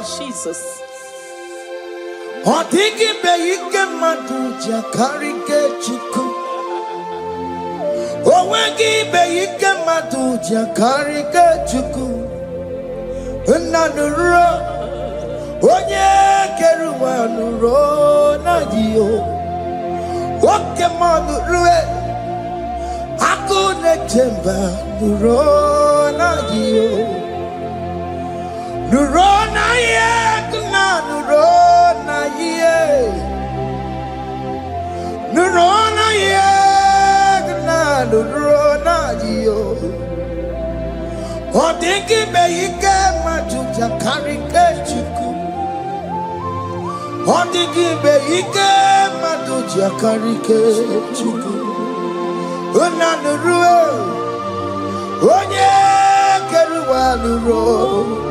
Jesus. Odigi be ike madu jakarike chuku. Owegi be ike madu jakarike chuku. Unanuro onye keruwa nuro na dio. Oke manu rue akune chemba nuro na dio. Nuro na ye kuna nuro na ye. Nuro na ye kuna nuro na dio. Odingi be ike majuja karike chuku. Odingi be ike majuja karike chuku. Una nuro onye keruwa nuro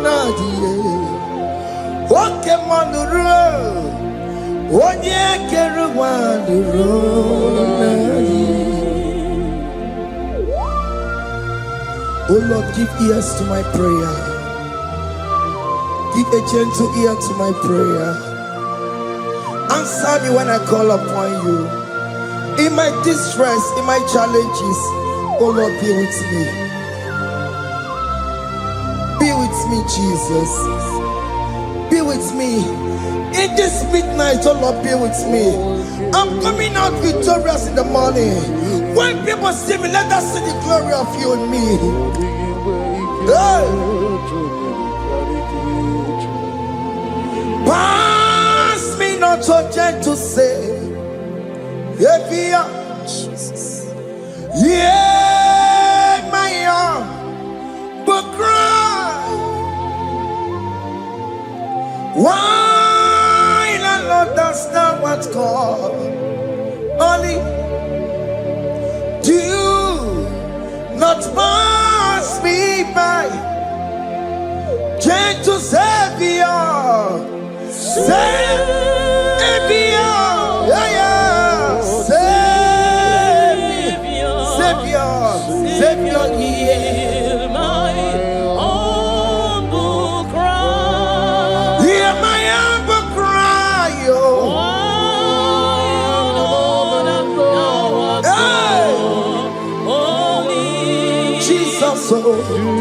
na die. Oke monuro onye keruwa nuro na die. Oh Lord, give ears to my prayer. Give a gentle ear to my prayer. Answer me when I call upon you. In my distress, in my challenges, oh Lord, be with me. Be with me, Jesus. Be with me. In this midnight, oh Lord, be with me. I'm coming out victorious in the morning. When people see me, let us see the glory of you in me. Hey. Pass me not so gentle say. Jesus. Yeah, my arm, but cry. Why not understand what's called? Only do not pass me by. Gentle Savior, Savior, yeah, yeah. Savior, hear my humble cry. Hear my humble cry, oh. Jesus, oh.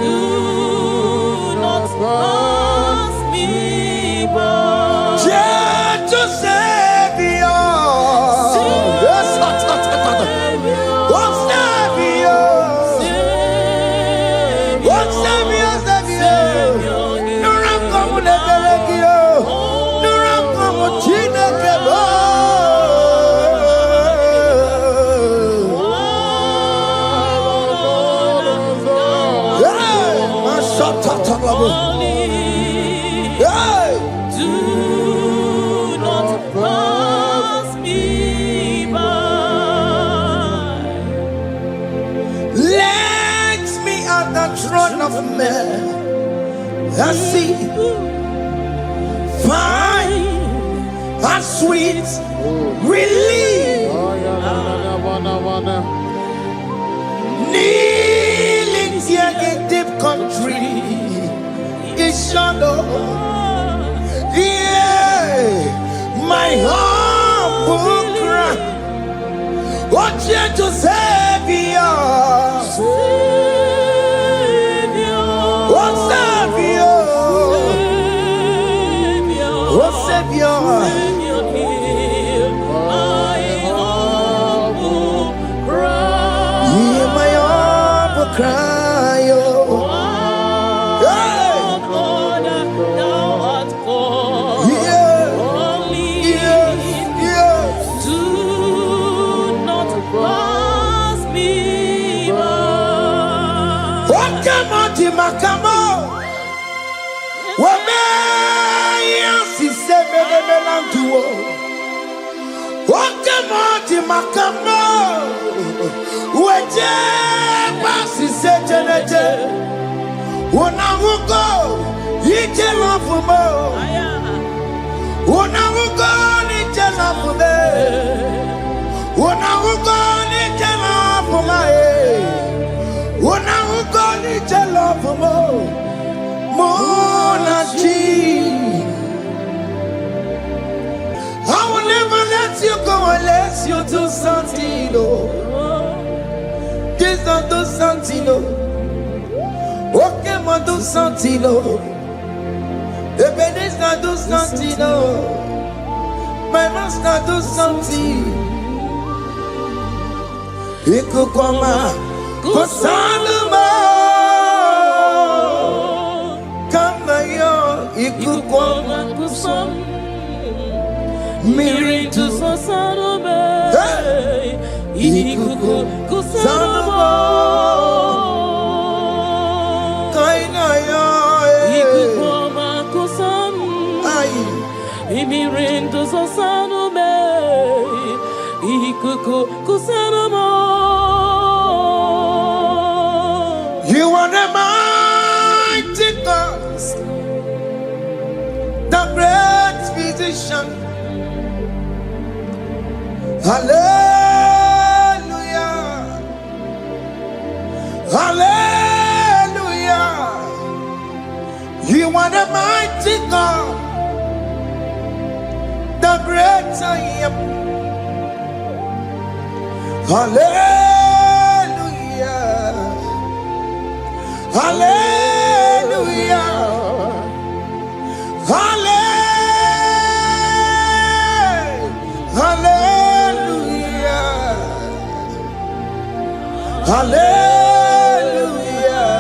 Do not pass me by. Gentle Savior. I see fine and sweet relief. Kneeling here in deep country is shadow. Yeah, my humble cry. What gentle Savior. Savior, hear my humble cry. Hear my humble cry, oh. God, thou art called. Yes. Do not pass me by. What come on, Timakamo? What Wakamati makamo weje basi sejenete unamugo ije lafumo unamugo ije lafume unamugo ije lafumae unamugo ije lafumo monachi do something, oh. Jesus do something, oh. Okay, ma do something, oh. Ebenezer do something, oh. My master do something. Ikukoma kusanuma. Kama yo ikukoma kusam. Miri tu sasanuma. Ikuku kusanuma. Kaina yo ikukoma kusam. Miri tu sasanuma. Ikuku kusanuma. You are the mighty God, the great physician. Hallelujah, hallelujah. You are the mighty God, the great I am. Hallelujah, hallelujah, hallelujah, hallelujah,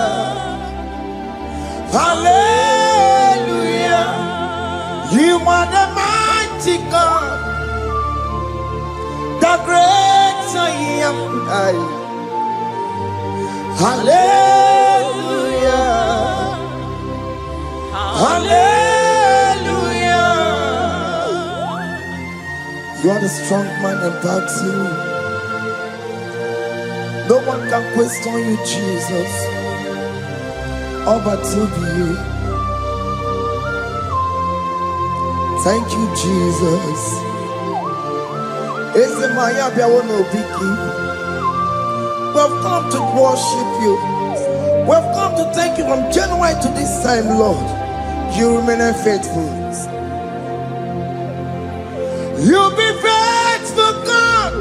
hallelujah. You are the mighty God, the great I am. Hallelujah, hallelujah. You are the strong man in battle. No one can question you, Jesus. All but to you. Thank you, Jesus. Is the Maya Biawono Biki? We've come to worship you. We've come to thank you from January to this time, Lord. You remain faithful. You be faithful, God.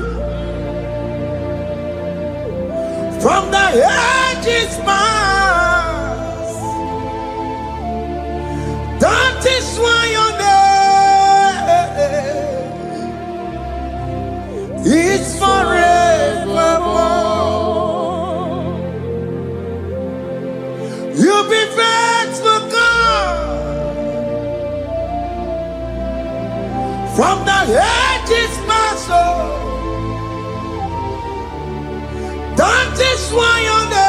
From the ages past. That is why your name is forevermore. You be faithful, God. From the ages past, that is why your name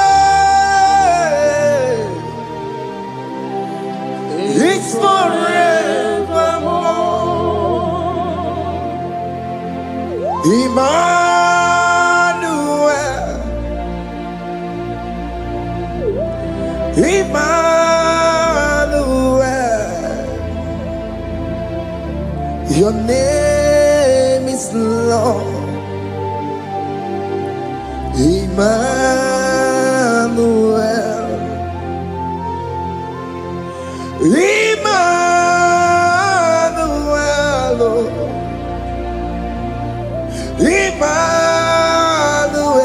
is forevermore. Emmanuel, Emmanuel, your name is Lord. Emmanuel, Emmanuel,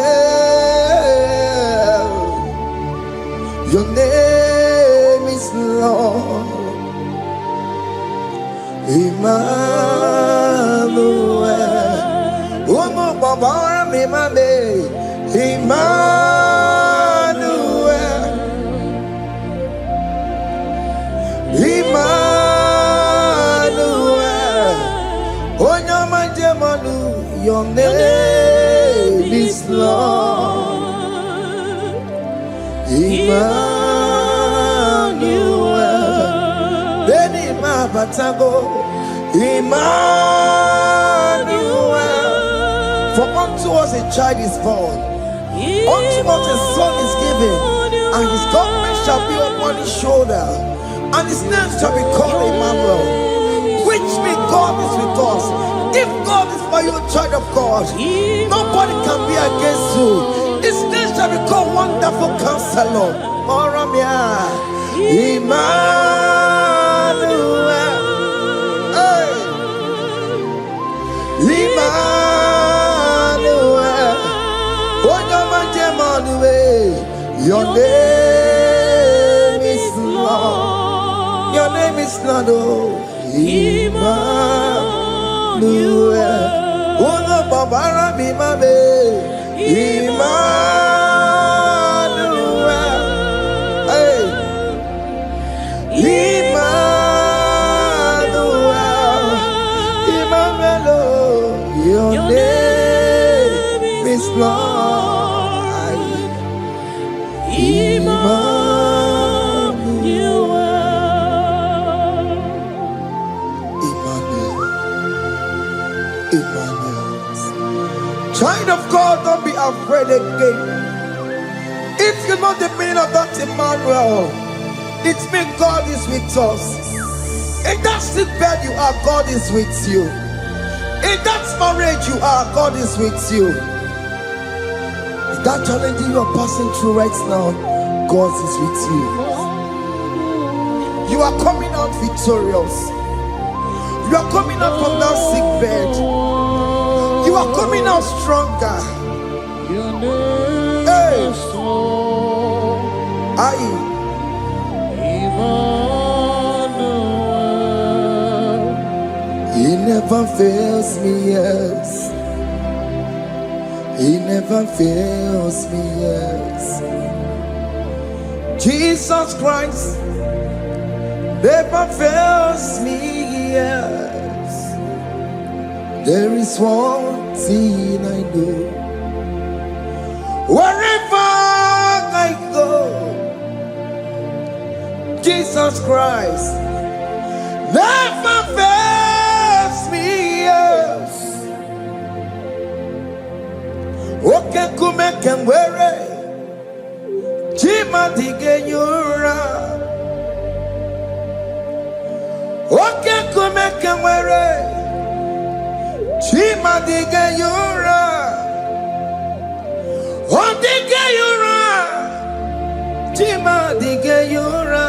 Emmanuel, your name is Lord. Emmanuel, Omo Baba mi mame, Emmanuel, Emmanuel, Onyama Jemanu, your name is Lord. Emmanuel, Beni Mabatago, Emmanuel. For unto us a child is born, unto us a son is given, and his government shall be upon his shoulder, and his name shall be called Emmanuel, which means God is with us. If God is for you, child of God, nobody can be against you. His name shall be called Wonderful Counselor. Moramia, Emmanuel, hey. Emmanuel. name is Lord. Your name is Lord. Oh, Emmanuel. Uno babara bimabe. Emmanuel. Hey. Emmanuel. Emmanuel. Your name is Lord. Emmanuel. Emmanuel. Child of God, don't be afraid again. If you know the meaning of that Emmanuel, it means God is with us. In that sick bed you are, God is with you. In that marriage you are, God is with you. In that challenge you are passing through right now, God is with you. You are coming out victorious. You are coming out from that sick bed. You are coming out stronger. Hey. He never fails me, yes. He never fails me, yes. Jesus Christ never fails me, yes. There is one thing I know. Wherever I go, Jesus Christ never fails me, yes. Okay, come and wear it. Jima dige yura. Okay, come and wear it. Jima dige yura. Oh, dige yura. Jima dige yura.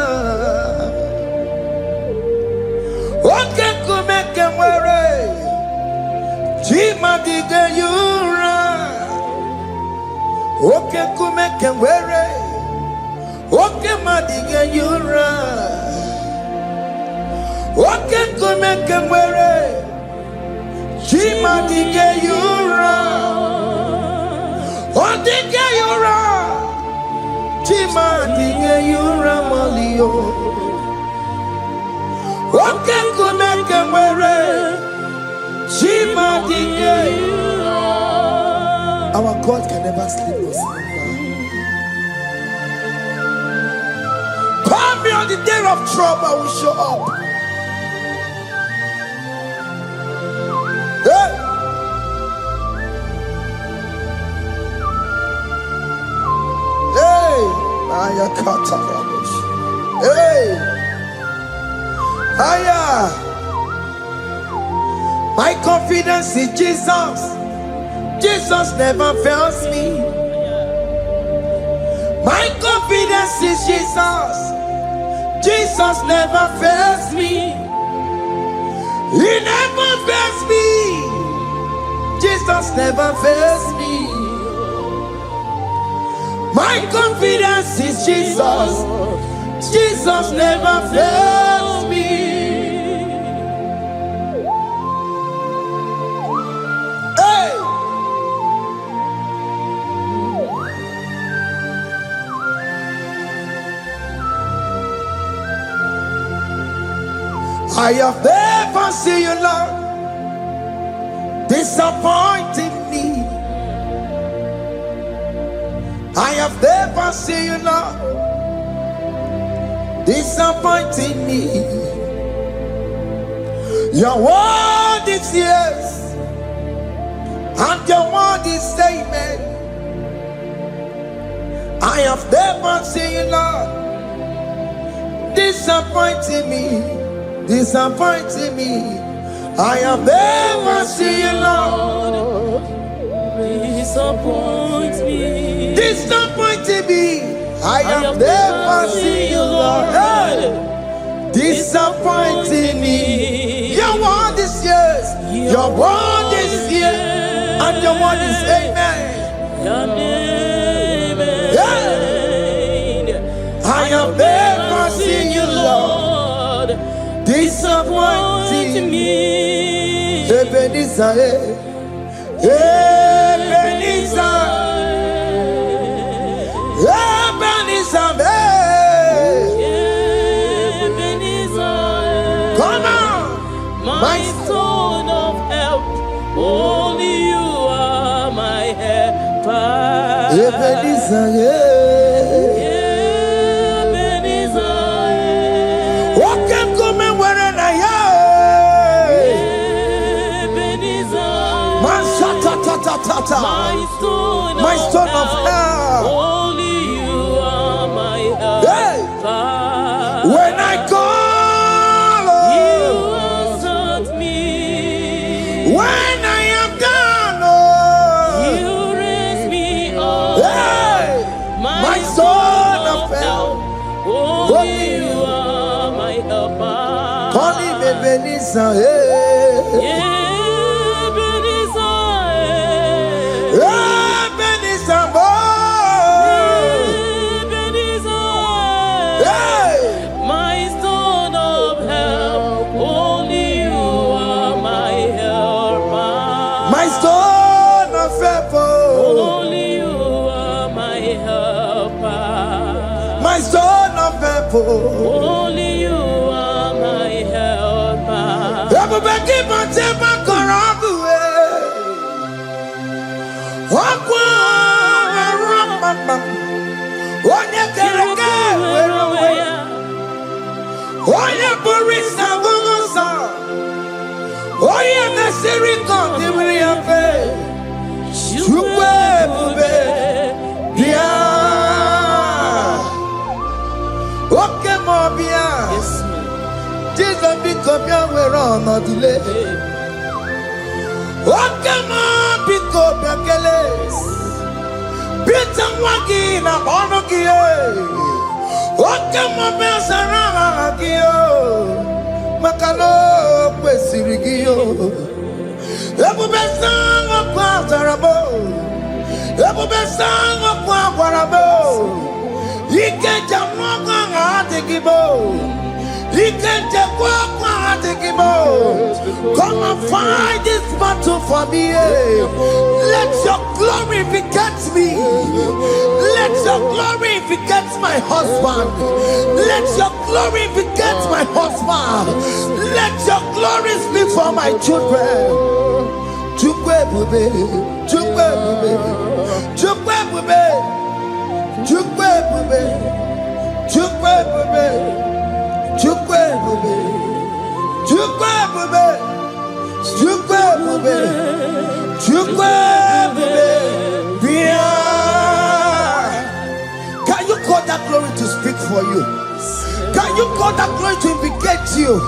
Okay, come and wear it. Jima dige yura. Okay, come and wear it. Okay, madiga yura. Okay, come and wear it. Jima dige yura. Oh, dige yura. Jima dige yura malio. Okay, come and wear it. Jima dige yura. Our God can never sleep or slumber. Call me on the day of trouble, I will show up. Hey! Hey! Aya kata rabush. Hey! Aya! My confidence in Jesus. Jesus never fails me. My confidence is Jesus. Jesus never fails me. He never fails me. Jesus never fails me. My confidence is Jesus. Jesus never fails me. I have never seen you, Lord, disappointing me. I have never seen you, Lord, disappointing me. Your word is yes, and your word is amen. I have never seen you, Lord, disappointing me. Disappointing me. I have never seen you, Lord. Disappoint me. Disappointing me. I have never seen you, Lord. Hey. Disappointing me. Your word is yes. Your word is yes. And your word is amen. Your name is I have never seen you, Lord, disappointing me. Ebenezer, Ebenezer, Ebenezer, Ebenezer. Come on, my stone of help. Only you are my helper. Ebenezer, Ebenezer. What can come and where I am? Ebenezer. My stone of help. Only you are my helper. When I call, you answered me. When I am down, you raise me up. My stone of help. Only you are my helper. Only Ebenezer, my stone of help. Only you are my helper. My stone of help. Only you are my helper. My stone of help. Only you are my helper. Everybody but take my corrupt Jesus become your way on no delay. Pick up your keles. Peter Wagina Bonokie. Belsaramagio. Macano Pesirigio. Ebu Besang of Quatarabo. Ebu Besang of Quatarabo. He can't jump on Atikibo. He can't jump on Atikibo. Come and fight this battle for me. Let your glory beget me. Let your glory beget my husband. Let your glory beget my husband. Let your glory speak for my children. Chukwe bube, chukwe bube, chukwe bube, chukwe bube, chukwe bube, chukwe bube, chukwe bube, chukwe bube, chukwe bube. Can you call that glory to speak for you? Can you call that glory to indicate you?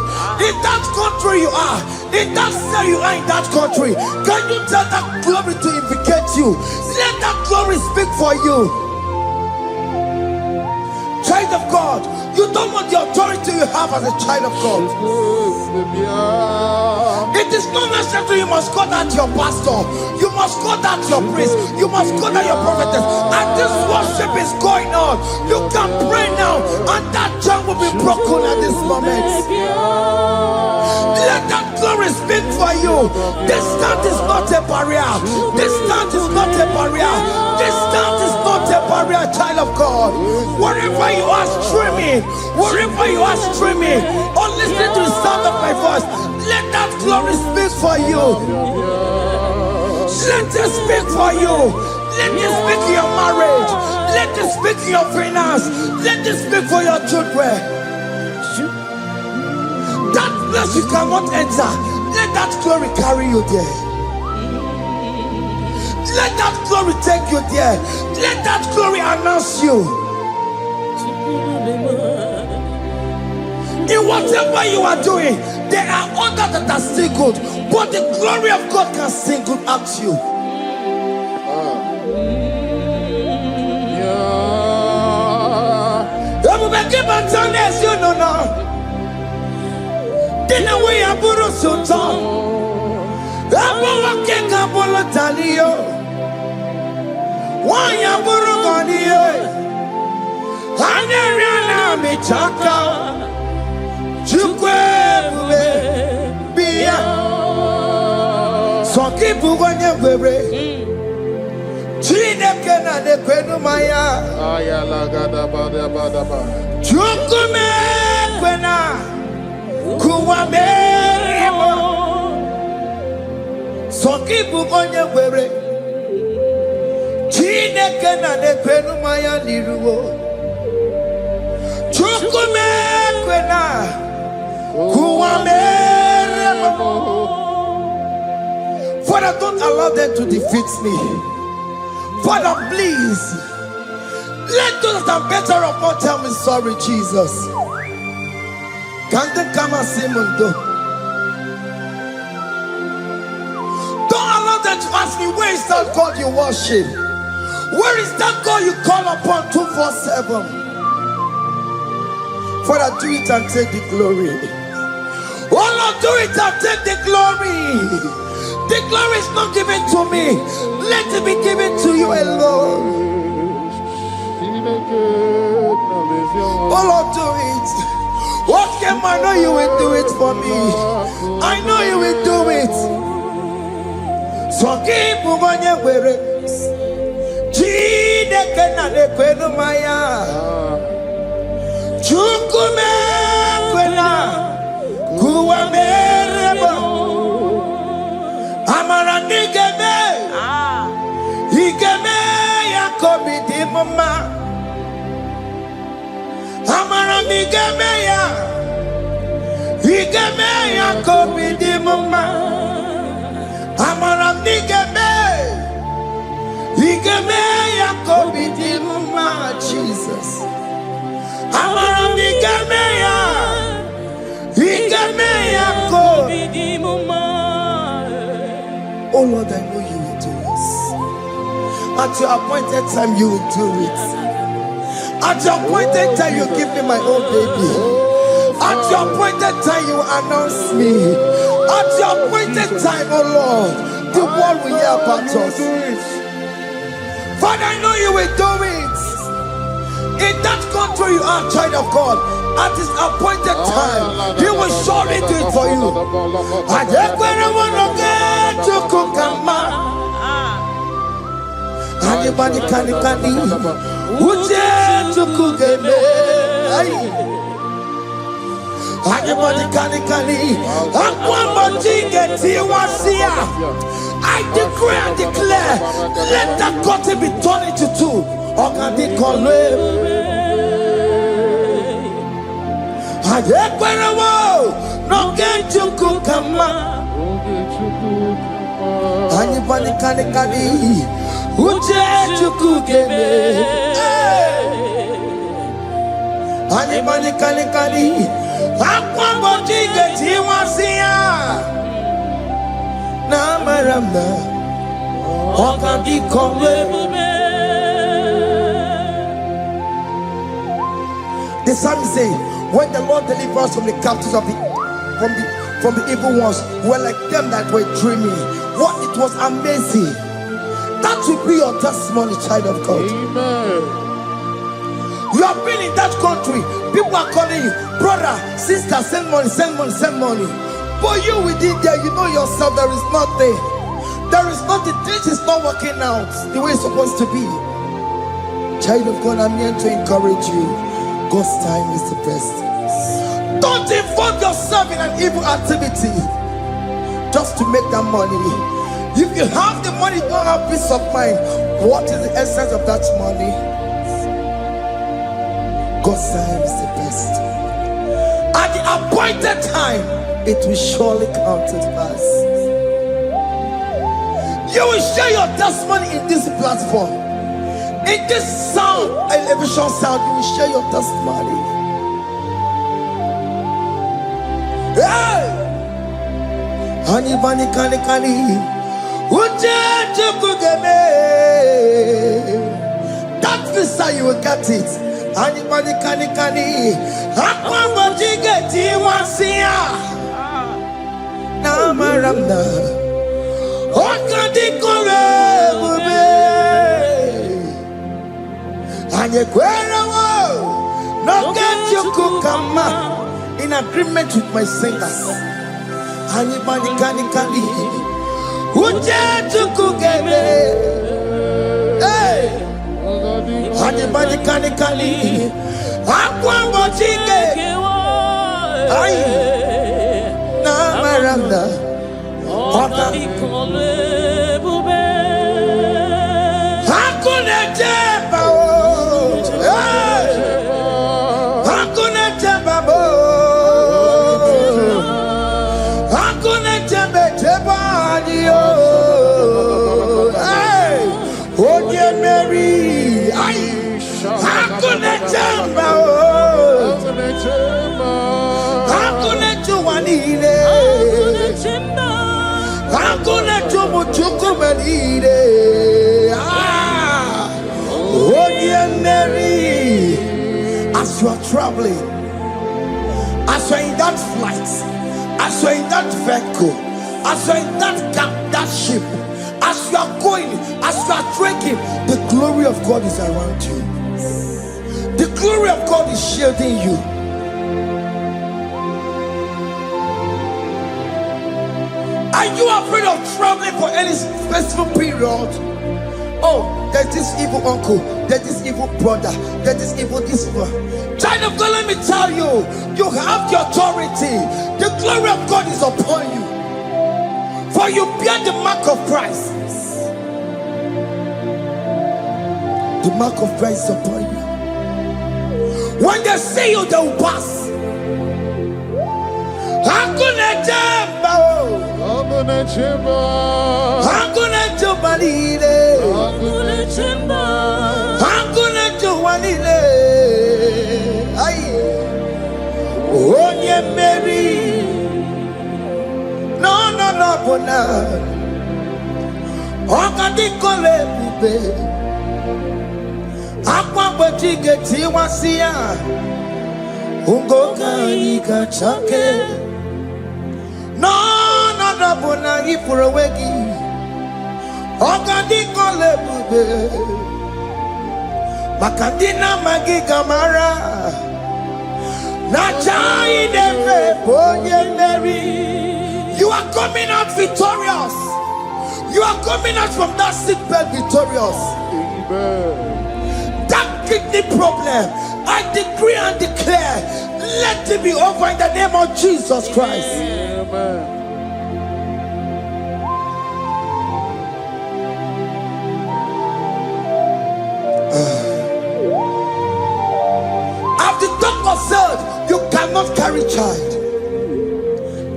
In that country you are, in that city you are, in that country, can you tell that glory to indicate you? Let that glory speak for you. Child of God, you don't want the authority you have as a child of God. It is not necessary you must call that your pastor, you must call that your priest, you must call that your prophetess. And this worship is going on. You can pray now, and that chain will be broken at this moment. Let that glory speak for you. Distance is not a barrier. Distance is not a barrier. Distance is not a barrier, child of God. Wherever you are streaming, wherever you are streaming, or listening to the sound of my voice, let that glory speak for you. Let it speak for you. Let it speak in your marriage. Let it speak in your finance. Let it speak for your children. That place you cannot enter, let that glory carry you there. Let that glory take you there. Let that glory announce you. In whatever you are doing, there are others that are still good, but the glory of God can single out you. You know now. Didn't we have Buru Sultan? Abu Waking Abula Talio. Why Aburu Gania? Aneriana michaka Chukwe Bia Soki Buganya Were Chineke na de kwenu maya Ayala gada bada bada ba Chukume kwena Kuwa meremo Soki Buganya Were Chineke na de kwenu maya niruwo Chukume kwena Kuwa meremo. Father, don't allow them to defeat me. Father, please, let those that are better off not tell me sorry, Jesus. Can't they come and see me? Don't allow them to ask me, where is that God you worship? Where is that God you call upon 247? Father, do it and take the glory. Oh Lord, do it and take the glory. The glory is not given to me. Let it be given to you alone. Oh Lord, do it. What can I know you will do it for me? I know you will do it. So keep moving where it is. Chineke na de kwenu maya. Chukume kwena kuwa merebo. Amara nigeme, igeme ya kobi di mama. Amara nigeme ya, igeme ya kobi di mama. Amara nigeme, igeme ya kobi di mama. Jesus. Amara nigeme ya, igeme ya kobi di mama. Oh Lord, I know you will do this. At your appointed time, you will do it. At your appointed time, you give me my own baby. At your appointed time, you announce me. At your appointed time, oh Lord, the world will hear about us. Father, I know you will do it. In that country, you are a child of God. At his appointed time, he will surely do it for you. I just want to get to Kokama. Anybody can Uje to Kugeme. Anybody can I decree and declare, let that curtain be torn into two. Or can they call me? No get to Kokama. Anybody can Uje to Kugeme. Anybody can Aquabody get you was here. Namaramba. Or can they call me? The psalmist say, when the Lord delivers us from the captives of from the evil ones, we're like them that were dreaming. What it was amazing. That will be your testimony, child of God. Amen. You have been in that country. People are calling you, brother, sister, send money, send money, send money. But you within there, you know yourself, there is nothing. There is nothing. This is not working out the way it's supposed to be. Child of God, I'm here to encourage you. God's time is the best. Don't involve yourself in an evil activity just to make that money. If you have the money, don't have peace of mind. What is the essence of that money? God's time is the best. At the appointed time, it will surely come to pass. You will share your testimony in this platform. In this sound, elevation sound, you will share your testimony. Hey! Honey, bunny, kani, kani. That visa, you will get it. Honey, bunny, kani, kani. Aqua, what you get, you want to see ya. Namaramna. What can they call it? And you No get you come in agreement with my singers. Anybody can Uja to cook hey, anybody can Aqua Bochike. Aye, na Maranda. Hakuna Jeba, Hakuna Jeba, Hakuna Jeba, hey, oh dear Mary, Hakuna Jeba, Hakuna Juanine, Hakuna Jumuchukumanide. Oh dear Mary, as you are traveling, as you are in that flight, as you are in that vehicle, as you are in that ship, as you are going, as you are trekking, the glory of God is around you. The glory of God is shielding you. Are you afraid of traveling for any specific period? Oh, there's this evil uncle, there's this evil brother, there's this evil this one. Child of God, let me tell you, you have the authority. The glory of God is upon you. For you bear the mark of Christ. The mark of Christ is upon you. When they see you, they will pass. Hakuna Jamba, Hakuna Jamba, Hakuna Jubanile, Hakuna Jamba, Hakuna Jubanile. Aye, oh dear Mary, no, bona. Okadi kole bube, akwa bojige tiwasia, ungoka ikachake. No, bona ipurowegi. Okadi kole bube, makadina magiga mara. Nachai neve bonye Mary. You are coming out victorious. You are coming out from that sick bed victorious. Amen. That kidney problem, I decree and declare, let it be over in the name of Jesus Christ. Amen. As the doctor said, you cannot carry child.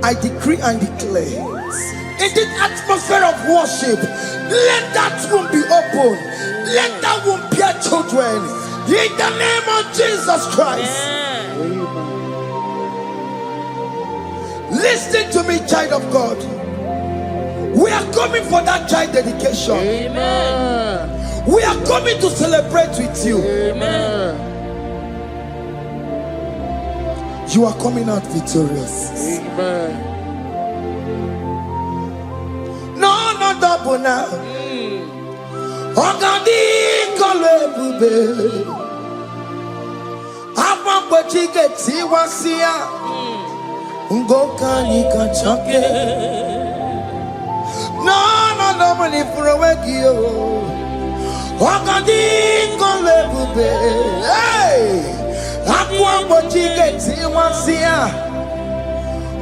I decree and declare, in this atmosphere of worship, let that womb be open. Let that womb bear children. In the name of Jesus Christ. Listen to me, child of God. We are coming for that child dedication. Amen. We are coming to celebrate with you. Amen. You are coming out victorious. Amen. No, double now. Ogadi kole bube. Apa bojige tiwasia. Ungoka nikachake. No, mani furawegi yo. Ogadi kole bube. Hey. Akwa bojige tiwasia.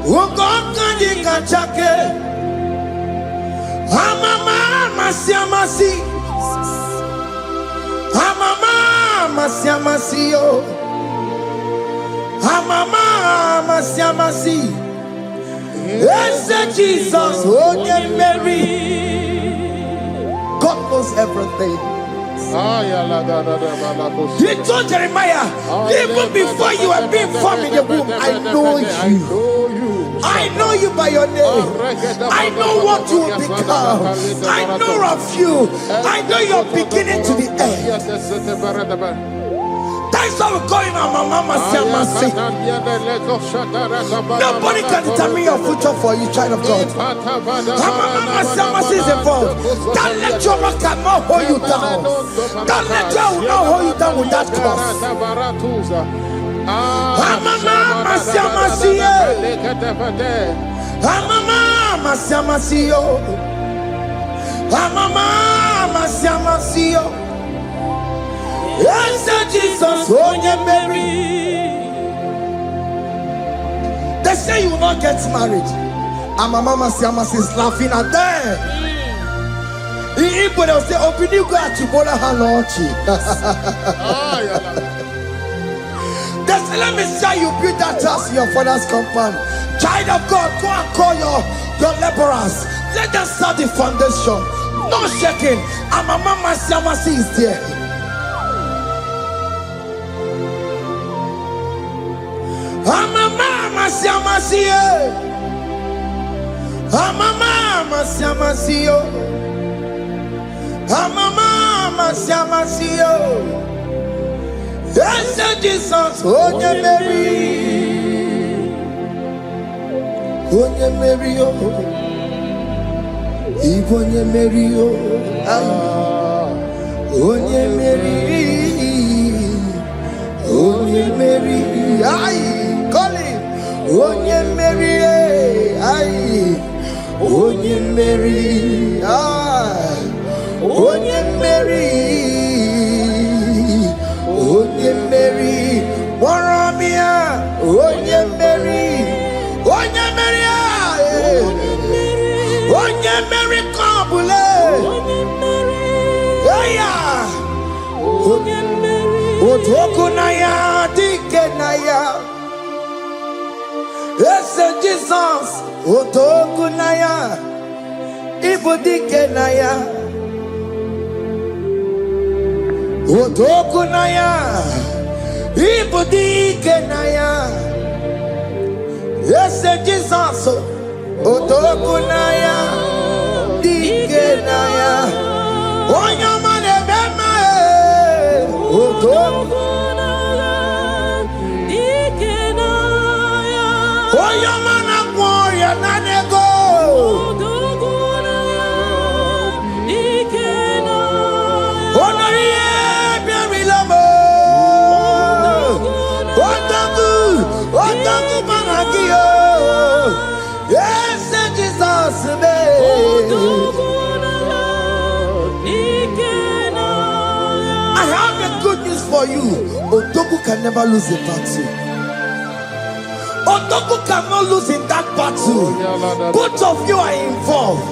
Ungoka nikachake. Amama masiamasi. Amama masiamasi yo. Amama masiamasi. Yes, Jesus, oh dear Mary. God knows everything. He told Jeremiah, even before you were being formed in the womb, I know you. I know you by your name. I know what you will become. I know of you. I know your beginning to the end. That's how we're going on, Mama Siamasi. Nobody can determine your future for you, child of God. Mama Siamasi is involved. Don't let your rock not hold you down. Don't let your not hold you down with that cross. Amama masiamasiyo. Amama masiamasiyo. Amama masiamasiyo. Yes, Jesus, oh yeah, Mary. They say you will not get married. And my mama Siamasi is laughing at them. In Igbo, they'll say, open you go at Chibola Hanochi. They say, let me say you build that house in your father's compound. Child of God, go and call your laborers. Let them start the foundation. No shaking. And my mama Siamasi is there. Amama Siamasiyo. Amama Siamasiyo. Amama Siamasiyo. Yes, Jesus, oh yeah, Mary. Oh yeah, Mary, oh. Igbo yeah, Mary, oh. Oh yeah, Mary. Oh yeah, Mary. Aye. Call him. Onye Mary, aye. Onye Mary, aye. Onye Mary, Onye Mary, Waramia, Onye Mary, Onye Mary, aye. Onye Mary, Kabule, Onye Mary, yeah. Onye Mary, Otokunaya, Dikenaya. Yes, Jesus, Otokunaya, Ibudikenaya, Otokunaya, Ibudikenaya. Yes, Jesus, Otokunaya, Dikenaya. Onyamane bema, Otokunaya, Dikenaya. Oyamana warrior nanego. Onoye biarilamo. Otaku managio. Yes, Jesus me. I have a good news for you. Otoku can never lose a battle. Otoku cannot lose in that battle. Both of you are involved.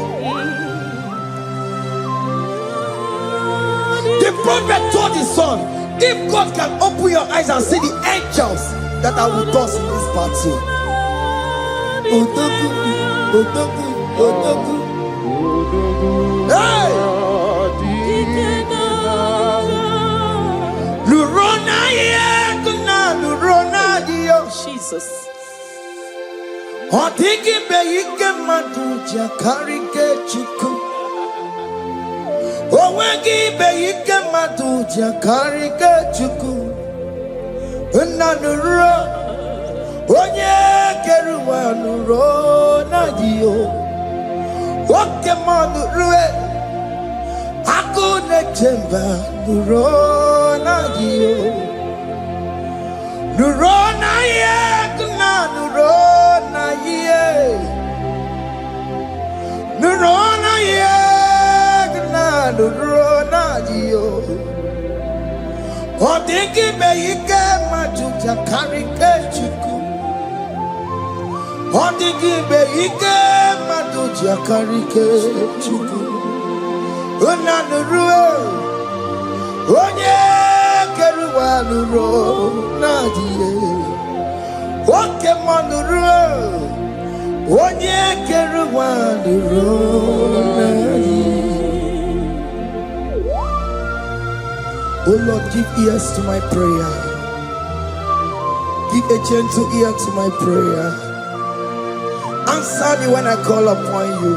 The prophet told his son, if God can open your eyes and see the angels that are with us in this battle. Otoku, Otoku, Otoku. Hey! Lurona yekuna, Lurona dio. Jesus. Otiki beike maduja karike chuku. Owegi beike maduja karike chuku. Unanuro. Onye keruwa nuro na dio. Oke manurue. Akune chemba nuro na dio. Nuro na yekuna nuro. Nurona yegna nurona dio. Odingi beike majuja karike chuku. Odingi beike majuja karike chuku. Una nurue. Onye keruwa nurona dio. Oke manurue. Onye keruwa nurona. Oh Lord, give ears to my prayer. Give a gentle ear to my prayer. Answer me when I call upon you.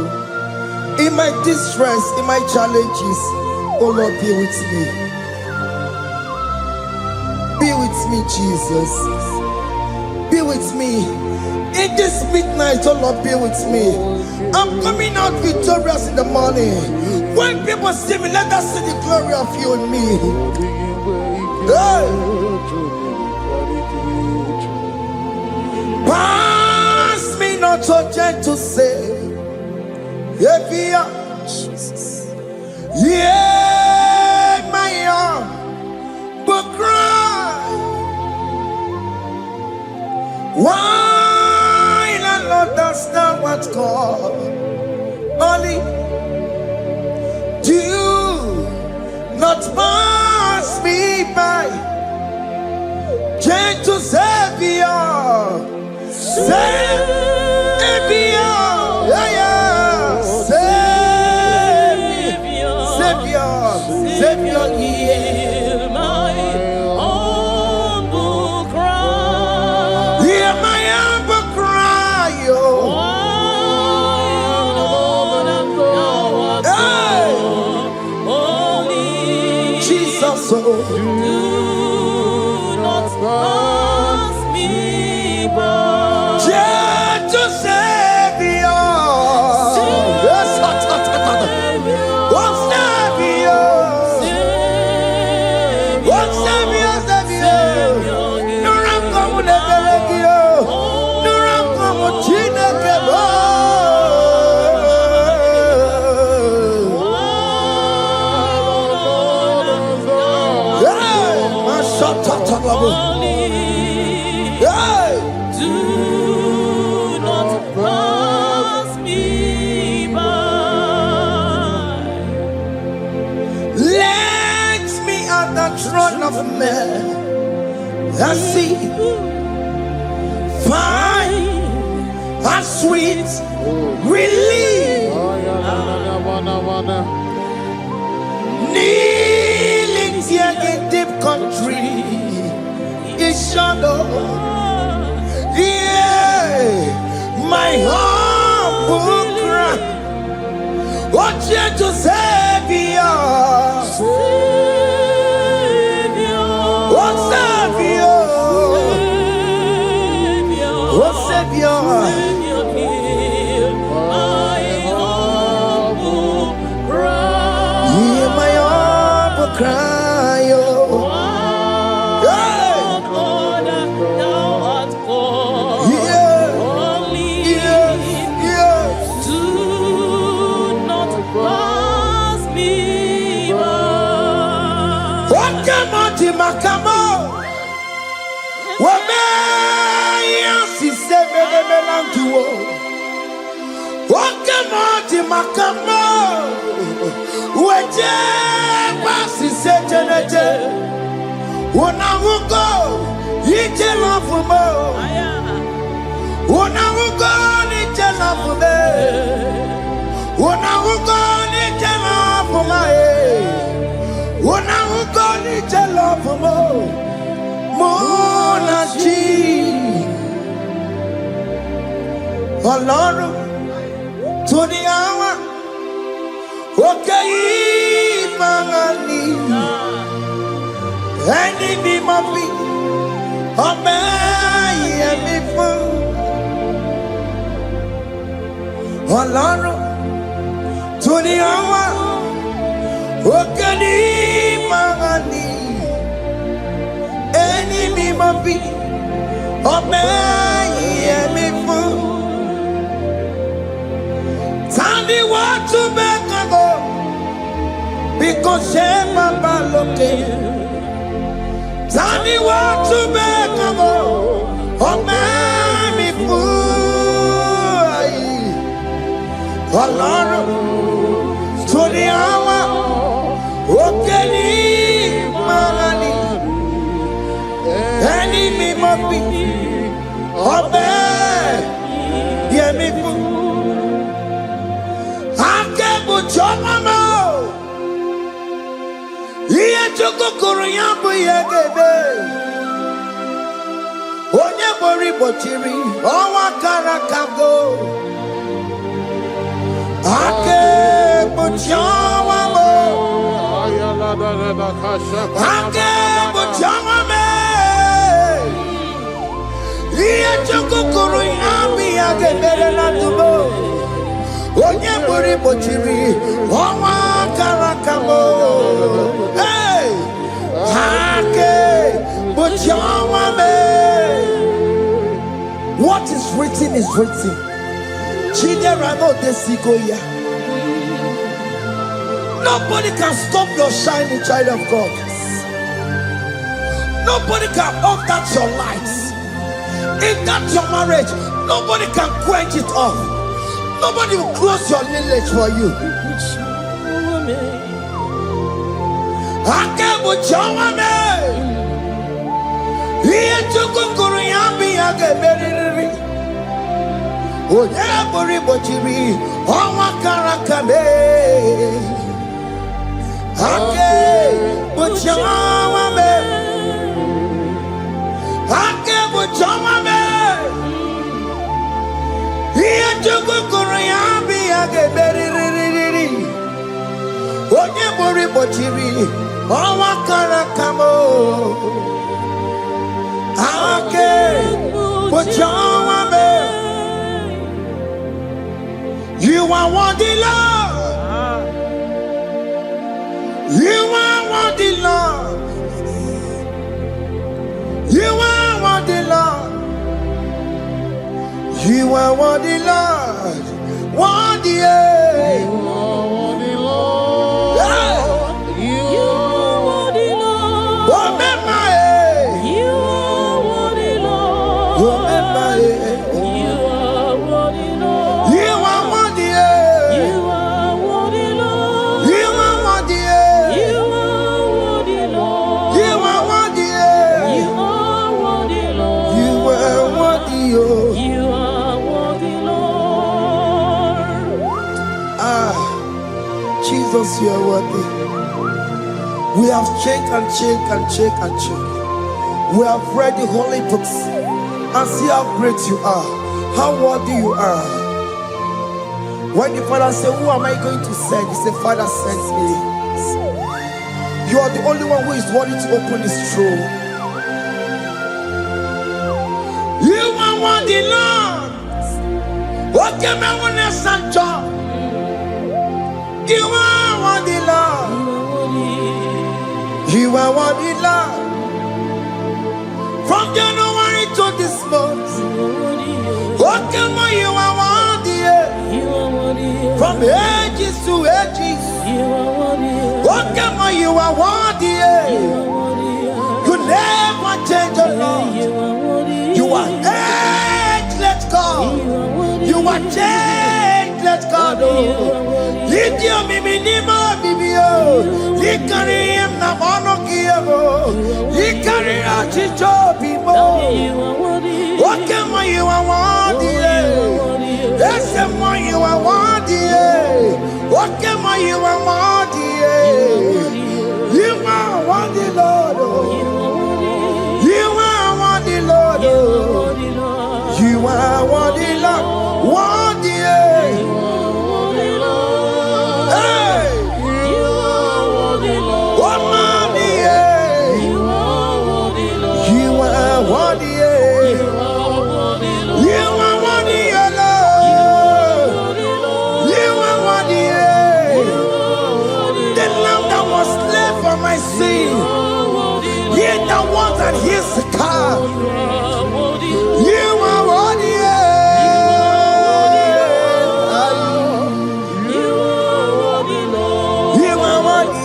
In my distress, in my challenges, oh Lord, be with me. Be with me, Jesus. Be with me. In this midnight, oh Lord, be with me. I'm coming out victorious in the morning. When people see me, let us see the glory of you in me. Hey. not so gentle say, Jesus. Yeah, my arm, but cry. Why not understand what's called? Only do not pass me by. Gentle Savior, Savior, yeah, Savior, hear my humble cry. Hear my humble cry, oh. Jesus, oh. Pass me by. Gentle Savior, yes, what's Savior? What's Savior? No ram come the Belegio, no ram come China Kebo. Yeah, my shot. Do not pass me by. Let me at the throne of men and see, find a sweet relief. Kneeling here in deep country is shadow. Yeah, my humble cry. What gentle Savior, what Savior, what Savior, my humble cry. Hear my humble cry, oh. Makamo, Wabaya, si sebe de melantuo. Wakamoti Makamo, Waje, Basi Sejenete, Wonawugo, Yite Lafumo, Wonawugo, Nite Lafume, Wonawugo, Nite Lafume. When I will go to love for more Lord, to the hour, okay, Mangani, and it be my feet, obey and be full. Lord, to the hour, okay. Enemy must be obey me for. Tell me what to make go because shame my look. Tell me what to make go obey me for. Lord, to the hour. Okay, Marani, enemy must be obey, dear me. I can't put your mama. Here to go Korean, boy, Onya Bori Bochiri, Owa Karakago. I can't put your mama. What is written is written. Nobody can stop your shining, child of God. Nobody can off that your lights. In that your marriage, nobody can quench it off. Nobody will close your lineage for you. You are worthy, Lord. You are worthy, Lord. You are worthy, Lord. You are worthy, Lord. Worthy, You are worthy, Lord. You are worthy, Lord. You are worthy, Lord. You are worthy, Lord. You are worthy, You are worthy, Lord. you are worthy, You are worthy, Lord. you are worthy, You are worthy, Lord. you are worthy, You are worthy, Lord. Jesus, you are worthy. We have checked and checked and checked and checked. We have read the holy books and see how great you are, how worthy you are. When the Father said, "Who am I going to send?" He said, "Father, send me." You are the only one who is worthy to open this throne. You are worthy, Lord. What can I want to send you? You are worthy, Lord. You are worthy, Lord. From January to this month, what can you are worthy? From ages to ages, what can you are worthy? You never change, the Lord. You are ageless God. You are changeless God. Lift your minima, bibio. You carry him na monokio. You carry out his job, people. What can you are worthy? That's the one you are worthy. What can you are worthy? You are worthy, Lord. You are worthy, Lord. You are worthy, Lord. Worthy. Hey. What money? You are worthy. You are worthy, Lord. You are worthy. The lamb that was slain for my sin. He that was and he's the car. You are worthy. You are worthy.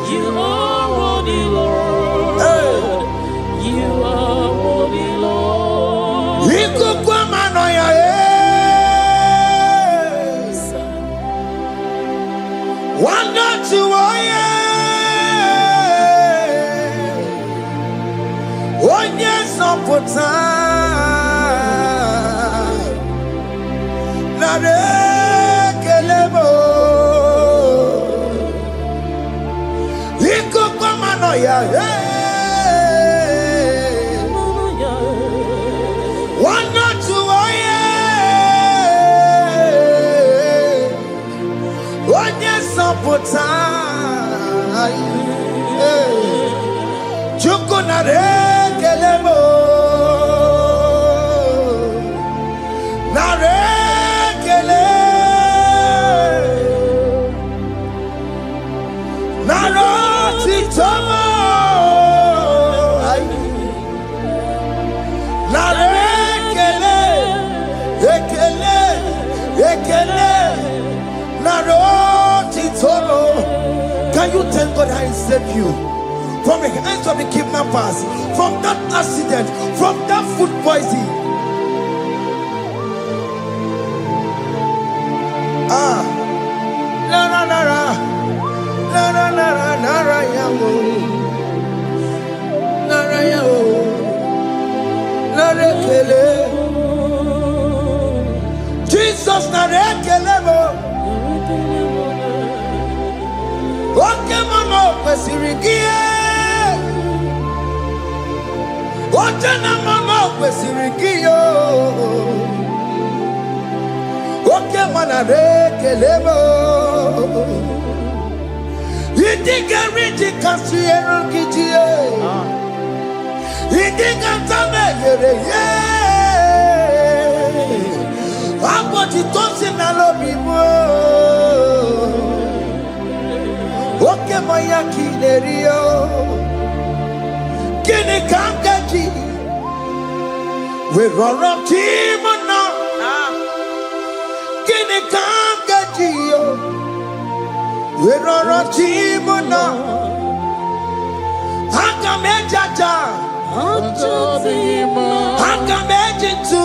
You are worthy, Lord. You are worthy, Lord. One not to one yes up for time. Not a kelebo. One not to one yes up for time. Chukunare kelebo. Ekele naroti tolo. Can you thank God I saved you from the hands of the kidnappers, from that accident, from that food poisoning? Ah, la la la la, la la la la, la la yamu, la la yamu, la la kele. Jesus na la kele mo. Oke mono kwesirigie. Oje na mono kwesirigie. Oke mana rekelemo. Idiga riji kasiero kijie. Idiga tame yere ye. Aboti tosi na lobi mo. Oke moya kinerio. Kini kangaji. We roll up timona. Kini kangaji yo. We roll up timona. Hanga mejaja. Hanga mejitu.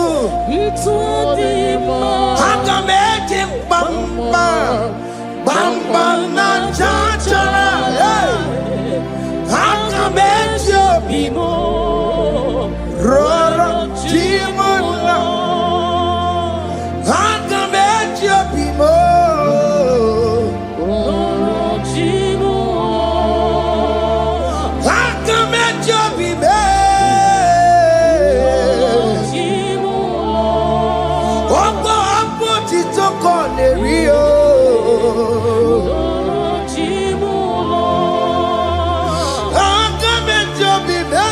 Hanga mejim bamba. Bamba na jajara. Hanga mejo bimo. Roll up timona. Hanga mejo bimo. Hanga mejo bimo. Ogo apo titoko ne rio. Hanga mejo bimo.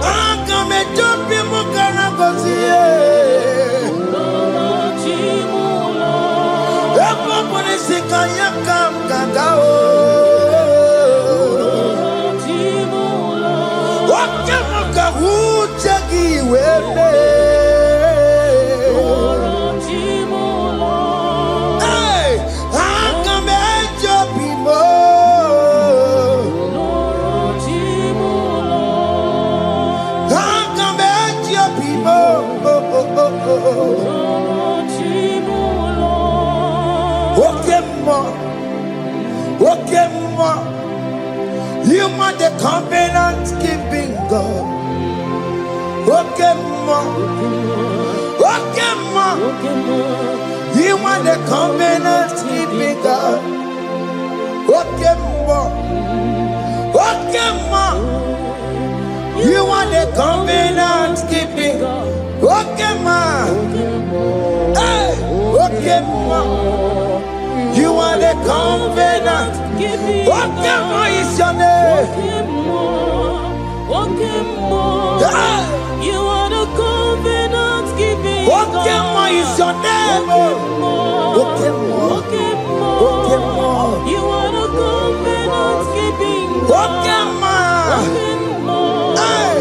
Hanga mejo bimo karagozie. Epo polisi kanyaka mkangao. Wakamuka hujagi wele. Hey, hanga mejo bimo. Hanga mejo bimo. Okemo, you are the covenant keeping God. Okemo, you are the covenant keeping God. Okemo, you are the covenant keeping God. Okemo, hey, Okemo. You are the covenant. Okemo is your name. You are the covenant keeping Okemo is your name. Okemo. You are the covenant keeping Okemo. Hey.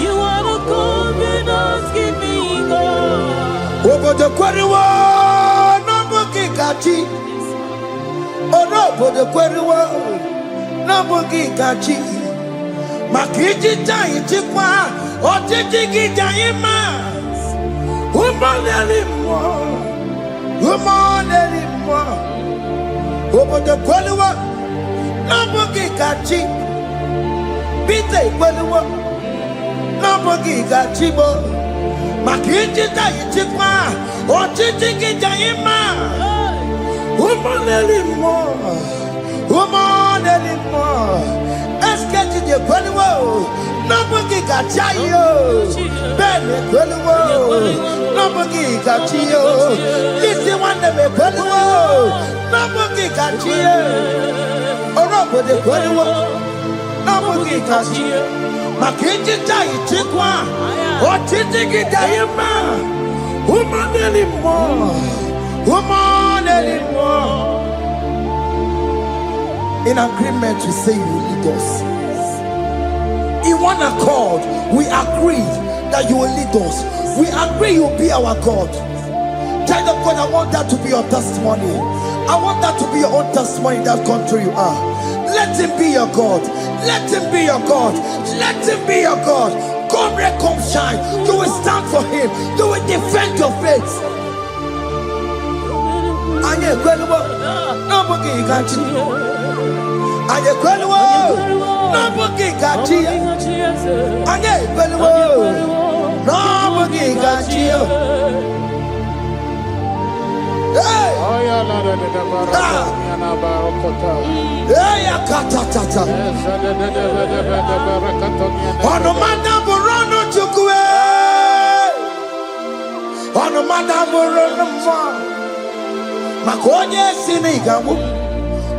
You are the covenant keeping God. Obodo kweriwo n'obugi kachi. Obodo kweriwo n'obugi kachi. Maka ijija ichikwa ọchịchị gị jaghị mma. Ụmụneli mmụọ. Obodo kweriwo n'obugi kachi. Peter kweriwo n'obugi kachi bo. Maka ijija ichikwa ọchịchị gị jaghị mma. Ụmụneli mmụọ. Eskeji de kweliwo, n'obugi gachayo. Bene kweliwo, n'obugi gachiyo. Lisi wande me kweliwo, n'obugi gachiyo. Orobo de kweliwo, n'obugi gachiyo. Maka ijija ichikwa, ọchịchị gị jaghị mma. Ụmụneli mmụọ. In agreement, we say you lead us. in one accord, we agreed that you will lead us. We agree you will be our God. Child of God, I want that to be your testimony. I want that to be your own testimony in that country you are. Let him be your God. Let him be your God. Let him be your God. Come red, come shine. You will stand for him. You will defend your faith. Anye kwelwo, nobody can cheat. Anye kwelwo, nobody can cheat. Anye kwelwo, nobody can cheat. Hey! Hey, akatata. Ono madaborono chukwe. Ono madaborono mwa. Makonye sinigamu.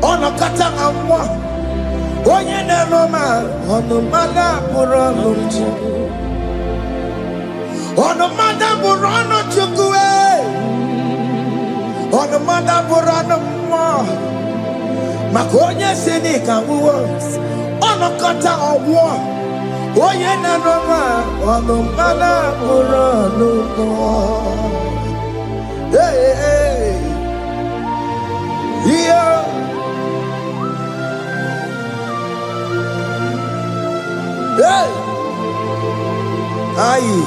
Ono kata amwa. Onye nenoma. Ono madaborono chukwe. Ono madaborono chukwe. Ono madaborono mwa. Makonye sinigamu. Ono kata amwa. Onye nenoma. Ono madaborono mwa. Hey, hey. Yeah. Hey. Aye.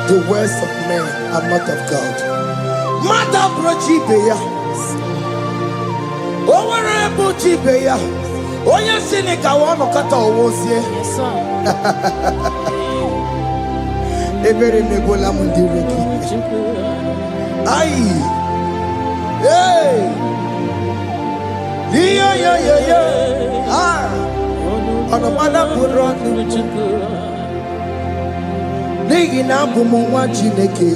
The words of men are not of God. Mata brochibeya. Owere brochibeya. Oya sinika wano kata owosie. Yes, sir. Ebere nebola mundireki. Aye. Hey! Yeah. Ah! On a mother put on the Nigi na bumu wa chineke.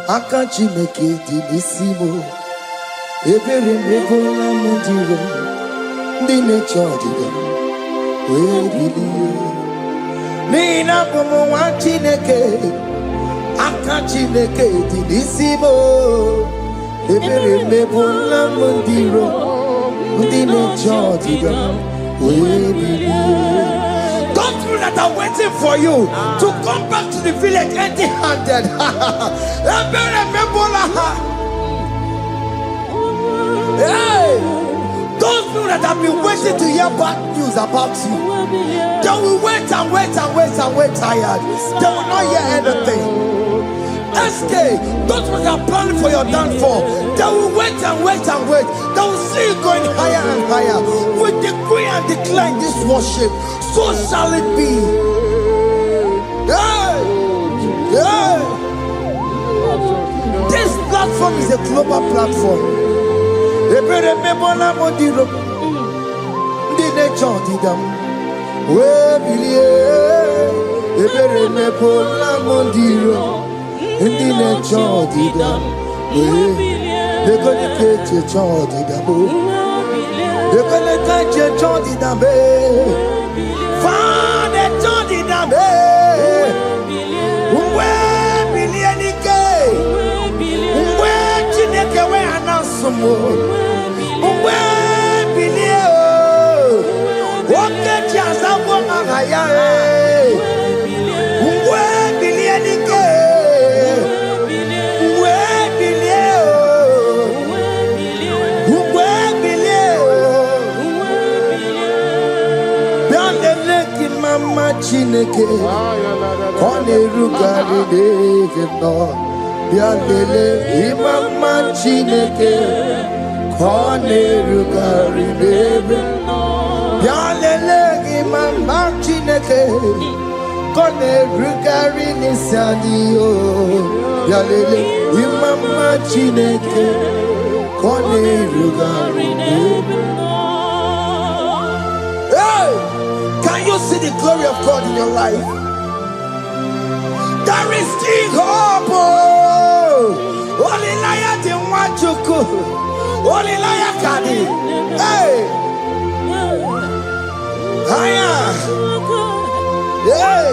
Aka chineke di nisimo. Ebere mebola mundiro. Dine chodiga. We believe. Nigi na bumu wa chineke. Aka chineke di nisimo. Ebere mebola mundiro, mundine chodiga, we believe. Don't you that are waiting for you to come back to the village empty-handed. Ebere mebola. Hey, those people that have been waiting to hear bad news about you, they will wait and wait tired. They will not hear anything. SK, those who are planning for your downfall, they will wait and wait. They will see you going higher and higher. We decree and declare in this worship, so shall it be. Yeah. This platform is a global platform. Ebere mebola modiro, ndi nature didam. We believe. Ebere mebola modiro. Indi ne chodi da, de kone keche chodi da bo, de kone keche chodi da be, fa de chodi da be, uwe bilieni ke, uwe chineke we anasumo, uwe bilie o, woke chiasawo ngaya uwe bilieni ke. Mama Chineke, Kone Rugari David no, Bialele, Mama Chineke, Kone Rugari David no, Bialele, Mama Chineke, Kone Rugari Nisadio, Bialele, Mama Chineke, Kone Rugari David no. Can you see the glory of God in your life? There is still hope. Only liar didn't want you to. Only liar can. Hey. Hiya. Hey.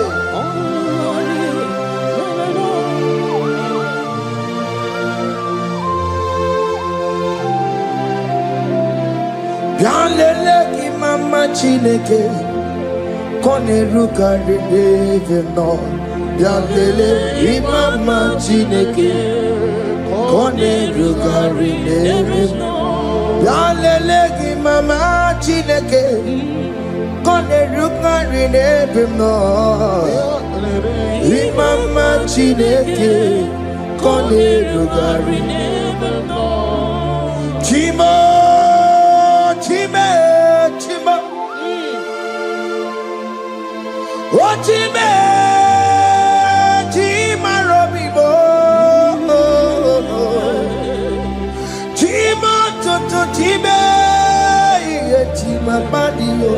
Bialele ki mama Chineke. Kone ruka rebe no Yalele imama chineke Kone ruka rebe no Yalele imama chineke Kone ruka rebe no Imama chineke Kone ruka rebe no Chimo Chime Chimo Ochime, Chima Robibo, Chima Toto Chime, Chima Badio,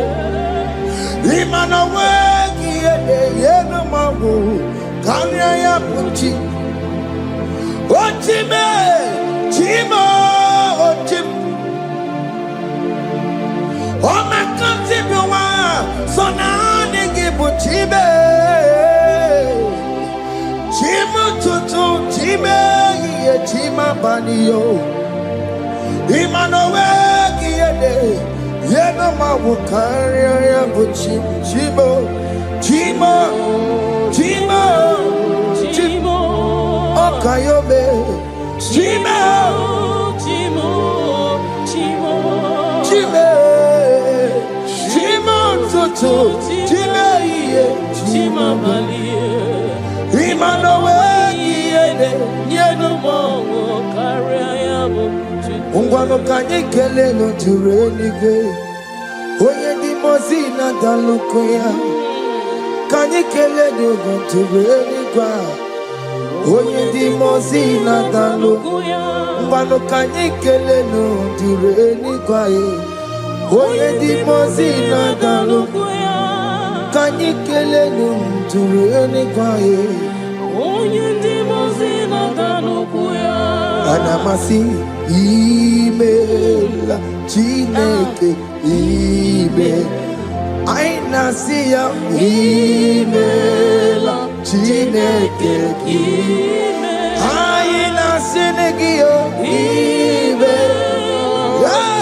Imana Wagi, Yeno Mabu, Kanya Puchi, Ochime, Chima, Ochim, Oh my Koncept, so now. Chibe, Chima tutu, Chime, Chima banio, Imanowe, Yena Mawukaria, Chibo, Chima, Chima, Chimo, Okayobe, Chima, Chimo, Chimo, Chime, Chima tutu, Chime. Chima Malie, Imanowe, Yeno Mongo, Kariabu, Ungwano Kanyekele no Turenike, Oye di Mozina Dalukoya, Kanyekele no Turenikwa, Oye di Mozina Dalukoya, Ungwano Kanyekele no Turenikwa, Oye di Mozina Dalukoya. Kanyikele numturene kwae Onye dimozina danukuya Anamasi imela Chineke ime Ainasiya imela Chineke ime Ainasinegio ime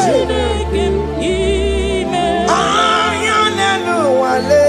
Chineke ime Ayanelu wale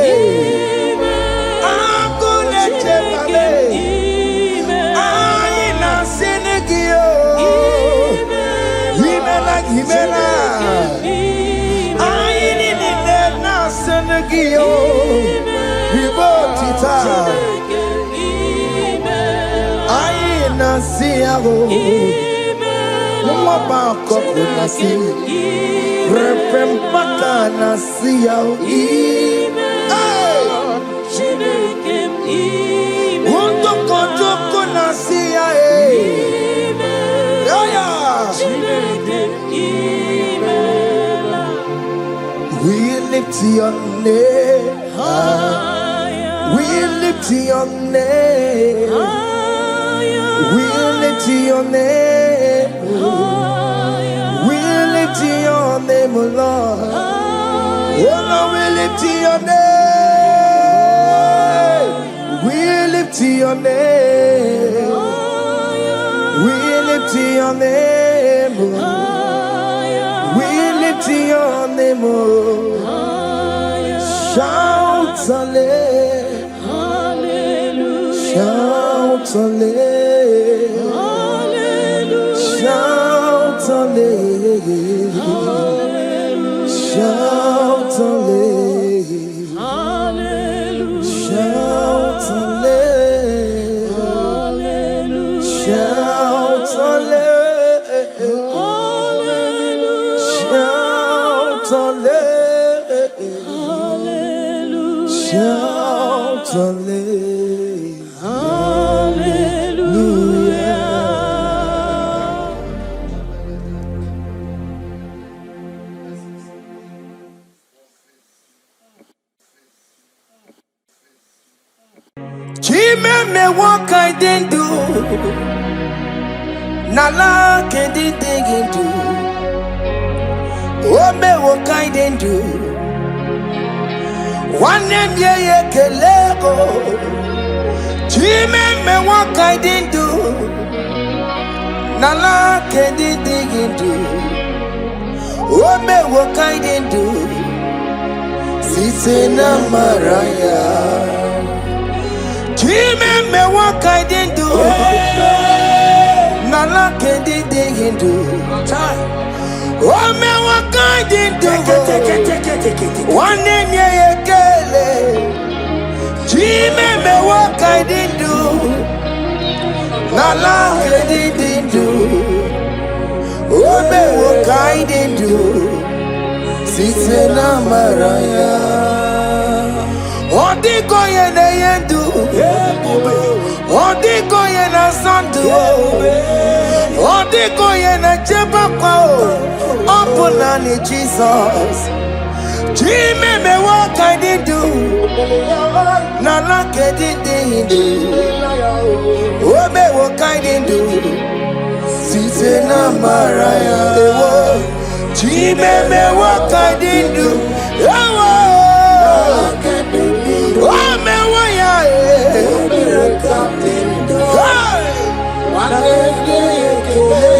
We lift your name higher. We lift your name higher. We lift your name higher. We lift your name, Lord. Oh no, we lift your name. We lift your name. We lift your name, we lift your name, shout hallelujah, shout hallelujah, shout hallelujah, shout hallelujah, shout hallelujah, shout hallelujah. Shout hallelujah. Chime me what I didn't do. Nala can't dig into. Oh me what I didn't do. One name ye kelego. Chime me what I didn't do. Nala can't dig into. Oh me what I didn't do. Sise na maraya. Chime me what I didn't do. Nala kendi hindu. Oh me what I didn't do. One name ye kele. Chime me what I didn't do. Nala kendi hindu. Oh me what I didn't do. Sise na maraya. Odiko ye na yendu. Odiko ye na sandu. Odiko ye na chepakwa. Opuna ni Jesus. Chime me what I did do. Nala ke did do. Oh me what I did do. Sise na maraya. Chime me what I did do. Oh me what ya.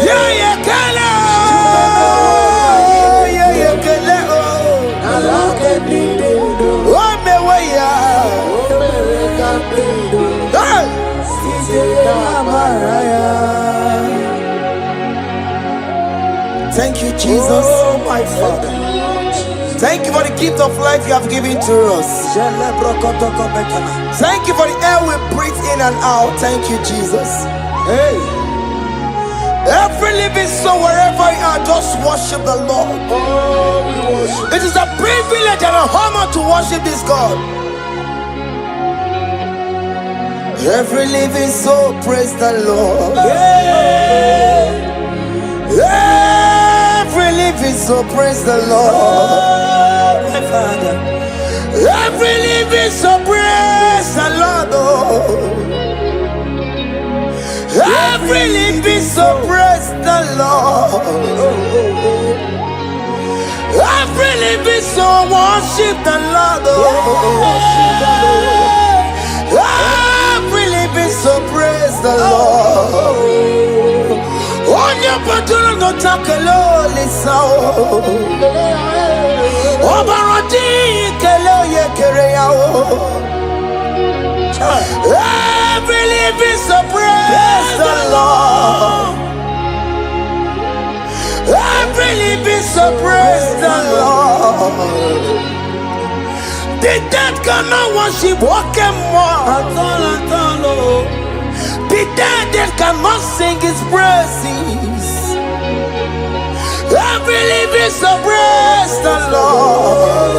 Yeah, yeah, kala. Yeah, yeah, kala. Oh me what ya. Thank you, Jesus. Oh, my Father. Thank you for the gift of life you have given to us. Thank you for the air we breathe in and out. Thank you, Jesus. Hey. Every living soul, wherever you are, just worship the Lord. Oh, we worship. It is a privilege and an honor to worship this God. Every living soul, praise the Lord. Hey. Every living soul, praise the Lord. Oh, my Father. Every living soul, praise the Lord. Oh. Every living soul, praise the Lord. Every living soul, worship the Lord. Every living soul, praise the Lord. On your patron, no takelo, listen. Obarati, kelo, ye kereao. Every living soul, praise the Lord. Every living soul, praise the Lord. The dead cannot worship, walk and walk. The dead cannot sing his praises. Every living soul, praise the Lord.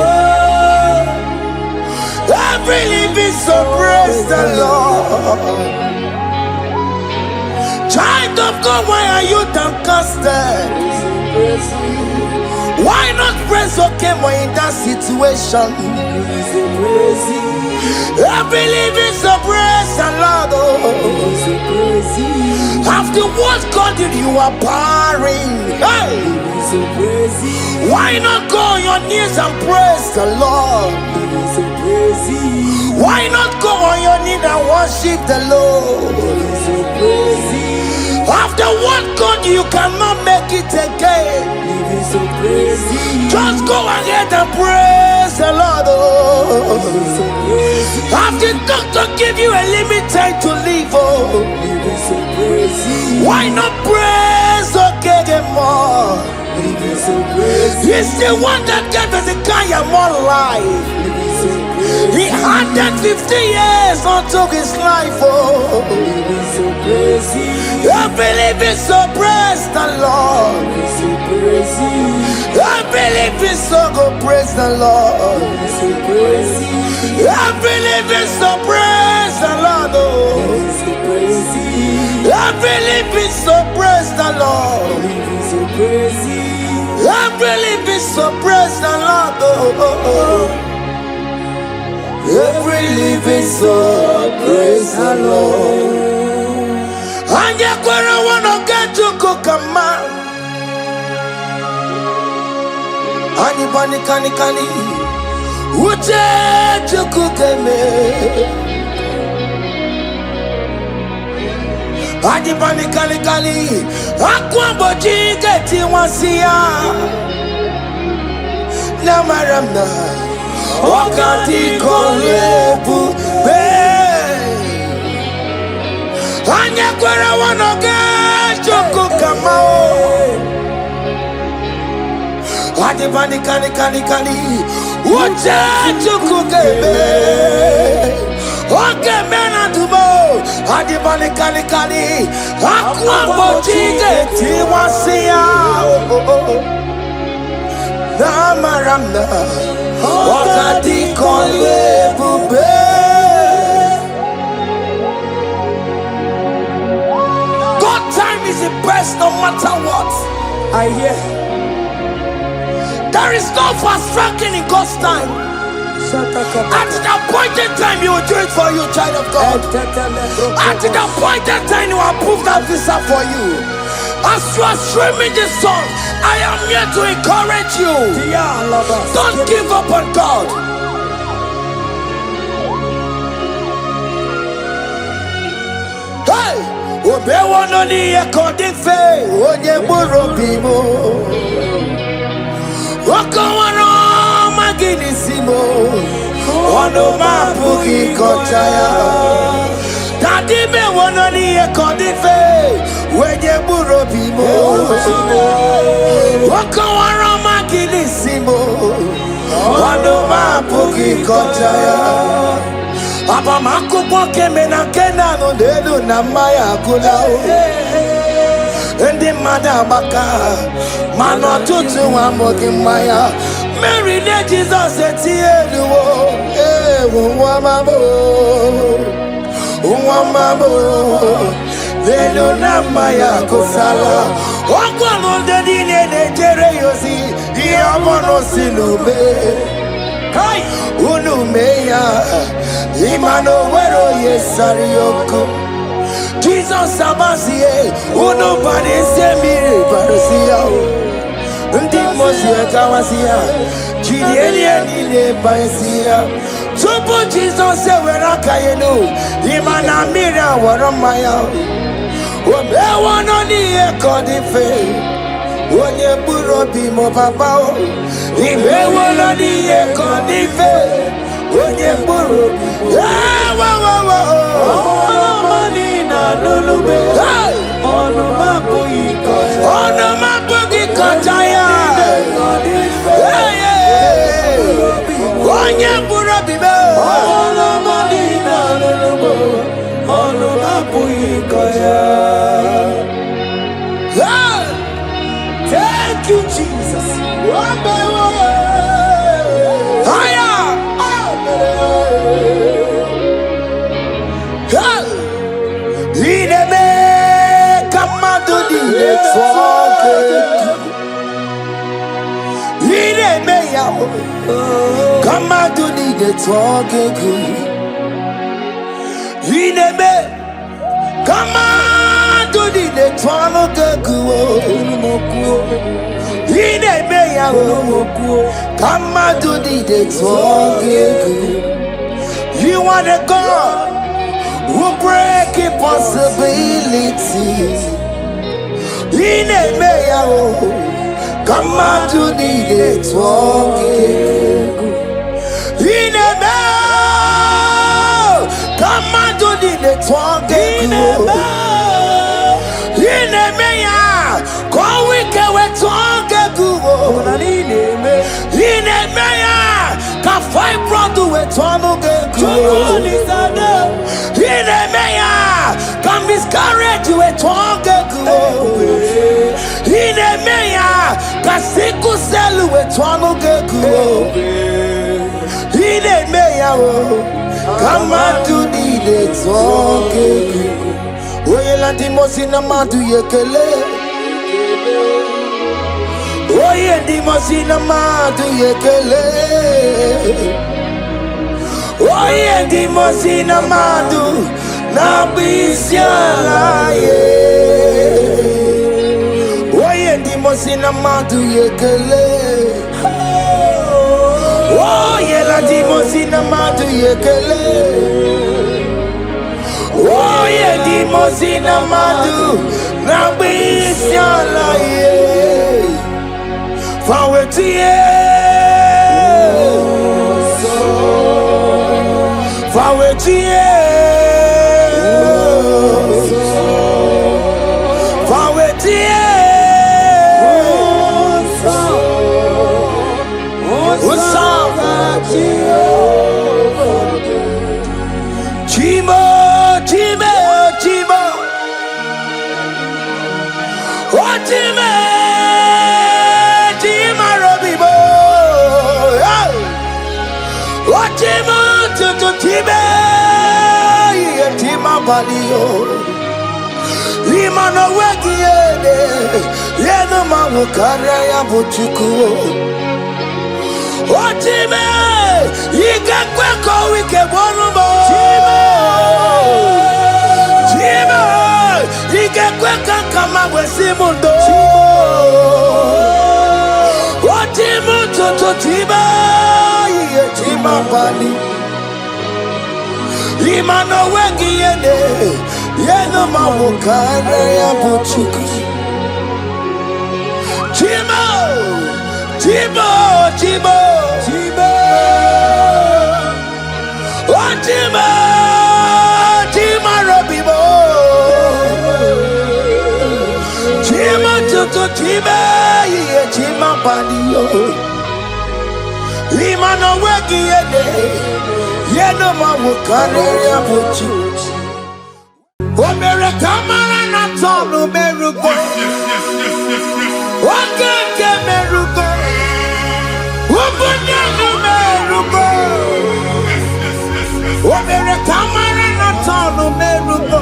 Every living soul, praise the Lord. Child of God, why are you downcasted? Why not praise okay when in that situation? Every living soul, praise the Lord. After what God did, you are barren. Hey. Why not go on your knees and praise the Lord? Why not go on your knees and worship the Lord? After what God, you cannot make it again. Just go ahead and praise the Lord. After doctor give you a limited to live, why not praise okay more? He's the one that gave Hezekiah more life. He had that 50 years unto his life. I believe it's so praise the Lord. I believe it's so go praise the Lord. I believe it's so praise the Lord. I believe it's so praise the Lord. I believe it's so praise the Lord. Every living soul, praise the Lord. And you gonna wanna get to cook a man. Ani bani kani kani, uche to cook a me. Ani bani kani kani, akwa boji geti wansiya. Namaramna. wakati kolebu be anya kwara wanoge choko kamao adi bani kani uche choko kebe oke mena tubo adi bani kani akwa bojige tiwasia na maramna wakati kolebu be God time is the best no matter what. I hear there is no fast tracking in God's time. At the appointed time you will do it for you, child of God. At the appointed time you will approve that visa for you. As you are streaming this song, I am here to encourage you. Don't give up on God. Hey, Obewanoni Ekodife, Onyeburobimo, Okawaro Maginisimo, Onoma Pugi Kotaya, Tadibe Wanoni Ekodife, Onyeburobimo, Okawaro Maginisimo, Onoma Pugi Kotaya. Aba makubo keme na kena no delu na maya kula Ndi mada baka mano tutu wa mogi maya Mary ne Jesus eti eluwo Uwa mabo Delu na maya kusala Wakwa no dedi ne jere yosi Iya mono sinube Kai unumeya imano wero yesarioko Jesus abasie unubani semire barusia ndi mosie kawasia chirieni ne baisia tupo Jesus wera kayenu imana mira waromaya obewono ni ekodife onye burobi mo papa o ibewono ni ekodife onye burobi money na lulube ono mapo ikoya onye burobi be money na lulube ono mapo ikoya. Thank you, Jesus. Higher. Ideme kamado di network. Ideme ya kamado di network. Ideme kamado di network. Ideme ya kamado di network. You are the God who break impossibilities. Ideme ya kamado di network. Ideme kamado di network. Ideme ya kowike wetonge guo. Ideme ya ka fibroid wetonge guo. Ideme ya ka miscarriage wetonge guo. Ideme ya ka sickle cell wetonge guo. Ideme ya kamado di network. Oye landi mosina madu yekele. Oye di mosina madu yekele. Oye di mosina madu na bisiala ye. Oye di mosina madu yekele. Oye landi mosina madu yekele. Oye di mosina madu na bisiala ye. Fawetie Imano wegiede yeno mawu karaya buchuku Otime yigakwe ko wike bonumo Chima yigakwe kankama wesimundo Otimu toto tiba chima bali Imano wegiede yeno mawu karaya buchuku Chima Chima, Chima, Chima, oh Chima, Chima Robibo, Chima Tutu Chima, yeah Chima Padio, Lima no weki yede, yeno mawukane ya buchi. Omere kamara na tonu merugo, wakeke merugo. Omere kamara na tonu merugo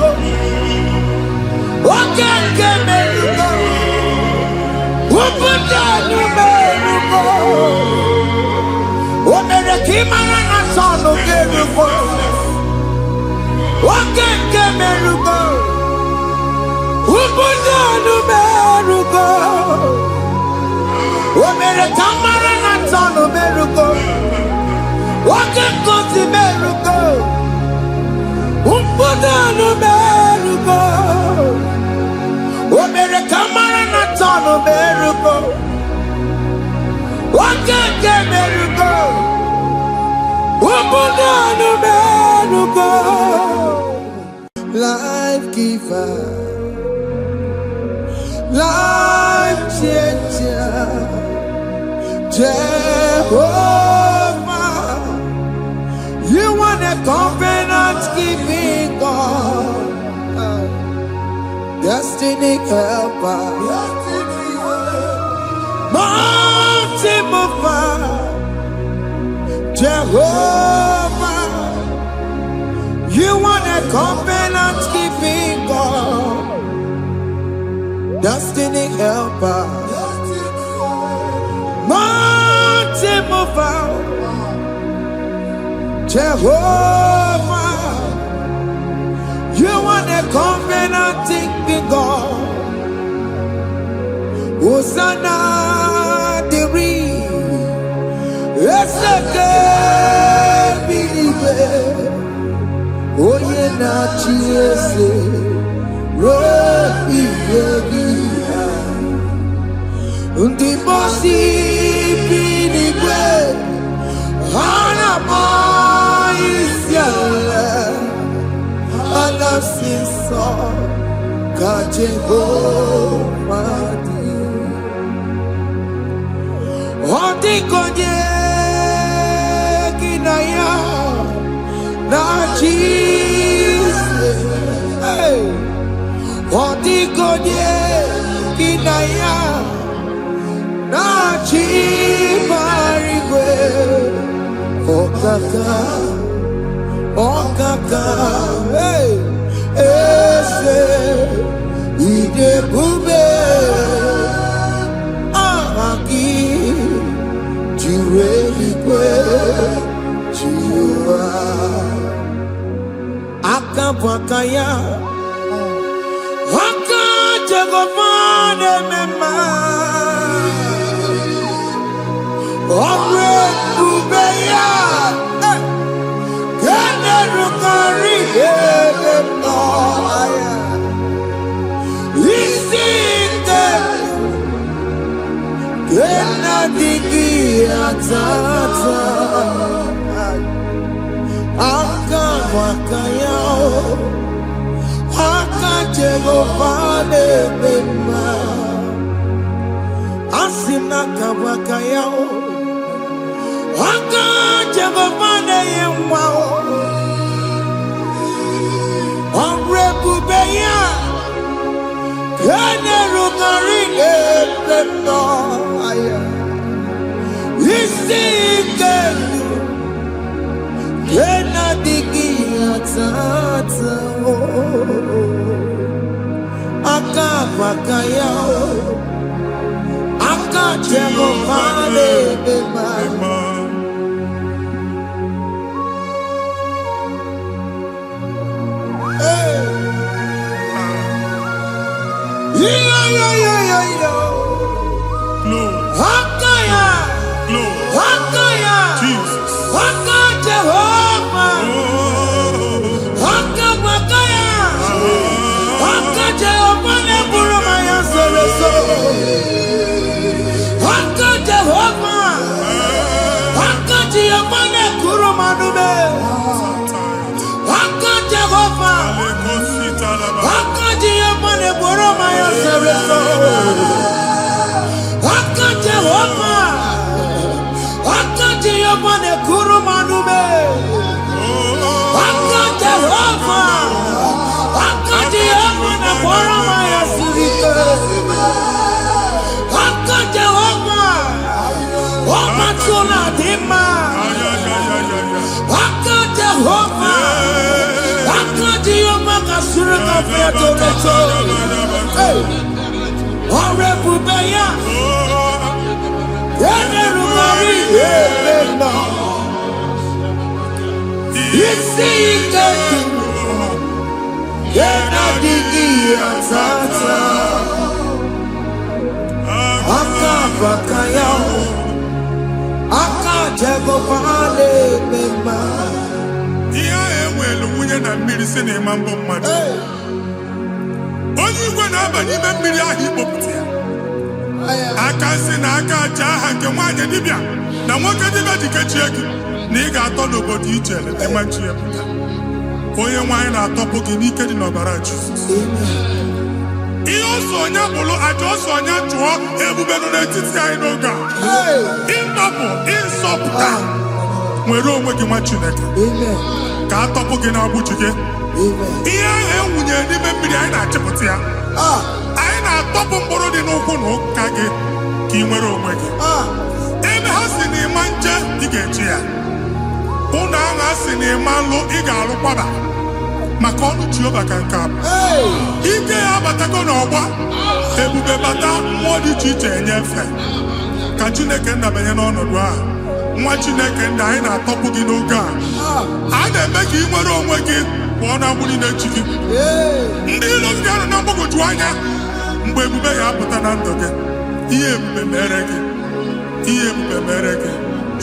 Okeke merugo Ubudanu merugo Omere kimara na tonu merugo Okeke merugo Ubudanu merugo Omere kamara na tonu merugo Wakeko si merugo Umpudanu merugo Omere kamara na tonu merugo Wakeke merugo Umpudanu merugo Life giver Life changer Jehovah You want a covenant keeping God, destiny helper, mountain mover, Jehovah. You want a covenant keeping God, destiny helper, mountain mover. Jehovah, you want a covenant keeping God. Hosanna, Diri, Eseke, Bilibe, Oyena, Chiese, Robi, Yegia, Undibosi, Bilibe, Hanama. Anasiso ka Jehovah di Odi konye kinaya na Jesus Odi konye kinaya na Chibarigwe Okaka Okaka, hey, ese, ide bube, ahaki, jure ikwe, jiwa, akabwakaya, haka jegofane mema, omre bubeya. Aka bakayao aka Jehovah nebema asina kabakayao aka Jehovah neyemwao onrebubeya kene rugari ebema aya isikelu kena digi atata aka bakayao aka Jehovah nebema Jesus. Onye igwe na-aba n'ime mmiri ahụ ikpopụta ya aka nsị na aka aja aha nke nwaanyị dibịa na nwoke dibịa ji kechie gị na ị ga-atọ n'obodo ije eleta nwachi ya pụta onye nwaanyị na-atọpụ gị n'ike dị n'ọbara Jizọs ihe ọsọ onye bụrụ aja ọsọ onye chụọ ebube nọ n'etiti anyị n'oge a ịtọpụ ịsọpụta nwere onwe gị nwa Chineke ka atọpụ gị na-agbụchi gị ihe ahụ ewunye n'ime mmiri anyị na-achịpụta ya anyị na-atọpụ mkpụrụ dị n'ụkwụ na ụka gị ka ị nwere onwe gị ebe ha si na ịma nje ị ga-eji ya ụlọ ahụ ha si na ịma nlụ ị ga-alụkwaba maka ọnụ Jehova ka nke a ike ya abatago n'ọgba ebube bata mmụọ dị iche iche enyefe ka Chineke ndabanye n'ọnọdụ a nwa Chineke ndị anyị na-atọpụ gị n'oge a na-eme ka ị nwere onwe gị pụọ na agbụrụ na-echi gị ndị ilo gị anọ na mgbagwoju anya mgbe ebube ya apụta na ndụ gị ihe ebube mere gị ihe ebube mere gị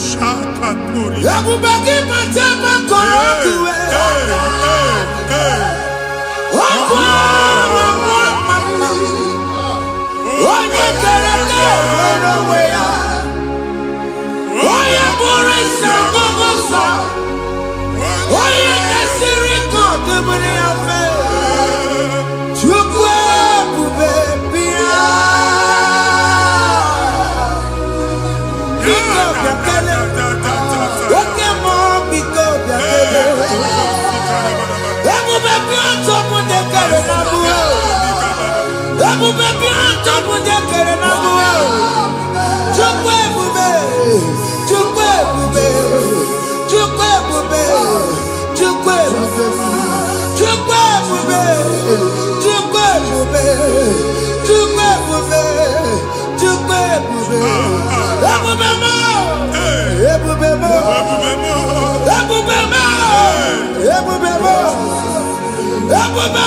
shakatori ebube gị mata makọrọ kiwe onye kere ka nwere onwe ya onye bụrụ isi ọgụgụ nsọ onye kesiri ka ọdịbụrụ ya fe Chukwu ebube bịa biko bịakele oke mmụọ biko bịakele ebube bịa tọpụ ndị kere na mụọ ebube bịa tọpụ ndị kere na mụọ Chukwu ebube Chukwu ebube Chukwu ebube Chukwu ebube Chukwu ebube Chukwu ebube Chukwu ebube Chukwu ebube ebube mo ebube mo ebube mo ebube mo ebube mo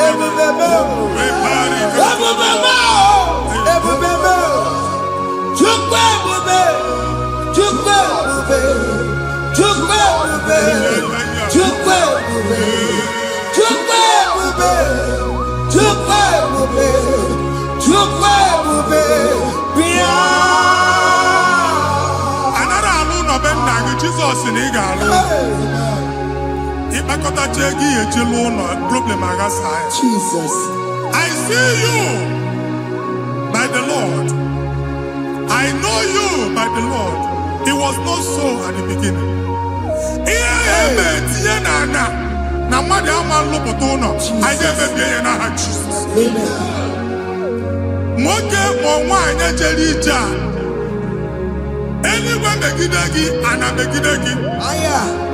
ebube mo ebube mo ebube mo Chukwu ebube Chukwu ebube Chukwu ebube Chukwu ebube Chukwu ebube Chukwu ebube Chukwu ebube bịa anara alụ nọbe nna gị Jizọs na ị ga-alụ ịkpakọtacha ego ihe ejelu ụlọ problem aghasa ya. Jesus. I see you by the Lord. I know you by the Lord. It was not so at the beginning. Ihe eme tinye na mmadụ ama nlụpụta ụlọ. Anyị ga-emebie ya n'aha Jesus. Amen. Nwoke ma nwaanyị jere ije a, eluigwe megide gị, ana megide gị.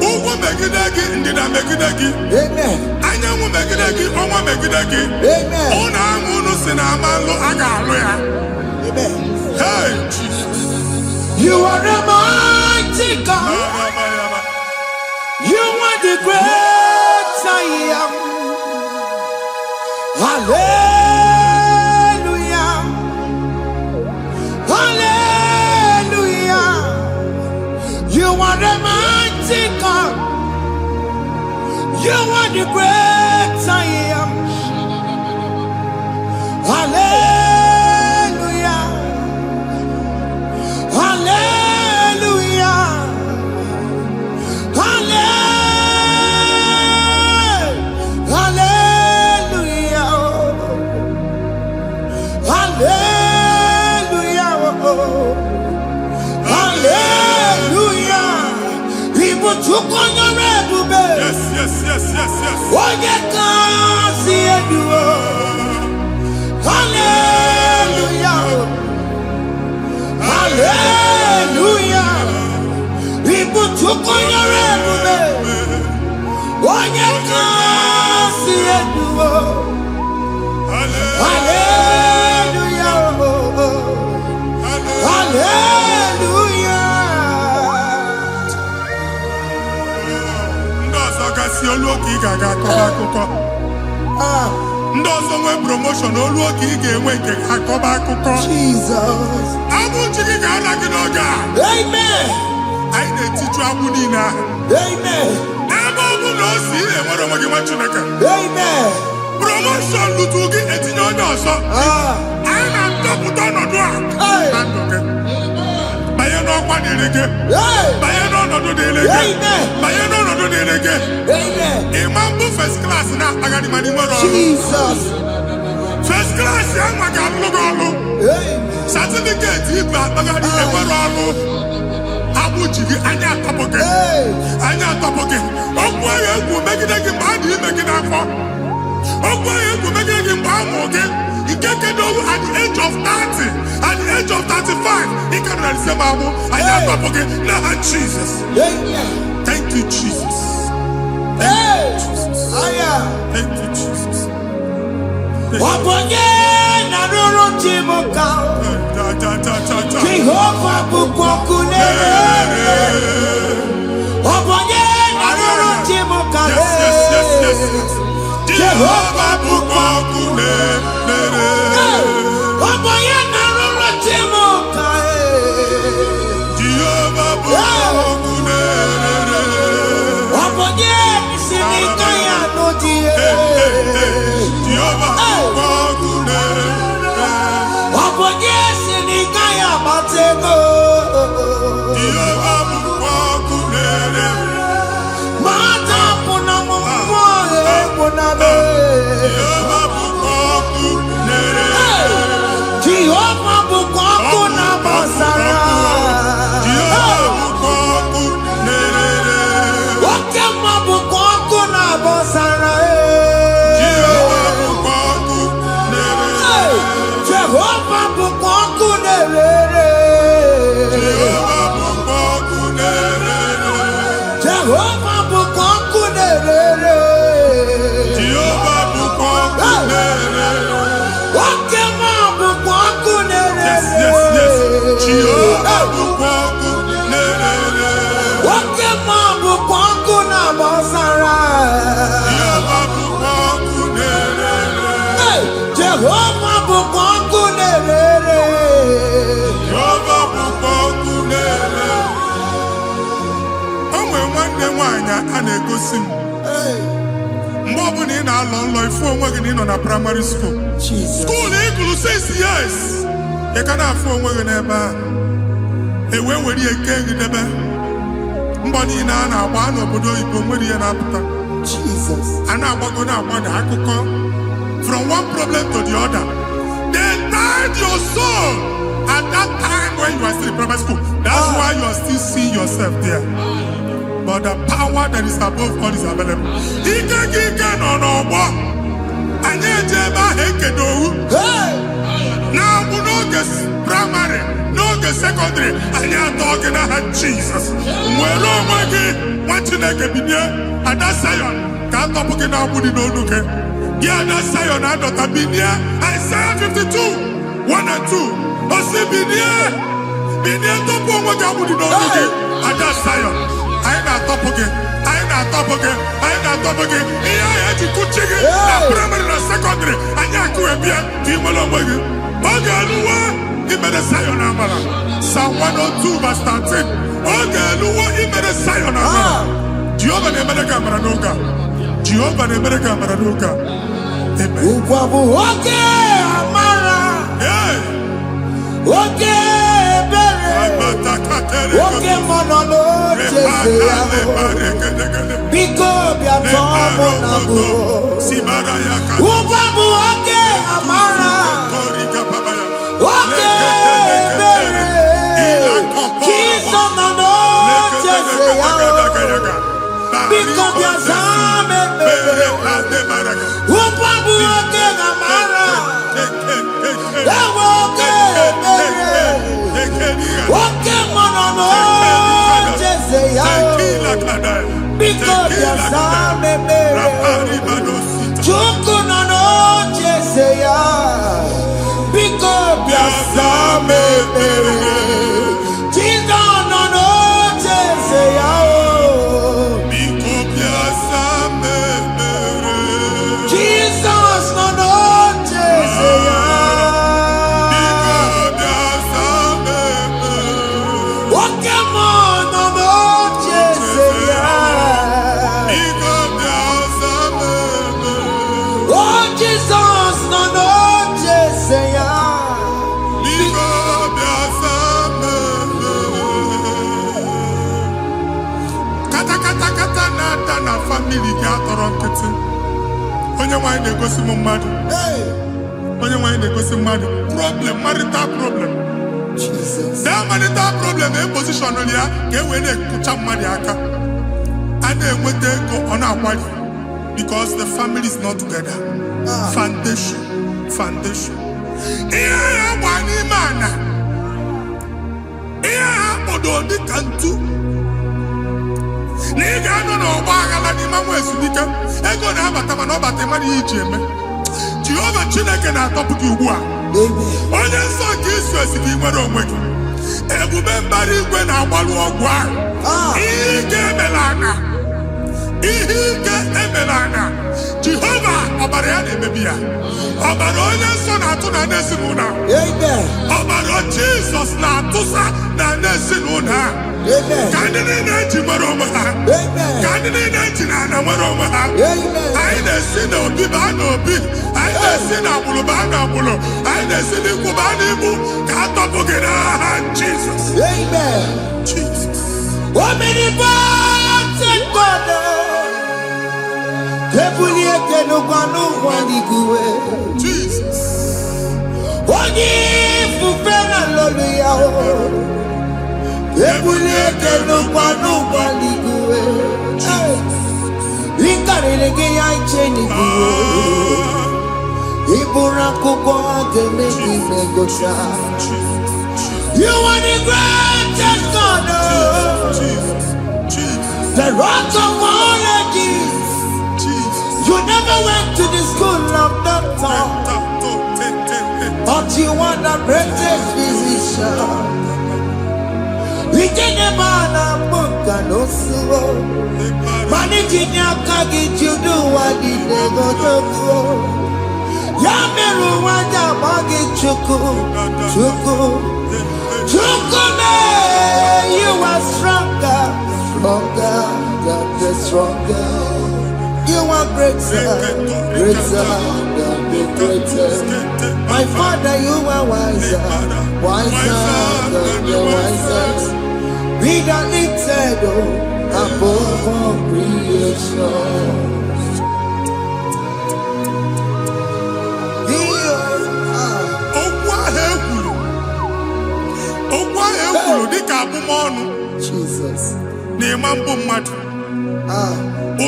Ugwu megide gị, ndịda megide gị. Amen. Anyanwụ megide gị, ọnwa megide gị. Amen. Ụnụ ahụ unu si na ama nlụ, a ga-alụ ya. Amen. Hey, Jesus. You are a mighty God. You are the great I am. Hallelujah. Hallelujah. You are the mighty God. You are the great I am. Hallelujah. Hallelujah. Hallelujah. Hallelujah. Hallelujah. People took on your red. Yes, yes, yes, yes, yes. Oh, you can't see it. Hallelujah. Hallelujah. People took on your red. Oh, you can't see it. Hallelujah. Hallelujah. Ndị ọzọ gasị olu oge ị ga-aga akọba akụkọ. Ndị ọzọ nwee promotion olu oge ị ga-enwe nke akọba akụkọ. Jesus. Abụ chi gị ga-ala gị n'oge a. Amen. Anyị na-etiju abụ niile ahụ. Amen. Ebe ọ bụ na o si ị na-enwere onwe gị nwa Chineke. Amen. Promotion lutu gị etinye onye ọzọ. Anyị na-atọpụta ọnọdụ a na ndụ gị. Banye n'ọkwa dịrị gị. Banye n'ọnọdụ dịrị gị. Banye n'ọnọdụ dịrị gị. Ịma mbụ first class na-akpagharị ma n'ime ọrụ. Jesus. First class ya nwa ga-alụ gị ọlụ. Certificate ibu akpagharị enwere ọlụ. Abụ ji gị anya atọpụ gị. Anya atọpụ gị. Okwu ahụ egwu megide gị mgbe a dị ime gị n'afọ. Okwu ahụ egwu megide gị mgbe a mụrụ gị. Nke kedu at the age of 30, at the age of 35, ị ka nọ na December abụ. Anya atọpụ gị n'aha Jesus. Thank you, Jesus. Thank you, Jesus. Thank you, Jesus. Ọbọnye na rụrụ Chibuka. Jehova bụkwa ọkụ na-ere. Ọbọnye na rụrụ Chibuka. Jehova bụkwa ọkụ na-ere. Ọbọnye na rụrụ Chibuka. Jehova bụkwa ọkụ na-ere. Ọbọnye si n'ike ya n'ụdị. Jehova bụkwa ọkụ na-ere. Ọbọnye si n'ike ya batego. Jehova bụkwa ọkụ na-ere. Mata pụna m mmụọ egwu na be. Jehova bụkwa ọkụ na-ere. Jehova bụkwa ọkụ na gbasara. Jehova bụkwa ọkụ na-ere. Oke mma bụkwa ọkụ na gbasara. Jehova bụkwa ọkụ na-ere. Jehova bụkwa ọkụ na-ere. Jehova bụkwa ọkụ na-ere. Jehova bụkwa ọkụ na-ere. Jehova bụkwa ọkụ na-ere. Oke mma bụkwa ọkụ na-ere. Yes, yes, yes. Jehova bụkwa ọkụ na-ere. Oke mma bụkwa ọkụ na gbasara. Jehova bụkwa ọkụ na-ere. Jehova bụkwa ọkụ na-ere. Jehova bụkwa ọkụ na-ere. O nwere nwanne nwaanyị a na-egosi m. Mgbe ọbụla ị na-alọ nlọ ifu onwe gị na ị nọ na praịmarị skuul. Skuul ị gụrụ 6 years. Ị ka na-afụ onwe gị n'ebe ahụ. Ewe were ihe kee gị debe. Mbọ niile a na-agba n'obodo oyibo nwere ihe na-apụta. Jesus. And I'm going to from one problem to the other. They tied your soul at that time when you are still in primary school. That's why you are still seeing yourself there. But the power that is above all is available. Now we know this primary, no the secondary, and you're talking about Jesus. Well, oh my God, what you like a video, and that's Zion. Can't talk about now, we don't look at. Yeah, that's Zion, I don't have been here. Isaiah 52, 1 and 2. But see, been here, don't put what I would not look at. And that's Zion. I ain't not top again. I ain't not top again. I ain't not top again. Yeah, I had to put chicken, primary and secondary, and you're going to be a team along with you. He made a Zion Amara. Psalm 102 verse 13. He made a Zion Amara. Jehovah ne made a Camaradoga. Jehovah ne made a Camaradoga. Amen. Okay, Amara. Okay, Bere. Okay, Monolo. Because we are Tomo. Okay, Amara. Problem, marital problem. Jesus. That marital problem, a position on here, get when they put up Mariaka. And then when they go on our body, because the family is not together. Foundation. Yeah, one man. Yeah, but on the cantu. Nigga, no, Bagala, the man was unique. I go to have a taman about the money, Jim. Jehovah Chineke na top you wa. Onye nsọ ka Israel si nwere onwe gị. Ebube mbara igwe na-agbalụ ọgwụ ahụ. Ihe ike emela anya. Jehova ọbara ya na-emebi ya. Ọbara onye nsọ na-atụ na n'ezinụlọ. Ọbara Jizọs na-atụsa na n'ezinụlọ. Ka ndị niile ji nwere onwe ha. Ka ndị niile ji na ana nwere onwe ha. Anyị na-esi n'obi baa n'obi. Anyị na-esi n'agbụrụ baa n'agbụrụ. Anyị na-esi n'ikwu baa n'ikwu. Ka a tọpụ gị n'aha Jizọs. Jesus. Omnipotent God. Jesus. Onye ifufe na hallelujah. You are the greatest God, the rock of all ages. You never went to the school of doctor, but you are the greatest physician. We didn't man a book and also managing your kagi to do what did they go to go. Yameru wanja magi chuku me, you are stronger, stronger. You are greater than the greatest. My Father, you are wiser than the wisest. Be the lifted above all creation. Jesus. N'imambu mmadụ.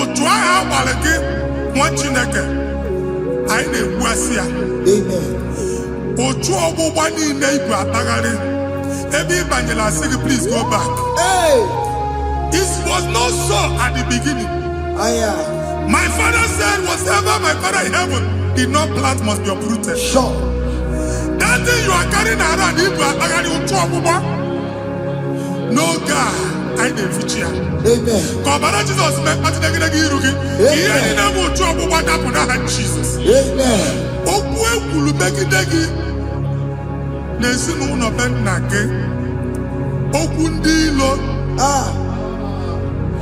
Otu agha agbara gị nwa Chineke anyị na-ekwu asị ya. Amen. Otu ọgbụgba niile ibu akpagharị ebe ị banyere asị gị please go back. Hey. It was not so at the beginning. My father said whatever my father in heaven did not plant must be uprooted. Sure. That thing you are carrying around ibu akpagharị otu ọgbụgba. No God, I didn't fit you. Amen. Kọbara Jesus mee kpatịna gị iru gị. Ihe ndị na-eme otu ọgbụgba dapụ n'aha Jesus. Amen. Okwu ekwuru megide gị n'ezinụlọ be nna gị. Okwu ndị ilo.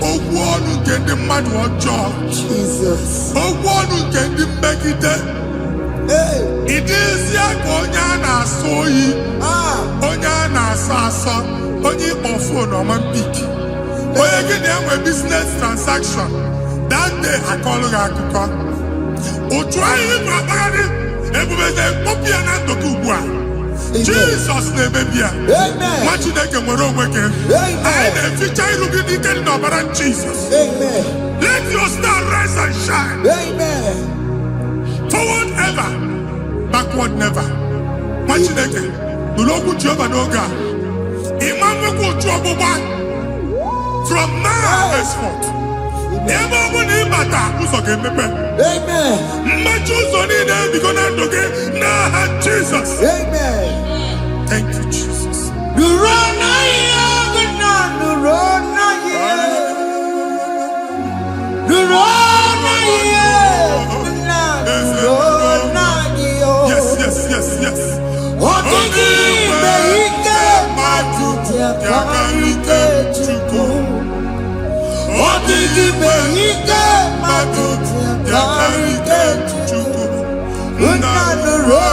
Okwu ọnụ nke ndị mmadụ ọjọọ. Jesus. Okwu ọnụ nke ndị mmegide. Ị dịzie ka onye a na-asọ oyi. Onye a na-asọ asọ. Onye ịkpọ phone ọma mpik. Onye gị na-enwe business transaction. That day akọlụ gị akụkọ. Otu anyị bụ akpagharị ebubeze mkpọpụ ya na ndụ gị ugbu a. Jesus na-emebi ya. Nwa Chineke nwere onwe gị. Anyị na-eficha iru gị n'ike dị n'ọbara Jesus. Let your star rise and shine. Forward ever, backward never. Nwa Chineke nụrụ okwu Jehova n'oge a. From now henceforth, ebe ọ bụ na ịbata ụzọ ga-emepe. Mmechi ụzọ niile ebigo na ndụ gị n'aha Jesus. Thank you, Jesus. Yes, yes, yes, yes. Yakarike Chukwu. Odigi Behike Maduti Yakarike Chukwu. Unanuro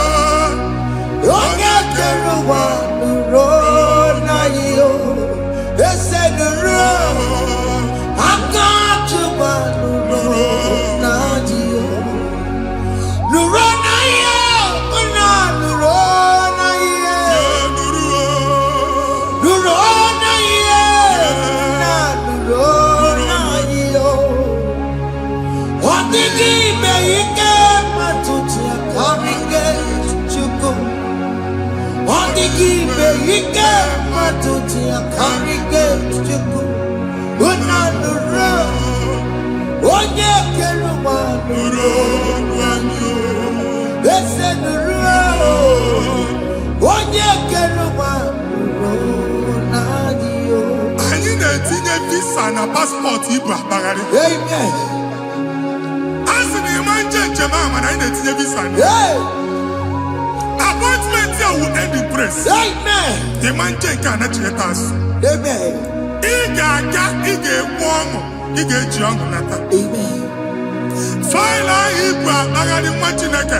Onye Keruwa Nuro na yo. Ese nuro Akachuba Nuro na yo. Nuro na yo. Unanuro na yo. Anyị na-etinye visa na paspọtụ ibu akpagharị. Amen. Asị na ịma njem ahụ mana anyị na-etinye visa na. Appointment ya will end in praise. Amen. Ịma njem nke a na-echeta azụ. Amen. Ị ga-aga, ị ga-ekwu ọṅụ, ị ga-eji ọṅụ nata. Amen. Faịlụ ahụ ibu akpagharị nwa Chineke.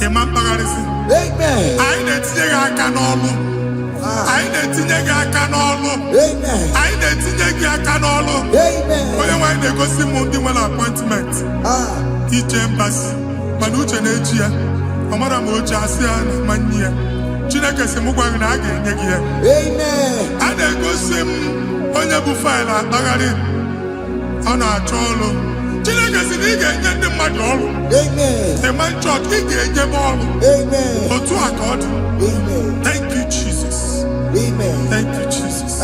Ịma mkpagharịsị. Amen. Anyị na-etinye gị aka n'ọlụ. Anyị na-etinye gị aka n'ọlụ. Anyị na-etinye gị aka n'ọlụ. Onye nwaanyị na-egosi m ndị nwere appointment. Ije mbasi mana uche na-eji ya. Ọ mara ma oche asị ya na manye ya. Chineke sị m gwa gị na a ga-enye gị ya. A na-egosi m onye bụ faịlụ akpagharị. Ọ na-achọ ọrụ. Chineke sị na ị ga-enye ndị mmadụ ọrụ. Ịma nchọt ị ga-enye m ọrụ. Otu a ka ọ dị. Thank you, Jesus. Thank you, Jesus.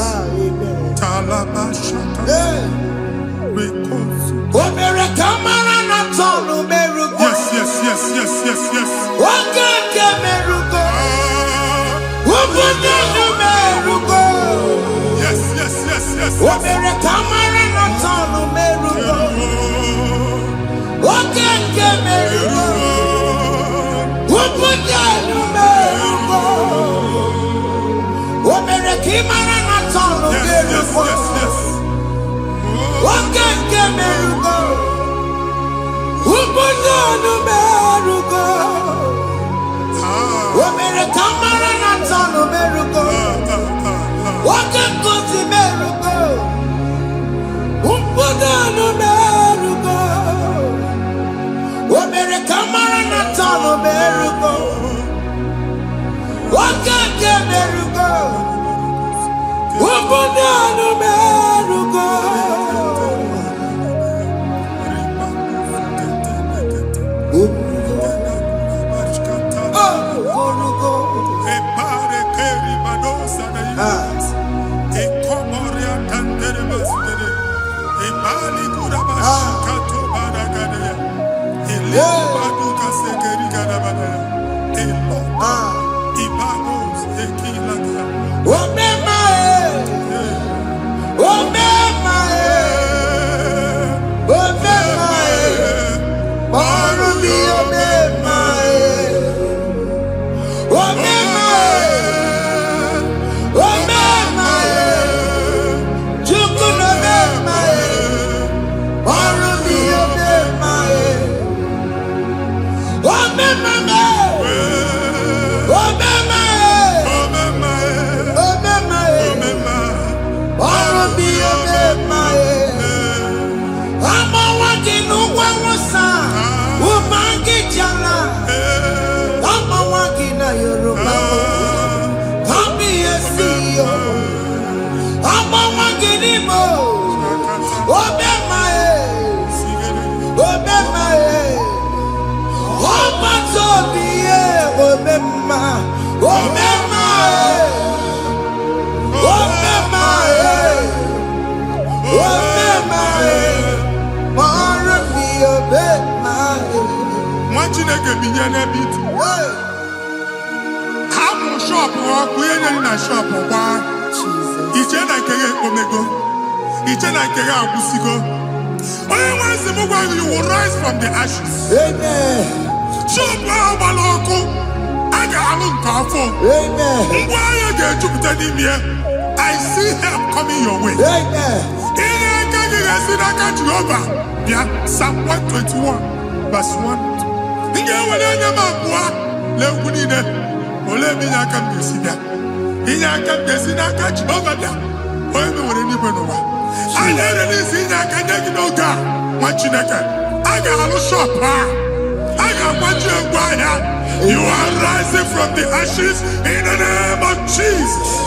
Talabashaka. Yes, yes, yes, yes, yes, yes. Yes, yes, yes, yes, yes. You will rise from the ashes. Amen. I see help coming your way. Psalm 121, verse 1. You are rising from the ashes in the name of Jesus.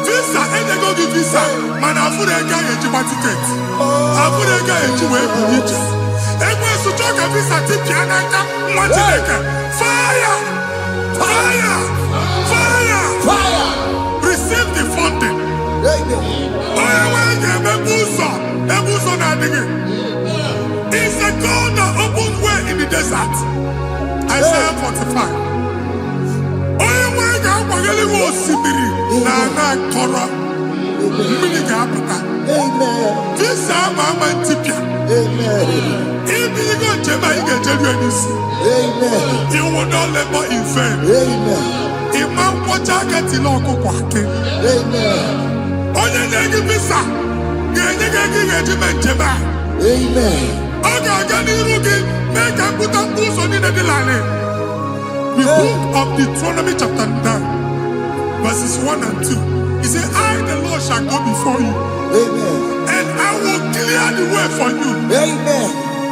Visa, and they go give visa. Man, I put a guy in your ticket. I put a guy in your way. And when you talk a visa, fire! Fire! Fire! Fire! Receive the funding. It's a God that opens way in the desert. Isaiah 45. This Amen. If you go to my you will not labor in vain. Imam Pochaka Tiloko Kwake. Onye visa. Amen. Make a put up on in the line. The book of Deuteronomy chapter 9, verses 1 and 2. He said, I, the Lord, shall go before you. Amen. And I will clear the way for you. Amen.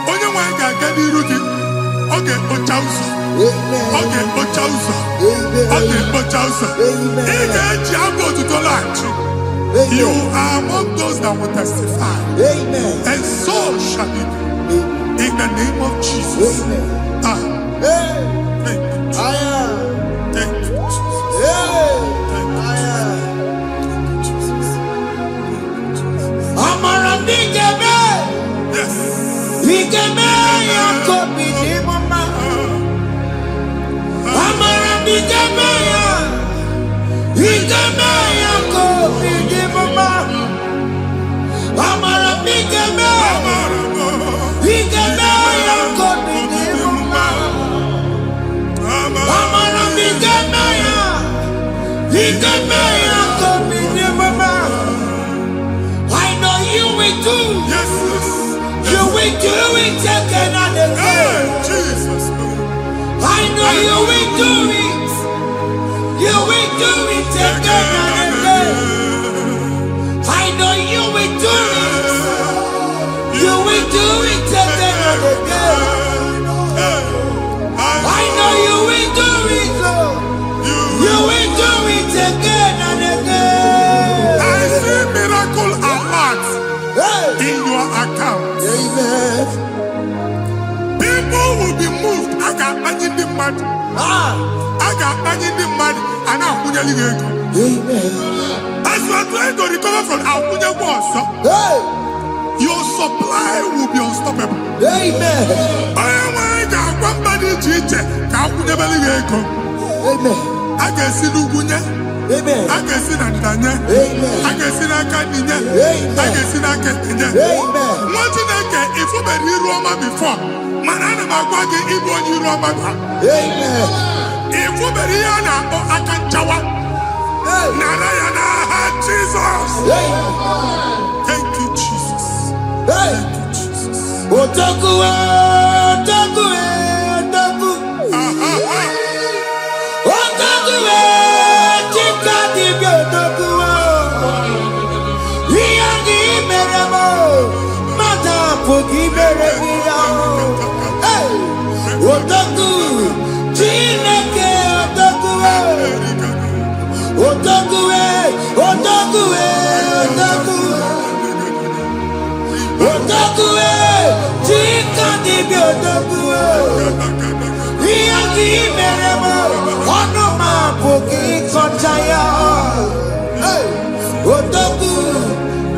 Onye wa ga ga di rugi. Okay, ochauso. Amen. Okay, ochauso. Amen. Okay, ochauso. Amen. Ige jiago to tolachi. You are among those that will testify. Amen. And so shall it be. In the name of Jesus. Amen. Thank you. Thank you, Jesus. I know you will do. Yes. You will do it again and again. I know you will do it. You will do it again and again. I know you will do it. You will do it again and again. I know you will do it, Lord. You will do it again and again. I see miracle alert in your account. Amen. People will be moved. I got money in the mud. I got money in the mud. And I'm going to go. Amen. As you are trying to recover from Abuja wars, your supply will be unstoppable. Amen. Amen. I can see Lugunya. Amen. I can see Nadanya. Amen. I can see Nakaninya. Amen. I can see Nakaninya. Amen. What did I get if you were in Roma before? Manana Magwagi, Igbo, you Roma. Amen. If you were here or Akanchawa, Narayana, Jesus. Thank you, Jesus. Thank you, Jesus. Otaku, Otaku, Otaku. Otaku, Chikati, Otaku. Yagi Meramo, Mata Puki Meremia. Otaku, Chineke, Otaku. Otaku, Otaku, Otaku. Otaku, Chikati, Otaku. Yagi Meramo, Onoma Puki Kochaya. Otaku,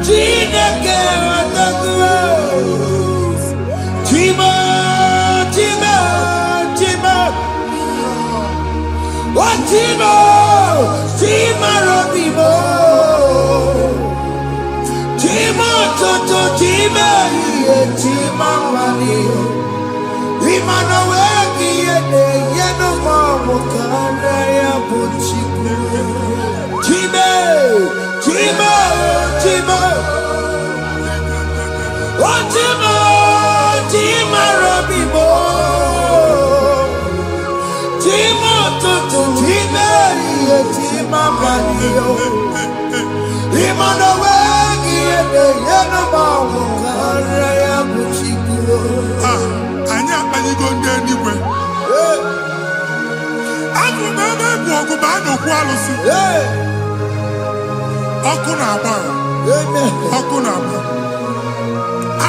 Chineke, Otaku. Chima, Chima, Chima. What Chima? Chima Robimo. Chima Toto, Chima, Chima Mani. Imanaweki, Yeno Mamo, Kanaya Puchiku. Chima, Chima, Chima. What Chima? Chima Robimo. Chima Toto, Chima, Chima Mani. Imanaweki, Yeno Mamo, Kanaya Puchiku. Anya anyị go ndị eluigwe. Abụ m ebe bụ ọgụ bụ a na-okwu alụsị. Ọkụ na-agba. Ọkụ na-agba.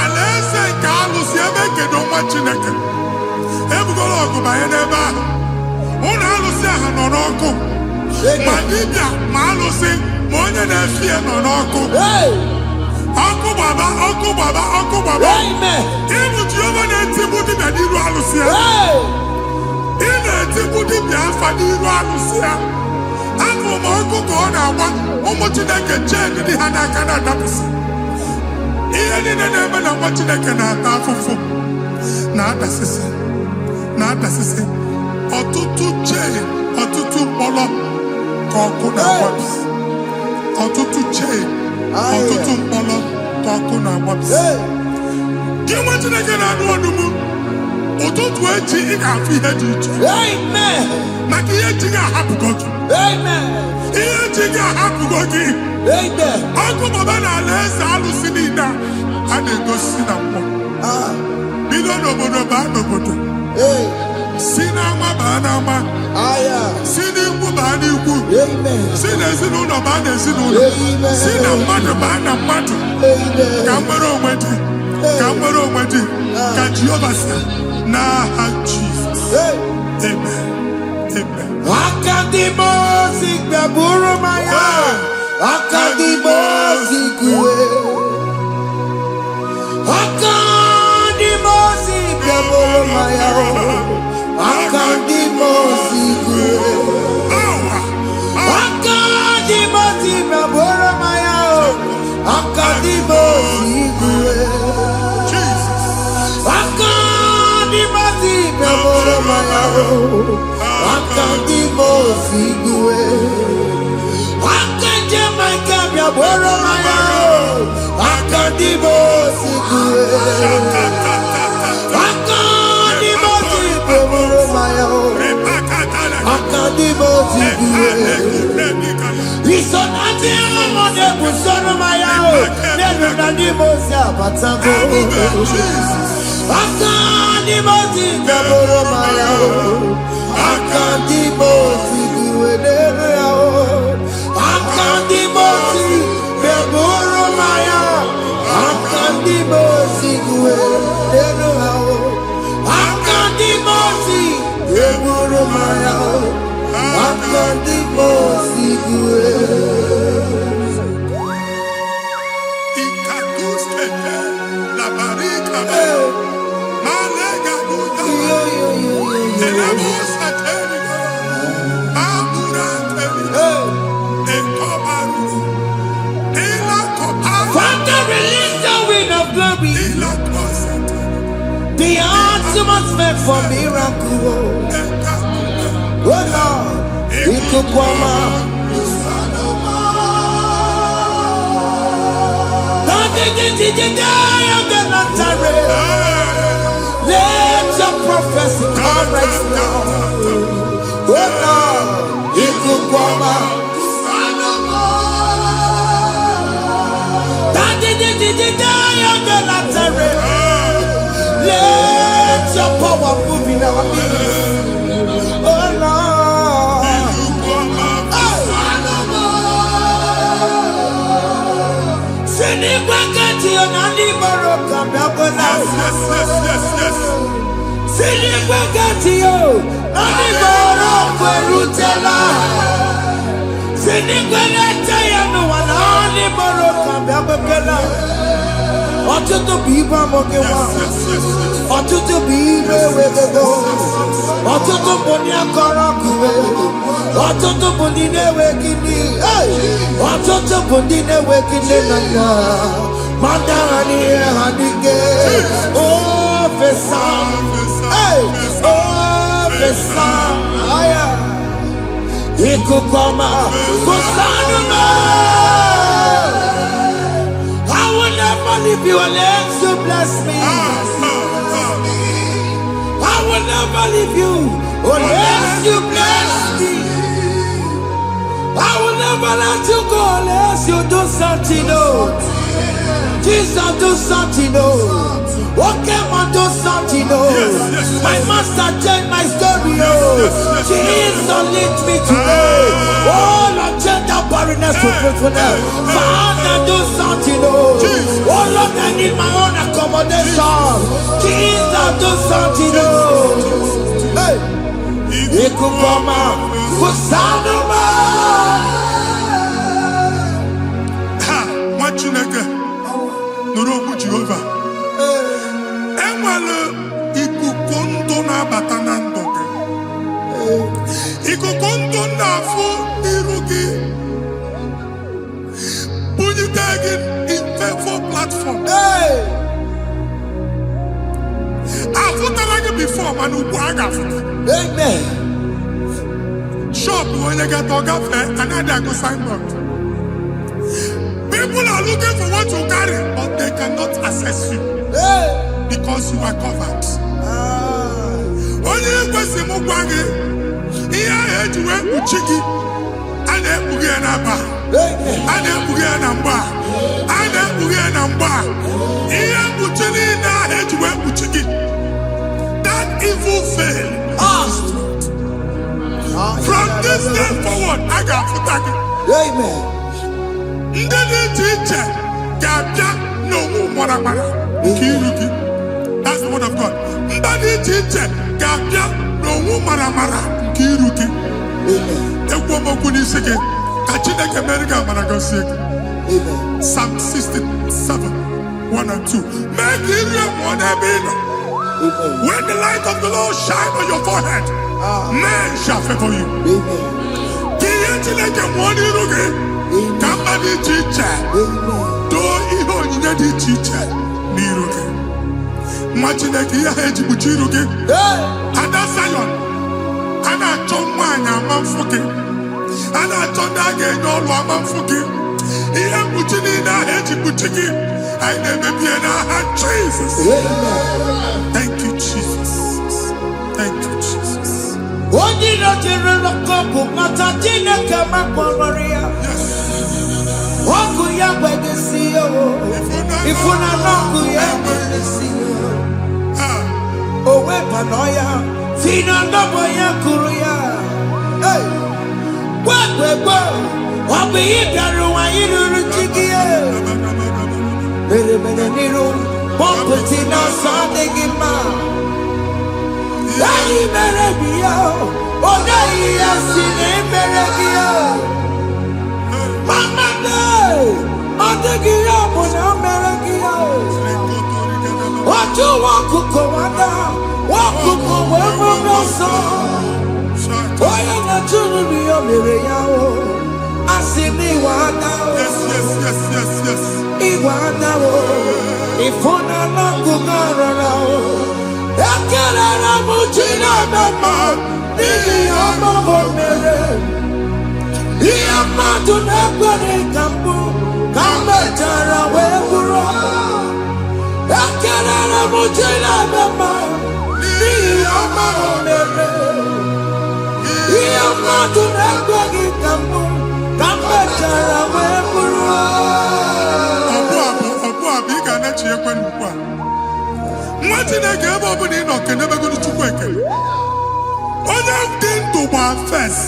Alaeze nke alụsị ebe kedo nwa Chineke. Ebugoro ọgụ banye n'ebe ahụ. Ụlọ alụsị ahụ nọ n'ọkụ. Ma dibịa ma alụsị ma onye na-efi ya nọ n'ọkụ. Ọkụ gbaba, ọkụ gbaba, ọkụ gbaba. Ịbụ Jehova na-etigbu dibịa n'iru alụsị ya. Ị na-etigbu dibịa afa n'iru alụsị ya. Afọ ma ọkụ ka ọ na-agba ụmụ Chineke chen dị ha n'aka na-adapụsị. Ihe niile na-eme na nwa Chineke na-ata afụfụ na-adasịsị na-adasịsị. Ọtụtụ chen, ọtụtụ mkpọrọ ka ọkụ na-agbapụsị. Ọtụtụ chen, ọtụtụ mkpọrọ ka ọkụ na-agbapụsị. Gị nwa Chineke na-anụ ọdụm, ụtụtụ echi ị ga-afụ ihe dị iche. Maka ihe echi ga-ahapụgo gị. Ihe echi ga-ahapụgo gị. Ọkụ baba na alaeze alụsị niile a na-egosi na mmụọ. Bido n'obodo baa n'obodo. Si n'ama baa n'ama. Si n'ikwu baa n'ikwu. Si n'ezinụlọ baa n'ezinụlọ. Si na mmadụ baa na mmadụ. Ka nwere onwe dị. Ka nwere onwe dị. Ka Jehova si n'aha Jizọs. Amen. Amen. Akadimosi gbaburu maya. Akadimosi kuwe. Akadimosi gbaburu maya. Akadimosi kuwe. Akadimosi gbaburu maya. Akadimosi kuwe. Akadimosi gbaburu maya. Akadimosi kuwe. Akadimosi gbaburu maya. Akadimosi kuwe. Akadimosi gbaburu maya. Busono Mayao, Never Nadimosia, Batago. Akandimoti, Gaboro Mayao, Akandimoti, Guedero, Akandimoti, Gaboro Mayao, Akandimoti, Guedero, Akandimoti, Gaboro Mayao, Akandimoti, Guedero. The atmosphere for miracle. Oh Lord, Lokogoma. Let your prophecy come right now. Oh Lord, Lokogoma. Let your power move in our midst. Oh Lord. Send it back at you, Nandi Baroka. Send it back at you, Nandi Baroka, Rutella. Send it back at you, Nandi Baroka. Ọtụtụ bụ ibe amụghị nwa, ọtụtụ bụ ibe ewegego, ọtụtụ bụ ndị akọrọ ọkụwe, ọtụtụ bụ ndị na-enweghị nne, ọtụtụ bụ ndị na-enweghị nne na nna, ma ndị agha n'ihe ha n'ike. Ofesa, ofesa, ikuku ọma, kwụsanụ m. If you unless you bless me, I will never leave you unless you bless me. I will never let you go unless you do something. No, Jesus do something. No, okay, man do something. No, my master changed my story. Oh, Jesus lead me today. Oh, Lord, change that barrenness to fruitfulness. Father, do something. Oh Lord, I need my own accommodation. Jesus, do something. Hey, Lokogoma, Kusanuma. Ha, what you nigga? Nurobu Jehovah. Emalo, ikukondo na batanando. Ikukondo na fu irugi. Bunitagin. Platform. Hey! I've like it before, man. Amen. Shop when you get to cafe, another go sign up. People are looking for what you carry, but they cannot access you. Hey! Because you are covered. Only if you see Mugwangi, here I had to work with Chiki, and then Bugianaba, and then Bugianamba. That evil veil. From this day forward, I got to thank you. Amen. That's the word of God. Psalm 67, 1 and 2. Make when the light of the Lord shine on your forehead, men shall favor you. Jesus. Thank you, Jesus. Thank you, Jesus. Yes. Oku ya kwegesi yo. Ifuna noku ya kwegesi yo. Owe panoya. Fina ndobo ya kuruya. Hey. Kwegwegwe. Wabi yidaru wa yiruru chigiye. Bere niru. Pomputi na sadegima. Dayi mere biyo. Odayi yasine mere biyo. Mama day. Adegiya muna mere biyo. Oju wakuko wada. Wakuko wewe noso. Oya na chunu biyo mere yao. Asimi wada. Yes. Iwada wo. Ifuna na kugarara wo. Ekelera mujina mama. Nini amabo mere. Iyama tunekwere kambu. Kamejara weburo. Ekelera mujina mama. Nini amabo mere. Iyama tunekwere kambu. Kamejara weburo. Bika na chi ekwe nkwa. Nwa Chineke ebe ọ bụla ị nọ kenebegoro Chukwu ekele. Onye dị ndụ gba first.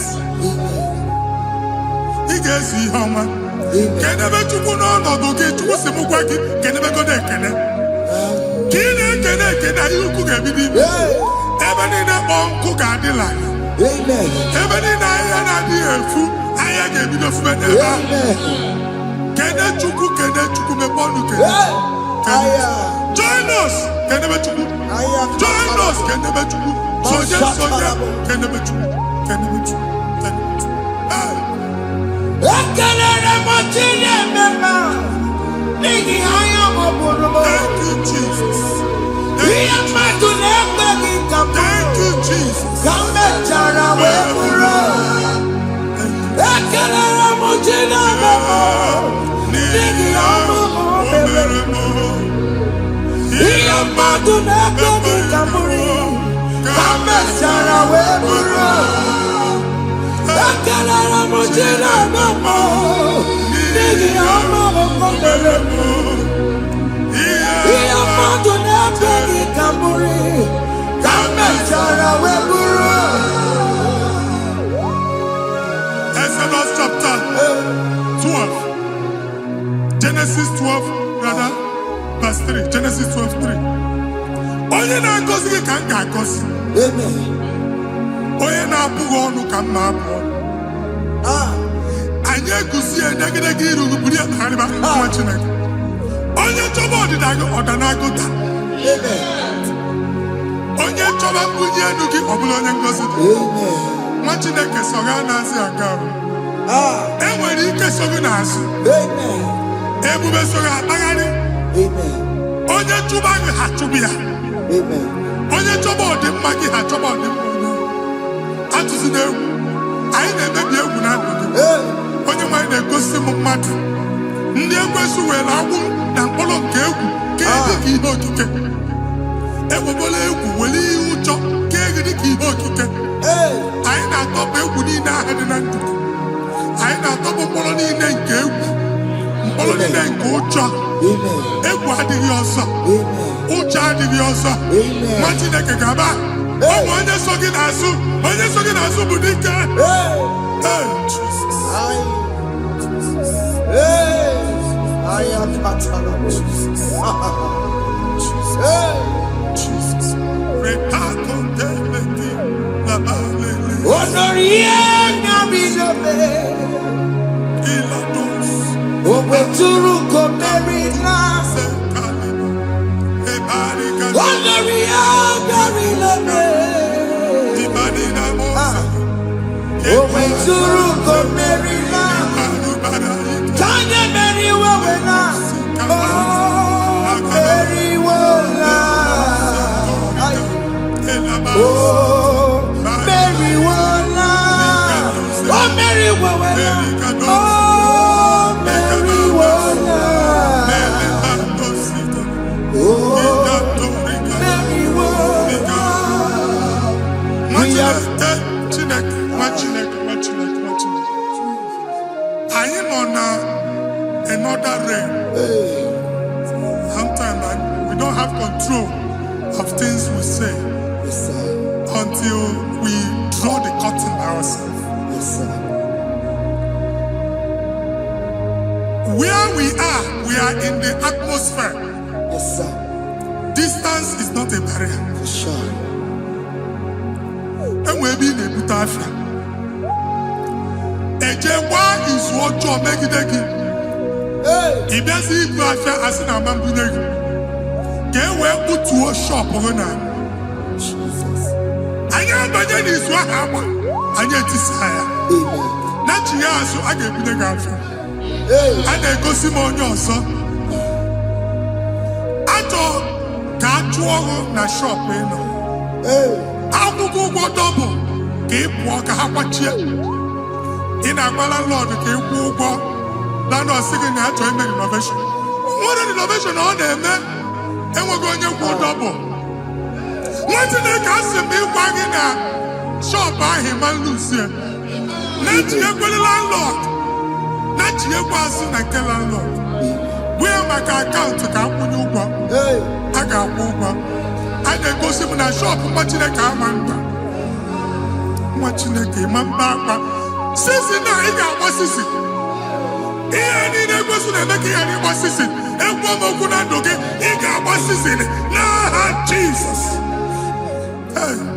Ị ga-ezi ihe ọma. Kenebe Chukwu n'ọnọdụ gị, Chukwu si mụ gwa gị kenebegoro ekele. Ka ị na-ekene ekene ihe ukwu ga-ebido ime. Ebe niile kpọ nkụ ga-adịla. Ebe niile ahịhịa na-adịghị efu, ahịhịa ga-ebido fube n'ebe ahụ. Kene Chukwu mepe ọnụ kene. Join us kenebe Chukwu. Join us kenebe Chukwu. Sonye kenebe Chukwu. Ekelere mo chile mema. Nigi aya mo buru. Thank you, Jesus. Iya matu nekbe ki kamu. Thank you, Jesus. Kame chara we buru. Ekelere mo chile mema. Nigi aya mo buru. Iya matu nekbe ki kamu. Kame chara we buru. Ekelere mo chile mema. Nigi aya mo buru. Iya matu nekbe ki kamu. Kame chara we buru. Exodus chapter 12. Genesis 12, rather, verse 3. Genesis 12:3. Onye na-agọzi gị ka m ga-agọzi. Onye na-abụghị ọnụ ka m na-abụ ọnụ. Anyị eguzie negedege iru buru ya tagharịba nwa Chineke. Onye chọba ọdịda gị ọda na-agụta. Onye chọba mbunye elu gị ọ bụla onye ngọzi dị. Nwa Chineke so ga na-azị aga arụ. E nwere ike so gị n'azụ. Ebube so gị akpagharị. Onye chụba gị ha chụbụ ya. Onye chọba ọdịmma gị ha chọba ọdịmma onye. Atụzina egwu. Anyị na-emebi egwu na ndụ gị. Onye nwanyị na-egosi m mmadụ. Ndị ekwensu were agbụ na mkpọrọ nke egwu ka dị ka ihe okike. Ekwebola egwu were ihe ụjọ ka dị ka ihe okike. Anyị na-atọpụ egwu niile ahụ dị na ndụ. Anyị na-atọpụ mkpọrọ niile nke egwu. Mkpọrọ niile nke ụjọ. Egwu adịghị ọzọ. Ụjọ adịghị ọzọ. Nwa Chineke ga-aba. Ọ bụ onye so gị n'azụ. Onye so gị n'azụ bụ dike. don't have control of things we say Yes, sir. until we draw the curtain by ourselves. Yes, sir. Where we are in the atmosphere. Yes, sir. Distance is not a barrier. For sure. And we'll be in a good affair. Ejekwa is what you make it again. Hey! If you see it, as in a man, get where put to a shop over now. Jesus. I am Banyan is what happened. I get this higher. Amen. Not you, so I get the girlfriend. Hey! And I go see my young son. I thought, can't you na shop, you know? Hey! I will go double. Keep walk a half in a landlord, keep walk. Landlord singing that to make innovation. What an innovation on there, man. And we're going to go double. What did they cast me wagging at? Shop by him and Lucia. Let you go the landlord. Let you go and tell landlord. Where my account to come when you go? Hey! I got over. I then go see my shop, watching the car man. Watching the game, man. Since now, I got what is it? Here, I need a person to make any what is it? And one more good and okay, he got what is it? Nah, Jesus. Hey.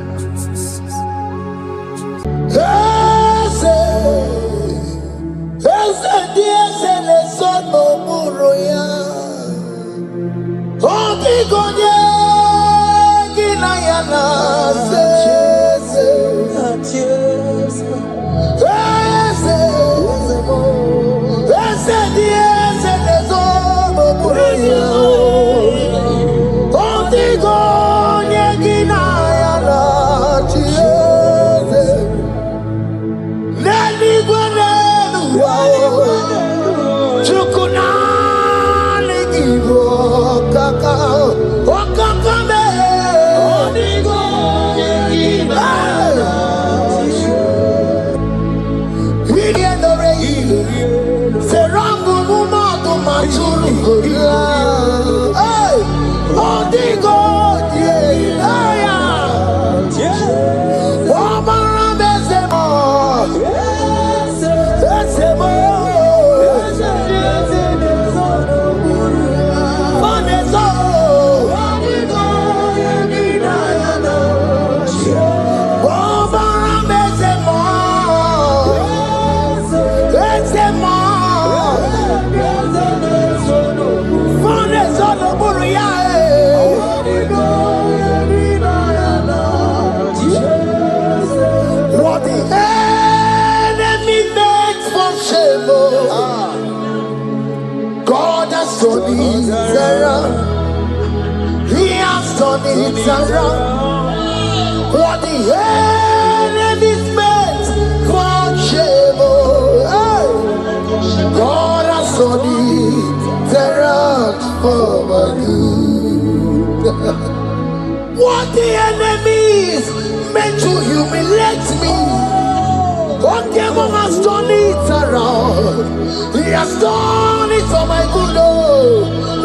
He has turned it around. What the enemy's meant for shame, hey, God has turned it around for my good. What the enemy's meant to humiliate me, what devil has turned it around. He has done it for my good.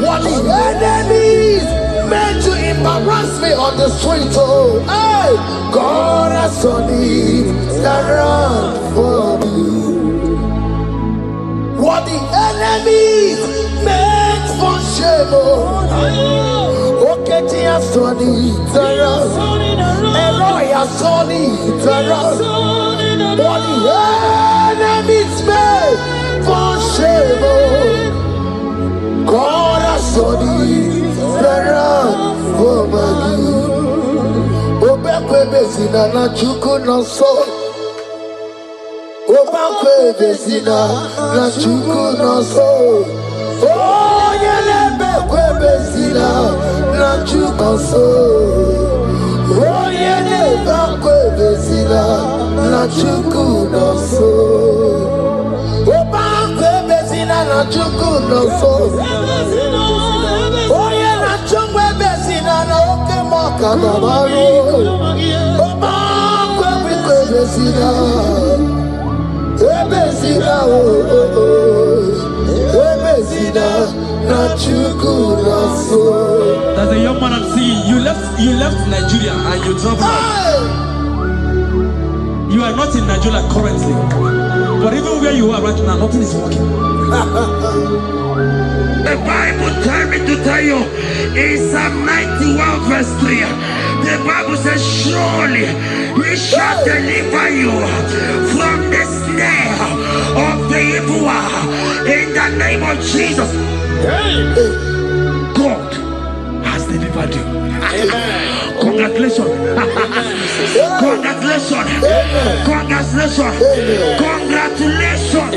What the enemies meant to embarrass me on the street, oh, hey, God has turned it around for me. What the enemies meant for shame, oh, okay, he has turned it around. Elroy has turned it around. What the enemies meant for shame, oh, God has turned it around for my good. Obekwe bezina na chuku no so. Obekwe bezina na chuku no so. Oh, yelebekwe bezina na chuku no so. Oh, yelebekwe bezina na chuku no so. Obekwe bezina na chuku no so. Oh, yeah, na chungwe bezina na oke moka dabaro. Obekwe bezina. Ebezina, oh, Ebezina, na chuku na so. man I'm seeing, you left Nigeria and you traveled out. You are not in Nigeria currently, but even where you are right now, nothing is working. The Bible tells me to tell you in Psalm 91 verse 3, the Bible says, surely he shall deliver you from the snare of the evil one. In the name of Jesus, God has delivered you. Congratulations. Congratulations. Congratulations. Congratulations.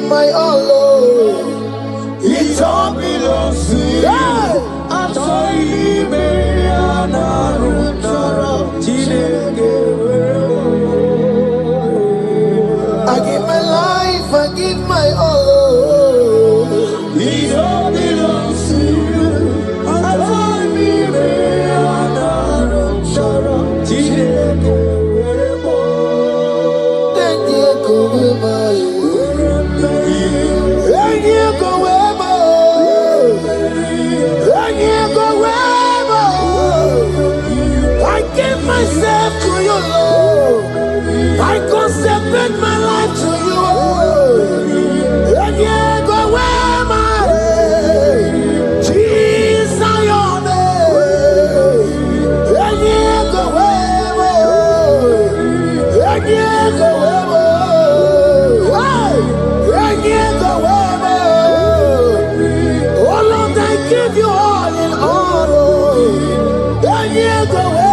My all, Lord, it all belongs to you. I give my life, I give my all, Lord. It all belongs to you. Myself to you, Lord. I consecrate my life to you, Lord. And yeah, go where my Jesus, your name. And yeah, go where and yeah, go where and yeah, go where. Oh Lord, I give you all in all. And yeah, go where.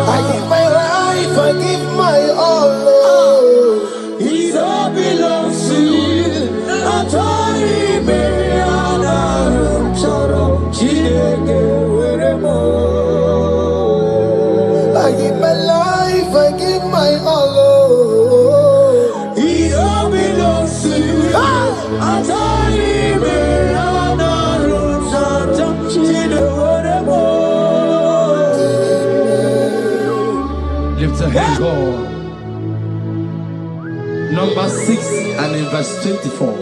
I give my life, I give my all, Lord. It all belongs to you. I give my life, I give my all, Lord. It all belongs to you. Lift your hands, God. Number 6 and in verse 24.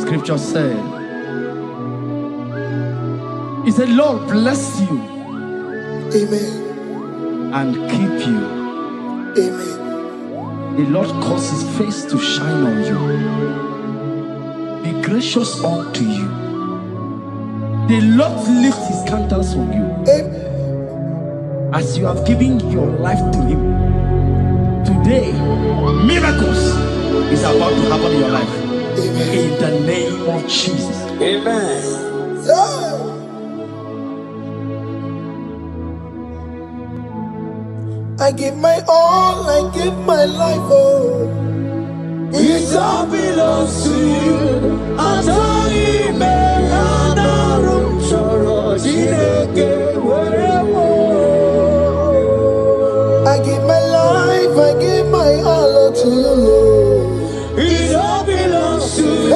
Scripture said, He said, Lord bless you. Amen. And keep you. Amen. The Lord cause his face to shine on you. Be gracious unto you. The Lord lift his countenance on you. Amen. As you have given your life to him, today miracles is about to happen in your life. Amen. In the name of Jesus. Amen. Yeah. I give my all, I give my life, oh. It all belongs to you. I give my life, I give my all to you, Lord. It all belongs to you.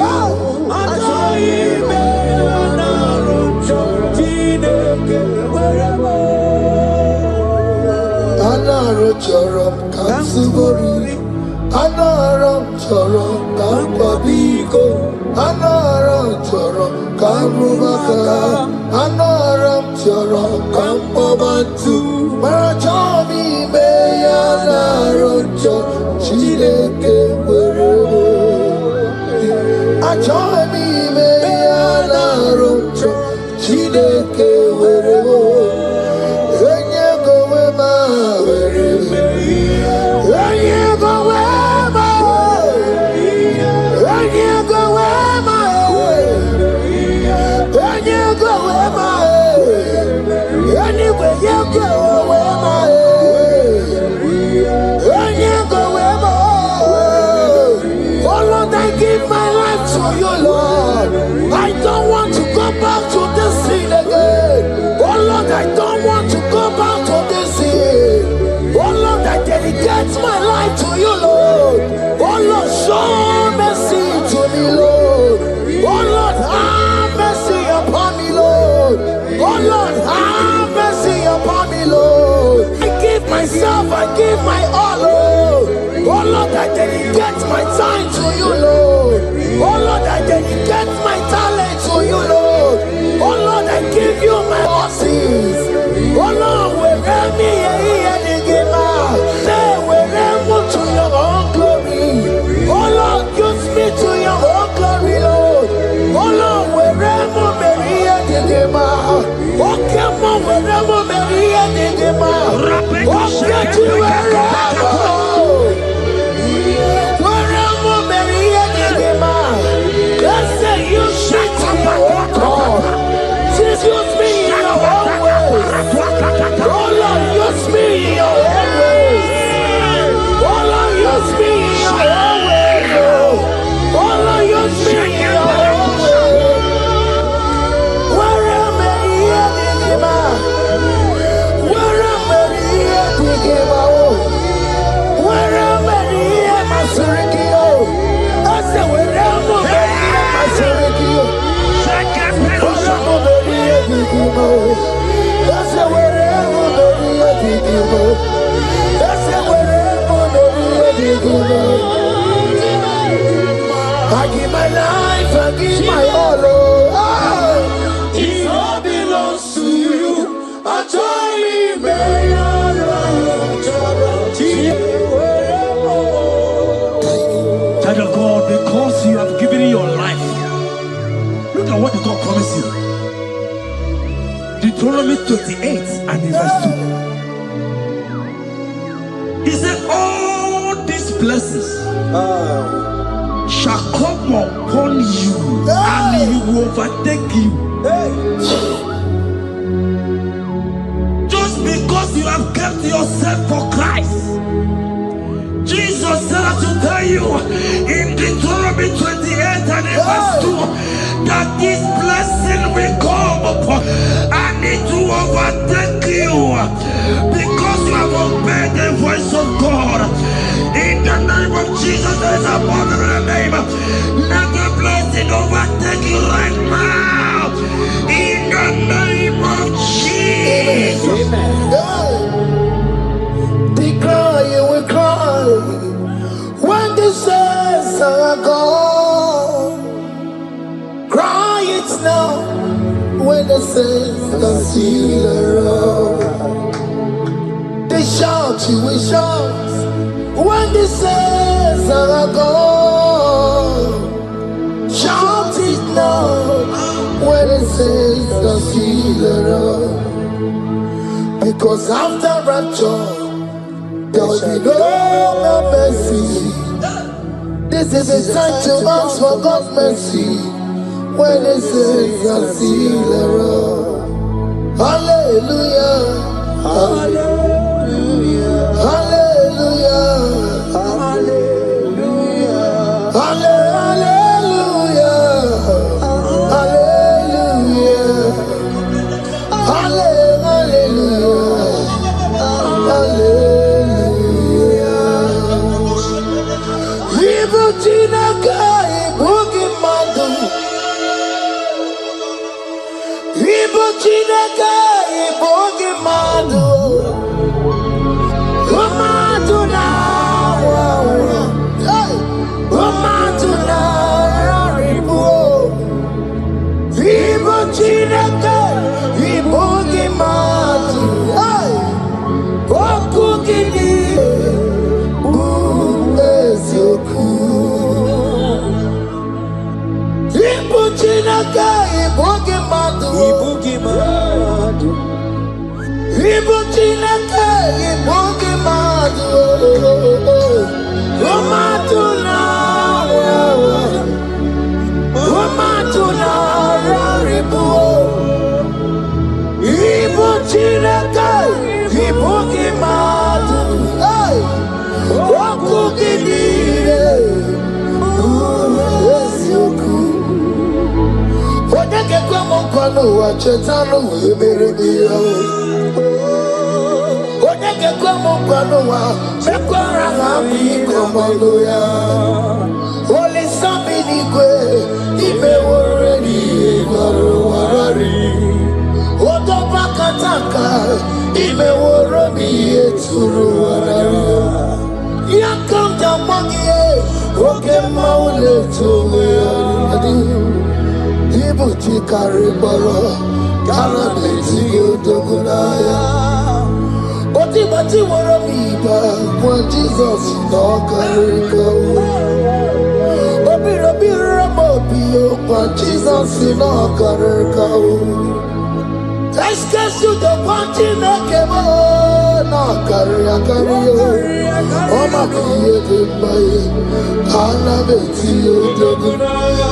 Anaram Kansugori, Anaram Chorom Kampabiko, Anaram Chorom Kampubaka, Anaram Chorom Kampabantu, Marachomi Anaram Chorom Chileke Werebo, Achomi Chineke weremo, enye go wema wereme, enye go wema, enye go wema, enye go wema, anyway you go wema, enye go wema. Oh Lord, I give my life to you, Lord. I don't want to go back to this sin again. Oh Lord, I don't want to go back to this sin. Oh Lord, I dedicate my life to you, Lord. Oh Lord, show mercy to me, Lord. Oh Lord, have mercy upon me, Lord. Oh Lord, have mercy upon me, Lord. I give myself, I give my all, Lord. Oh Lord, I dedicate my time to you, Lord. Oh Lord, I dedicate my talent to you, Lord. Oh Lord, I give you my horses. Oh Lord, where me the game say where to your own glory. Oh Lord, use me to your own glory, Lord. Oh Lord, where me the game. Oh come on, where me the game. Oh get to wherever. Use me in your own ways. Oh Lord, use me in your own ways. Oh Lord, use me in your own ways. Oh Lord, use me in your own ways. Where am I here, Digima? Where am I here, Digima? Where am I here, Masurikio? I said, where am I here, Masurikio? That's the way I give my life, I give my all. It all belongs to you. I join me, Child of God, because you have given your life, look at what God promised you. Deuteronomy 28 and verse 2. He said, all these blessings shall come upon you and you will overtake you. Just because you have kept yourself for Christ. Jesus said to tell you in Deuteronomy 28 and verse 2 that this blessing will come upon and it will overtake you because you have obeyed the voice of God. In the name of Jesus, there is above every name. Let the blessing overtake you right now. In the name of Jesus. Declare you will cry when the saints are gone. Cry it now when the saints are still around. They shout, you will shout when the saints are gone. Shout it now when the saints are still around. Because after rapture there will be no more mercy. This is the time to ask for God's mercy when the saints are still around. Hallelujah, hallelujah, hallelujah, hallelujah, hallelujah, hallelujah, hallelujah. Chineke ibugi madu. Ibu Chineke ibugi madu. Romatuna raribu. Ibu Chineke ibugi madu. Wakugidire Uwesioku Odeke kwa mkwano wa chetano Emerebiyo Odeke kwa mkwano wa Mekwara hapi komando ya Ole sambi nikwe Ime woredi Igoro warari Odoba kataka Ime worobi Eturu warari Yakam Jamangie, Oke Maule Tome, Ibuti Karibara, Karabeti Dogunaya, Otibati Waramiba, when Jesus no Kariko, Obira Mobio, when Jesus no Kariko. Esquece o teu continente que na carinha. Oma kiye de baye, ana beti o dogu.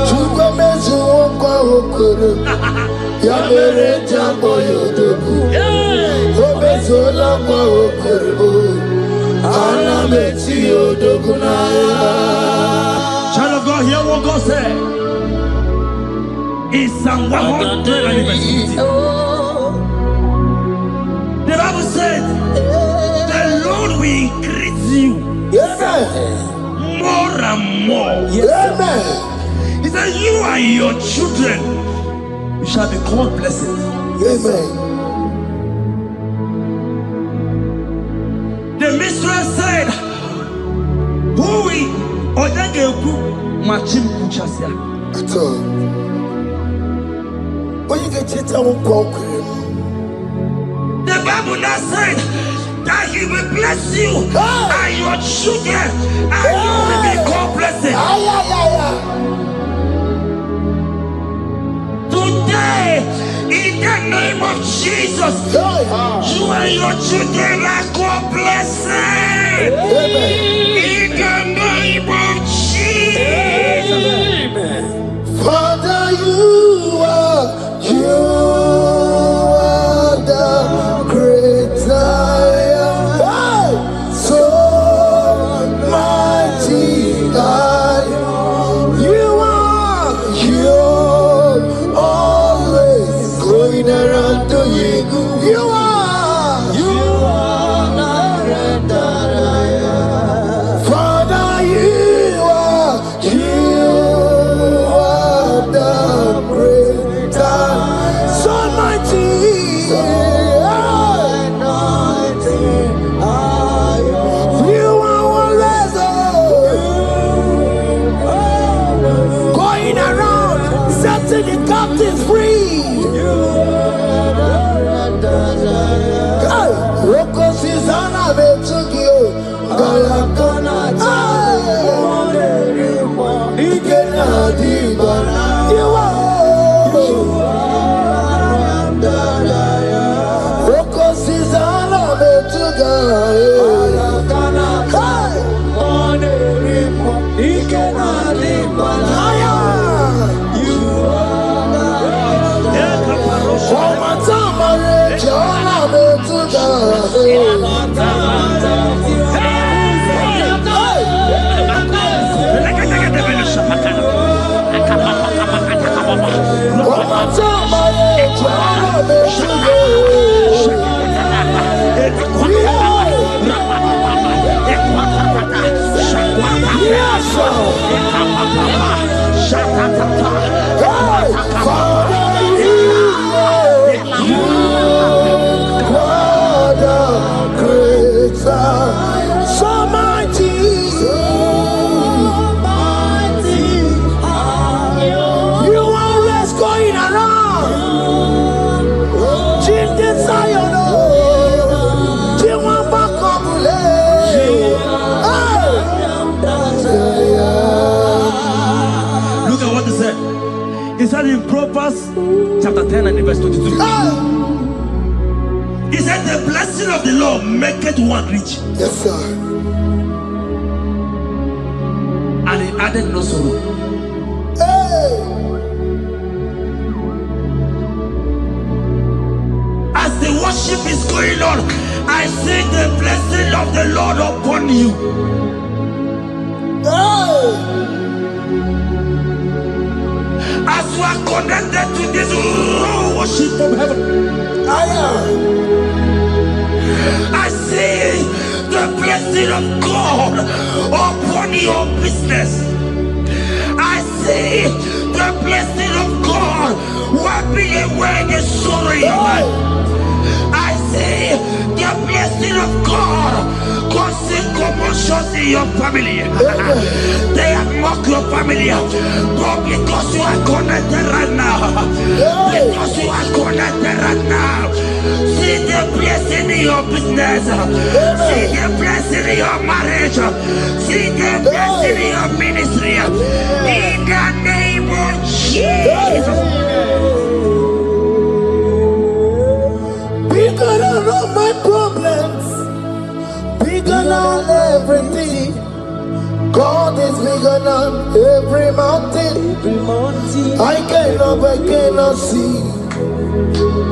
Chupa mezu okwa okoro, ya mere jambo yo dogu. Obezo la kwa okoro, ana beti o dogu na ya. Child of God, hear what God said. In Psalm 100. The Bible said, the Lord will increase you more and more. He said, you and your children, you shall be called blessed. Amen. The mistress said, who will Odageku Machim Kuchasia? At all. When you get it, I won't walk with him. The Bible now said that He will bless you and your children, and you will be called blessed. Today, in the name of Jesus, you and your children are called blessed. In the name of Jesus. Father, you are the great I am. So mighty I am. You are always going around to you. You are the great I am. Father, you are the great I am. So mighty. The captives free. Roko Susanna Betugio. You are Roko Susanna Betugio. said in Proverbs chapter 10 and verse 22. He said, the blessing of the Lord maketh one rich. Yes, sir. And he added no sorrow. Hey. As the worship is going on, I see the blessing of the Lord upon you. Hey. As you are connected to this raw worship from heaven, I see the blessing of God upon your business. I see the blessing of God wiping away the sorrow in your life. I see the blessing of God causing commotions in your family. They have mocked your family, but because you are connected right now, because you are connected right now, see the blessing in your business, see the blessing in your marriage, see the blessing in your ministry. In the name of Jesus. Bigger than all my problems, bigger than everything. God is bigger than every mountain. I cannot see.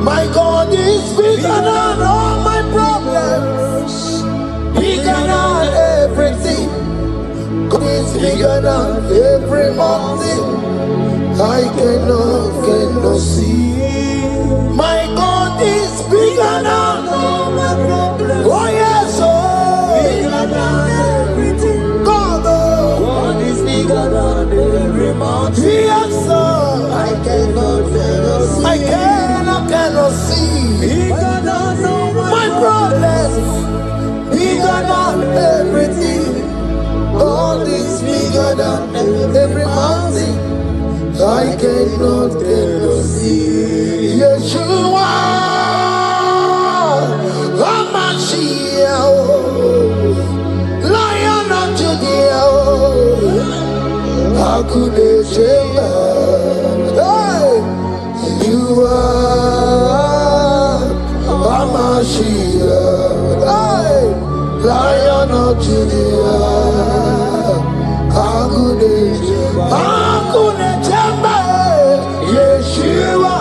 My God is bigger than all my problems, bigger than everything. God is bigger than every mountain. I cannot see. My God is bigger than all my problems. Oh yes, oh. Bigger than everything. God is bigger than every mountain. Yes, sir. I cannot see. I cannot see. Bigger than all my problems. Bigger than everything. God is bigger than every mountain. I cannot see. Yeshua, Hamashiach, Lion of Judea, Hakudeshema. You are Hamashiach, Lion of Judea, Hakudeshema. Yeshua,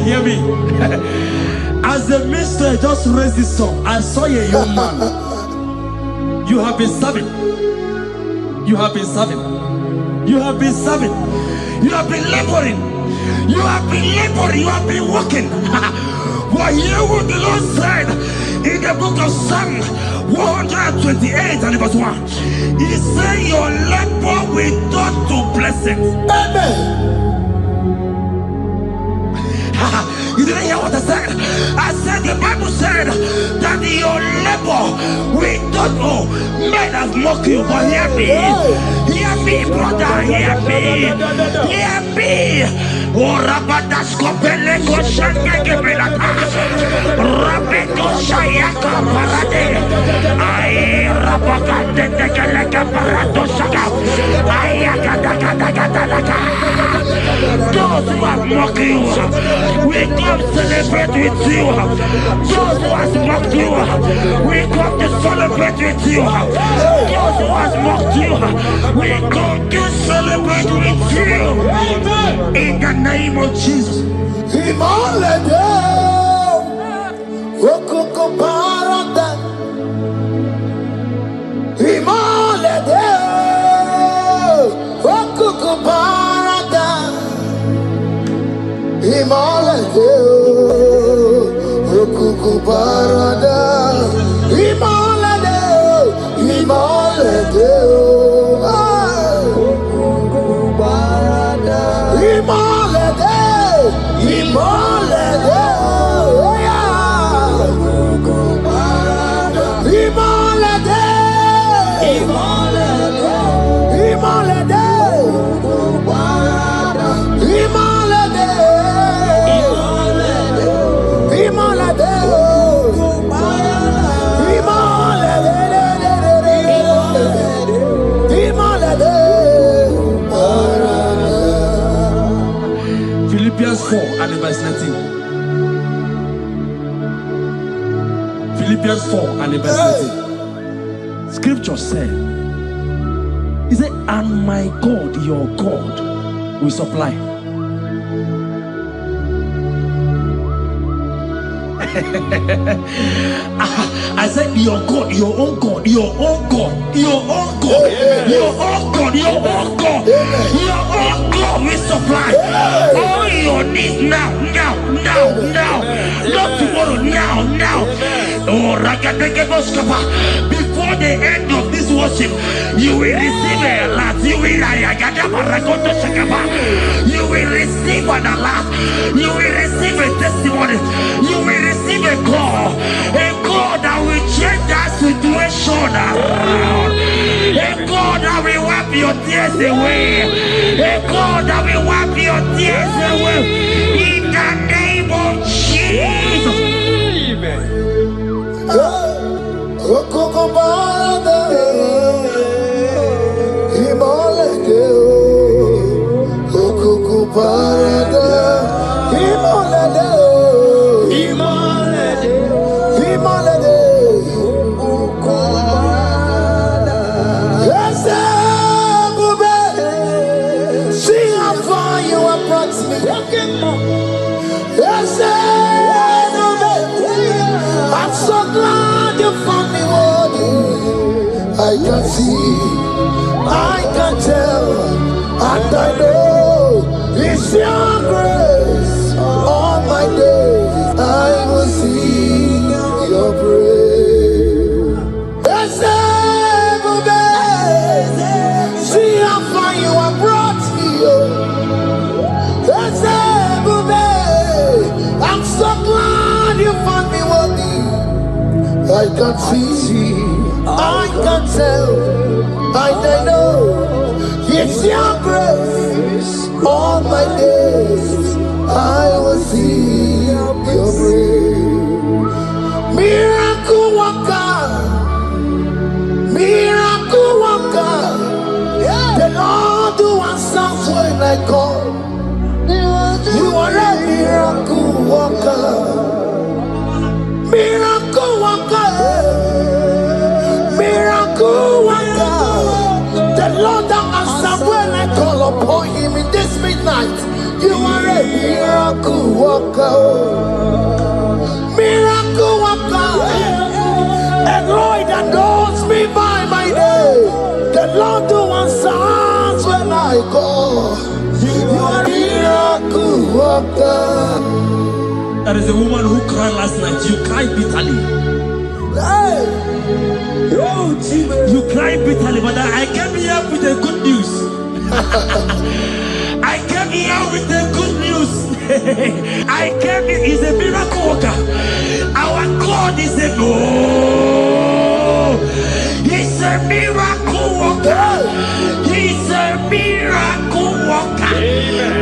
Hear me. As the minister just raised this song, I saw a young man. You have been serving. You have been serving. You have been serving. You have been laboring. You have been laboring. You have been working. But hear what the Lord said in the book of Psalm 128 and verse 1. He said, your labor will turn to blessings. Amen. You didn't hear what I said? I said the Bible said that your labor will not know. Men have mocked you, but hear me. Hear me, brother. Hear me. Hear me. Oh, Rabadasko Peleko Shangeke Belata. Rabeko Shayaka Parade. I Rabakande Tekeleka Parato Shaka. Ayakadakadakadaka. Those who have mocked you, we come celebrate with you. Those who have mocked you, we come to celebrate with you. Those who have mocked you, we come to celebrate with you. In the name of Jesus. Philippians 4 and verse 13. Scripture said, he said, and my God, your God, will supply. I said, your God, your own God, your own God, your own God, your own God, your own God, your own God will supply all your needs now, now, not tomorrow, now. Oh, before the end of this worship, you will receive a lot. You will receive an alert. You will receive a testimony. You will receive a God that will change that situation around. A God that will wipe your tears away. A God that will wipe your tears away. In the name of Jesus. I'm so glad you found me worthy. I can see, I can tell, and I know it's your grace. All my days I will sing your praise. See how far you have brought me. I'm so glad you found me worthy. I can see, I can tell, and I know it's your grace. All my days I will see your praise. Miracle worker, miracle worker. The Lord who answers when I call. You are a miracle worker. Miracle worker. Miracle worker. The Lord that answers when I call upon him in this midnight. You are a miracle worker. Miracle worker. And Lord that knows me by my name. The Lord who answers when I call. You are a miracle worker. There is a woman who cried last night. You cried bitterly. Hey. You cried bitterly, but I came here with the good news. I came here with the good news. I came here, he's a miracle worker. Our God is a he's a miracle worker. He's a miracle worker.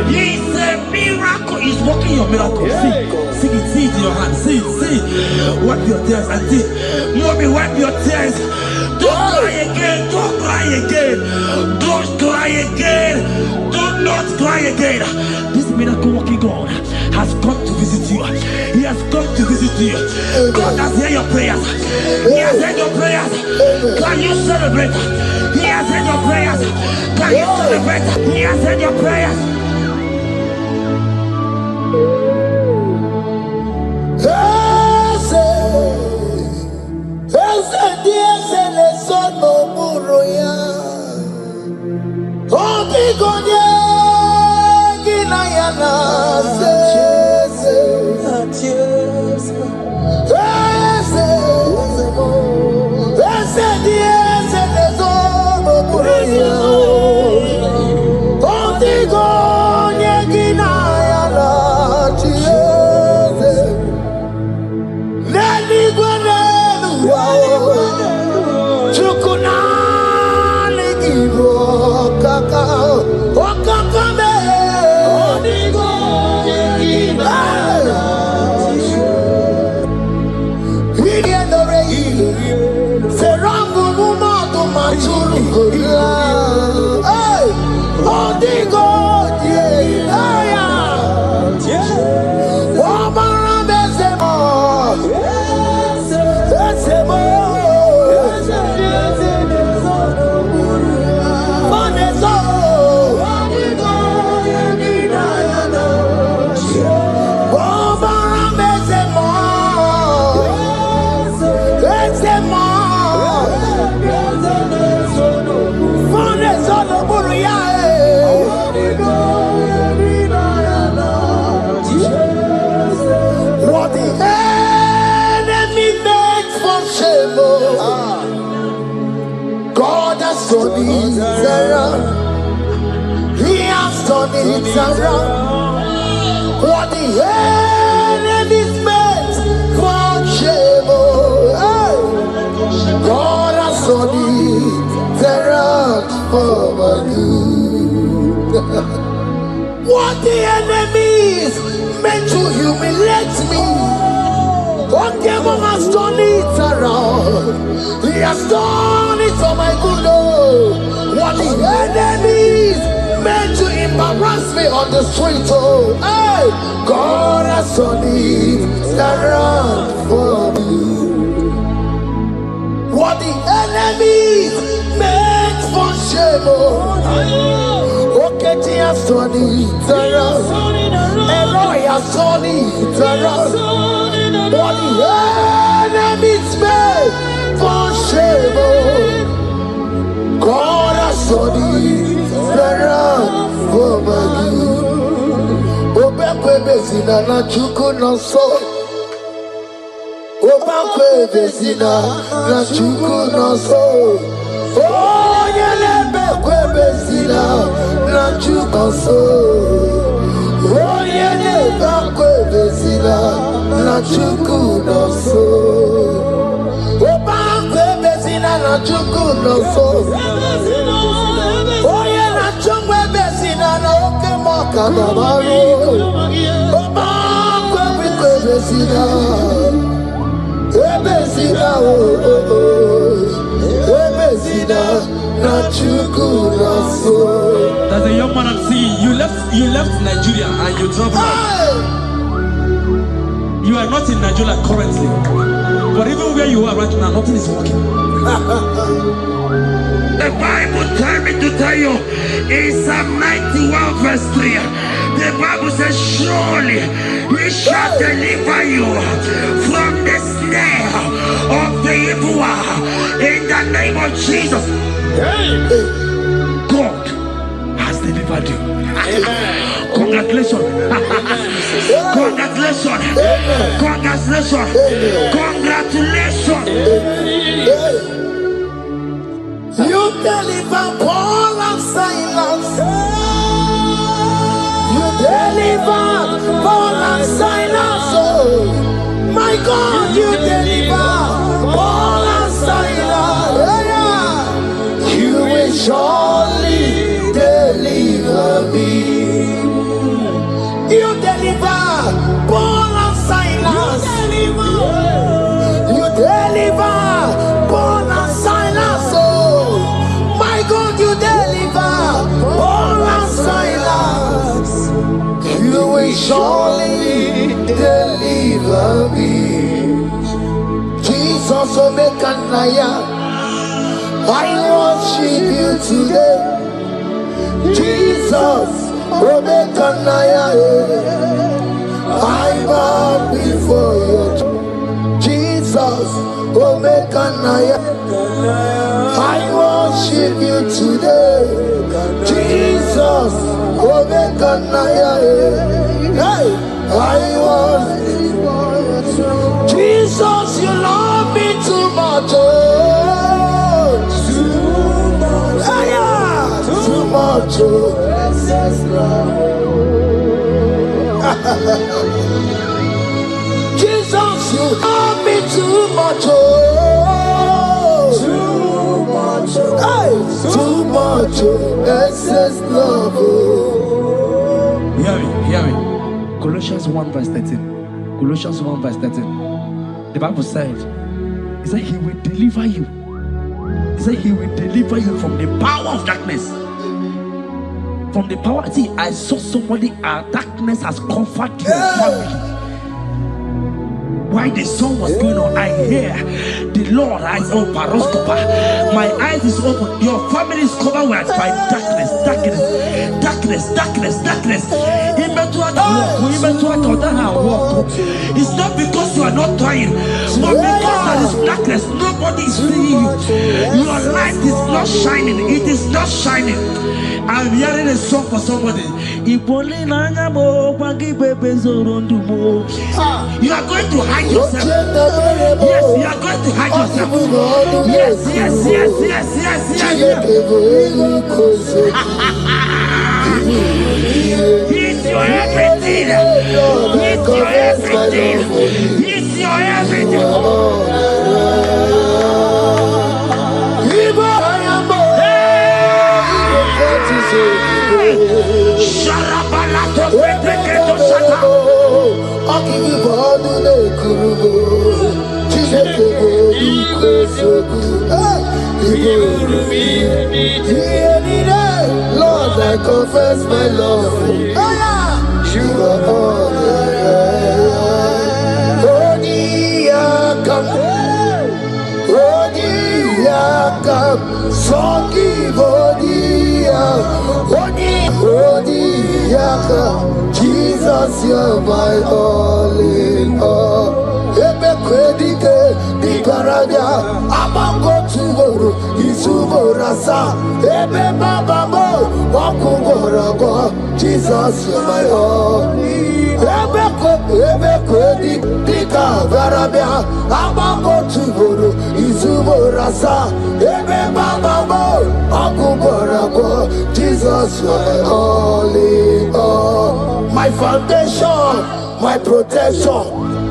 He's a miracle. He's working your miracle. See it in your hand. See it. Wipe your tears and see. Mommy, wipe your tears. Don't cry again. Don't cry again. Don't cry again. Do not cry again. This miracle working God has come to visit you. He has come to visit you. God has heard your prayers. He has heard your prayers. Can you celebrate? He has heard your prayers. Can you celebrate? He has heard your prayers. turned it around. He has turned it around. What the enemies meant for shame, hey, God has turned it around for my good. What the enemies meant to humiliate me, what devil has done it around. He has done it for my good. Oh, what the enemies meant to embarrass me on the street, oh, hey, God has done it around for me. What the enemies meant for shame, oh, okay, he has done it around. Eloi has done it around. What the enemies meant for shame, oh, God has done it around for my good. Obekwe bezina na chuku no so. Obekwe bezina na chuku no so. Oh, yelebekwe bezina na chuku no so. Oh, yelebekwe bezina na chuku no so. Obekwe bezina na chuku no so. Oh, yeah, na chungwe bezina na oke moka na baro. Obekwe bezina. Ebezina, oh, oh, oh. Ebezina na chuku no so. There's a young man I'm seeing. You left Nigeria and you traveled out. You are not in Nigeria currently, but even where you are right now, nothing is working. The Bible tells me to tell you in Psalm 91 verse 3, the Bible says, surely he shall deliver you from the snare of the evil one. In the name of Jesus, God has delivered you. Congratulations. Congratulations. Congratulations. Congratulations. You deliver Paul and Silas. You deliver Paul and Silas. Oh, my God, you deliver Paul and Silas. Yeah. You will surely deliver me. You deliver Paul and Silas. You deliver Paul and Silas. Oh, my God, you deliver Paul and Silas. You will surely deliver me. Jesus, Omekanaya, I worship you today. Jesus, Omekanaya, I bow before you. Jesus, Omekanaya, I worship you today. Jesus, Omekanaya, hey, I worship you. Jesus, you love me too much. Oh, too much. Yeah, too much. Oh. Jesus, you love me too much. Oh, too much. Hey, too much. Excess love. Oh. Hear me. Colossians 1 verse 13. Colossians 1 verse 13. The Bible said, he said he will deliver you. He said he will deliver you from the power of darkness. From the power. See, I saw somebody, darkness has covered your family. While the song was going on, I hear the Lord eyes open, paroscopa. My eyes is open. Your family is covered by darkness. It's not because you are not trying, but because there is darkness, nobody is seeing you. Your light is not shining. It is not shining. I'm hearing a song for somebody. You are going to hide yourself. Yes, you are going to hide yourself. Yes. He's your everything. He's your everything. He's your everything. Lord, I confess my love. You are all Jesus, you're my all in all. Ebe kwedike di karabia amango tugoro isumorasa ebe baba mo wakugorago. Jesus, you're my all. Ebe kwedi di karabia amango tugoro isumorasa ebe baba mo wakugorago. Jesus, you're my all in all. My foundation, my protection,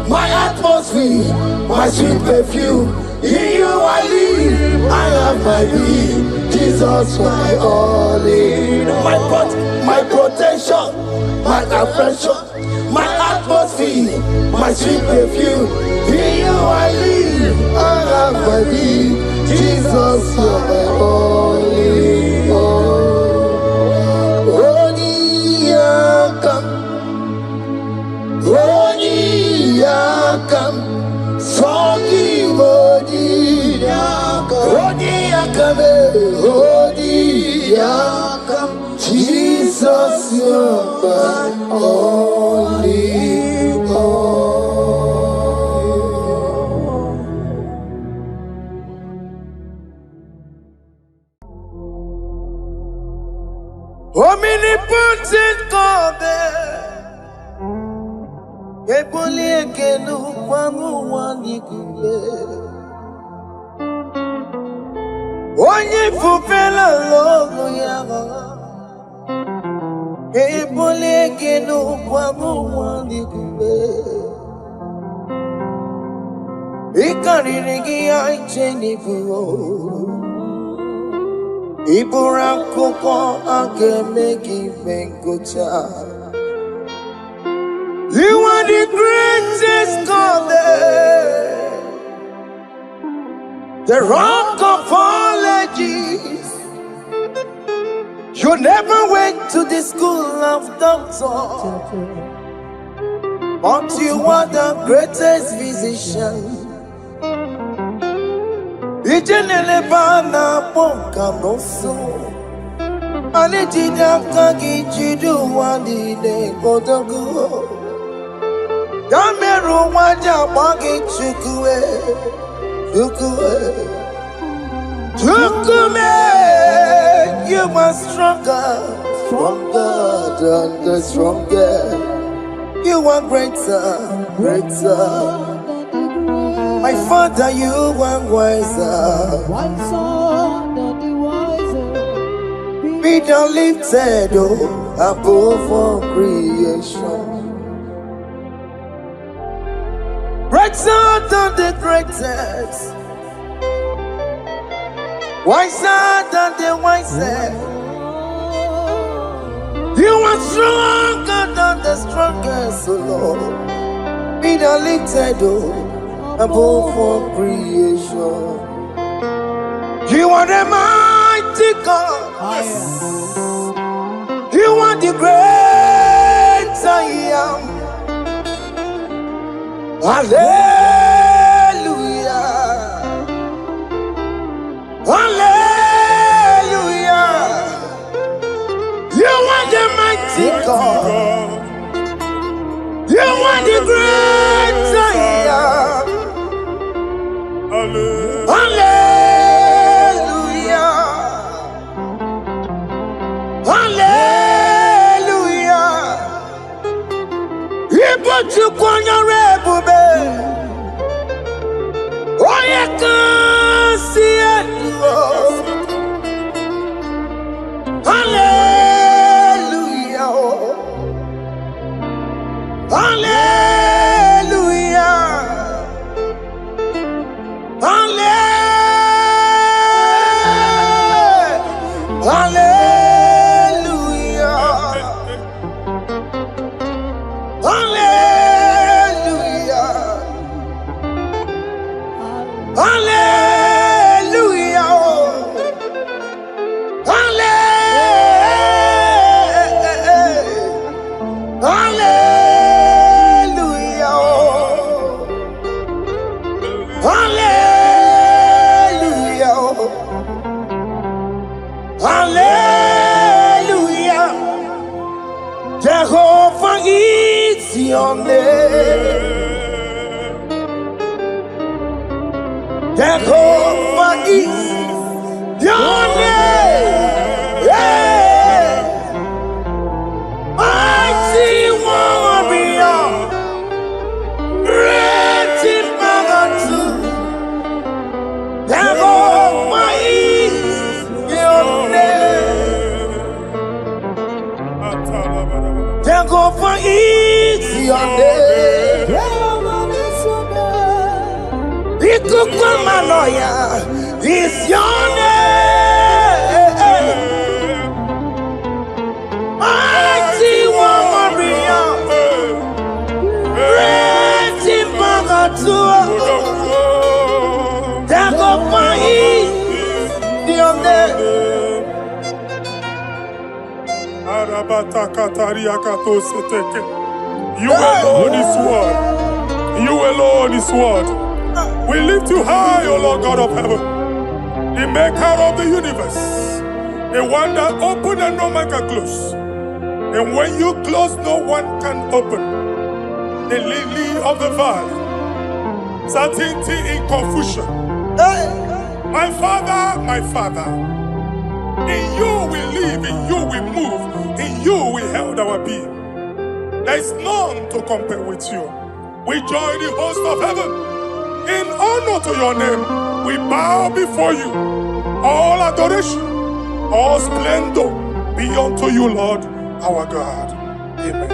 my atmosphere, my sweet perfume. In you I live, I have my being. Jesus, my all in all. My protection, my affection, my atmosphere, my sweet perfume. In you I live, I have my being. Jesus, my all in all. Yakam, Sogi Odi Yakam, Jesus, you're my only all. Omnipotent God. Ebuli ekelu kwangu wanikume onye fupela logo yaga. Ebuli ekelu kwangu wanikume ikariri ya icheni fuo ibura koko akeme kivengocha. You are the greatest God, the rock of all ages. You never went to the school of doctor, but you are the greatest physician. Ijenele bana ponka noso, anejida kagi jidu wandi de kodogo. Yameru waja wagi chukue. You are stronger than the strongest. You are greater. My Father, you are wiser. Be thou lifted above all creation. Greater than the greatest. Wiser than the wisest. You are stronger than the strongest, O Lord. Be thou lifted above all creation. You are the mighty God. Yes. You are the great I am. Hallelujah. Hallelujah. You are the mighty God. You are the great I am. Hallelujah. Hallelujah. Jehovah is your name. Jehovah is your name. Yeah. Mighty warrior. Great in Magatu. Jehovah is your name. Jehovah is your name. Ikukumanoya is your name. Mighty warrior. Great in Magatu. Jehovah is your name. You alone is word. You alone is word. We lift you high, O Lord God of heaven, the maker of the universe, the one that opened and no man can close. And when you close, no one can open. The lily of the valley, certainty in confusion. My Father, in you we live, in you we move, in you we held our being. There is none to compare with you. We join the host of heaven. In honor to your name, we bow before you. All adoration, all splendor be unto you, Lord, our God. Amen.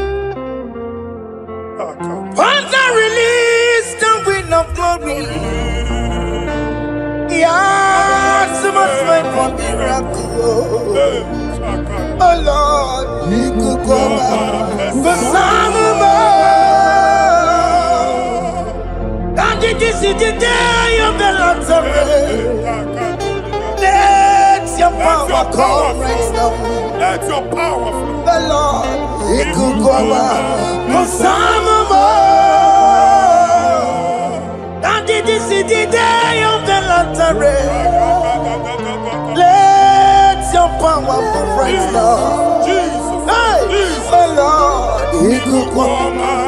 Father, release the wind of glory. Yes, must wait for miracle. Oh Lord, you could come out. The and this is the day of the Lord's rain. Let your power come right now. Let your power flow. The Lord, He could come out. And this is the day of the Lord's rain. Let your power come right now. Jesus, hey, the Lord, He could come out.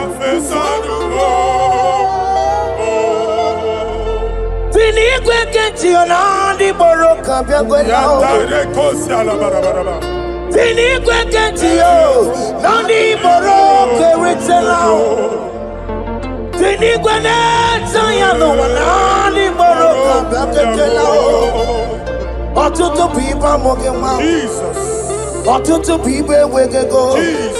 Tinigwe kenti onandi boroka biagwela. Tinigwe kenti yo nandi boroka ritela. Tinigwe neta ya no nandi boroka biagwela. Otutu pipa mogema. Jesus. Otutu pipa wegego. Jesus.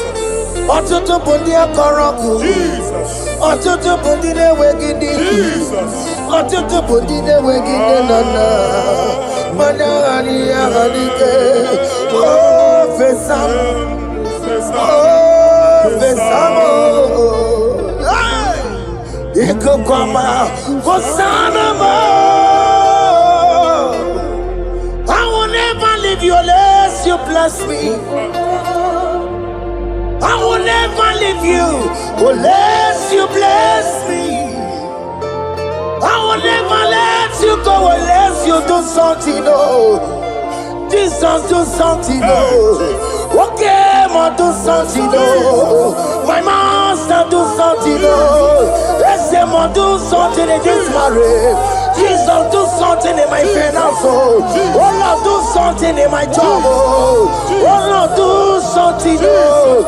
Otutu bundi akoroku. Jesus. Otutu bundi ne wegidi. Jesus. Otutu bundi ne wegidi nana. Mana ani ahanike. Oh fesam. Oh fesamo. Iko kwama kosanamo. I will never leave you unless you bless me. I will never leave you unless you bless me. I will never let you go unless you do something. Oh, Jesus, do something. Oh, okay, ma do something. Oh, my master, do something. Oh, let's say, ma do something in this marriage. Jesus, do something in my finance. Oh, Lord, do something in my job. Oh, Lord, do something. Oh,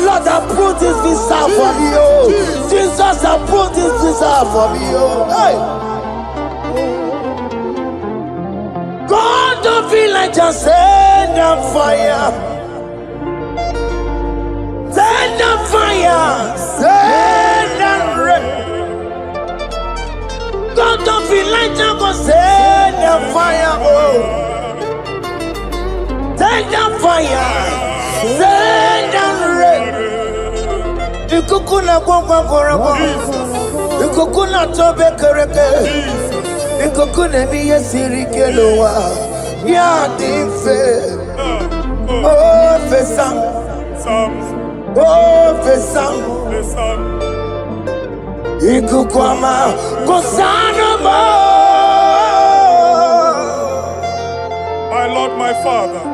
Lord, approve this visa for me. Oh, Jesus, approve this visa for me. Oh, hey. God, don't feel like just send a fire. Send a fire. Send a rain. God don't feel like just go send the fire, oh. Send the fire, send the rain. The kukuna gwangwa gwangwa, the kukuna tobe kereke, the kukuna miye sirike loa, ya dimfe, oh fesam, oh fesam. Ikukwama Kosanama Father,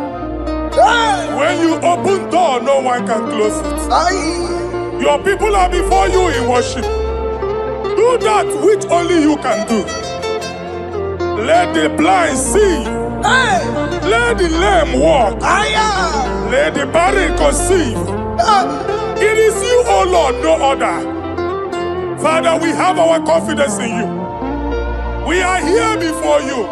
when you open door, no one can close it. Your people are before you in worship. Do that which only you can do. Let the blind see. Let the lame walk. Let the barren conceive. It is you, O Lord, no other. Father, we have our confidence in you. We are here before you.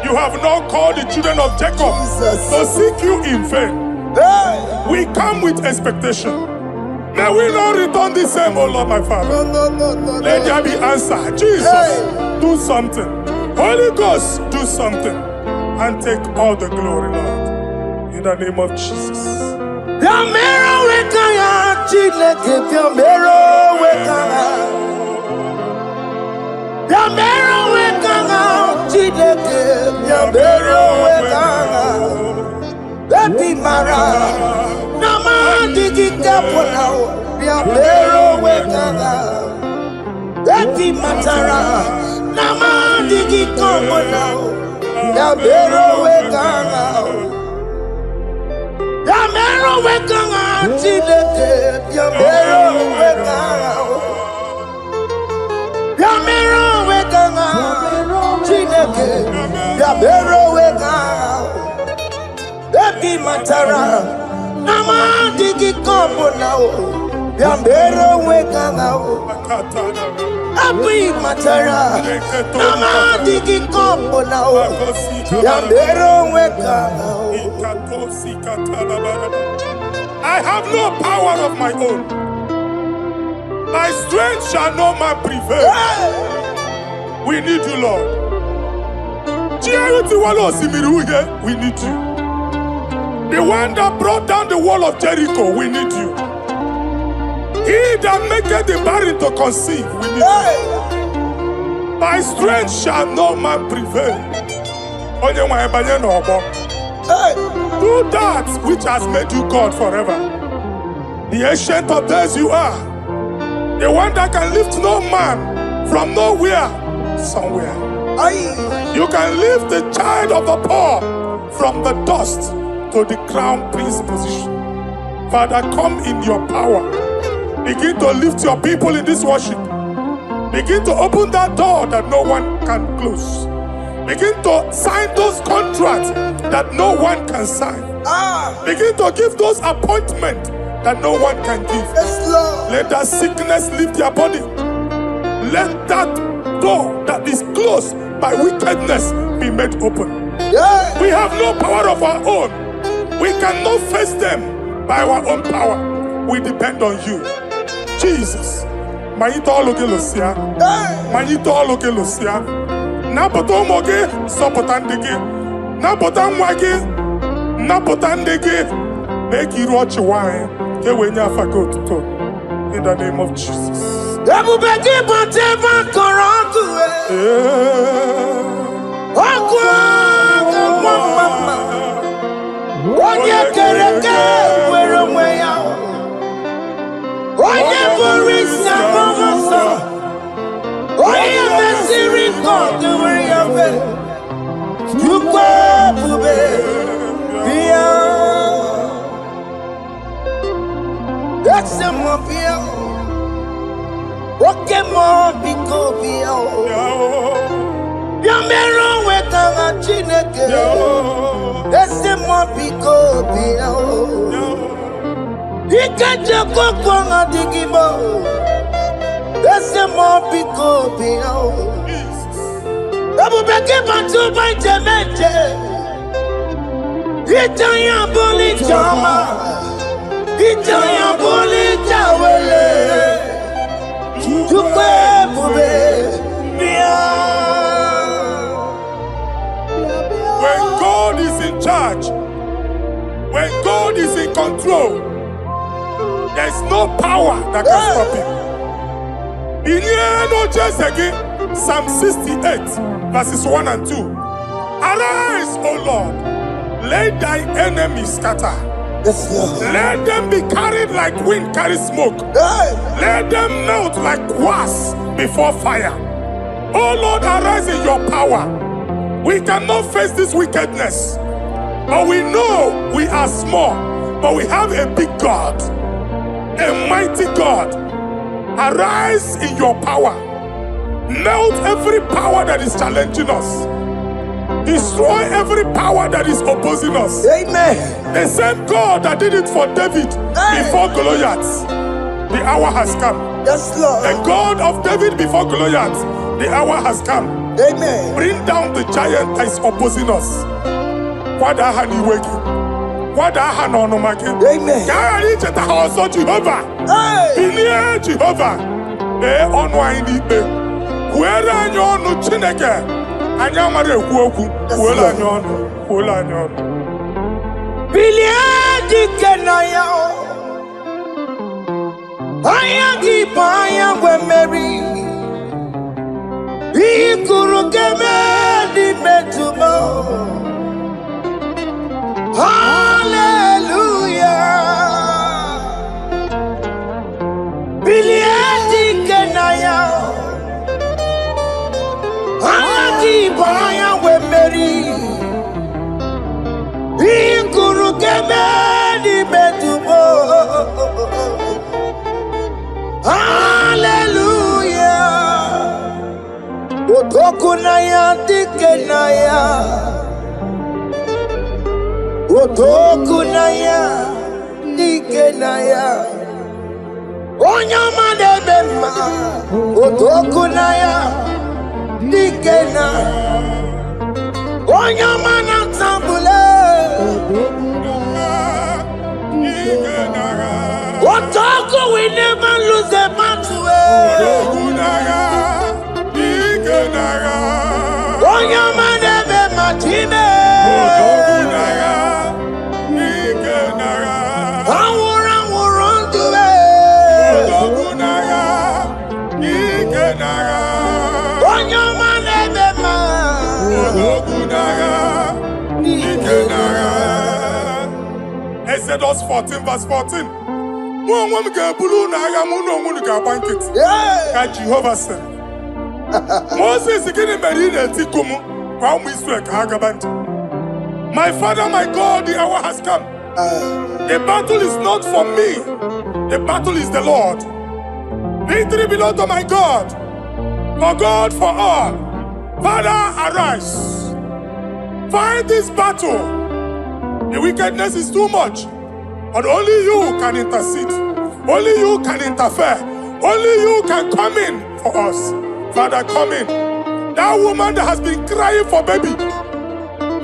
You have not called the children of Jacob to seek you in vain. We come with expectation. May we not return the same, O Lord, my Father. Let there be answer. Jesus, do something. Holy Ghost, do something. And take all the glory, Lord. In the name of Jesus. I have no power of my own. My strength shall no man prevail. We need you, Lord. We need you. The one that brought down the wall of Jericho, we need you. He that maketh the barren to conceive, we need you. By strength shall no man prevail. Do that which has made you God forever. The ancient of days you are. The one that can lift no man from nowhere, somewhere. You can lift the child of the poor from the dust to the crown prince position. Father, come in your power. Begin to lift your people in this worship. Begin to open that door that no one can close. Begin to sign those contracts that no one can sign. Begin to give those appointments that no one can give. Let that sickness leave their body. Let that door that is closed by wickedness be made open. We have no power of our own. We cannot face them by our own power. We depend on you. Jesus. Manito Logelosia. Manito Logelosia. Napotomoge, Sopotandege. Napotamwage. Napotandege. Make you watch wine. In the name of Jesus. When God is in charge, when God is in control, there's no power that can stop him. Psalm 68, verses 1 and 2. Arise, O Lord, let thy enemies scatter. Let them be carried like wind carries smoke. Let them melt like wax before fire. Oh Lord, arise in your power. We cannot face this wickedness. But we know we are small, but we have a big God, a mighty God. Arise in your power. Melt every power that is challenging us. Destroy every power that is opposing us. Amen. The same God that did it for David before Goliath, the hour has come. Yes, Lord. The God of David before Goliath, the hour has come. Amen. Bring down the giant that is opposing us. Amen. Jehovah. Hey. Jehovah. Where are you no chineke? Anyamare kuoku. Where are you? Biliadi kenaya. Ayagi paya we Mary. Ikuru keme di metumo. Hallelujah. Biliadi kenaya. Ayagi paya we Mary. Ikuru keme di metumo. Hallelujah. Otokunaya dikenaya. Otokunaya dikenaya. Onyama de bema. Otokunaya dikena. Onyama na tambule. Otoku, we never lose the battle. Onyama de bema time. Exodus 14 verse 14. Jehovah said, Moses my father, my God, the hour has come. The battle is not for me. The battle is the Lord. Victory belongs to my God. For God, for all. Father, arise. Fight this battle. The wickedness is too much. But only you can intercede. Only you can interfere. Only you can come in for us. Father, come in. That woman that has been crying for baby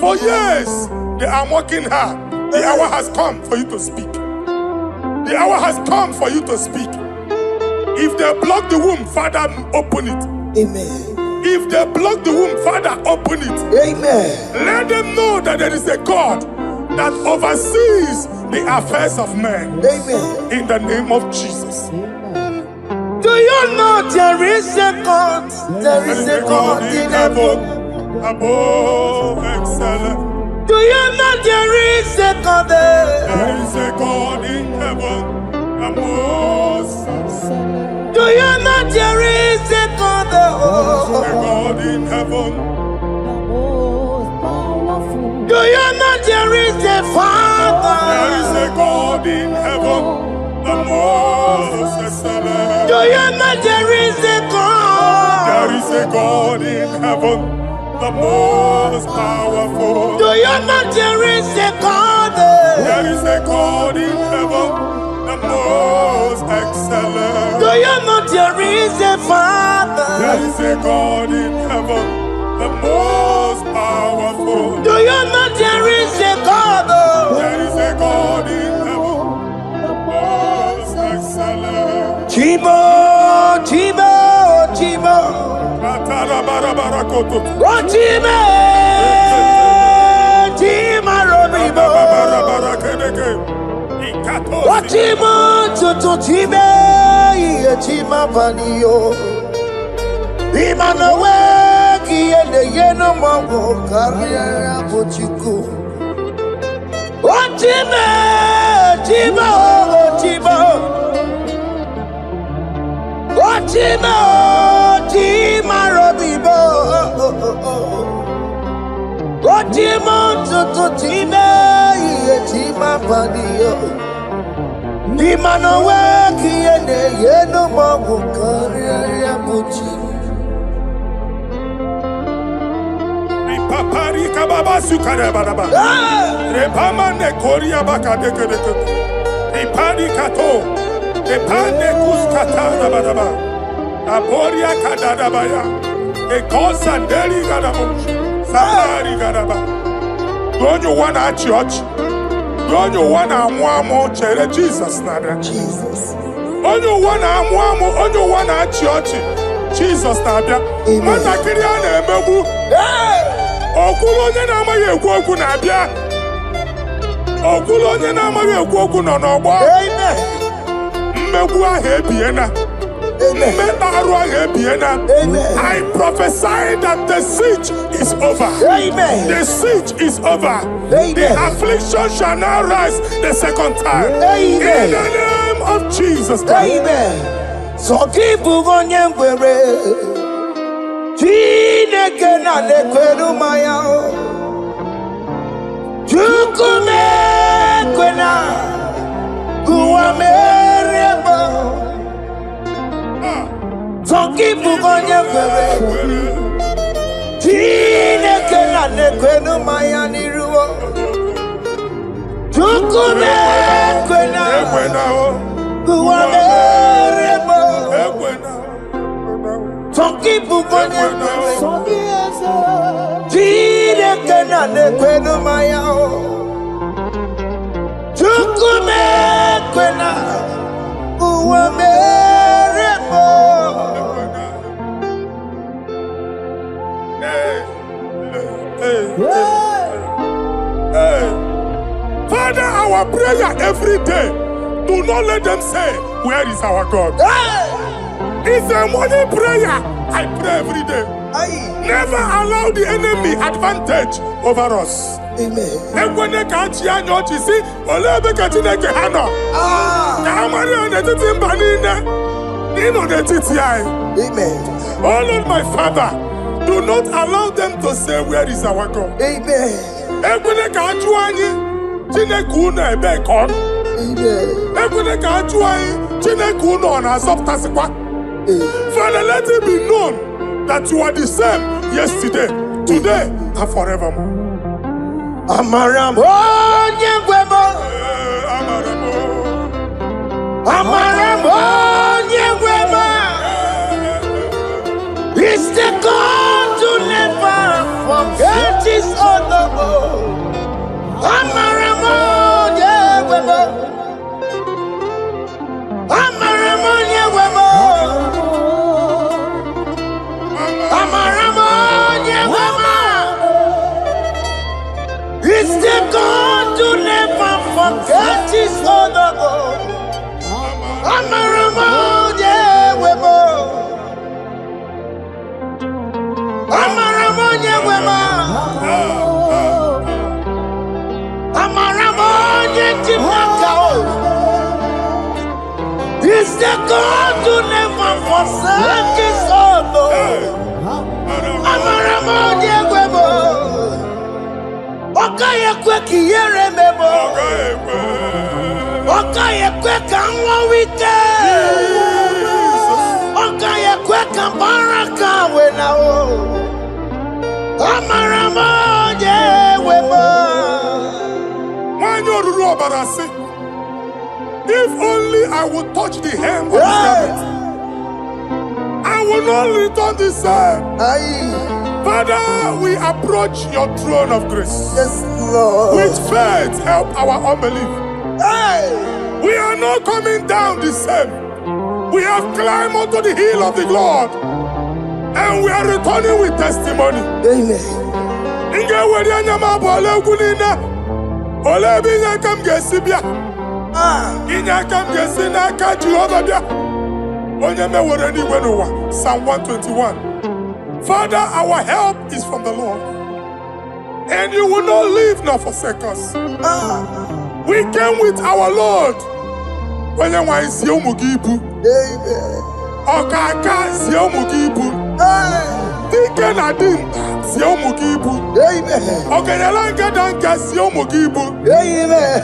for years, they are mocking her. The hour has come for you to speak. The hour has come for you to speak. If they block the womb, Father, open it. Amen. If they block the womb, Father, open it. Amen. Let them know that there is a God that oversees the affairs of men. Amen. In the name of Jesus. Do you know there is a God? There is a God in heaven. Above excellent. Do you know there is a God there? There is a God in heaven. Above excellent. Do you know there is a God there? A God in heaven. Do you know there is a Father? There is a God in heaven. The most excellent. Do you know there is a God? There is a God in heaven, the most powerful. Do you know there is a God? There is a God in heaven, the most excellent. Do you know there is a Father? There is a God in heaven, the most powerful. Do you know there is a God? There is a God in heaven, the most excellent. Chibo, Chibo, Chibo. Oh, Chibo, Chima Robibo. Oh, Chibo, Tutu Chibe, Chima Panio. Imanowe, Kiende Yeno Mongo, Carriera Pochiku. Oh, Chibo, Chibo, Chibo. Chima, Chima Robibo. Chima, Chima. my body. Ni mano weki ene yeno mawu kariya buchi. Papari kababa sukare badaba. Repama ne koria baka deke deke. Repari kato. Repane kuskata badaba. Aboria kadada baya. E kosanderi gadabo. Safari gadaba. Don't you wanna church? Don't you wanna mwamo chere Jesus nada? Jesus. Don't you wanna church? Jesus nada. Mata kiriane emebu. Okulo onye na-amaghị ekwu okwu na-abịa. Okulo onye na-amaghị ekwu okwu nọ n'ọgbọ. Mmegbu ahụ ebiena. Mmeta arụ ahụ ebiena. I prophesy that the siege is over. Amen. The siege is over. The affliction shall now rise the second time. Amen. In the name of Jesus Christ. Amen. So keep onye ngwere. Chineke na nekwenu maya o. Chukume kwena kuwa merebo. Tokipu onye kwere. Chineke na nekwenu maya niruo. Chukume kwena kuwa merebo. Tokipu onye kwere. Chineke na nekwenu maya o. Chukume kwena kuwa merebo. Father, our prayer every day, do not let them say, where is our God? It's a morning prayer. I pray every day. Never allow the enemy advantage over us. Amen. Ekwene ka chi anya ochi si ole ebe ka Chineke ha nọ. Ka amara n'etiti mba niile ịnọ n'etiti anyị. Amen. Oh Lord my Father, do not allow them to say where is our God. Amen. Ekwene ka ajụ anyị Chineke unu ebe ka ọ nọ. Amen. Ekwene ka ajụ anyị Chineke unu ọ na-azọpụtasịkwa. Father, let it be known that you are the same yesterday, today, and forevermore. Amaram onye gwebo. Amaram onye gwebo. It's the God to never forget his honor. Amaram onye gwebo. Amaram onye gwebo. Amaram onye gwebo. It's the God to never forget his honor. Amaram onye gwebo. Amaram onye gwebo. Amaram onye chimaka. It's the God to never forsake his honor. Amaram onye gwebo. Okaye kwe ki yere mebo. Okaye kwe ka nwa wike. Okaye kwe ka baraka wena o. Amaram onye gwebo. Nwanyị oruru ọbara sị, if only I would touch the hem of his garment, I will not return the same. Father, we approach your throne of grace. Yes, Lord. With faith, help our unbelief. We are not coming down the same. We have climbed onto the hill of the Lord, and we are returning with testimony. Amen. Inge weri anyama bụ ole egwu niile. Ole ebe inye aka m ga-esi bịa. Inye aka m ga-esi n'aka Jehova bịa. Onye mewere n'igwe n'ụwa. Psalm 121. Father, our help is from the Lord, and you will not leave nor forsake us. We came with our Lord. Onye nwanyị sie ụmụ gị ibu. Ọkaka sie ụmụ gị ibu. Dike na dimkpa si ụmụ gị ibu. Amen. Ọgaranya ngada nke si ụmụ gị ibu. Amen.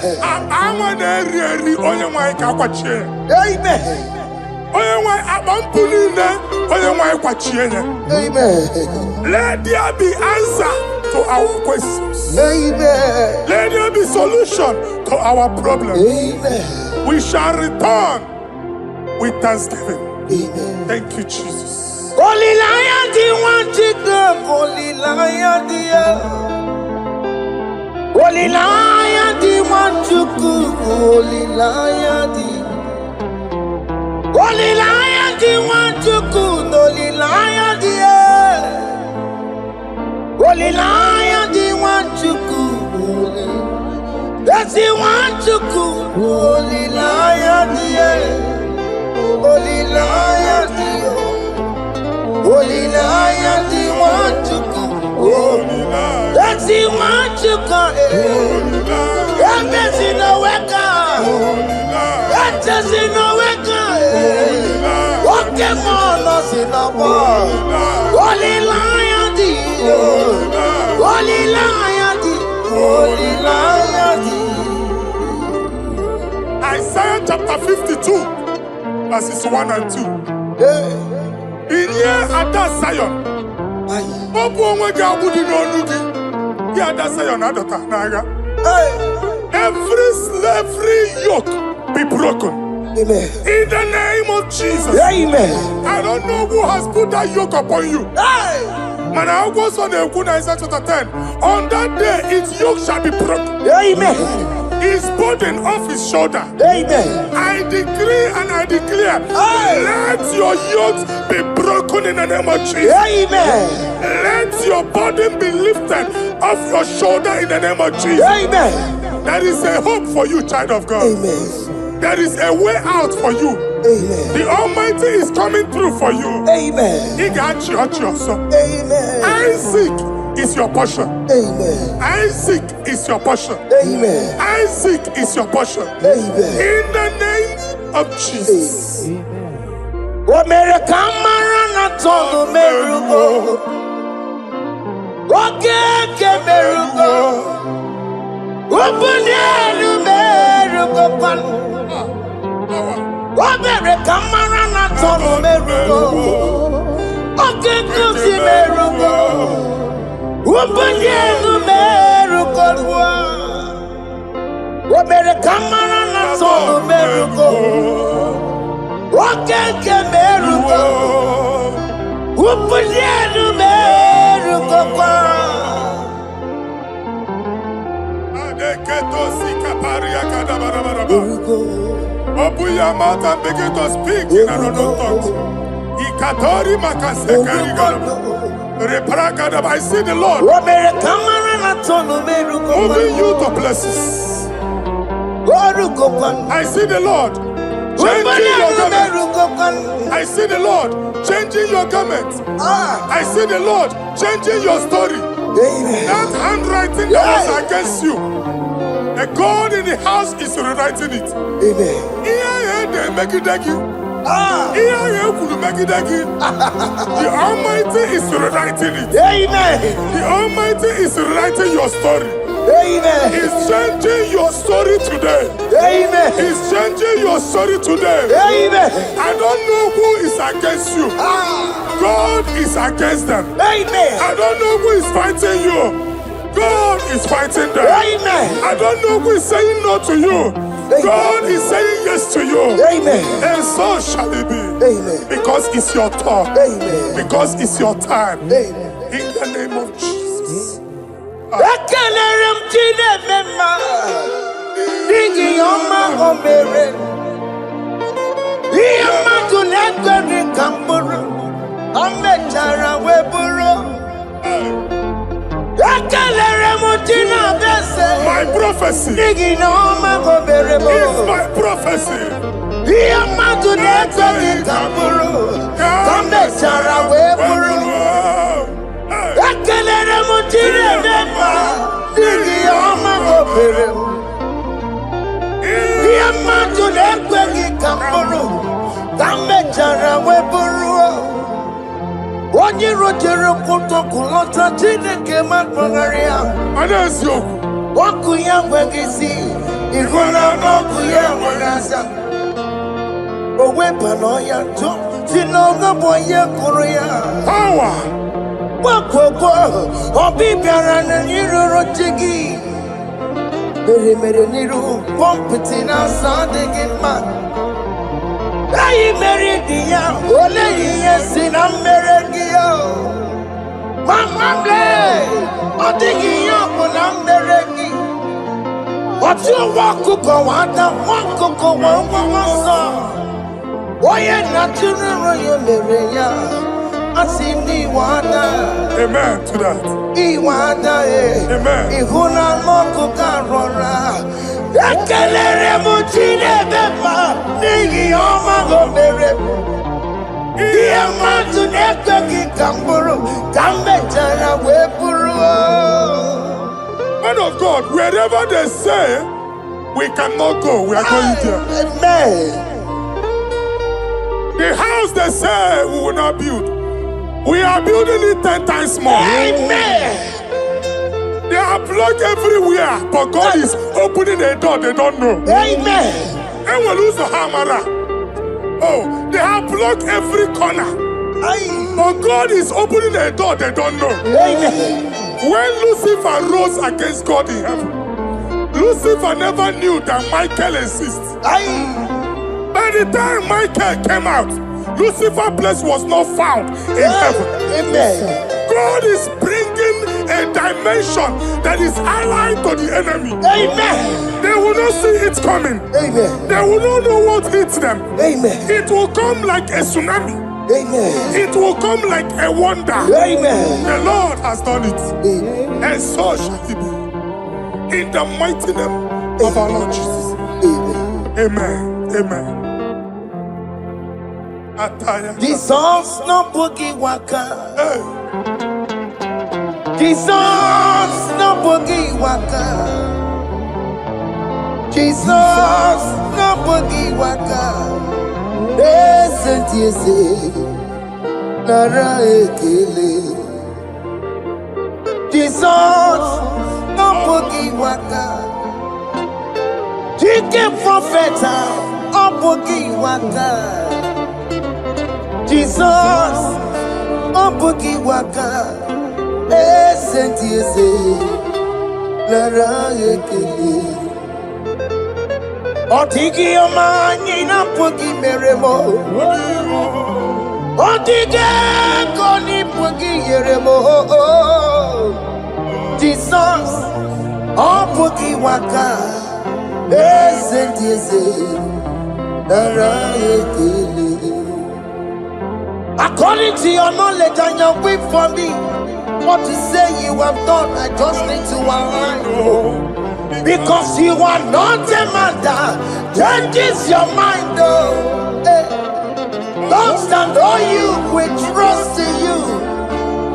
Anwa na-eri eri onye nwanyị ka kwachie. Amen. Onye nwanyị akpa mpụ niile onye nwanyị kwachie ya. Amen. Let there be answer to our questions. Amen. Let there be solution to our problems. Amen. We shall return with thanksgiving. Amen. Thank you, Jesus. Holy Lion, the one to go. Holy Lion, the Holy Lion, the one to go. Holy Lion, the Holy Lion, the one to go. Holy Lion, the Holy Lion, the one to go. That's the one to go. Holy Lion, the Holy Lion, the Holy Lion, the one to go. That's the one to go. That's in the weka. That's in the weka. Okay, man, us in the bar. Holy Lion, the Holy Lion, the Holy Lion, the Isaiah chapter 52, verses 1 and 2. In here at that Zion, every slavery yoke be broken. Amen. In the name of Jesus. Amen. I don't know who has put that yoke upon you. And I was on the Isaiah chapter 10. On that day, its yoke shall be broken. Amen. His burden off his shoulder. Amen. I decree and I declare, let your yokes be broken in the name of Jesus. Amen. Let your burden be lifted off your shoulder in the name of Jesus. Amen. There is a hope for you, child of God. Amen. There is a way out for you. Amen. The Almighty is coming through for you. Amen. He got you also. Amen. Isaac is your portion. Amen. Isaac is your portion. Amen. Isaac is your portion. Amen. In the name of Jesus. Open your mouth and begin to speak in another tongue. I see the Lord moving you to places. I see the Lord changing your garment. I see the Lord changing your garment. I see the Lord changing your story. That handwriting that was against you, a God in the house is rewriting it. The Almighty is rewriting it. The Almighty is rewriting your story. He's changing your story today. He's changing your story today. I don't know who is against you. God is against them. I don't know who is fighting you. God is fighting them. I don't know who is saying no to you. God is saying yes to you. And so shall it be. Because it's your turn. Because it's your time. In the name of Jesus. My prophecy is my prophecy. jere koto kulota Chineke makpagaria. Anezio. Waku ya wegisi. Igona noku ya wegasa. Owe panoya jo. Sinoga boye kuruya. Power. Wakoko. Obi biarana niroro chigi. Mere niru. Pompiti na sade gima. Ayi meridia, ole yesi na meregia. Mama ble, odigia na meregi. Otu wakuko wada, wakuko wawasa. Oye natural yo mereya, asini wada. Amen to that. Iwada Amen. Ihuna moko karora. Ekelere muchine beba, nigi oma gomere. Dia matu neko ki kamburu, kambe jana wepuru. Man of God, wherever they say we cannot go, we are going there. Amen. The house they say we will not build, we are building it 10 times more. Amen. They are blocked everywhere, but God is opening a door they don't know. Amen. And we lose the hammer. Oh, they have blocked every corner, but God is opening a door they don't know. Amen. When Lucifer rose against God in heaven, Lucifer never knew that Michael exists. By the time Michael came out, Lucifer's place was not found in heaven. Amen. God is bringing a dimension that is allied to the enemy. Amen. They will not see it coming. Amen. They will not know what hits them. Amen. It will come like a tsunami. Amen. It will come like a wonder. Amen. The Lord has done it. Amen. And so shall it be. In the mighty name of our Lord Jesus. Amen. Amen. Amen. Ataya. Jesus no boogie waka. Hey. Jesus no boogie waka. Jesus no boogie waka. Yes, Nara ekele. Jesus no boogie waka. Chicken prophet no boogie waka. Jesus no boogie waka. Nara ekele. Otigi omani na pogi meremo. Otige koni pogi yeremo. Jesus, o pogi waka. According to your knowledge and your will for me, what you say you have done, I just need to align. Because you are not a man that changes your mind, though. Don't stand on you, we trust in you.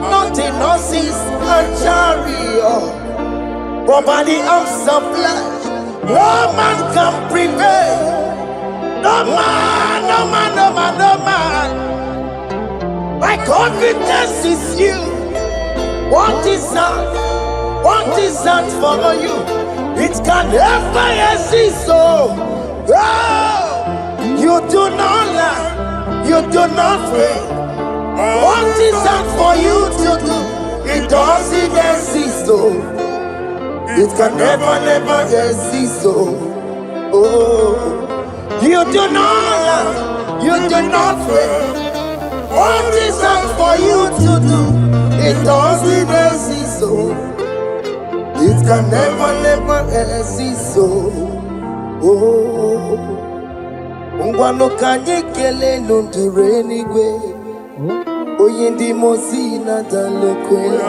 Not in horses and chariot, but by the arms of flesh, no man can prevail. No man, no man, no man, no man. My confidence is you. What is that? What is that for you? It can never exist, so you do not lie, you do not fail. What is that for you to do? It doesn't exist, so it can never exist, so you do not lie, you do not fail. What is that for you to do? It doesn't exist, so it can never exist, so Ngwano kanye kele nundure nigwe Oyindi mosi na dalokwe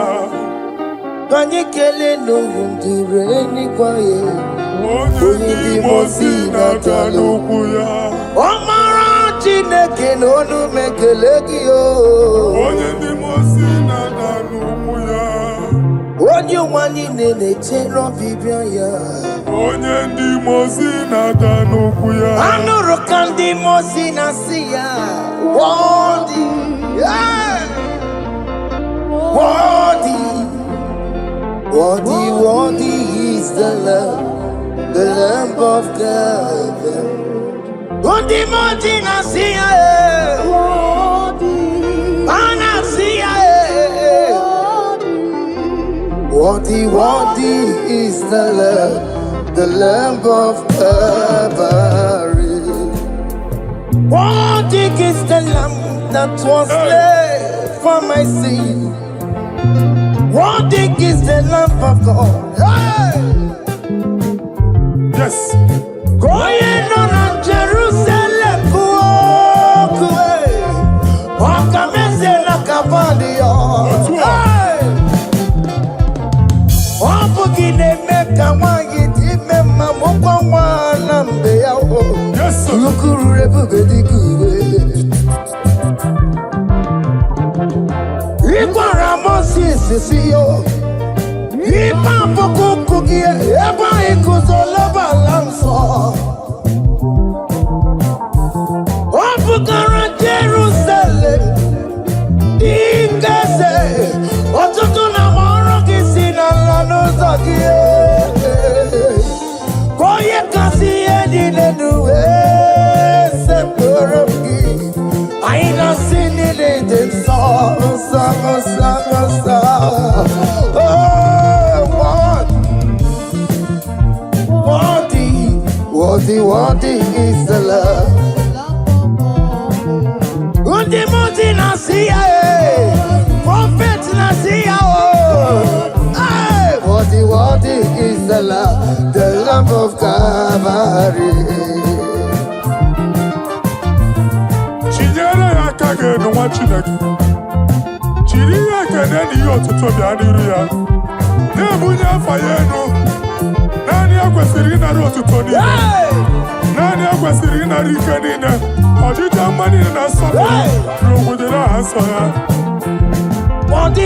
Kanye kele nundure nigwe Oyindi mosi na dalokwe Omara chineke nonu mekele giyo Oyindi mosi na dalokwe Onye wani nene chero bibia ya Onye ndi mozi na danuku ya Anuru kandi mozi na siya Wodi Worthy is the Lamb of God. Worthy, Nasia, Worthy is the Lamb of Calvary. Worthy is the Lamb that was slain for my sin. Worthy is the Lamb of God. Hey! Yes. Going on Jerusalem, walk away. Walk a mess like a body. Hey! Yes, sir. Jerusalem, I ain't not seen it in song. Worthy is the love. Undi Nasia, Prophet Nasia. Worthy is the Lamb of Calvary. Chinyere ya aka ga-enu nwa Chineke. Chiri ya ekene n'ihe ọtụtụ bịa n'iru ya. Na-ebunye afa ya enu. Naanị ya kwesịrị ịnara ọtụtụ niile. Naanị ya kwesịrị ịnara ike niile. Ọjịja mma niile na nsọpụrụ n'obodo aha nsọ ya. Worthy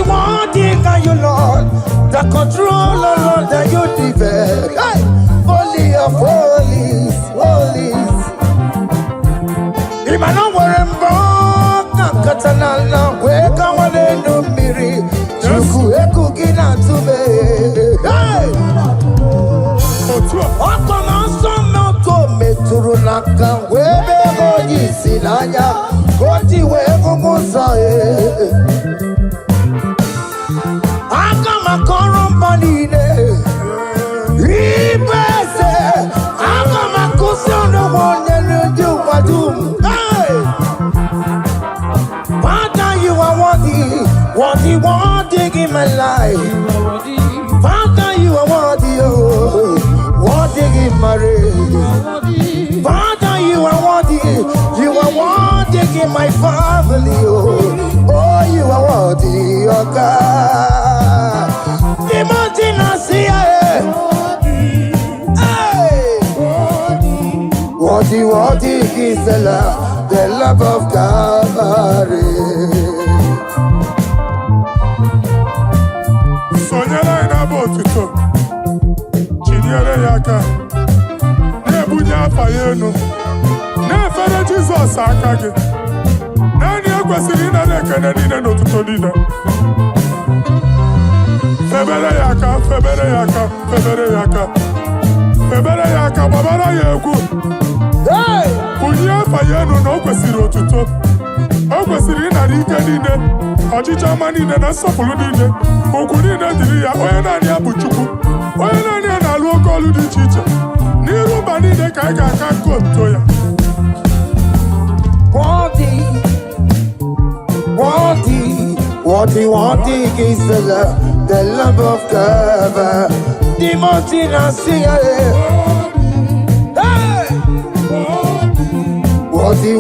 are you, Lord, the controller, Lord, that you develop. Hey! Holy of holies. Imano warembo, katanala, weka walenu miri, chuku eku gina tube. Hey! Oko manso moko meturu naka, webe hoji silanya, koti wevu musae. Makorombanine, Ibese, Agamakusono one you badum. Hey! Father, you are worthy in my life. Father, you are worthy in my race. Father, you are worthy in my family. Oh, you are worthy, oh God. Worthy is the love of Calvary. Sonyere na bụ otuto. Chinyere ya aka. Na-ebunye afa ya enu. Na-efere Jizọs aka gị. Naanị ya kwesịrị ịnara ekene niile n'otuto niile. Febere ya aka, gbabara ya egwu. Bunye afa ya enu na o kwesịrị otuto. O kwesịrị ịnara ike niile, ọchịchị ọma niile na nsọpụrụ niile. Ugwu niile dịrị ya, onye naanị ya bụ Chukwu. Onye naanị ya na-alụ oke ọlụ dị iche iche. N'iru mba niile ka anyị ga-aka nke otuto ya. Worthy is the love of God. The mountain I see. Hey! Worthy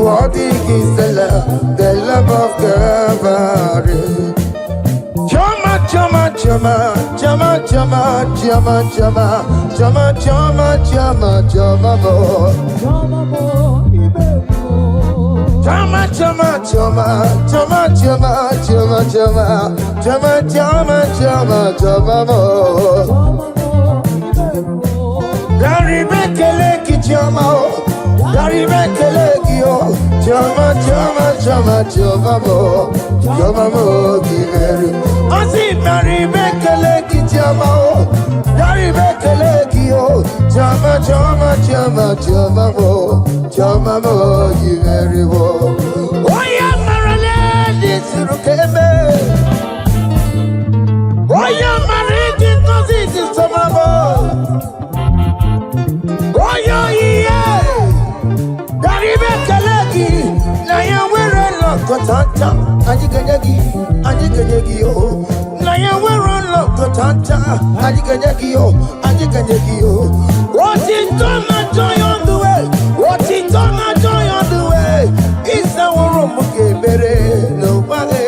is the love of God. Chama, Chama, choma, choma, choma, mo, choma, mo, you very well. Oh, yeah, Marilyn, this is Rukeme. Oh, yeah, Marilyn, this is Tomamo. Oh, yeah, Garibe Kalaki, Naya, we're a Lokotanta, Aniganyagi, oh. Naya, we're a Lokotanta, Aniganyagi, oh. What is done, I joy on the way. What is done, I joy on the way. It's our room, okay, better, nobody.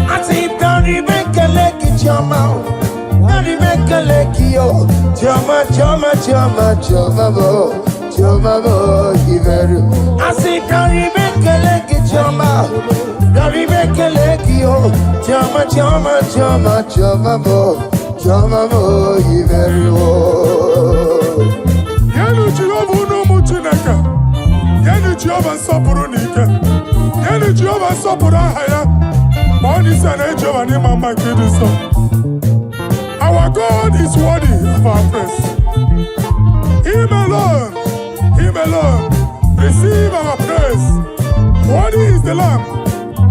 I say, Garibe Kalaki, Chama. Yo, chama, chama, chama, chama, mo, chama, mo, giveru. I say, Garibe chama, Garibe yo, chama, chama, chama, chama, mo, giveru. Yenu Jehova no muchineka, Yenu Jehova sopuru nika, Yenu Jehova sopuru ahaya. Monie sana Jehova ni mama kidiso. Our God is worthy of our praise. Him alone, receive our praise. Worthy is the Lamb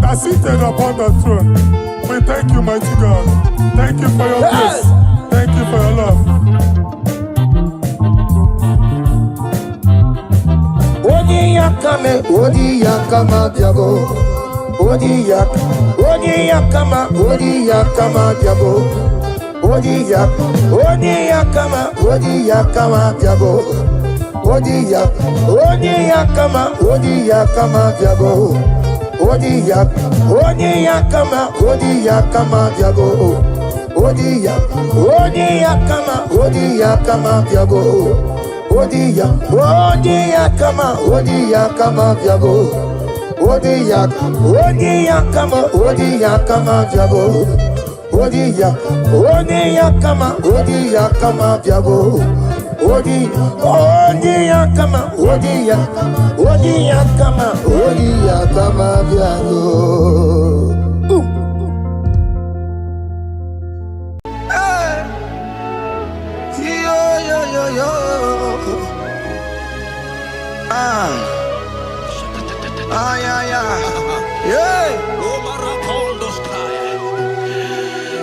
that seated upon the throne. We thank you, mighty God. Thank you for your grace. Thank you for your love. Odi yakama diabo. Odi yakama diabo. Odi yakama diabo. Odi yakama diabo. Odi yakama diabo. Odi yakama diabo.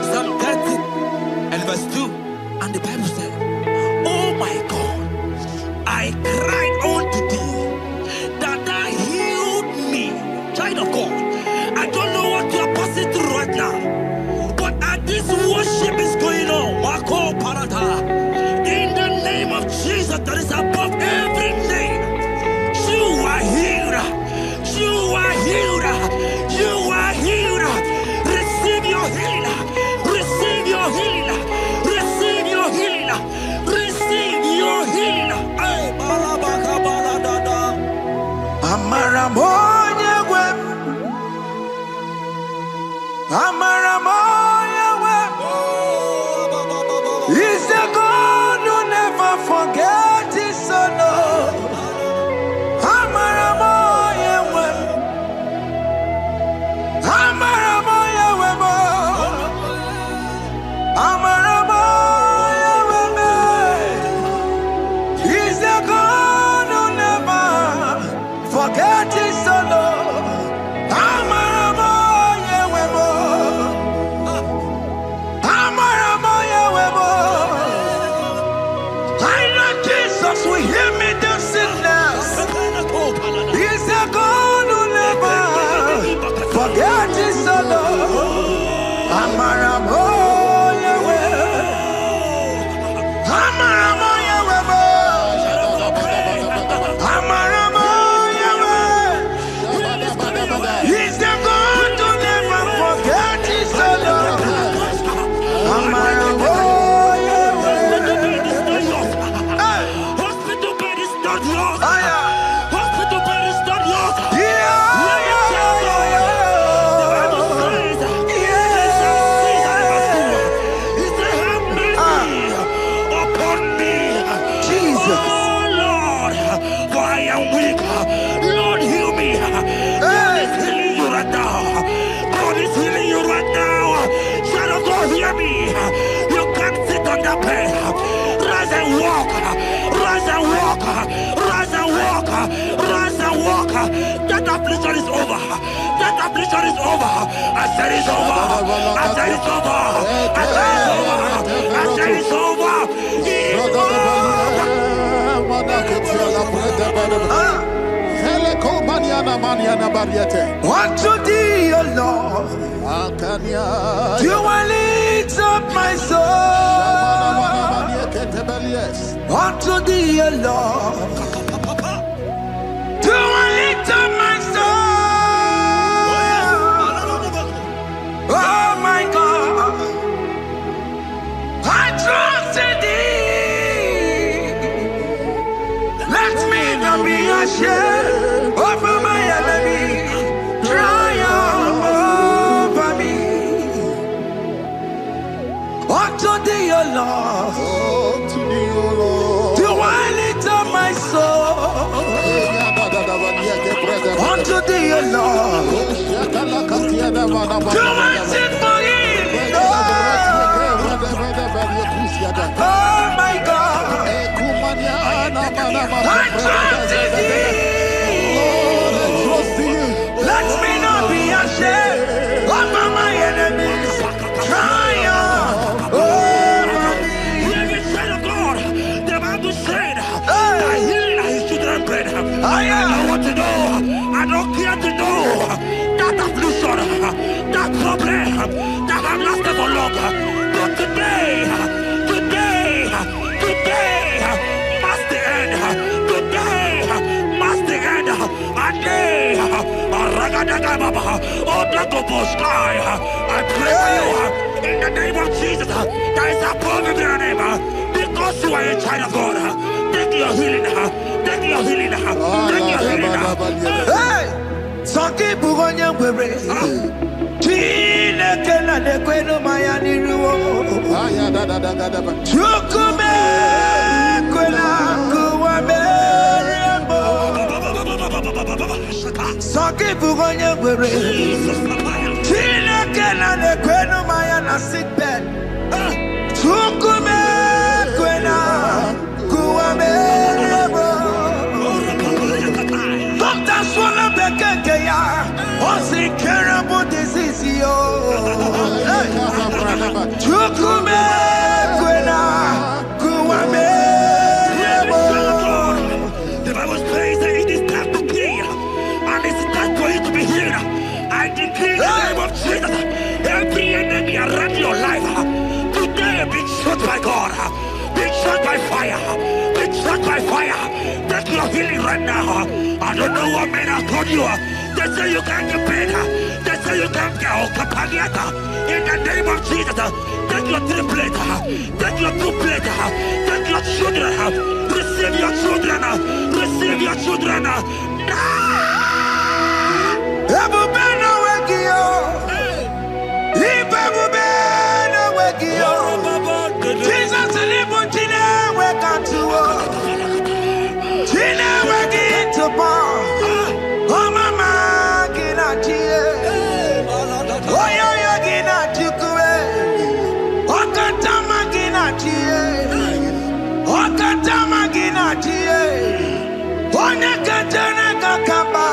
Psalm 30 and verse 2, and the Bible said, oh my God, I cried unto thee, that thou healed me. Child of God, I don't know what you are passing through right now, but as this worship is going on, Wako Parata, in the name of Jesus that is above every name, you are healed. You are healed. You are healed. Receive your healing. Receive your healing. Receive your healing. Receive your healing. Hey, Balabaka Baladada. Amaramoya web. Amaramoya web. He's a God who never forgets his son. Hear me. You can't sit on the bed. Rise and walk. walk. Rise and walk. Rise and walk. Rise and walk. That affliction is over. That affliction is over. I said it's over. I said it's over. I said it's over. I said it's over. Unto thee, O Lord, do I lift up my soul. Unto thee, O Lord, do I lift up my soul. Oh my God, I trust in thee. Let me not be ashamed over my enemy. Triumph over me. Unto thee, O Lord, do I lift up my soul. Unto thee, O Lord, do I sing for him. Oh my God, I trust in thee. Let me not be ashamed over my enemies. Triumph over me. Hear the said of God. The Bible said, I heal his children bread. I don't want to know. I don't care to know. That affliction, that problem, that have lasted for long. But today, must the end. Today, must the end. And day, I pray for you in the name of Jesus. There is a problem in your name. Because you are a child of God. Take your healing. Take your healing. Take your healing. Hey, Sanki Bugonya Were. Chile Kela de Queno Mayani Ruo. Chukume Quena Kuame. Sanki Bugonya Were. Chile Kela de Queno Mayana sick bed. Chukume Quena Kuame. Doctor Swallow Bekeya. What's the terrible disease? Chukume Quena Kuame. The Bible says that it is time to kill, and it is time for you to be healed. I decree in the name of Jesus, every enemy around your life, today be shot by God, be shot by fire, be shot by fire. Take your healing right now. I don't know what men have told you. They say you can't get paid. They say you can't get Okapagiata. In the name of Jesus, take your triplet, take your two-plate, take your children, receive your children, receive your children. Ebubena Wekio, Ibebubena Wekio, Jesus Libutine Wekantuo, Tina Weki to Paul, Oh Mama Ginatie, Oyo Yagina Chukue, Okatama Ginatie, Okatama Ginatie, Onekatana Kakamba.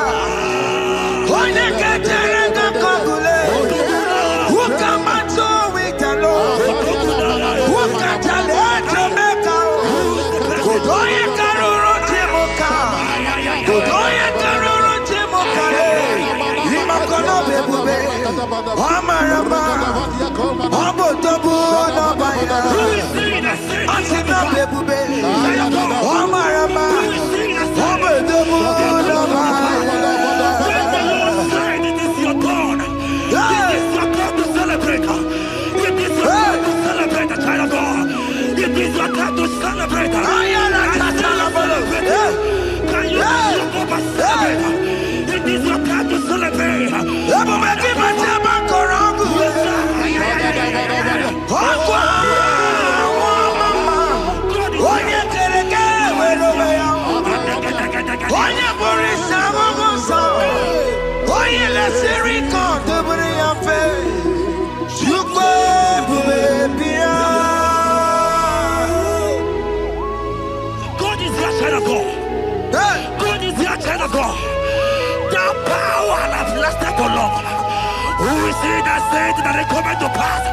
it that it come to pass.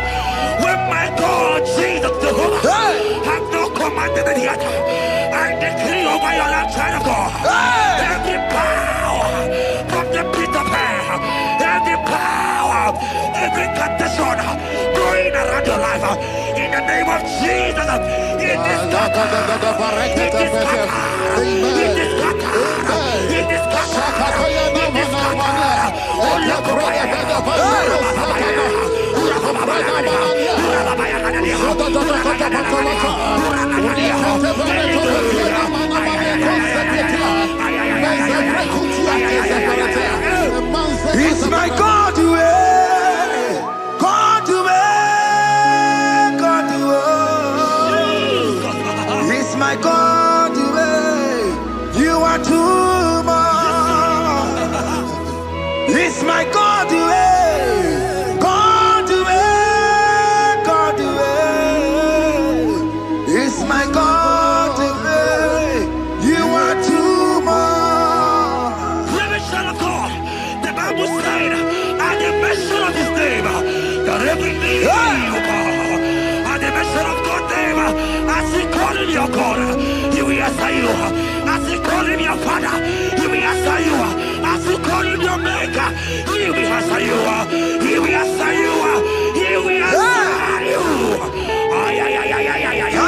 When my God, Jesus Jehovah, have not commanded it yet, I decree over your life, child of God, every power from the pit of hell, every power, every condition going around your life, in the name of Jesus, it is scattered, it is scattered, it is scattered, it is scattered, it is scattered. It's my God to God to God to It's my God to you are too much. It's my God to God to God to It's my God to you are too much. Son of God, the Bible said, at the mention of his name, that every knee will bow. At the mention of God's name, as he call him your God, he will answer you. As he call him your Father, he will answer you. As he call him your Maker, he will answer you. He will answer you. He will answer you. Ay, ay, ay, ay, ay, ay, ay.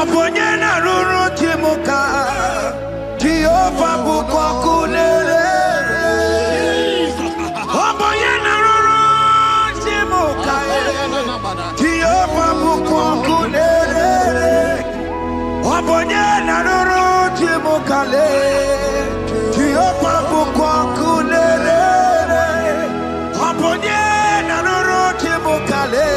Oponyena ruru timuka Jehova bukwa kulele Oponyena ruru timuka Jehova bukwa kulele Oponyena ruru timuka le Jehova bukwa kulele Oponyena ruru timuka le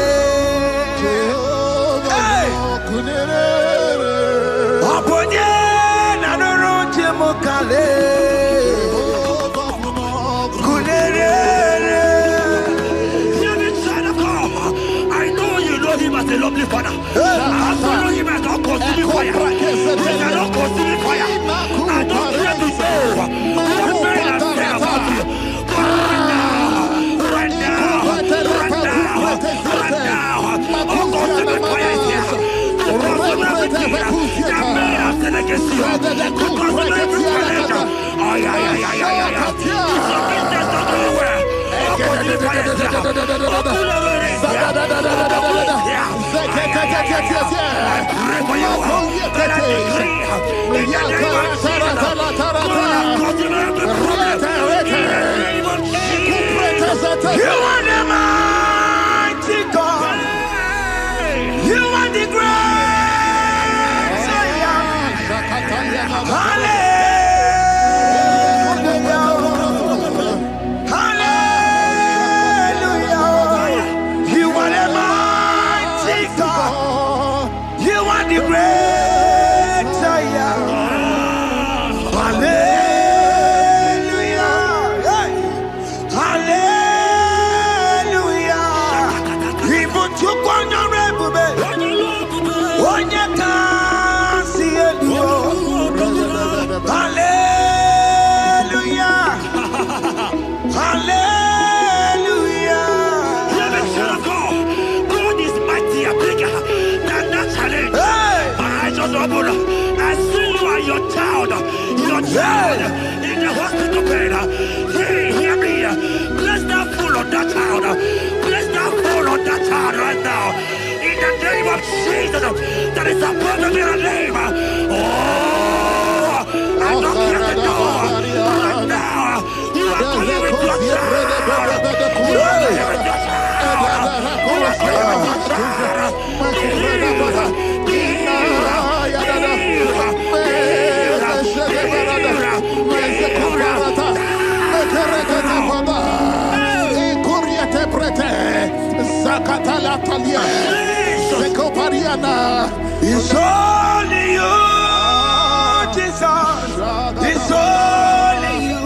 Aponye na nuru timukale kunere. I know you know him as a lovely father. I also know him as a consuming fire. He cannot consume fire. I don't care to say what men have said about you. But right now, oh, consuming fire is here. You are the mighty God. You are the great. Hallelujah. Hallelujah. You are the mighty God. You are the great I am. Hallelujah. Hallelujah. Even to hallelujah. Hallelujah. God is mightier, bigger than that challenge. My eyes are open. I see you and your child in the hospital bed. Hear me. Bless that fool on that child. Bless that fool on that child right now. In the name of Jesus, that is supposed to be a name. Oh, I knock at the door right now. You are going with your child. You are going with your child. You are going It's only you, Jesus. It's only you.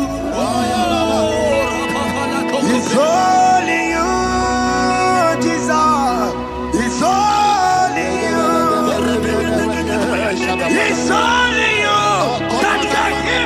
It's only you, Jesus. It's only you. It's only you that can heal.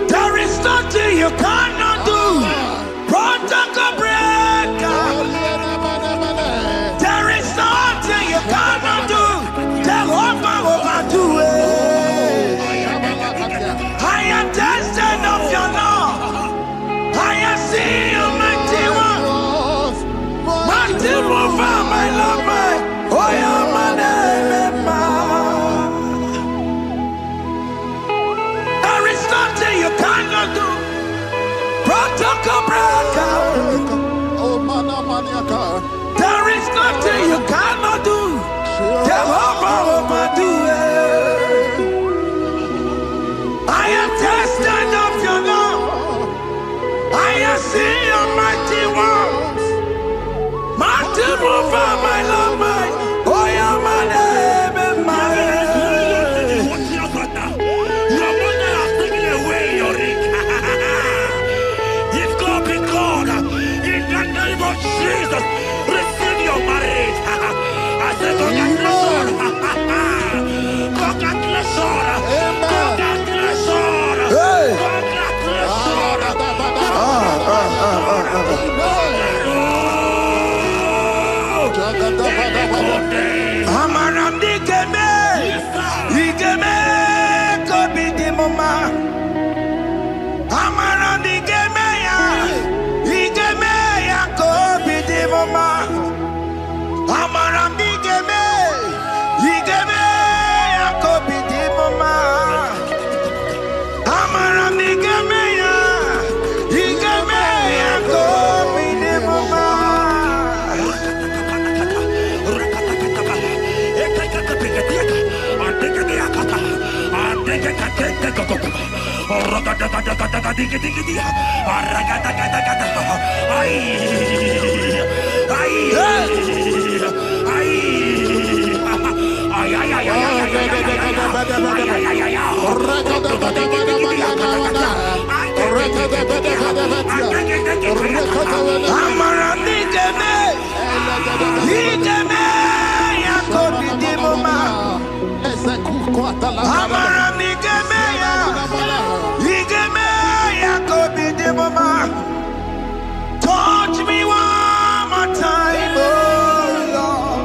There is nothing you cannot do. Protocol breaker. There is nothing you cannot do. Jehovah overdo it. I am tested of your love. I am seeing you, mighty one. Mighty mover, my love, my. Oh, yeah, my name, there is nothing you cannot do. Protocol breaker. There is nothing you cannot do. Jehovah overdo it. I am tested of your love. I am seeing your mighty ones. Mighty mover, my love, my. Oh, yeah, my name and my. Your mother has taken away your ring. If God be God, in the name of Jesus, receive your marriage. I say congratulations. Congratulations. Congratulations. Hey. Congratulations. Amaram digeme, digeme, kobi di mama. Amaram digeme ya, kobi di mama. Amaram digeme, ya, kobi di mama. Amaram digeme ya, kobi di mama. Touch me one more time, oh Lord.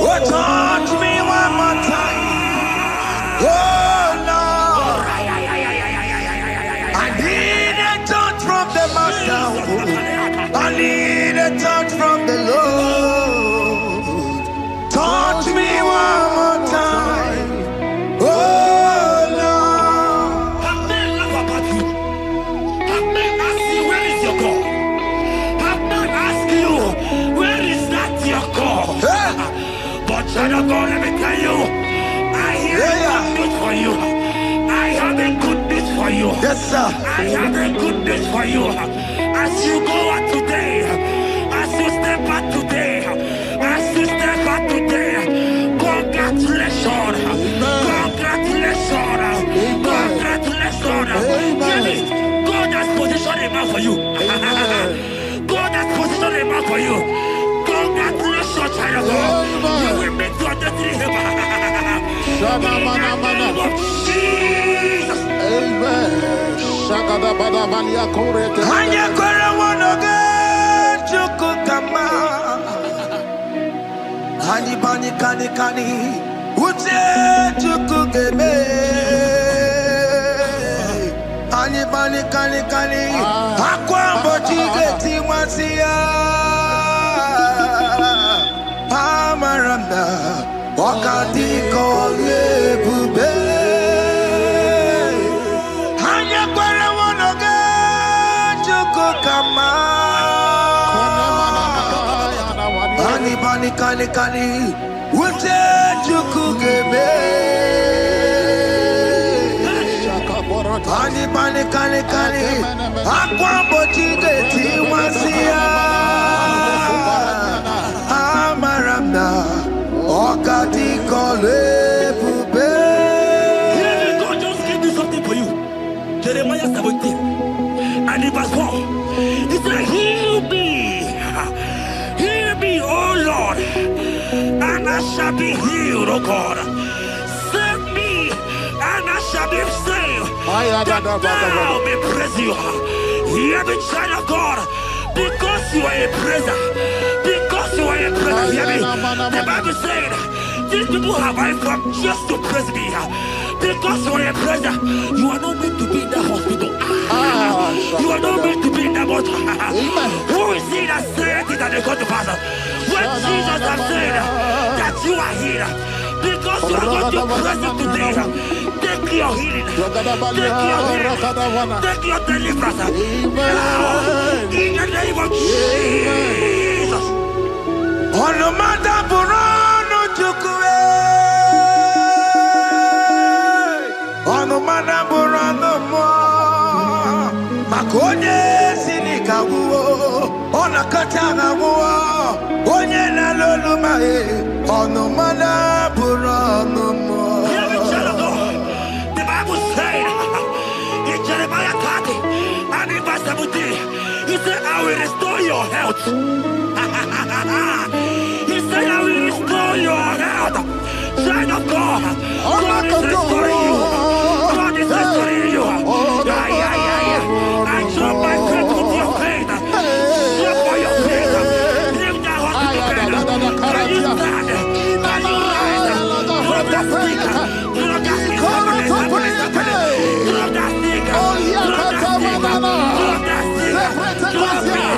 Oh, touch me one more time, oh Lord. I need a touch from the Master. I need a touch from the Lord. Touch me one more time, oh Lord. Have men laugh about you. Have men ask you, where is your God? Have men ask you, where is that your God? But child of God, let me tell you, I have good news for you. I have a good news for you. Yes, sir. I have a good news for you. As you go out today, as you step out today, as you step out today, congratulations. Congratulations. Congratulations. Really, God has positioned a man for you. God has positioned a man for you. Congratulations, child of God. You will meet your destiny. In the name of Jesus. Amen. Hanya kwara wanoge chukukama. Hani bani kani kani uche chukugeme. Hani bani kani kani akwa mbochige timasia. Amaranda wakati kole bube. Hanya kwara kani. Ute chukugebe. Kani. Akwa bochige tiwasia. Amaramna. Okati kole bube. God just gave me something for you. Jeremiah 17 and in verse 4. He said, heal me, O Lord, and I shall be healed, O God. Save me, and I shall be saved. That thou may praise you. Hear me, child of God, because you are a praiser. Because you are a praiser, hear me. The Bible said, these people have I come just to praise me. Because you are a praiser, you are not meant to be in the hospital. You are not meant to be in the bottle. Who is he that said it and they go to pass? When Jesus has said that you are here, because you are going to praise him today, take your healing, take your deliverance. Now, in the name of Jesus. On the matter Burano Chukwe. On the matter Burano Mo. Makonye Sinikawo. On a Katana War. Onye na Lolo Mae. On the matter Burano Mo. The Bible said in Jeremiah 30 and in verse 17, he said, I will restore your health. He said, I will restore your health. Child of God, God is restoring you. God is restoring you. I drop my faith with your faith. Drop for your faith. Leave that hospital bed. Can you stand? Can you rise? Drop that sticker. Drop that sticker. Drop that sticker. Drop that sticker. Drop that sticker. Drop it.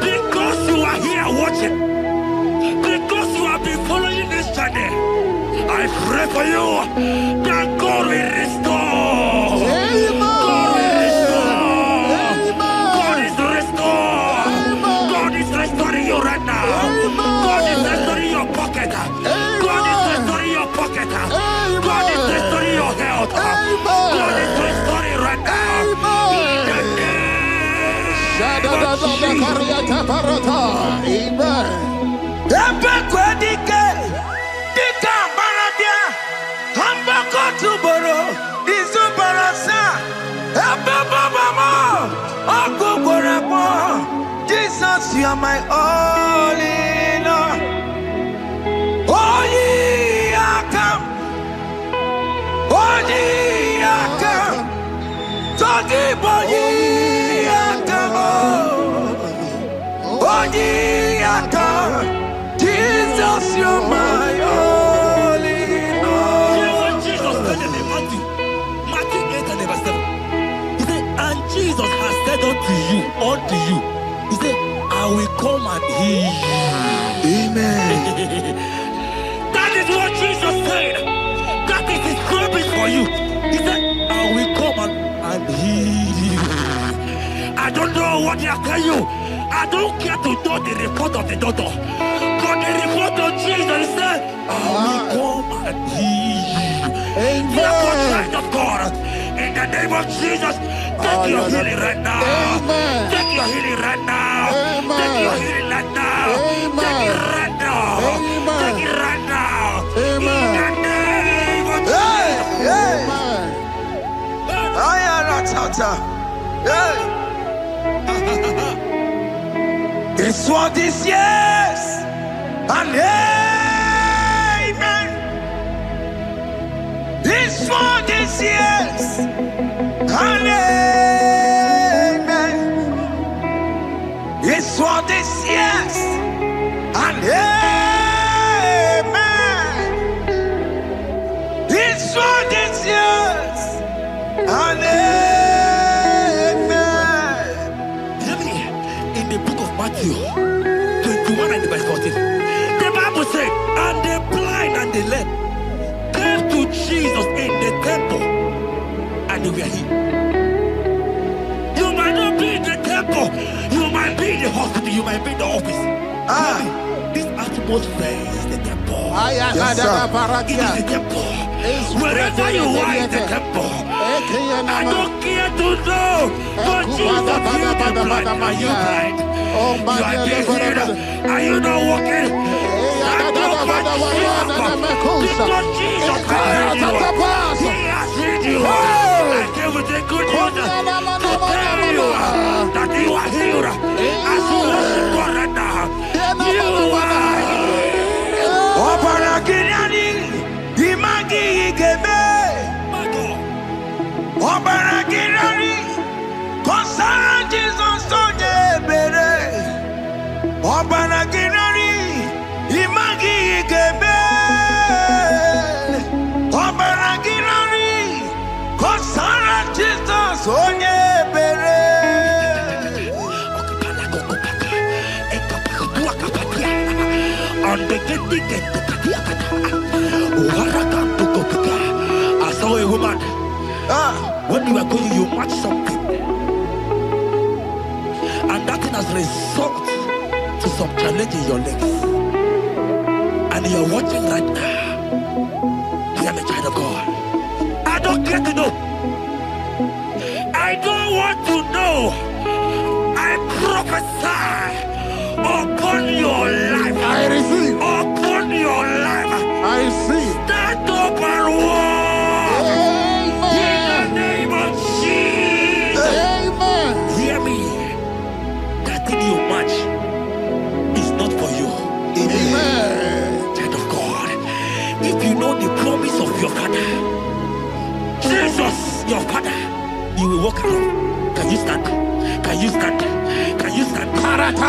Because you are here watching, because you have been following this journey, I pray for you that God will restore. God will restore. God is restored. God is restoring you right now. God is restoring your pocket. God is restoring your pocket. God is restoring your health. God is restoring right now. Jesus, you are my all in all. Oh, ye are come. Oh, ye are come. Talking about ye are come. Oh, ye are come. Jesus, you are my all in all. You know what Jesus said in Matthew 8 and verse 7? He said, and Jesus has said unto you, he said, I will come and heal you. Amen. That is what Jesus said. That is his promise for you. He said, I will come and heal you. I don't know what they are telling you. I don't care to know the report of the doctor. But the report of Jesus, he said, I will come and heal you. Therefore, child of God, in the name of Jesus, take your healing right now. Amen. Take your healing right now. Amen. Take your healing right now. Amen. Take it right now. Amen. Take it right now. Amen. In the name of Jesus. Hey, Amen. I am not out. Hey. His word is yes and amen. His word is yes and amen. His word is yes and amen. His word is yes and amen. Hear me. In the book of Matthew 21 and verse 14, the Bible said, and the blind and the lame came to Jesus in the temple, and they were healed. You might not be in the temple, you might be in the hospital, you might be in the office. This atmosphere is the temple. Yes, it is the temple. Wherever you are in the temple, I don't care to know, but Jesus healed the blind. Are you blind? You are being healed. Are you not walking? Stand up and because Jesus has healed you. He has healed you. I came with the good news to tell you that you are healed. As you worship God right now, you are I saw a woman. When you are going, you match something, and that thing has resulted to some challenge in your legs, and you are watching right now. Hear me, child of God. I don't care to know. I don't want to know. I prophesy upon your life. I receive. Upon your life. I receive. Stand up and walk. In the name of Jesus. Amen. Hear me. That thing you match is not for you. Amen. Child of God. If you know the promise of your father, Jesus, your father, you will walk around. Can you stand? Can you stand? Can you stand? Can you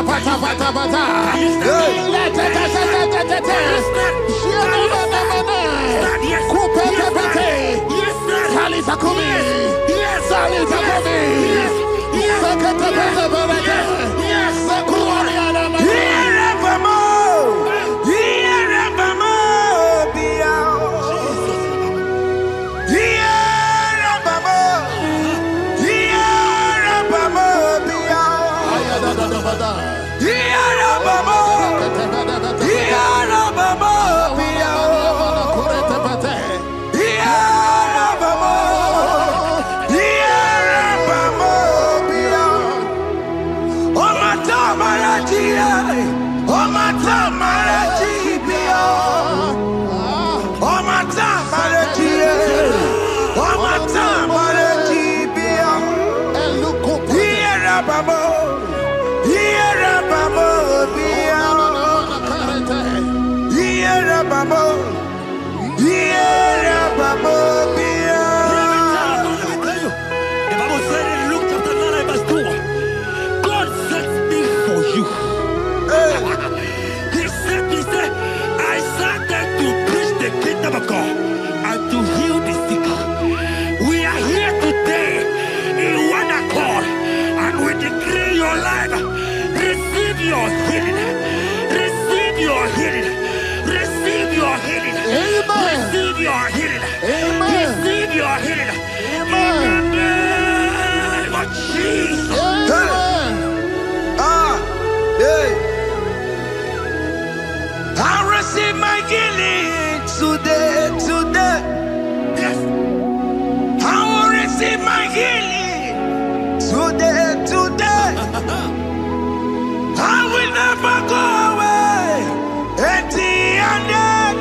of God and to heal the sick. We are here today in one accord, and we decree your life. Receive your healing. Receive your healing. Receive your healing. Amen. Receive your healing. Amen. Receive your healing. Amen. In the name of Jesus. Amen. I receive my healing today. Yes. I will receive my healing today. I will never go away empty-handed.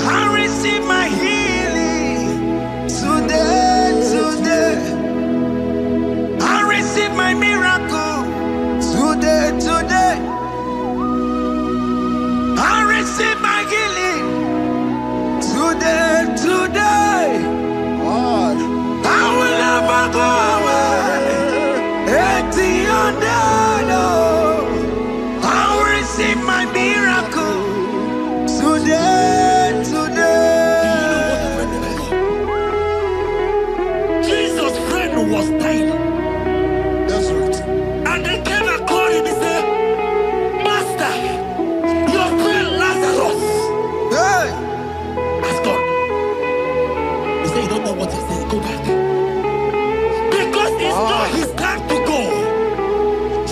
I receive my healing today. I receive my miracle today. receive my healing today. I will never go away. I will receive my miracle today. Jesus' friend was dying. That's right. And they came and called him and said, Master, your friend Lazarus has gone. He said, you don't know what he said. Go back. Because it's not his time to go.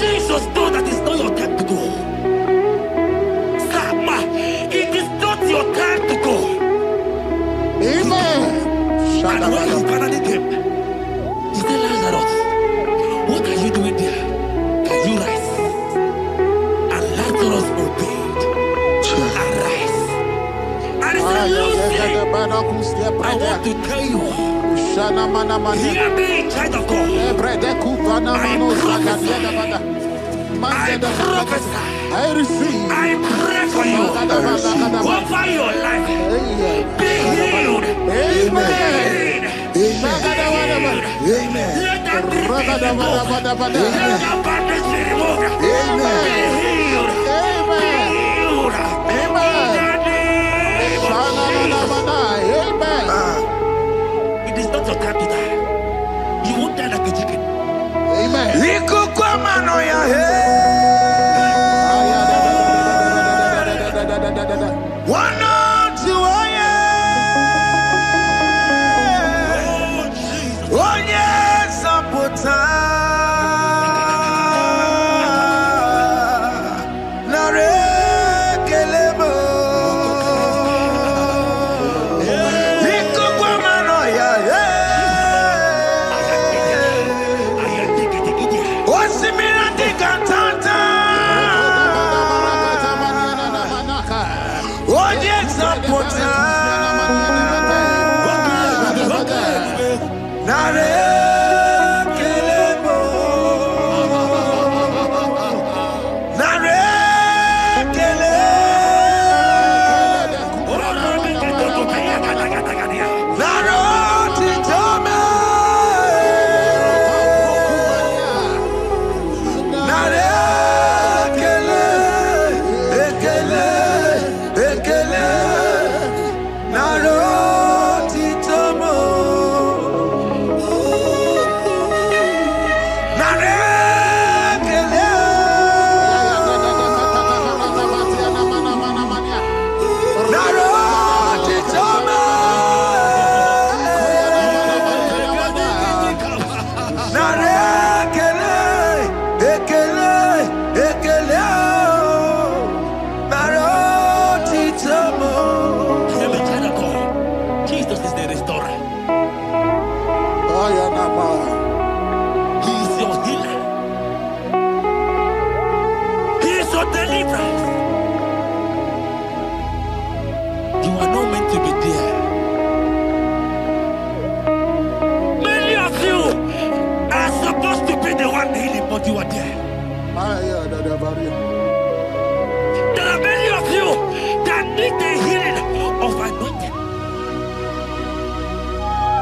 Jesus knows that it's not your time to go. Sama, it is not your time to go. Amen. And when he finally came, he said, Lazarus, what are you doing there? Can you rise? And Lazarus obeyed and rise. And he said, Lucy, I want to tell you, hear me in child of God. I prophesy. I receive. I pray for you. Over your life. Be healed. Amen. Amen. Let that be removed. Let that bandage be removed. Be healed. Be healed. In the name of Jesus. It is not your time to die. You won't die like a chicken. Amen.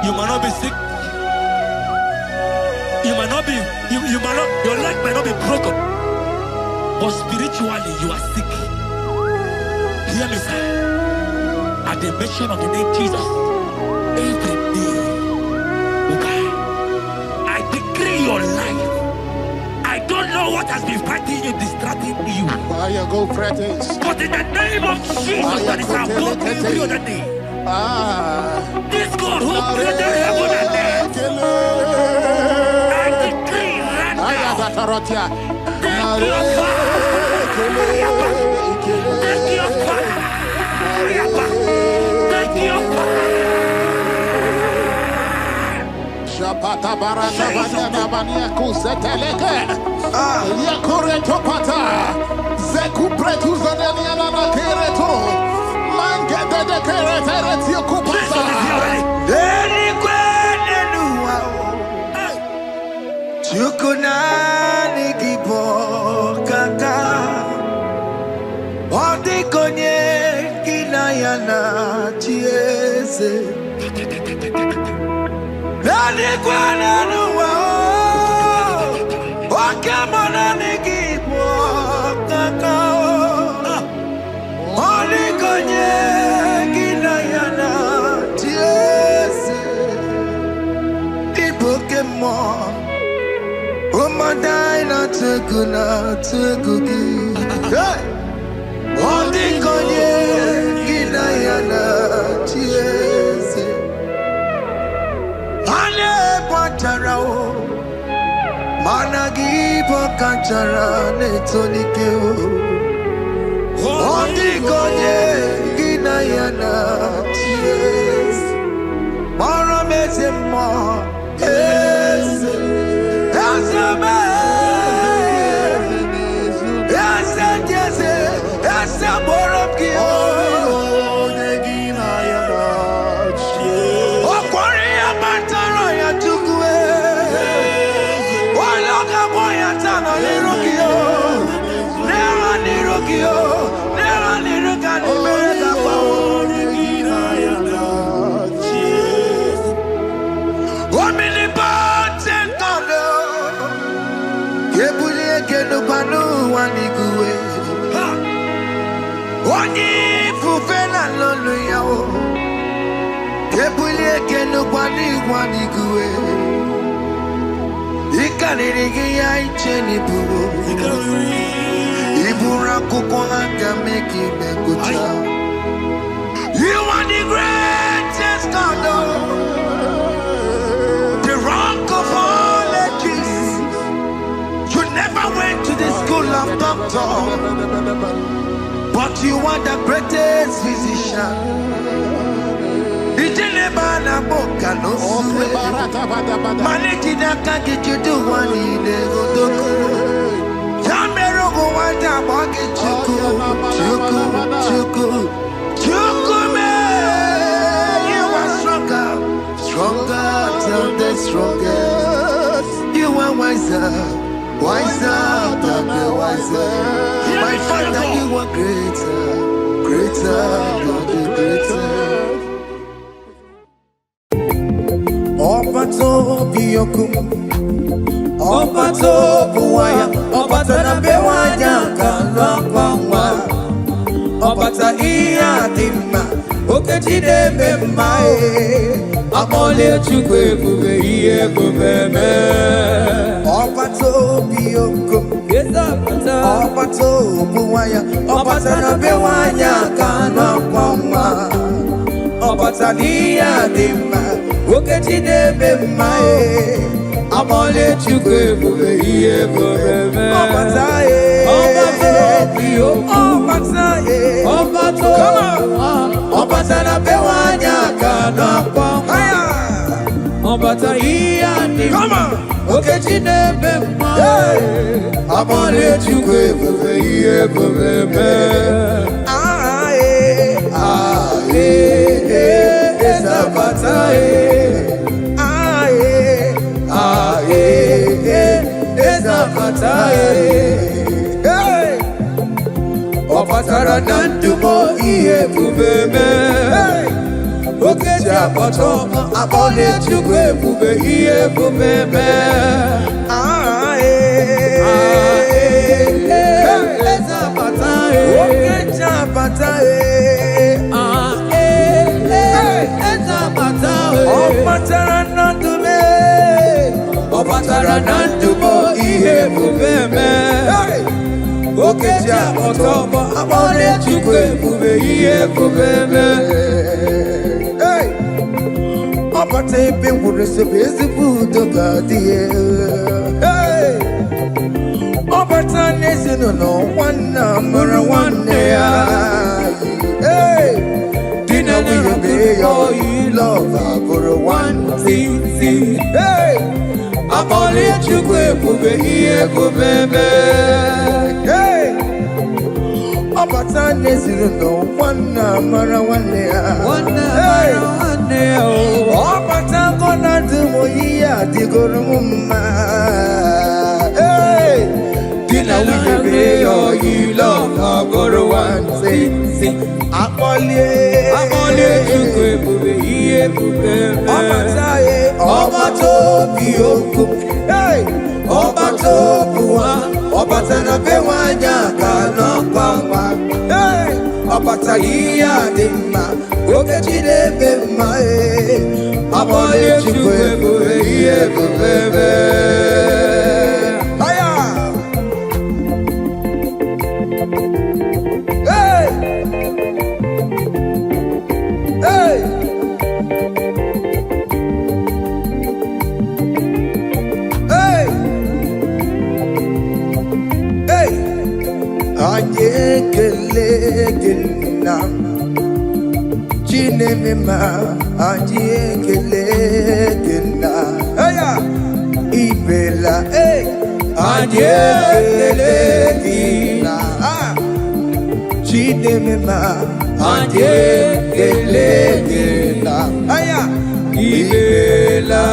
You might not be sick. You might not be, your leg might not be broken. But spiritually, you are sick. Hear me, sir. At the mention of the name Jesus, every day, okay, I decree your life. I don't know what has been fighting you, distracting you. But in the name of Jesus, that is above every other name. This God who created heaven and earth, I decree right now, take your fire, take your fire, take your fire. Shapata barata banyana banya kuseteleke. Yakore topata. Zeku pretu zaneliana na kereto. Mangete de kerete kupasa. Deni kwene nuwa. Chukunani gibo kaka. Odi konye. yana chiese nani kwana nuwa wakamana nikipo kakao olikonye gina yana chiese ibokemo omadai na tegugi olikonye gina yana chiese ale patarao managi pokachara netonike olikonye gina yana chiese mara mezemo eze azame eze borobki negina yana okwari amataro ya tukwe waloga boya tano nirukio nera niruka nimereka kwa negina yana omnipotent God kebulie kenupanu waniguwe onye fufela lolu yawo kebulie kenupanu ikaniri gị ya iche n'iburu iburu akwụkwọ aka meki megocha. You are the greatest God, the rock of all ages. You never went to the school of doctor, but you are the greatest physician. Ijelebana boka no suwe Maliki naka kichudu wani negodoku Jamero go wata bagi chuku me. You are stronger than the strongest. You are wiser than the wiser. My Father, you are greater than the greatest. Obato biyokum, obato buwaya, obata na bewanya kalwa, obata iya dimma, okechide bemae, amole chukwe bube iye bubeme. Obato biyokum, obato buwaya, obata na bewanya kalwa, obata iya dimma. Okechide bemae, amole chukwe bube iye bubeme. Obata na bewanya kanakwa. Obata iya ni. Okechide bemae, amole chukwe bube iye bubeme. Opatara nandumo iye bubeme. Okechi apoto abole chukwe bube iye bubeme. Okechi apatae. Opatara nandume. Opatara nandumo iye bubeme. Okechi apoto abole chukwe bube iye bubeme. Opata ebe nwere sebe ezigbo udo ga-adịghị. Opata n'ezinụlọ nwanne mụrụ nwanne ya. Di na nwunye mee ya oyi love abụrụ nwanne. Abole chukwe bube iye bubeme. Opata n'ezinụlọ nwanne mụrụ nwanne ya. Opata gona dumo iya digoro mumma. Dina we all you love, our God one sing. Akole chukwe iye bube. Ọba tó bí òkú, ọba tó bù wá, ọba tẹ̀lé bẹ́ẹ̀ wá nyà kàná pàmpà. Ọba tàyí àdé mà, òkè jíde bẹ́ẹ̀ mà. Akole chukwe iye bube. Chinemema Ajekelegena Ibela Ajekelegena Chinemema Ajekelegena Ibela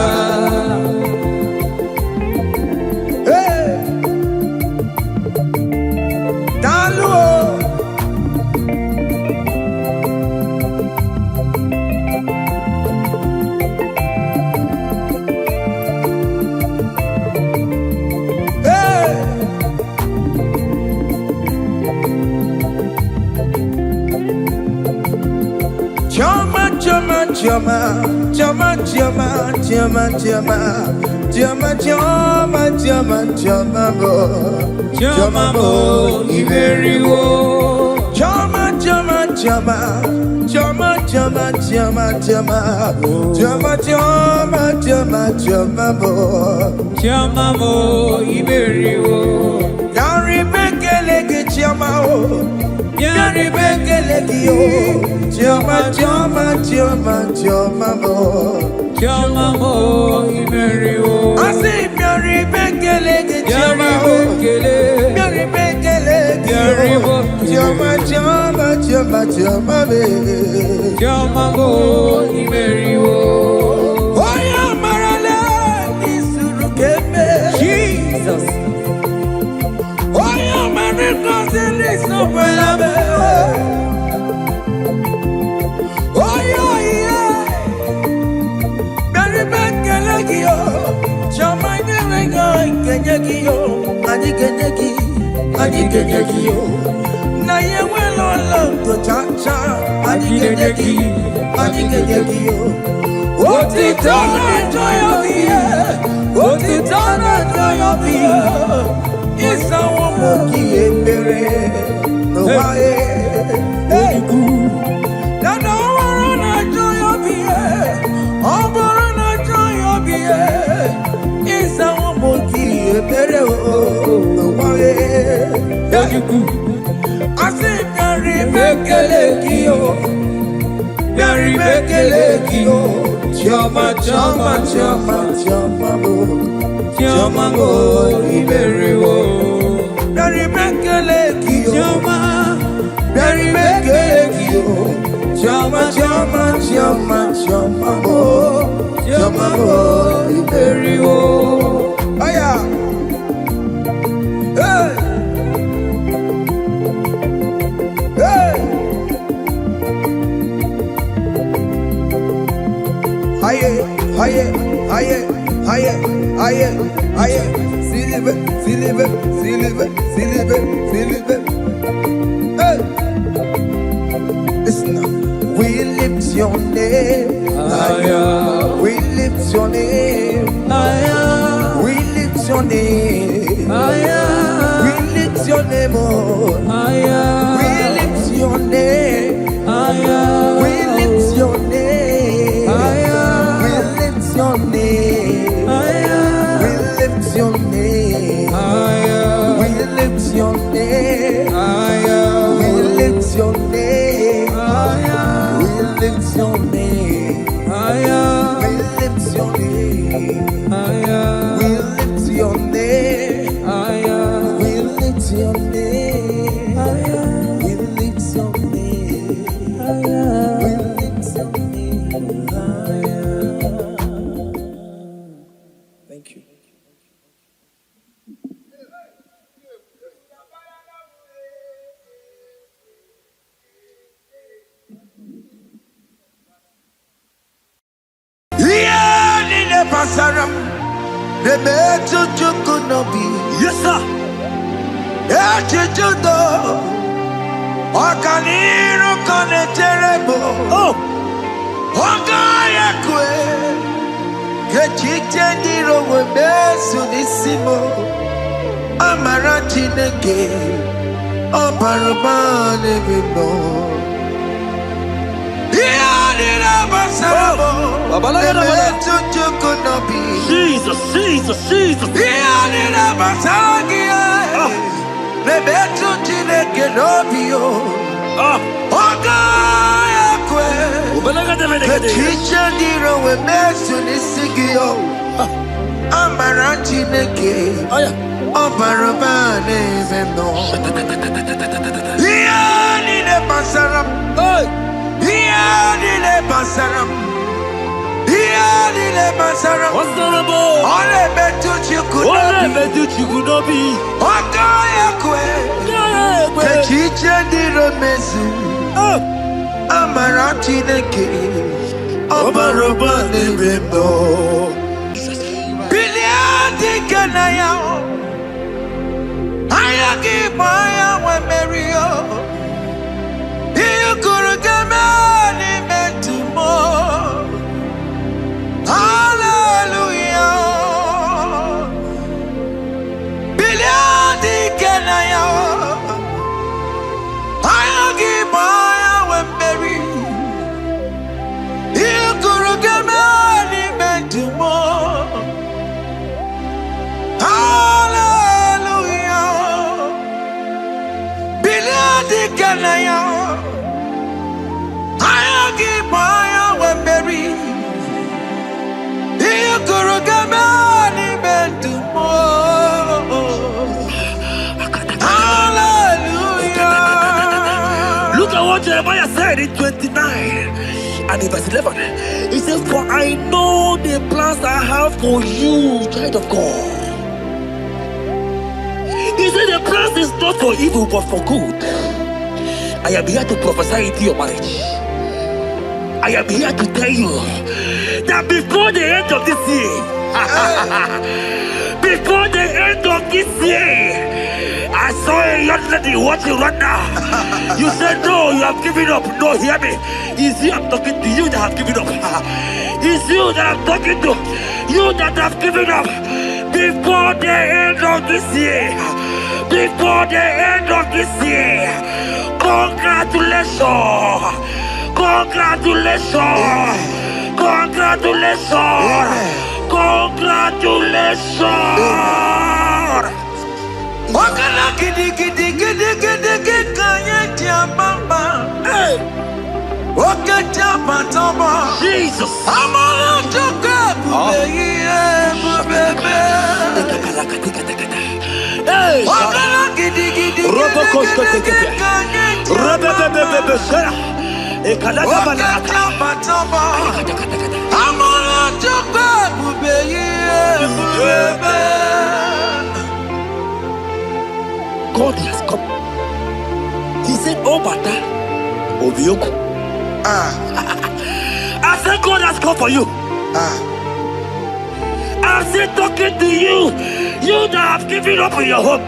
Chama Iberiwo. Chama Iberiwo. Yari bekeleke chama o. Yari bekeleke yo. Chama Iberiwo. Asi yari bekeleke chama o. Yari bekeleke yo. Chama Iberiwo. Oya marale nisuru kebe. Jesus. Oya marikos nisubelabe. Oya yeah. Beri bekeleke yo. Chama Iberiwo. Kenyeki yo. Na yewe lolo to cha. Kenyeki yo. Otitana joy of you. Isa womoki ebere. No wae. Na no na joy of you. Oboro na joy of you. Isa womoki ebere o. No wae. I say Yari bekeleki yo. Chama Iberiwo. Yari bekeleki yo. Chama Iberiwo. Aya. Aye. Silver. Hey. Listen now. We lift your name. We lift your name. We lift your name. We lift your name. We lift your name. We lift your name. We lift your name. We lift your name. We lift your name. We lift your name. We lift your name. We lift your name. We lift your name. We lift your name. We lift your name. We lift your name. Thank you. basaram. The meto chukunobi. Yes, sir. Echichudo. Okaniro koneterebo. Oh. Ogayakwe. Kechite ndiro webesu nisimo. Amara Chineke. Obarabane bino. Jesus, Jesus, Jesus. What's the rubble? Ole betu chikunobi. Okayakwe. Kechiche ndiro mezu. Amara Chineke. Obaroba nebendo. Biliadi kanaya. Ayagi maya wa merio. Iyukurugamani metumo. Hallelujah. Biliadi kanaya. Ayagi maya wa meri. Iyukurugamani metumo. Hallelujah. Biliadi kanaya. Ayagi maya wa meri. Iyukurugamani metumo. Hallelujah. Look at what Jeremiah said in 29 and in verse 11. He says, for I know the plans I have for you, child of God. He said the plans is not for evil but for good. I am here to prophesy into your marriage. I am here to tell you that before the end of this year, before the end of this year, I saw a young lady watching right now. You said no, you have given up. No, hear me. It's you I'm talking to, you that have given up. It's you that I'm talking to, you that have given up. Before the end of this year, before the end of this year, congratulations, congratulations, congratulations, congratulations. Wakala gidi gidi gidi gidi gidi kanya mama. Hey. Wakacha matoma. Jesus. Amala choka bubeye bubebe. Hey. Wakala gidi gidi gidi gidi kanya. Rebebebebebe shara. Wakacha matoma. Amala choka bubeye bubebe. God has come. He said, oh, Bata, Obioku. I said, God has come for you. I said, talking to you, you that have given up on your hope.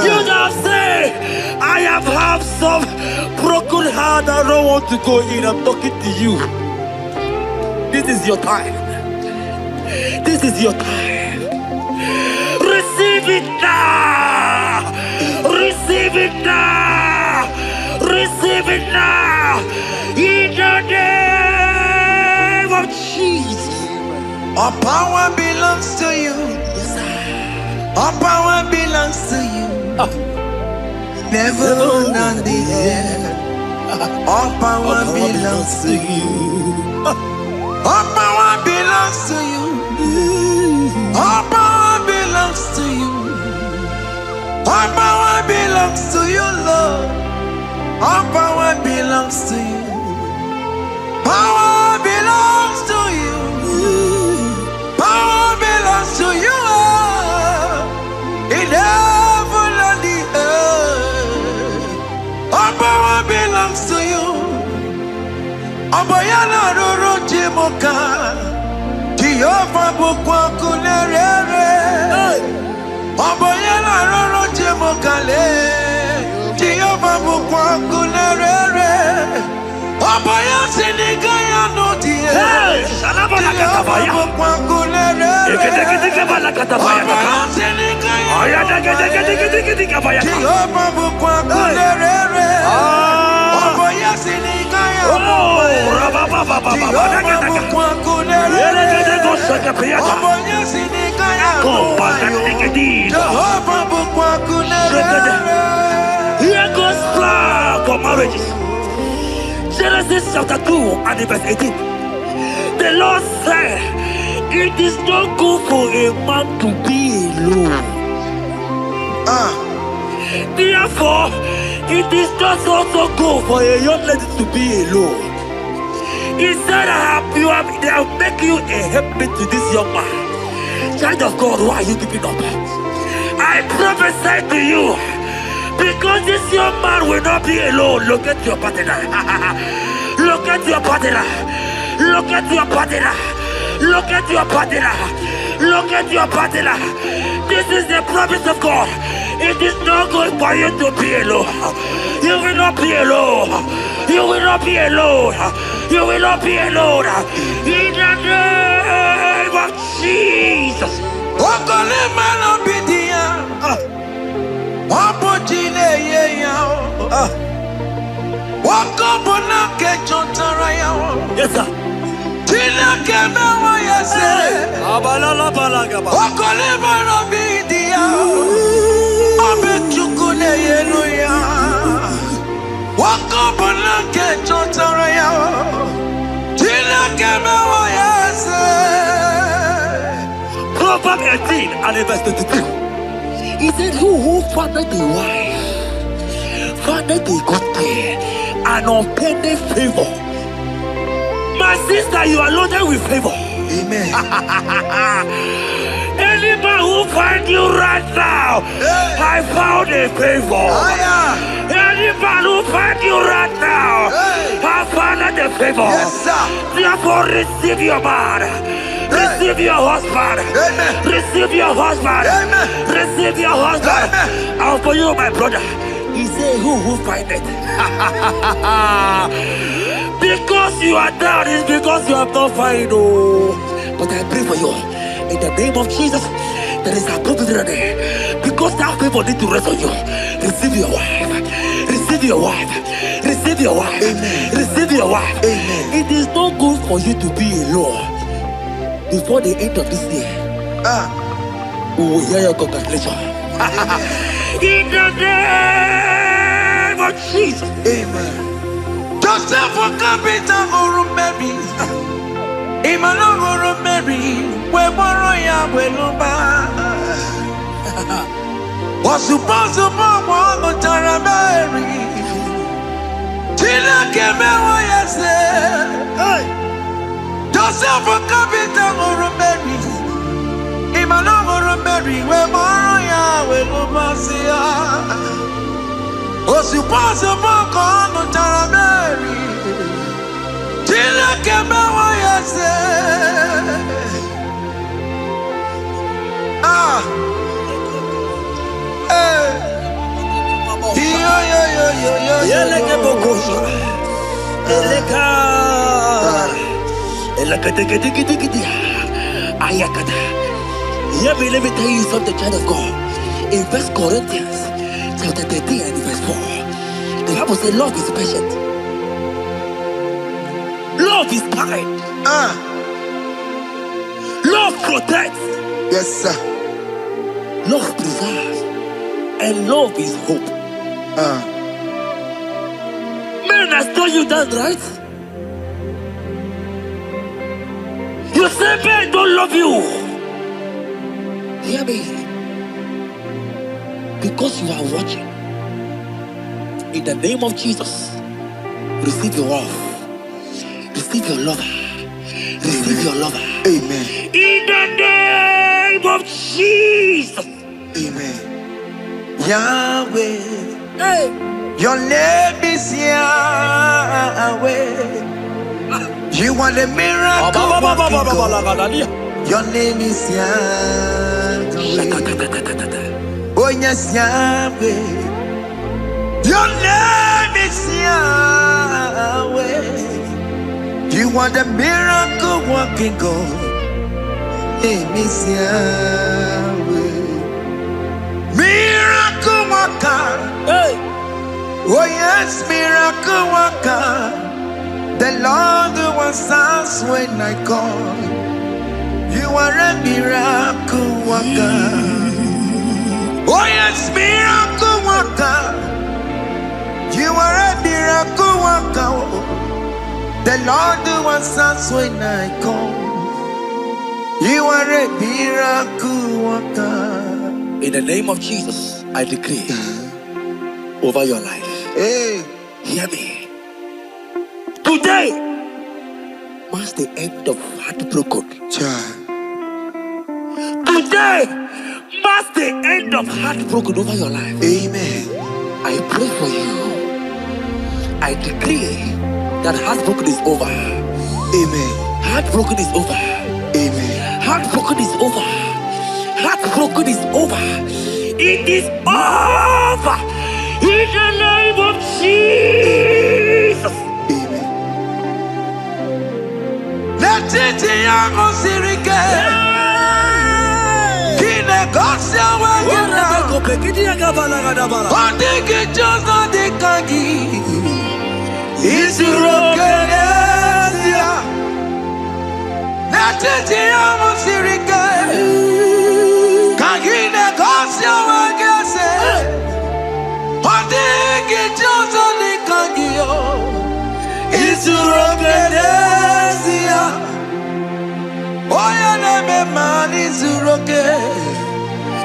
You that have said, I have had some broken heart, I don't want to go in. I'm talking to you. This is your time. This is your time. Receive it now! Receive it now! Receive it now! In the name of Jesus! All power belongs to you. All power belongs to you. Never on the air. All power belongs to you. All power belongs to you. All power belongs to you. All power belongs to you, Lord. All power belongs to you. Power belongs to you. Power belongs to you. In heaven and the earth. All power belongs to you. Oboyana Roro Jimoka. Jehovah bukwakulerere. Oboyela roro jemokale. Jehovah bukwakulerere. Oboya sinigaya no die. Salabala katabaya. Bukwakulerere. Ekebala katabaya. Jehovah bukwakulerere. Oboya sinigaya no die. Here goes plan for marriages. Genesis chapter 2 and verse 18. The Lord said, it is not good for a man to be alone. Therefore, it is not also good for a young lady to be alone. He said, they have make you a helpmate to this young man. Child of God, why are you giving up? I prophesy to you, because this young man will not be alone. Look at your partner. Look at your partner. Look at your partner. Look at your partner. Look at your partner. This is the promise of God. It is not good for you to be alone. You will not be alone. You will not be alone. You will not be alone. In the name of Jesus. Yes, sir. Proverbs 18 and verse 22. He said, who findeth a wife, findeth a good thing, and obtaineth favor. My sister, you are loaded with favor. Amen. Any man who finds you right now, I found a favor. Any man who finds you right now, I found a favor. Yes, sir. Therefore, receive your man. Receive your husband. Amen. Receive your husband. Amen. Receive your husband. Amen. And for you, my brother, he said, who find it? Because you are down, it's because you have not found. Oh. But I pray for you. In the name of Jesus, there is a opportunity. Because that favor need to rest on you. Receive your wife. Receive your wife. Receive your wife. Amen. Receive your wife. Amen. It is not good for you to be alone. Before the end of this year, we will hear your congratulations. In the name of Jesus. Amen. Joseph for capital or Mary. Emmanuel or Mary. Where Moroya Weluba. Was supposed to bomb on Taramari. Tina Kemewa, yes. Joseph for capital or Mary. Emmanuel or Mary. Where Moroya Weluba. Was supposed to bomb on Taramari. Tina Kemewa, yes. Let me tell you something, child of God. In 1 Corinthians chapter 13 and verse 4, the Bible says love is patient. Love is kind. Love protects. Yes, sir. Love preserves. And love is hope. Men has told you that, right? You say men don't love you. Hear me. Because you are watching. In the name of Jesus, receive your love. Receive your lover. Receive your lover. Amen. In the name of Jesus. Amen. Yahweh. Hey. Your name is Yahweh. You are the miracle. Your name is Yahweh. Oh yes, Yahweh. Your name is Yahweh. You are the miracle working God. Name is Yahweh. Miracle worker. Hey. Oh yes, miracle worker. The Lord who answers when I call. You are a miracle worker. Oh yes, miracle worker. You are a miracle worker. The Lord who answers when I call. You are a miracle worker. In the name of Jesus, I decree over your life. Hey, hear me. Today marks the end of heartbroken. Today marks the end of heartbroken over your life. Amen. I pray for you. I decree that heartbroken is over. Amen. Heartbroken is over. Amen. Heartbroken is over. Heartbroken is over. It is over. In the name of Jesus. Amen. Let it be your sirike. Kine gosia wagina. Ondigi jozo dikagi. Isurokenesia. Let it be your sirike. Kine gosia wagese. Ondigi jozo dikagi. Isurokenesia. Oya neme man isuroke.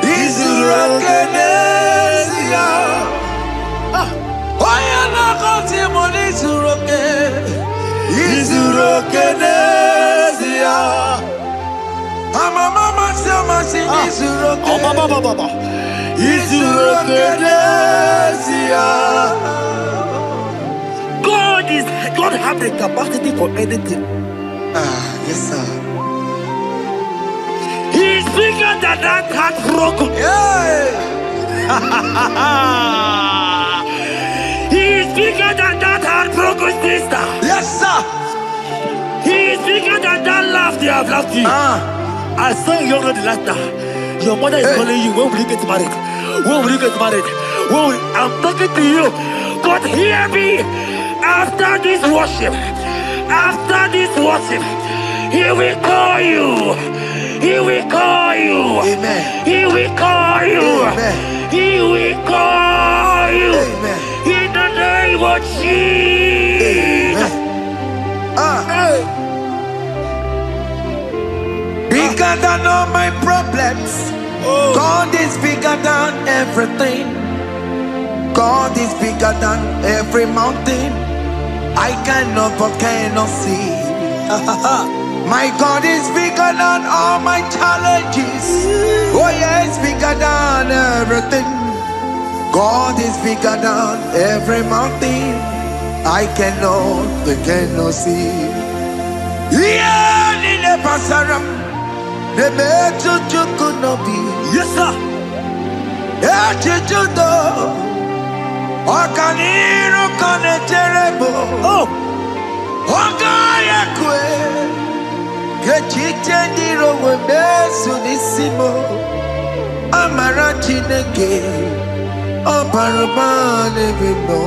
Isurokenesia. Oya na Testimonies isuroke. Isurokenesia. Mama sama sing isuroke. Isurokenesia. God have the capacity for anything. Yes sir. He's bigger than that heartbroken. He's bigger than that heartbroken sister. Yes sir. He's bigger than that laugh they have laughed you. I saw you younger than that. Your mother is calling you. When will you get married? When will you get married? I'm talking to you. But hear me. After this worship, he will call you. He will call you. Amen. He will call you. Amen. He will call you. Amen. In the name of Jesus. Bigger than all my problems. God is bigger than everything. God is bigger than every mountain. I cannot but cannot see. My God is bigger than all my challenges. Oh yes, bigger than everything. God is bigger than every mountain. I cannot but cannot see. Yeah, in the pasaram, the better could not be. Yes, sir. Yeah, Okaniro kane terrible. Ogaya kwe. Kechite ndiro webesu nisimo. Amara chineke. Oparubane bimbo.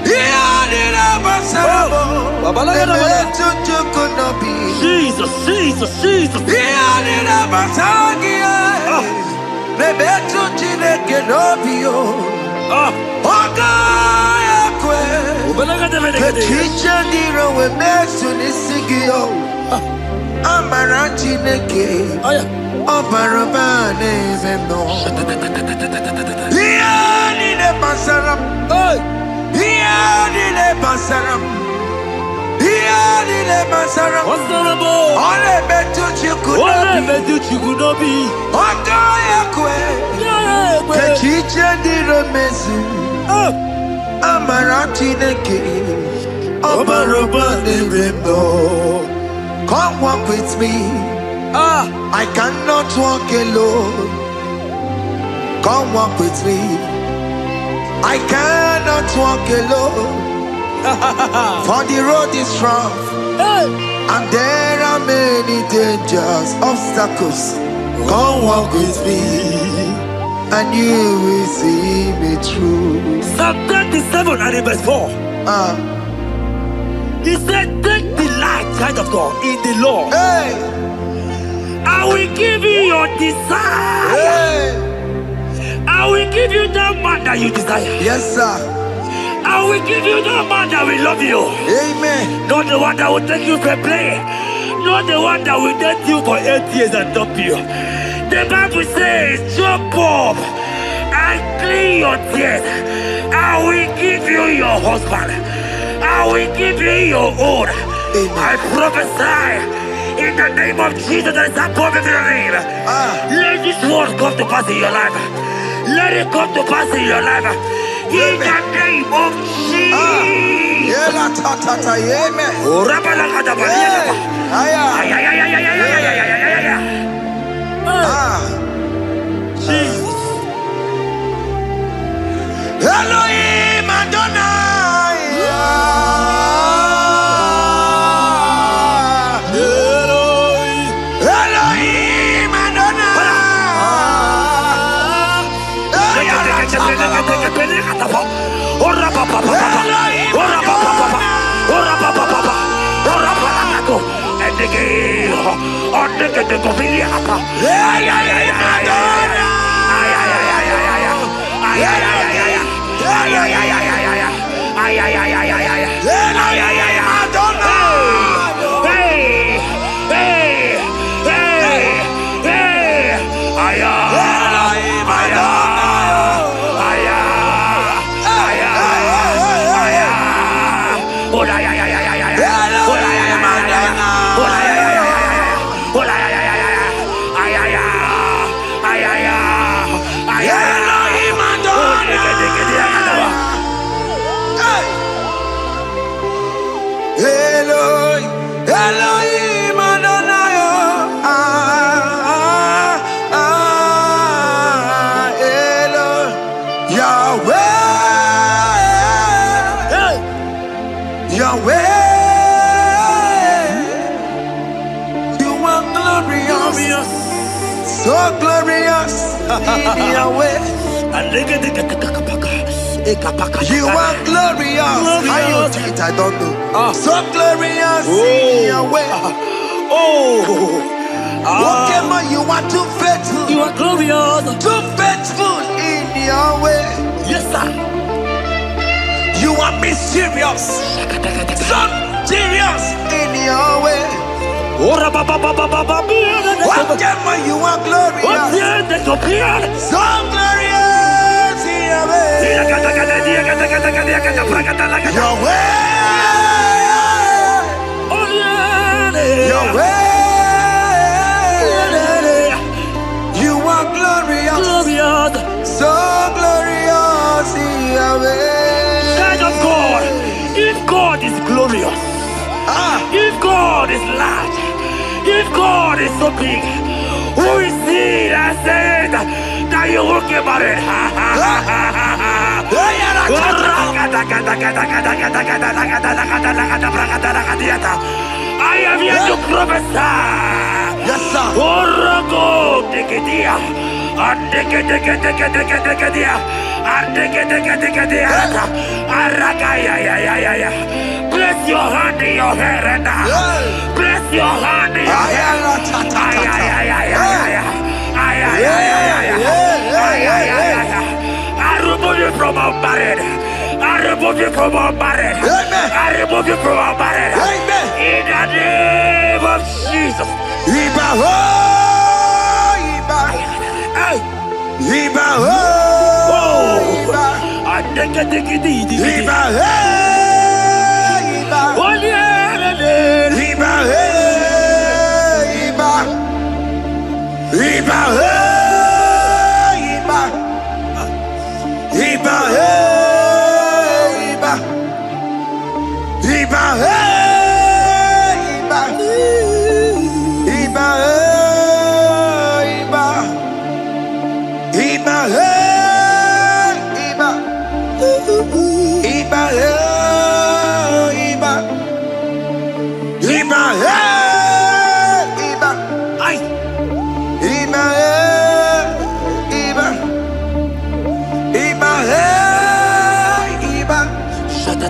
Iyadira basarabo. Nebetu chukunobi. Jesus. Iyadira basagia. Nebetu chineke nobio. Ogaya kwe. Kechicha ndiro webesu nisigio. Amara chineke. Oparubane bimbo. Iyadira basaram. Iyadira basaram. Ole betu chikunobi. Ogaya kwe. Kechiche ndiro mezu. Amara chineke. Obarubane bimbo. Come walk with me. I cannot walk alone. Come walk with me. I cannot walk alone. For the road is rough, and there are many dangers, obstacles. Come walk with me, and you will see me through. Psalm 37 and verse 4. He said, take delight, child of God, in the Lord. Hey, I will give you your desire. hey, I will give you that man that you desire. yes, sir. I will give you that man that will love you. Amen. Not the one that will take you for play. Not the one that will date you for 8 years and dump you. The Bible says, jump up and clean your tears. I will give you your husband. I will give you your own. I prophesy in the name of Jesus that is above every name. Let this word come to pass in your life. Let it come to pass in your life. In the name of Jesus. Amen. Jesus. Elohim Adonai. Elohim Elohim Adonai. Yahweh, you are glorious, so glorious in Yahweh. You are glorious. How you do it, I don't know. So glorious in Yahweh. Lokogoma, you are too faithful. You are glorious. Too faithful in Yahweh. Yes, sir. You are mysterious. So serious in Yahweh. Lokogoma, you are glorious. So glorious in Yahweh. Yahweh. Yahweh. You are glorious. So glorious in Yahweh. Child of God, if God is glorious, if God is large, if God is so big, who is he that said that you will get married? I am here to prophesy. Yes, sir. Place your hand in your hair right now. Place your hand in your hair. I remove you from our marriage. I remove you from our marriage. I remove you from our marriage. In the name of Jesus. Iba ho, Iba. Iba ho, Iba. Iba hey, Iba. Iba hey, Iba. Iba hey, Iba. Iba hey, Iba. Iba hey, Iba.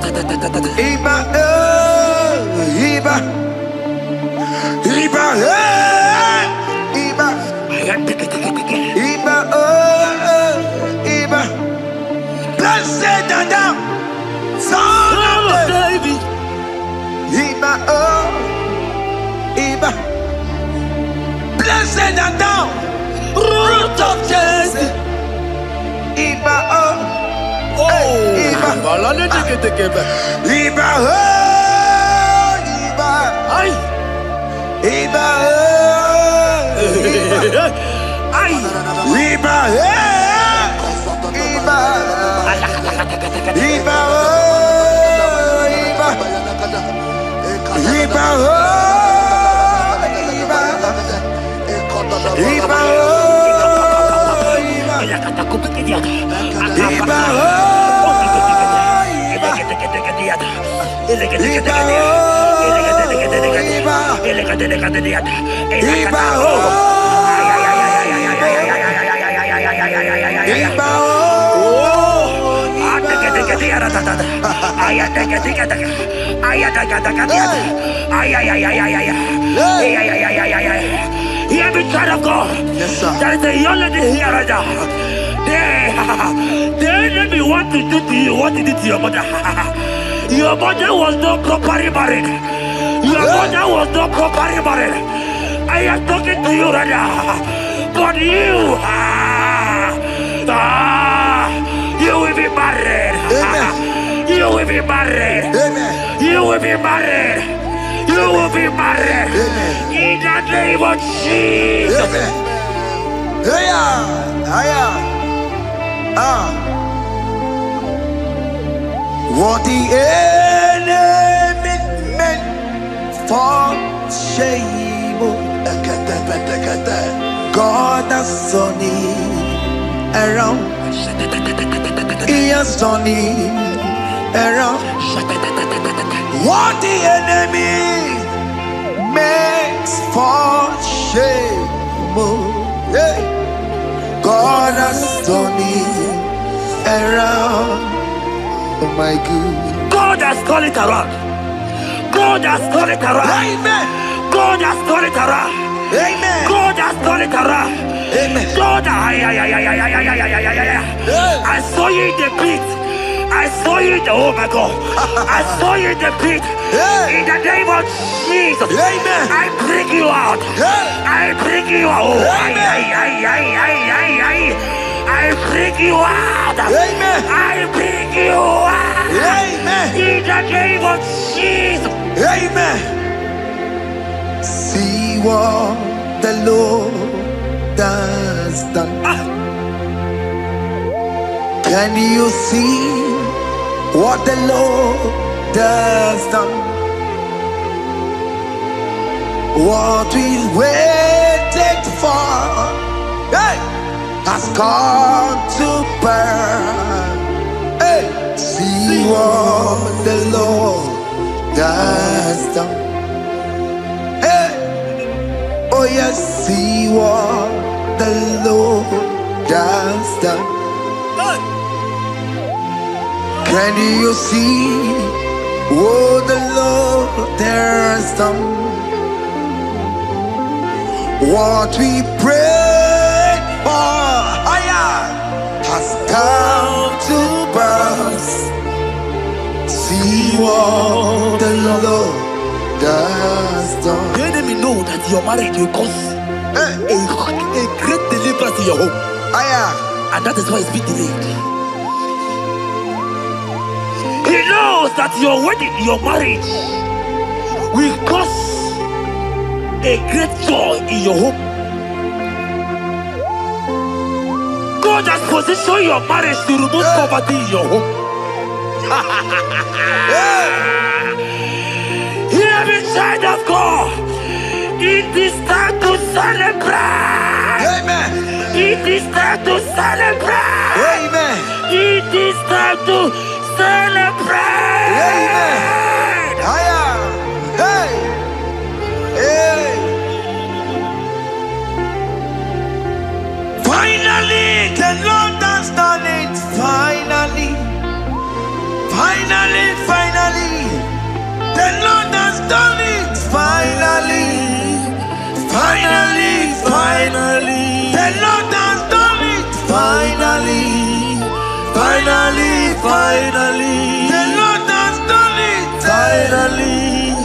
Iba, Iba, Iba, Iba, Iba, Iba. Blessed and down, son of David. Iba, Iba. Blessed and down, root of Jesse. Iba, Iba, Iba, Iba, Iba, Hear me, child of God. Yes, sir. There is a young lady here right now. The enemy want to do to you what he did to your mother. Your mother was not properly married. Your mother was not properly married. I am talking to you right now. But you, you will be married. Amen. You will be married. Amen. You will be married. You will be married. Amen. In the name of Jesus. Amen. What the enemy meant for shame, God has turned it around. He has turned it around. What the enemy makes for shame, God has turned it around. Oh my God. God has turned it around. God has turned it around. Amen. God has turned it around. Amen. God has turned it around. Amen. God, I saw you in the pit. I saw you in the, oh my God. I saw you in the pit. In the name of Jesus. Amen. I bring you out. I bring you out. Oh, I bring you out. Amen. I bring you out. Amen. In the name of Jesus. Amen. See what the Lord has done. Can you see what the Lord has done? What we waited for, hey, has come to pass. Hey, see what the Lord has done. Hey, oh yes, see what the Lord has done. Can you see what the Lord has done? What we prayed for has come to pass. See what the Lord has done. The enemy know that your marriage will cause a great deliverance in your home. And that is why it's been delayed. He knows that your wedding, your marriage will cause a great joy in your home. God has positioned your marriage to remove poverty in your home. Hear me, child of God. It is time to celebrate. Amen. It is time to celebrate. Amen. It is time to celebrate. Amen. Hey. Hey. Finally, the Lord has done it. Finally. The Lord has done it. Finally. Finally. Finally. The Lord has done it. Finally. Finally. Finally. The Lord has done it. Finally.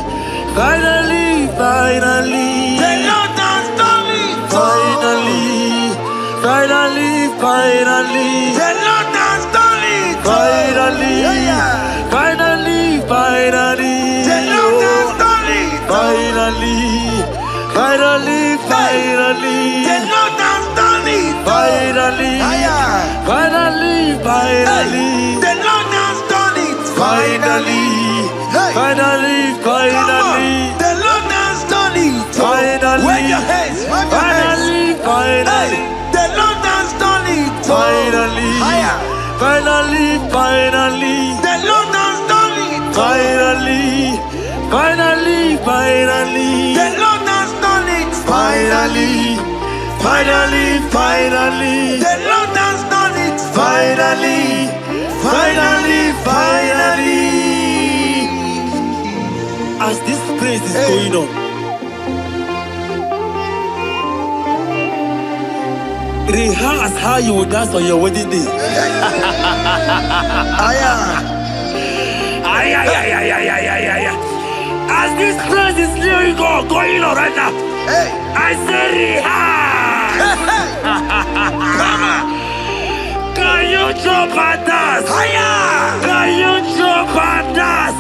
Finally. Finally. The Lord has done it. Finally. Finally. Finally. The Lord has done it. Finally. Finally. Finally. The Lord has done it. Finally. Finally. Finally. The Lord has done it. Finally. Finally. Finally. The Lord has done it. Finally. Finally. Finally. The Lord has done it. Finally. Wave your hands. Finally. Finally. The Lord has done it. Finally. Finally. Finally. The Lord has done it. Finally. Finally. Finally. The Lord has done it. Finally. Finally. Finally. The Lord has done it. Finally. Finally. Finally. As this praise is going on, rehearse how you will dance on your wedding day. As this praise is going on right now, I say rehearse. Can you jump and dance? Can you jump and dance?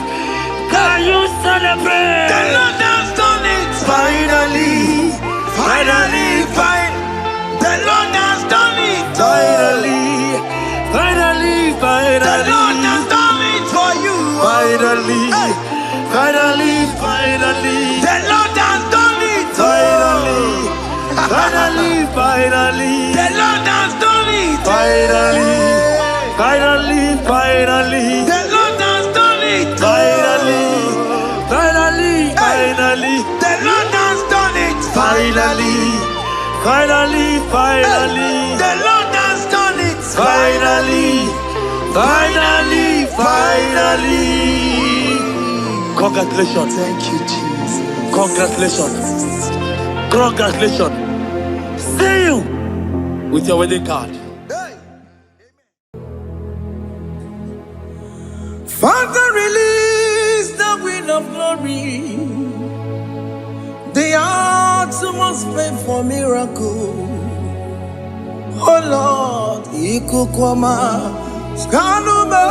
Can you celebrate? The Lord has done it. Finally. Finally. The Lord has done it. Finally. Finally. Finally. The Lord has done it for you. Finally. Finally. Finally. The Lord has done it. Finally. Finally. Finally. The Lord has done it. Finally. Finally. Finally. The Lord has done it. Finally. Finally. Finally. The Lord has done it. Finally. Finally. Finally. The Lord has done it. Finally. Finally. Finally. Congratulations. Thank you, Jesus. Congratulations. Congratulations. See you with your wedding card. Father, release the wind of glory. The atmosphere for miracle. Oh Lord, Ikukwama, Skanuma.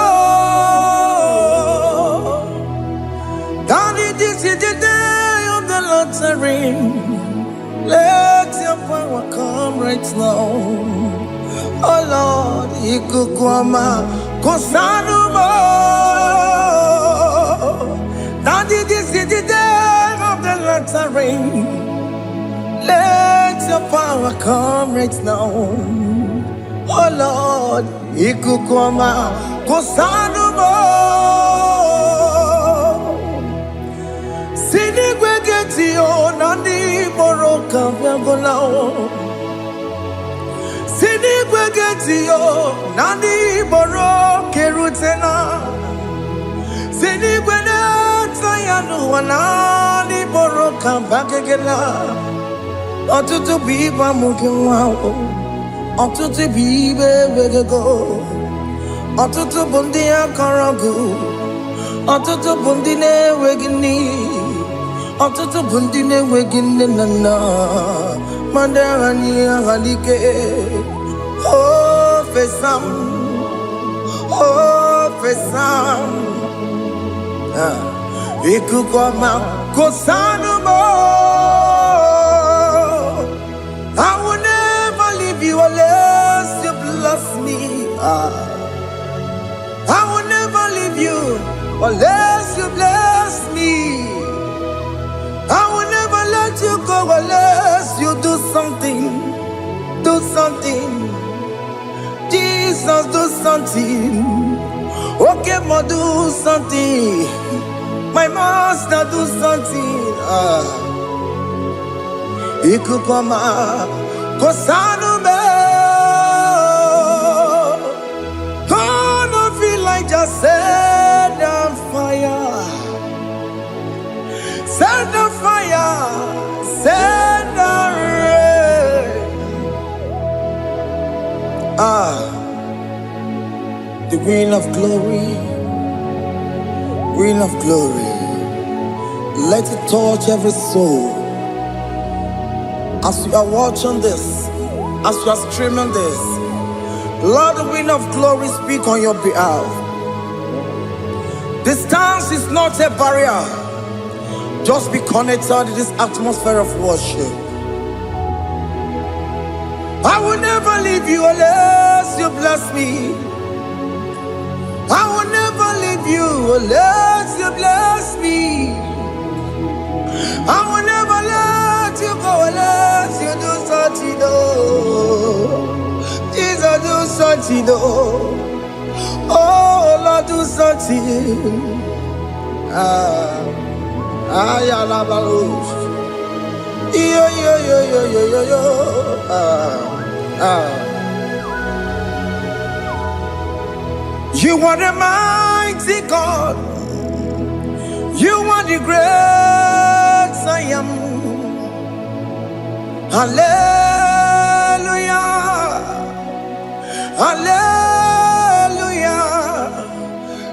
Daddy, this is the day of the lottery. Let your power come right now. Oh Lord, Ikukwama, Kosanuma. Daddy, this is the day of the lottery. Let your power come right now. Oh Lord, Ikukwama, Kosanuma. Sinigwegetio, Nandi Boroka, Viagolao. Sinigwegetio, Nandi Boroke Rutena. Sinigwena, Tayanu, Nandi Boroka, Bagagela. Otutu biba mukiwao, otutu bibe wegego, otutu bundi akaragu, otutu bundi ne wegini, otutu bundi ne wegini nana, mandarani halike, oh fesam, ikukwama kosanuma. I will never leave you unless you bless me. I will never leave you unless you bless me. I will never let you go unless you do something. Do something. Jesus, do something. Okay, ma, do something. My master, do something. Ikukwama, Kosanume. Gonna feel like just set on fire. Queen of glory, Queen of glory, let it touch every soul. As you are watching this, as you are streaming this, Lord, the Queen of glory, speak on your behalf. Distance is not a barrier. Just be connected to this atmosphere of worship. I will never leave you unless you bless me. I will never leave you unless you bless me. I will never let you go unless you do something. Jesus, do something. Oh, Lord, do something. You are the mighty God. You are the great I am. Hallelujah. Hallelujah.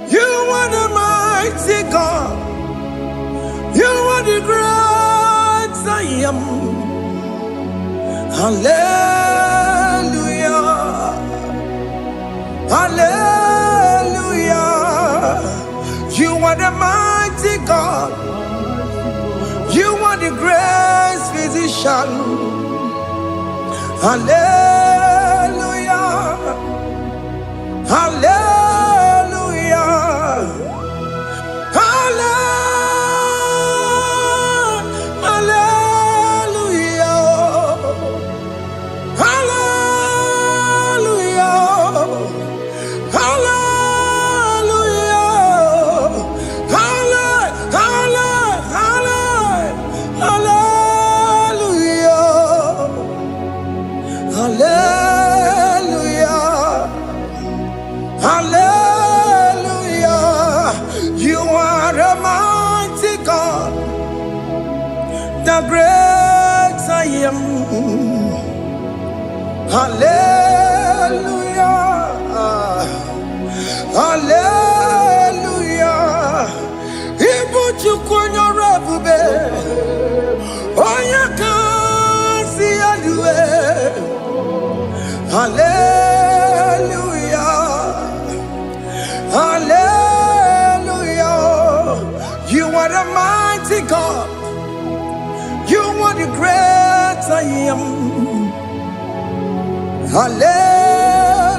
You are the mighty God. You are the great I am. Hallelujah. Hallelujah. You are the mighty God. You are the great physician. Hallelujah. Hallelujah. The great I am. Hallelujah. Hallelujah. Ibu chukwenyo rebube. Oya kasi alue. Hallelujah. Hallelujah. You are the mighty God. You are the great I am. Hallelujah.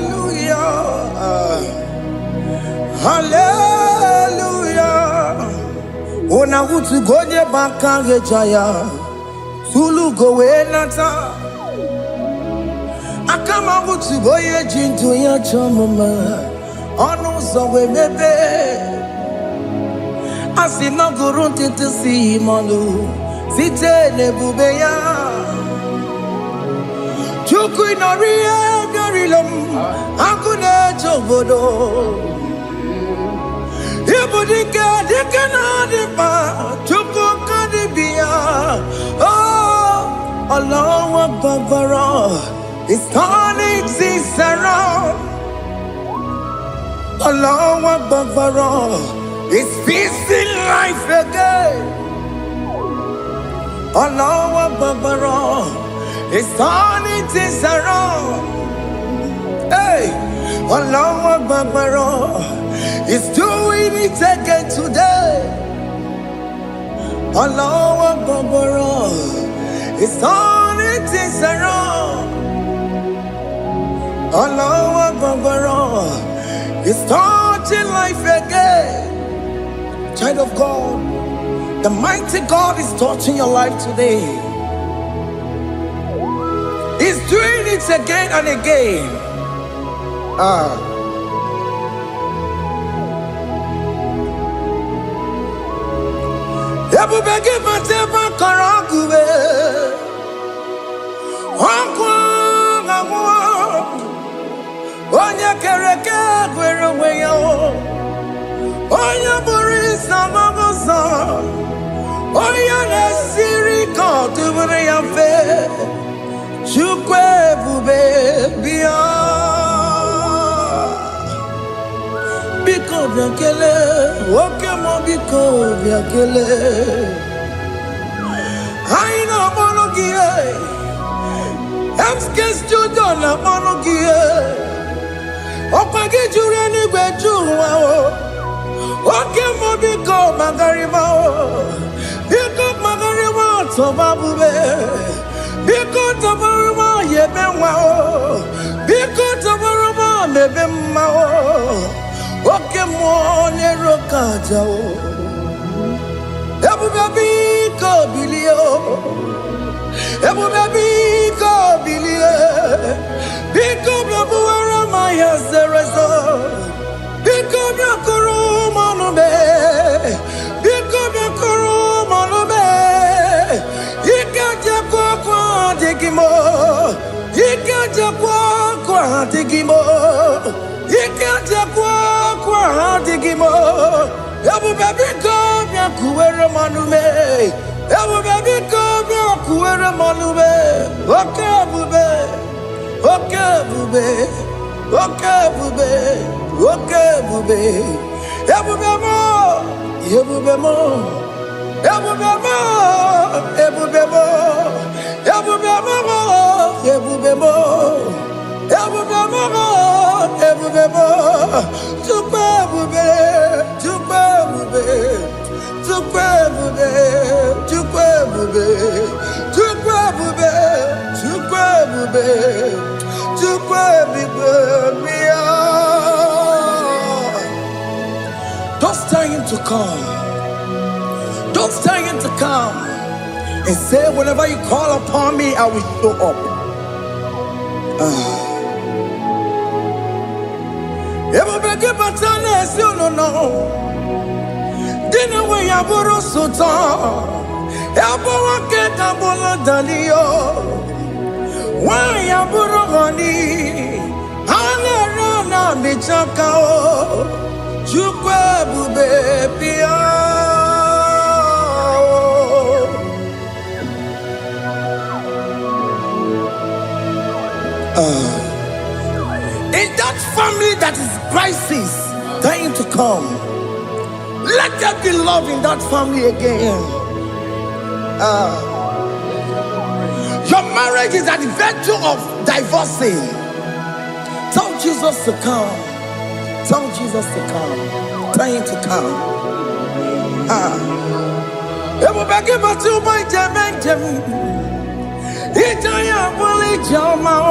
Hallelujah. Ona utu goje bakage jaya. Sulu gowe nata. Akama utu goye jintu ya chomama. Onu sowe mebe. Asina gurunti tisi manu. Site nebubeya Chuku inoria garilom Akune chobodo Ibudika dikana dipa Chuku kadibia Oh Allah Akbar It's turning things around Allah Akbar It's fixing life again Allah Akbar, it's turning things around. Hey, Allah Akbar, it's doing it again today. Allah Akbar, it's turning things around. Allah Akbar, it's touching life again. Child of God, the mighty God is touching your life today. He's doing it again and again. Oya Boris Amagosa, Oya Nesiri Kotubure Yafe, Chukwe Bube Bia. biakele, oke mo biko biakele. Aina monogie, emske studio na monogie. Opage jure ni gbejuwa o, oke mo biko magariba o, biko magariba toba bube, biko toba ruba yebenwa o, biko toba ruba mebemma o. Oke mo ne rokaja o, ebu baby ko bilio, ebu baby ko bilie, biko babu ara maya zerezo, biko biakoro manube, biko biakoro manube, ikaja kwa digimo, ikaja kwa digimo. Ikaja kwa digimo, ebu baby go bia kuwere manume, ebu baby go bia kuwere manume. Okay bube, okay bube, okay bube, okay bube. Ebu bemo, ebu bemo, ebu bemo, ebu bemo, ebu bemo, ebu bemo. Everybody, don't stay him to come. Don't stay him to come and say, whenever you call upon me, I will show up. Everybody, but you don't know. Dinner way aboro sultan. Aboro keta bolo dalio. Why aboro honey? Alerona michaka o. Chukwe bube pia. In that family that is crisis, dying to come, let there be love in that family again. Your marriage is at the verge of divorcing. Tell Jesus to come. Tell Jesus to come. Dying to come. Everybody but you by Jemen. Ijaya buli jamao.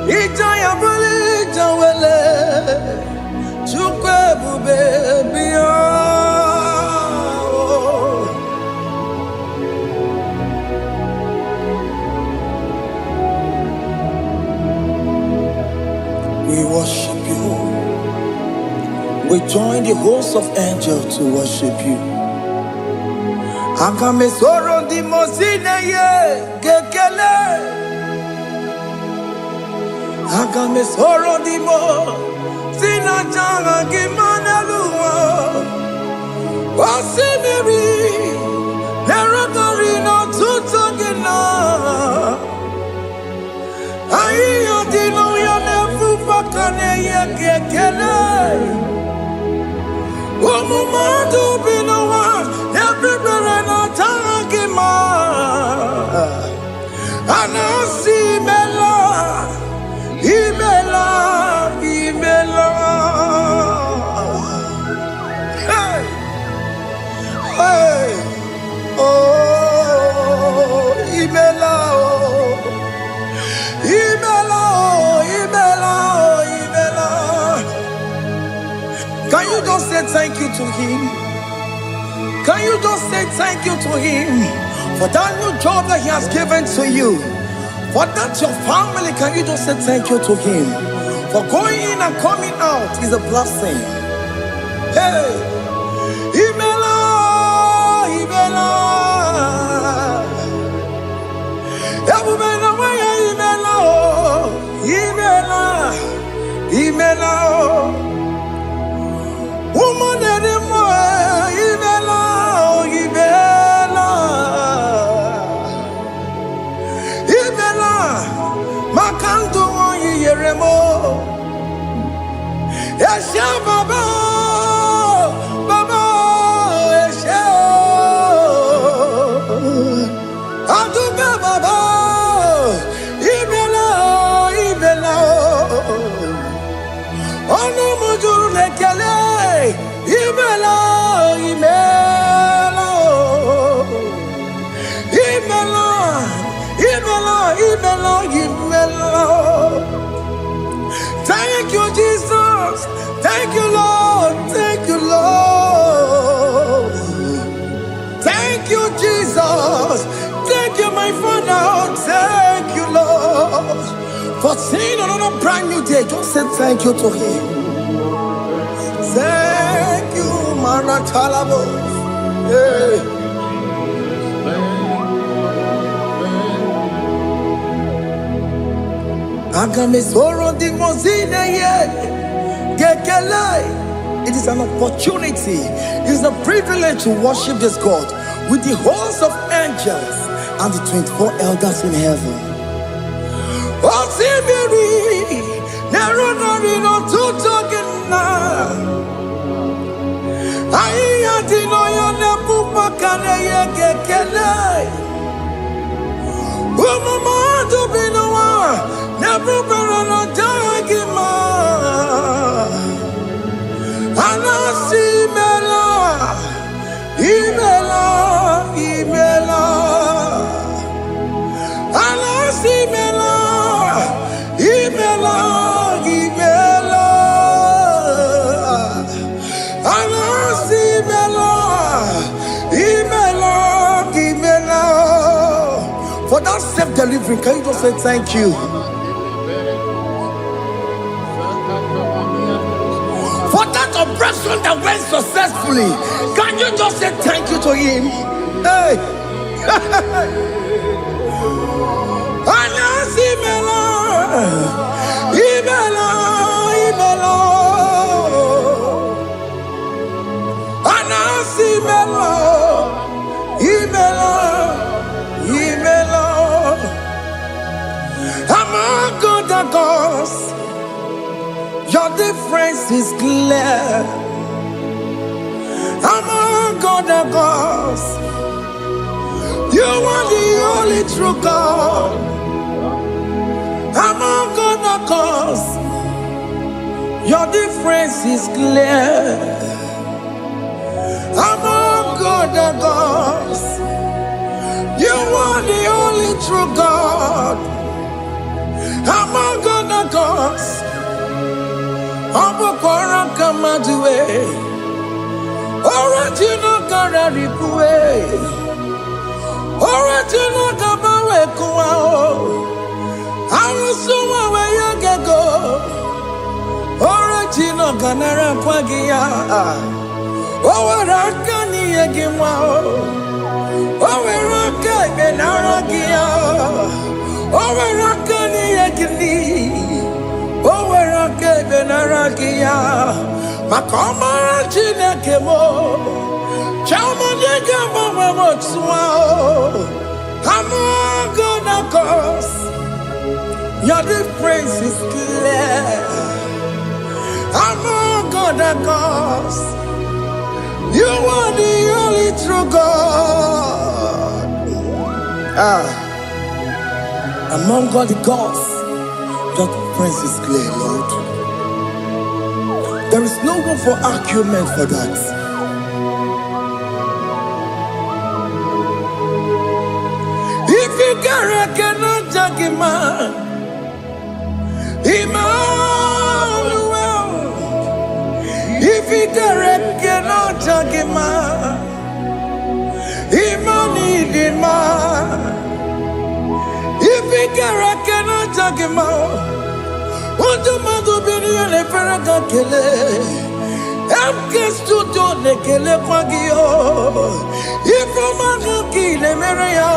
Ijaya buli jawele, chukwe bube biya. We worship you. We join the host of angels to worship you. Akame soro di mosine ye kekele. Akame soro di mo sina changa kimana luwa. Wasimiri nerotari no tutogina. Ayo dino ya nefu fakane ye kekele. Omumadu binowa everywhere no tangima. Anasi mela. Imela, Imela, hey, hey, oh, Imela, oh, Imela, oh, Imela, oh, Imela. Can you just say thank you to him? Can you just say thank you to him for that new job that he has given to you? For that your family, can you just say thank you to him? For going in and coming out is a blessing. Hey, Imela, Imela, Imela, Imela, Imela, woman anymore, Imela, Imela. Makandu yeremo, Yasha Baba. a brand new day, just say thank you to him. Thank you, Maratalabo. Yeah. It is an opportunity, it is a privilege to worship this God with the host of angels and the 24 elders in heaven. For that self-delivery, can you just say thank you? For that operation that went successfully, can you just say thank you to him? Hey! Among other gods, your difference is clear. Among other gods, you are the only true God. Among other gods, your difference is clear. Among other gods, you are the only true God. Among other gods, Abukora Kamadue, original Kararipue, original Kabawe Kuao, Arusuma Wayagago, original Ganara Kwagia, Owarakani Yagimao, Owaraka Benaragia. Owarakani Yagini, Owaraka Benaragia, Makoma Chinakemo, Chamanega Mamamotswao, Amagona Cos, your difference is clear. Amagona Cos, you are the only true God. Among all the gods, your difference is clear, Lord. There is no room for argument for that. If you cannot judge him, Emmanuel. If you cannot judge him, Emmanuel. If we cannot talk him out, what the mother be in a paraga kele? I'm guest to do the kele pagio. If a man kill a maria,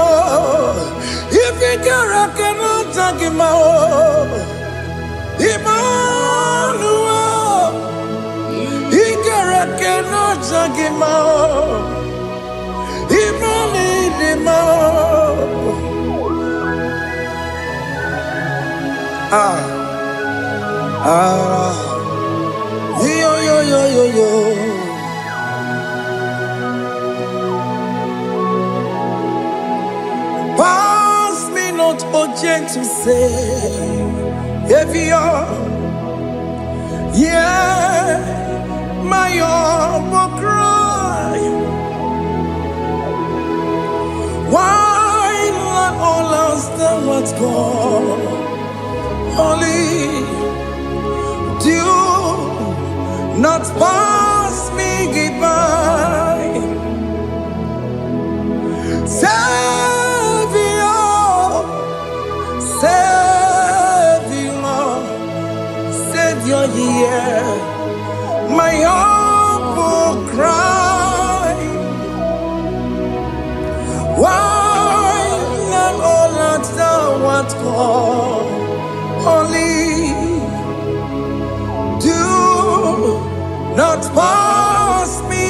if we cannot talk him out, Emmanuel, he cannot talk him out, Emmanuel. Yo. Pass me not, O gentle Savior. Yeah, my humble cry. Why not all else than what's gone? Only do not pass me by. Savior, only do not pass me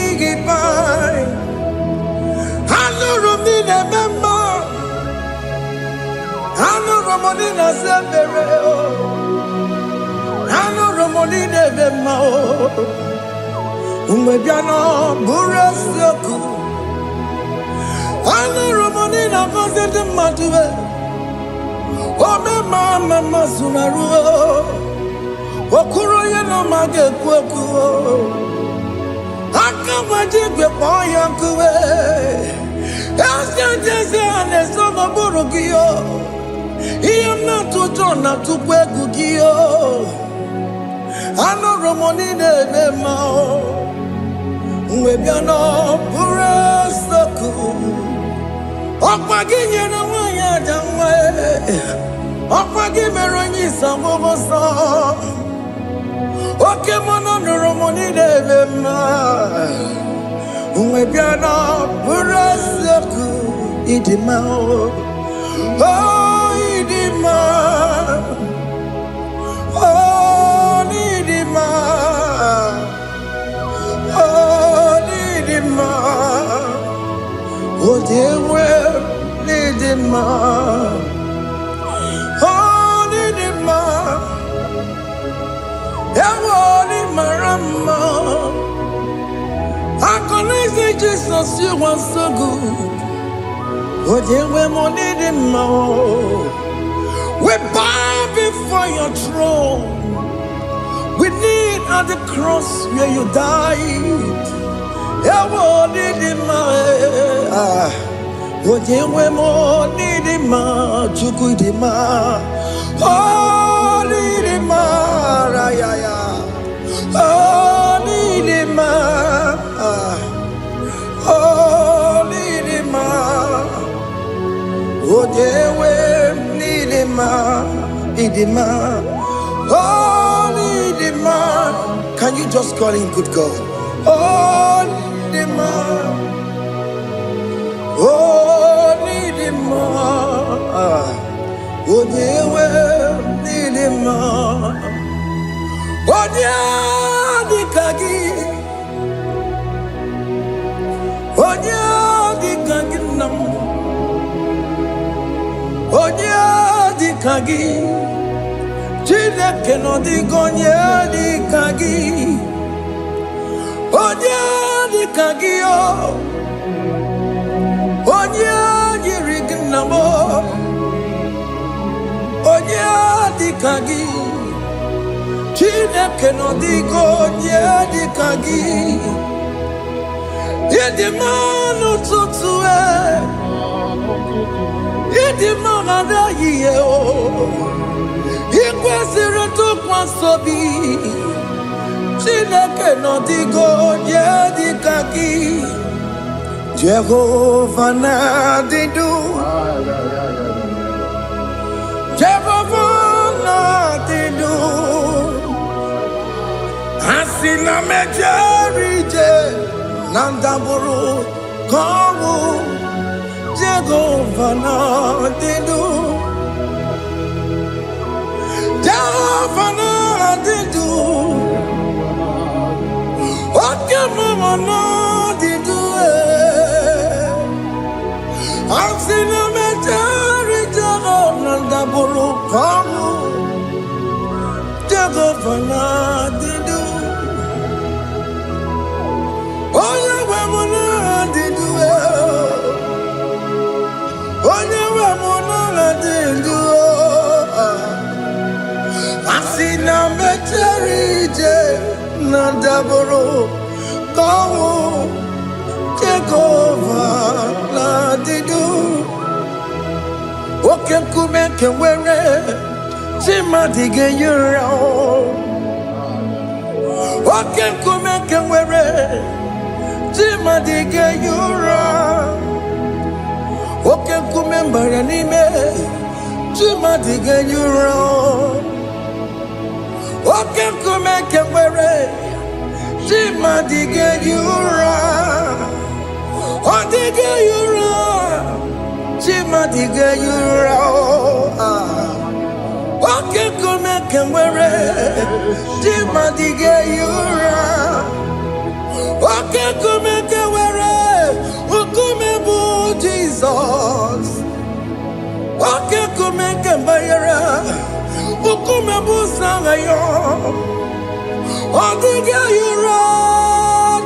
by. Hanurumine member, Hanurumine Zebere, Hanurumine member, Umebiano Burasoku, Hanurumine Vazende Matue, Ome Mama Sunaru, Okuro Yano Mage Kweku. Akamajigwe poyankuwe Yaskanteze anesoma burugiyo Iyamna tutona tukwegugiyo Ano romonine nemao Mwebiano burasoku Okwaginye na wanya jamwe Okwagimeronyisa mwogosa Oke mono nuromoni devema Umebiana burasoku idima Oh idima Oh idima Oh idima Oh dewe idima Oh idima Yawoni marama I say Jesus, you are so good. Oh, dear, we're more needing more. We bow before your throne. We need at the cross where you died. Yawoni needing oh, dear, we're more needing more. Chukudima. Oh, needing more. Oh, Nidima, oh Nidima, oh dewe Nidima, Nidima, oh Nidima. Can you just call him good God? Oh Nidima, oh Nidima, oh dewe Nidima. Odia di kagi nam, odia di kagi, chile keno di gonye di kagi, odia di kagi odia yirig namo, odia di kagi. Chineke no digo di kagi Yedi manu tutue Yedi manada yiye o Ikwesire tukwa sobi Chineke no digo di kagi Jehovah na didu Jehovah na didu Asina mejerije Nandaburu Komu Jehovah na didu Jehovah na didu Okemama na didu Asina mejerije Nandaburu Komu Jehovah na didu Asina mecherije Nandaburu Komu Jehovah na didu Oke kumeke were Chimadige yura Oke kumeke were Chimadige yura Oke kumembara nime Chimadige yura Oke kumeke were Chimadige yura Odige yura Chimadige yura kemwere Jimadige yura Oke kume kemwere Ukume bu Jesus Oke kume kemwere Ukume bu sangayo Odige yura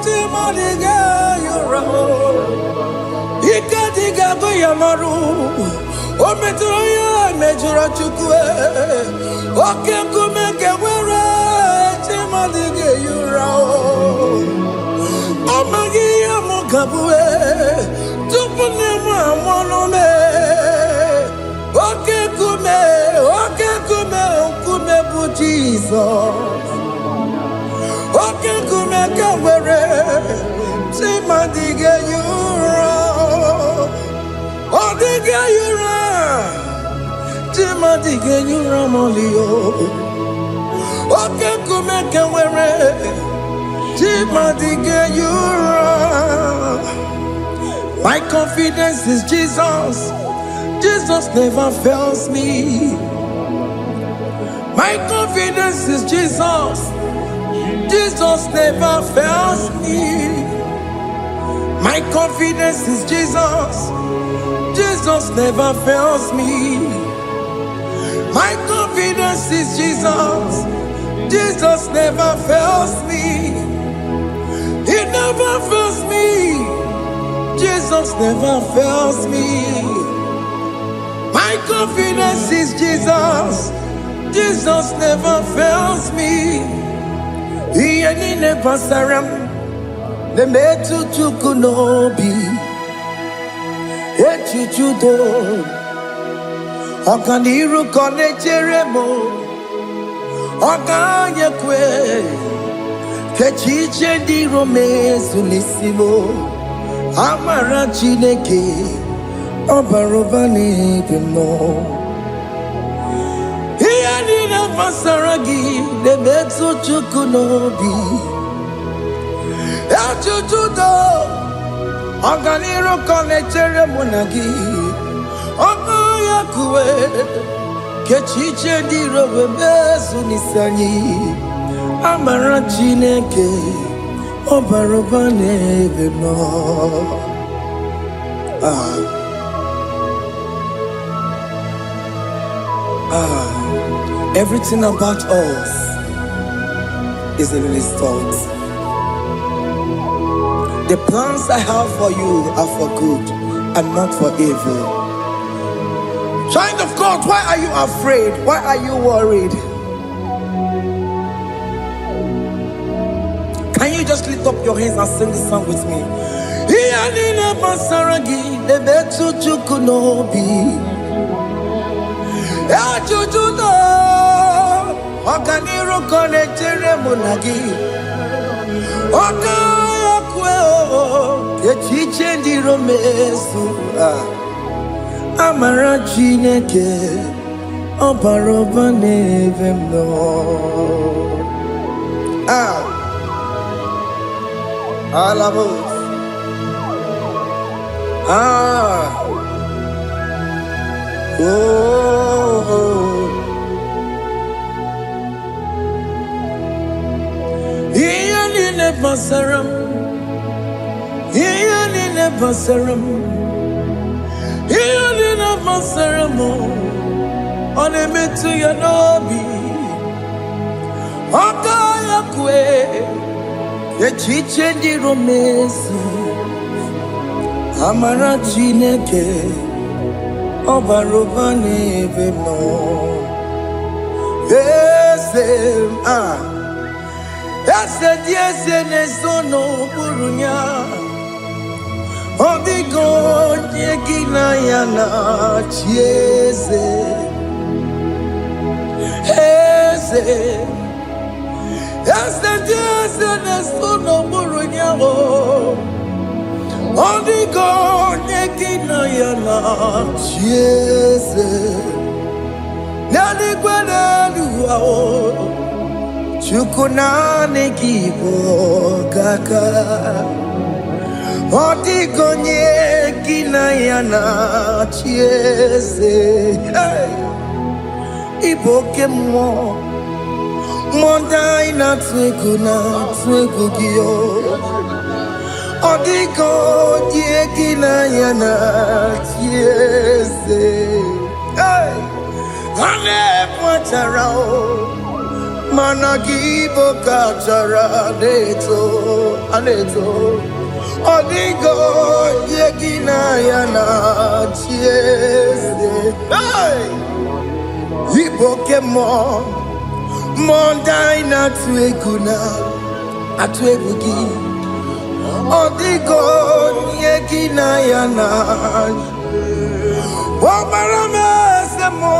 Jimadige yura Ikadiga goyamaru Ometroya mejura chukwe Oke kumeke were Chimadige yurao Omagi ya mukabwe Tupune mwamonome Oke kume bu Jesus Oke kumeke were Chimadige yurao Odige yura Chimadige yura molio Oke kumeke were Chimadige yura My confidence is Jesus Jesus never fails me My confidence is Jesus Jesus never fails me My confidence is Jesus Jesus never fails me. My confidence is Jesus. Jesus never fails me. He never fails me. Jesus never fails me. My confidence is Jesus. Jesus never fails me. He ain't never saram. The metu chukunobi. Echichudo Okaniru kone cheremo Okanye kwe Kechiche di rome sunisimo Amara chineke Obarobane demo Hiya nina fasaragi Nemetsu chukunobi Echichudo Oganiro konechere monagi Oya kuwe Kechiche diro bebezu nisani Amara chineke Obarobane bemo Everything about us is in His thoughts. The plans I have for you are for good and not for evil. Child of God, why are you afraid? Why are you worried? Can you just lift up your hands and sing this song with me? Echiche romesu Amara chineke Obaroba nevemno Alamos Iyani nebasaram Iyani nebasaram Iyani nebasaram Onemetu yanobi Okaya kwe Echiche di romesu Amara chineke Obaroba nevemno Ese diese nesono burunya Odigo nyegina yana chiese Ese diese nesono burunya Odigo nyegina yana chiese Nani gwenelu Chukunane kibo kaka Odigo nyegina yana chiese Ibo kemwo Mondai na twegu gio. Odiko dieki na yana tiese. Hey, ane pwacharao. Managibo kachara aneto. Odiko dieki na yana tiese. Hey, Ibokemo. Mondai na atwegu gi. Odigo yeki na yana. Omarame se mo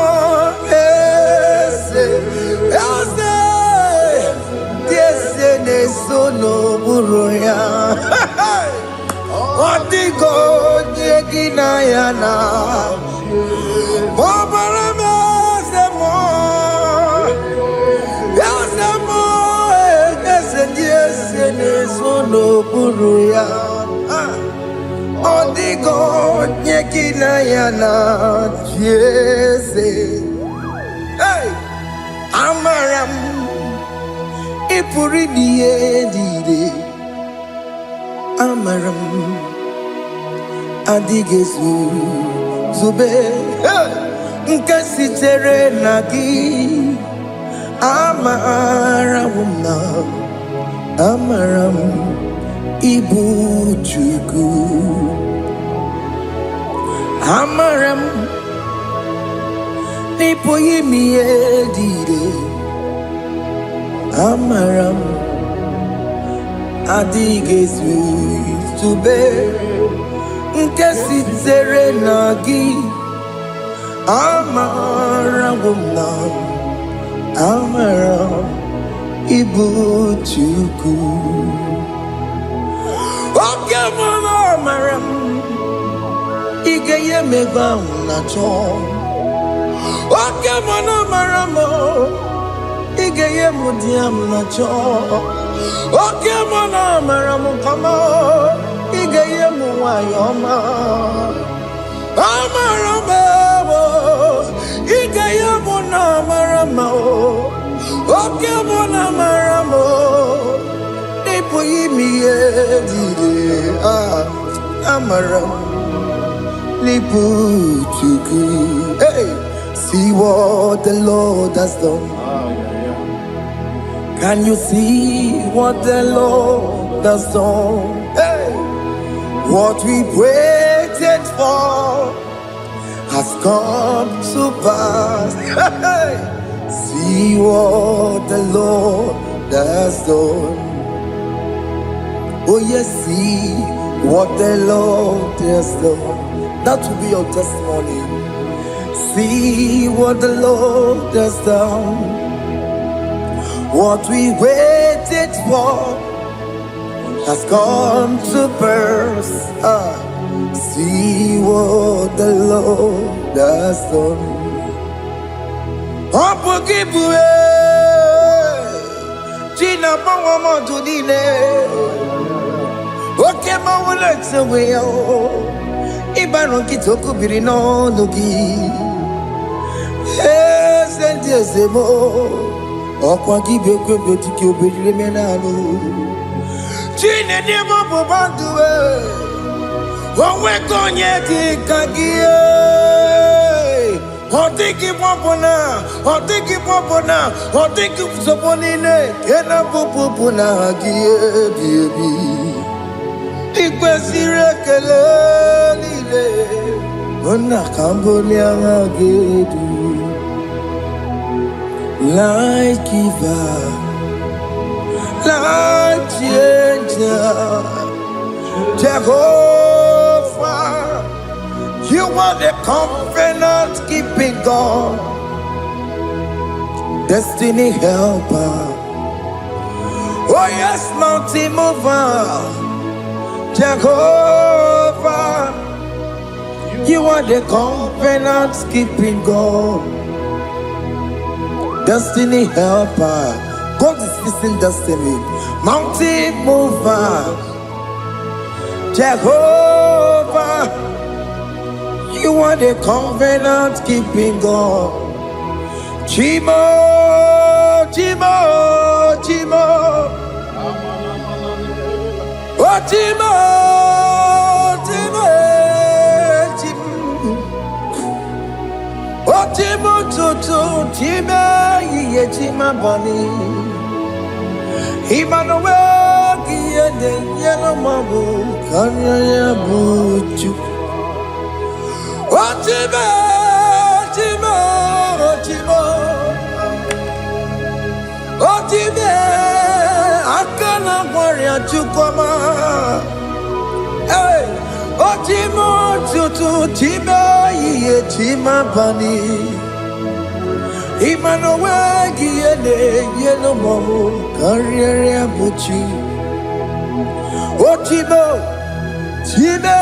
ese tiese ne sono buruya. Odigo yeki na yana. Omarame se mo. No buruya Odigo nyekina yana jese. Hey, amaram ipuri diye amaram adigezu zube. Nkasi tere nagi amaramuna. Amaram Ibu Chuku Amaram Nipo yimi edide. Amaram Adigezu Tube Nkesi tere nagi Amaram Amaram Ibu Chuku. Okay, mama, maram. Igeye meba unacho. Okay, mama, maramo. Igeye mudiam nacho. Okay, mama, maramo kama. Igeye muwayoma. Amaramo. Igeye muna maramo. Okay, mona maramo, nipo yimi edide. Amaram, nipo chuku. Hey, see what the Lord has done. Can you see what the Lord has done? Hey, what we waited for has come to pass. Hey. See what the Lord has done. Oh yes, see what the Lord has done. That will be your testimony. See what the Lord has done. What we waited for has come to pass. See what the Lord has done. Opogibue China pawa modudine Oke mawule tseweyo Ibaron kitoku birino nugi Senti ezemo Okwa gibe kwebe tiki obejile menalo Chine demo bobanduwe Owe konye tikagie Otiki popona, otiki soponine, kena popona giebi. Ikwesire kelelile, ona kambolia gedu. Life giver, life changer, Jehovah. You are the covenant keeping God, destiny helper. Oh yes, mountain mover, Jehovah. You are the covenant keeping God, destiny helper. God is fixing destiny. Mountain mover, Jehovah. You are the covenant keeping God. Chimo Chimo, Chimo. Oh, Chimo, Chimo, Chimo. Oh, Chimo, Toto, Chimo, Ye, Chima, Bani. Emmanuel, Giede, Yellow Mabu, Kanya, Buchu. Oh, Chimo, Chimo, Chimo. Oh, Chimo, Akana, Warrior, Chukoma. Hey, oh, Chimo, Toto, Chimo, Ye, Chima, Bani. Emmanuel, Giede, Yellow Mabu, Kanya, Buchu. Oh, Chimo, Chimo,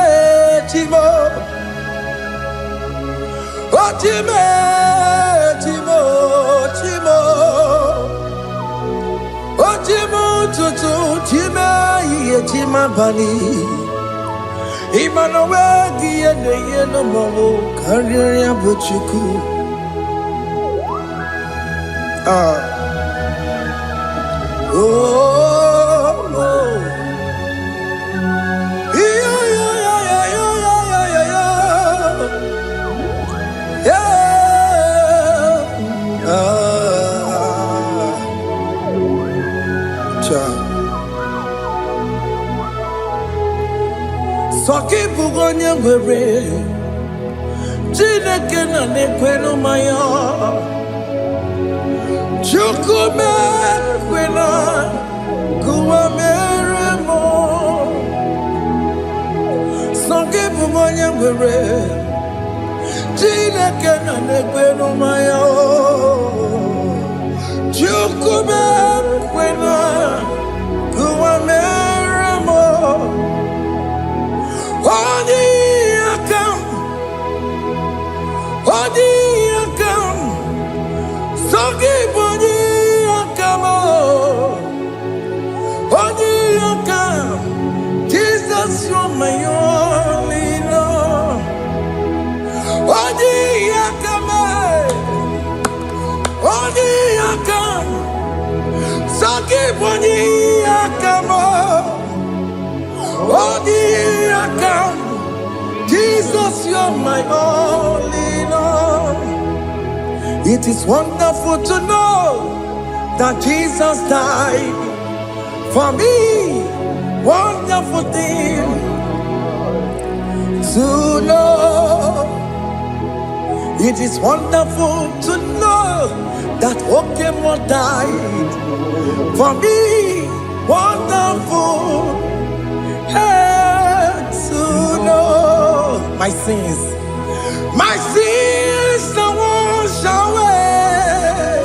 Chimo. Oh, Chimo, Chimo, Chimo. Oh, Chimo, Tutu, Chimo, Ye, Chima, Bani. Emmanuel, Giede, Yellow Mabu, Kanya, Buchuku. Oh, oh. Yeah, yeah, yeah, yeah, yeah, yeah, yeah. Soki bugonye ngwere Chineke na nekwenu maya Chukume kwena Kuwa meremo Soki bugonye ngwere Chineke na nekwenu maya Chukume kwena Kuwa meremo Odi akam, Sogi boni akam, Odi akam, Jesus you're my only love. Odi akam, Sogi boni akam, Odi akam. Jesus, you're my only Lord. It is wonderful to know that Jesus died for me. Wonderful thing to know. It is wonderful to know that Okemo died for me. Wonderful. Hey, to know. My sins are washed away.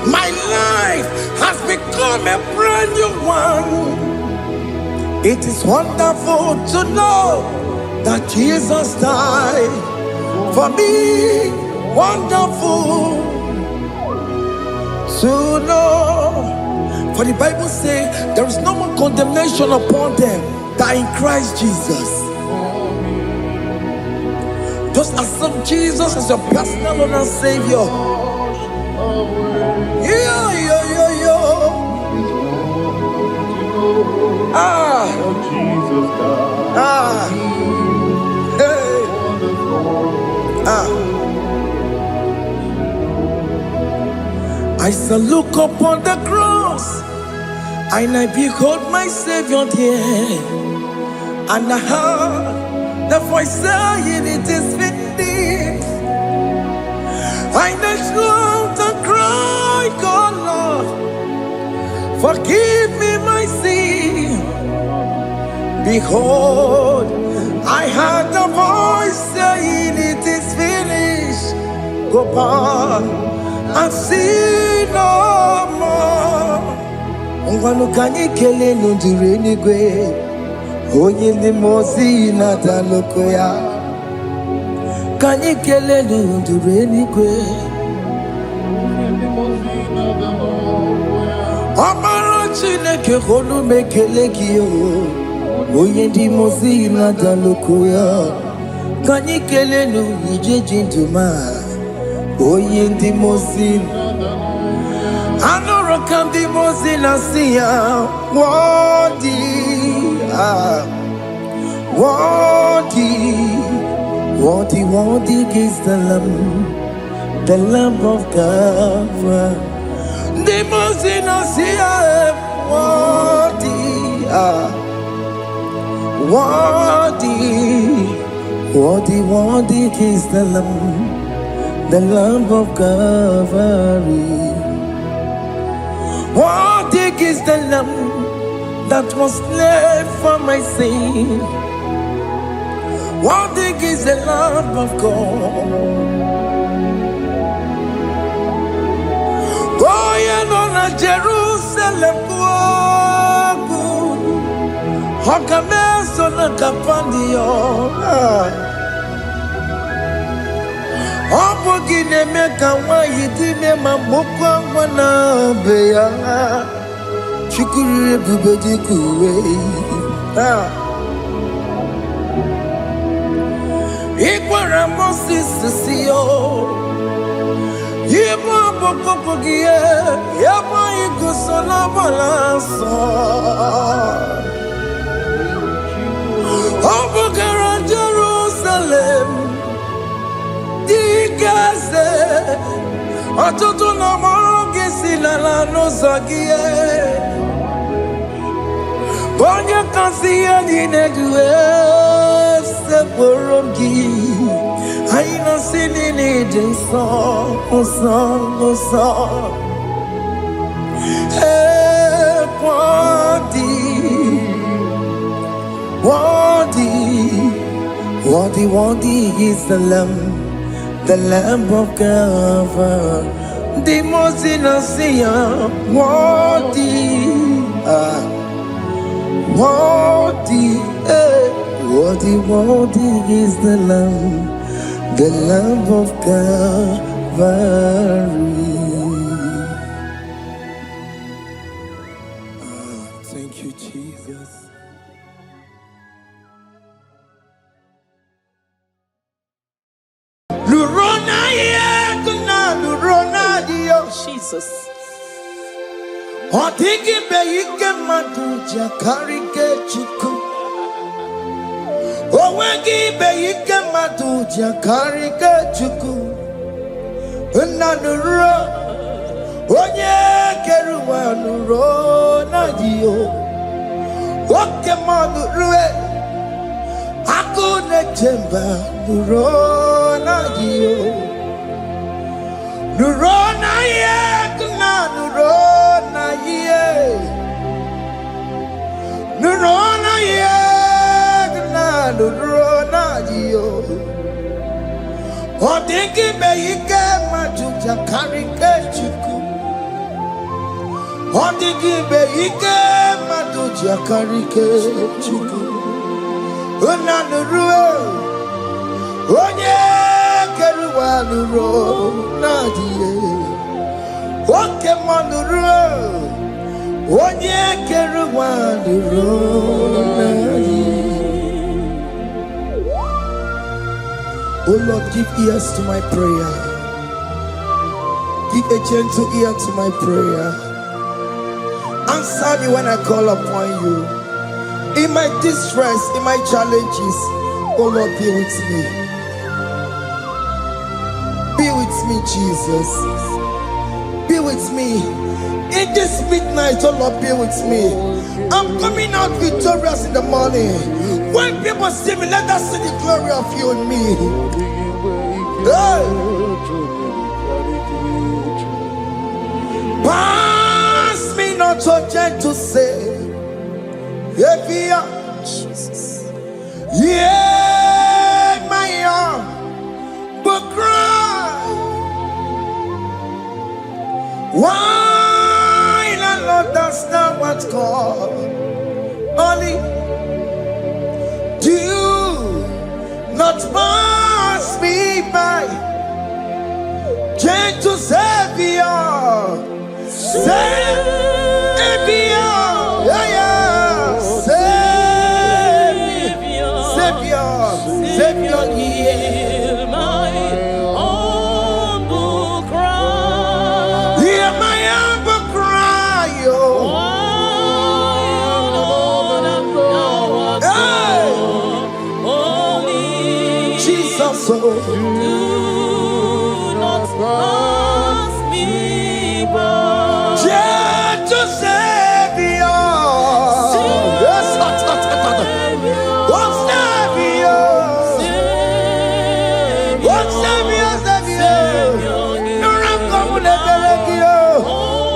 My life has become a brand new one. It is wonderful to know that Jesus died for me. Wonderful to know. For the Bible says there is no more condemnation upon them that in Christ Jesus. Just accept Jesus as your personal Lord and Savior. Yeah, yeah, yeah, yeah. Ah, ah, hey, ah. I shall look upon the cross, and I behold my Savior there, and I heard the voice saying, "It is finished." I next looked and cried, "God, Lord, forgive me my sin." Behold, I heard the voice saying, "It is finished." Go back and sin no more. Ungwanu kanyi kele nundure nigwe. Onye ndi mozi na daloko ya. Kanyi kele nundure nigwe. Amaro Chineke honu mekele kiyo. Onye ndi mozi na daloko ya. Kanyi kele nu ije jinduma. Onye ndi mozi can the most in Asia? Worthy is the Lamb of God. The most in Asia, worthy is the Lamb of Calvary. Worthy is the Lamb that was slain for my sin. Worthy is the Lamb of God. Going on a Jerusalem, Hokameso na kapandio. Obogi ne meka wa yidime mamokwa wana beya. Chukuri bubedi kuwe. Ikwara Moses siyo. Yema bokopogie, yema igusola balanso. Obogara Jerusalem, Digaze, Atoto na mogesi la no zagie. Bonya kansiya dinedue se porogi. Aina sini ni jinso, Worthy is the Lamb of God. The most innocent, worthy is the Lamb of Calvary. Thank you, Jesus. Jesus. Otigi beike maduja karike chuku. Owegi beike maduja karike chuku. Unanuro onye keruwa nuro na dio. Oke manurue akune chemba nuro na dio. Nurona ye, nurona ye, nurona ye, nurona yo. Odingi beike majuja karike chuku. Odingi beike majuja karike chuku. Una nurue, onye. Keruwanuro nadie, oke manuro, onye keruwanuro nadie. Oh Lord, give ears to my prayer. Give a gentle ear to my prayer. Answer me when I call upon you. In my distress, in my challenges, oh Lord, be with me. Be with me, Jesus. Be with me. In this midnight, oh Lord, be with me. I'm coming out victorious in the morning. When people see me, let us see the glory of you in me. Hey. Pass me not so gentle say, Jesus. Yeah, my arm, but cry. Why the Lord does not what call only do not pass me by, gentle Savior, Savior, yeah, Savior, hear my humble cry. Hear my humble cry. soul. Do not pass me by. Gentle Savior. Yes, what Savior? What Savior, Savior? Nura como de Belegio.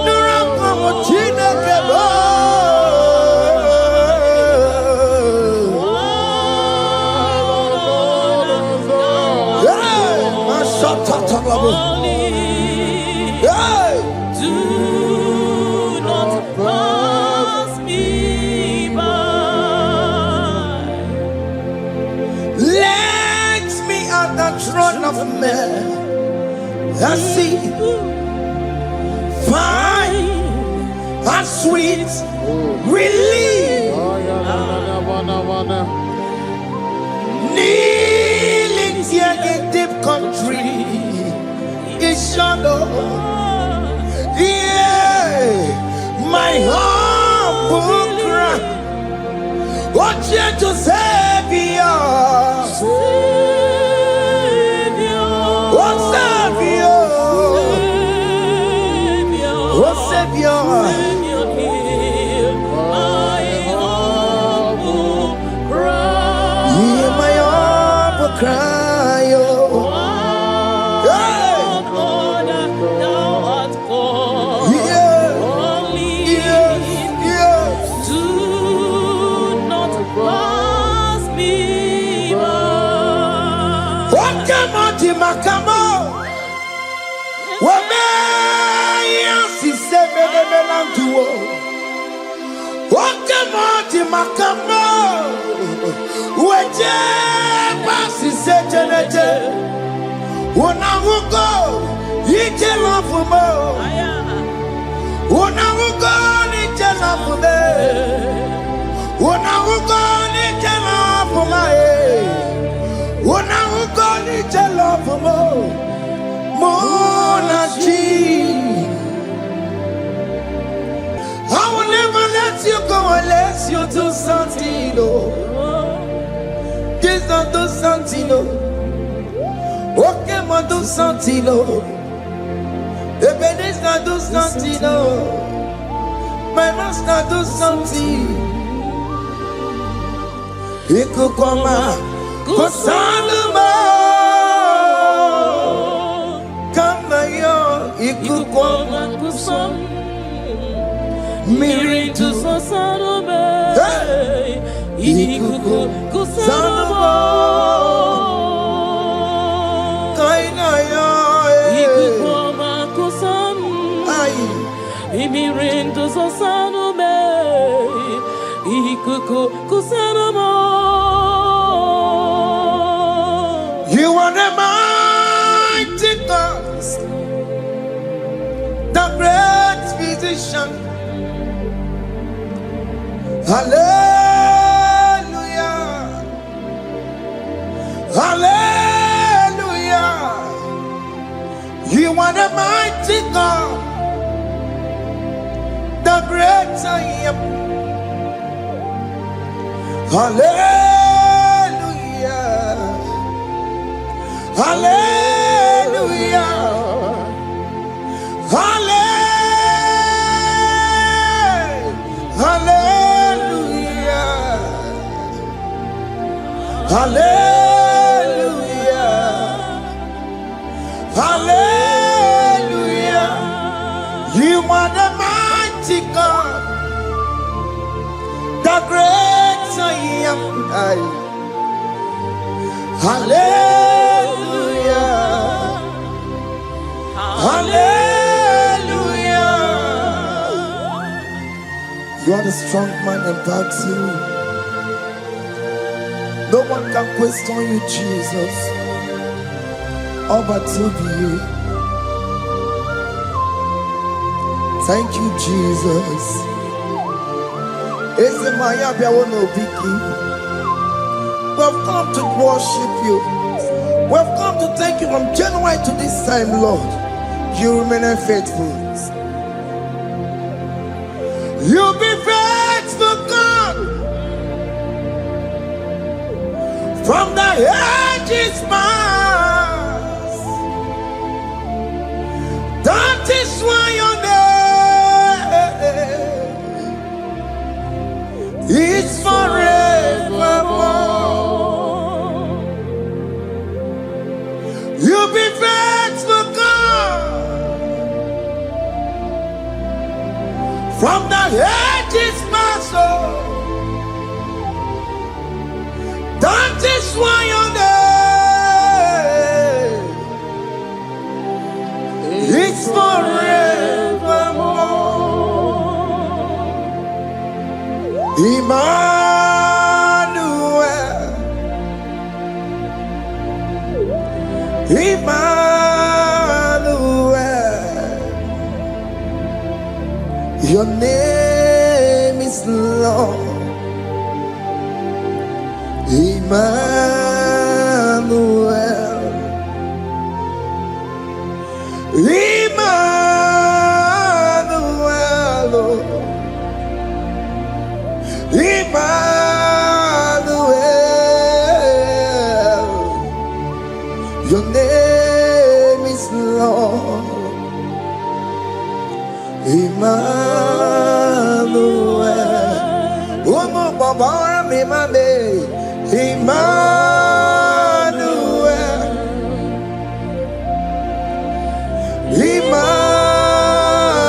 Nura como Chine Kebo. Hey! Do not pass me by. Let me at the throne of men. I see fine and sweet relief. Kneeling here in deep country is shadow. Yeah, my humble cry. What you to Savior? What Savior? What Savior? Hear my humble cry. Oh. Makamo, wame yansi semele melantuo. Wakamo makamo, weje pasi sejeneje. Unamugo ije lafumo, unamugo ije lafume, unamugo ije lafume. Unamugo ije lafumo, monachi. I will never let you go unless you do something. Just don't do something. Okay, ma do something. The babies not do something. My master do something. Ikukoma, Kosanuma, Kama yo, Ikukoma, Kusam, Miri to Sasarume, Ikuku, Kusanuma, Kaina yo, Ikukoma, Kusam, Imirin to Sasarume, Ikuku, Kusanuma. You are the mighty God, the great physician. Hallelujah, hallelujah. You are the mighty God, the great I am. Hallelujah. Hallelujah. Hallelujah. Hallelujah. Hallelujah. You are the mighty God, the great I am. Hallelujah. Hallelujah. You are the strong man in battle. No one can question you, Jesus. All but to be you. Thank you, Jesus. We've come to worship you. We've come to thank you from January to this time, Lord. You remain faithful. You be faithful, God. From the ages past. That is my soul. That is why your name is forevermore. Emmanuel, Emmanuel, your name is Lord. Emmanuel, Emmanuel, Emmanuel, your name is Lord. Emmanuel, Umu Baba Mimame. Emmanuel,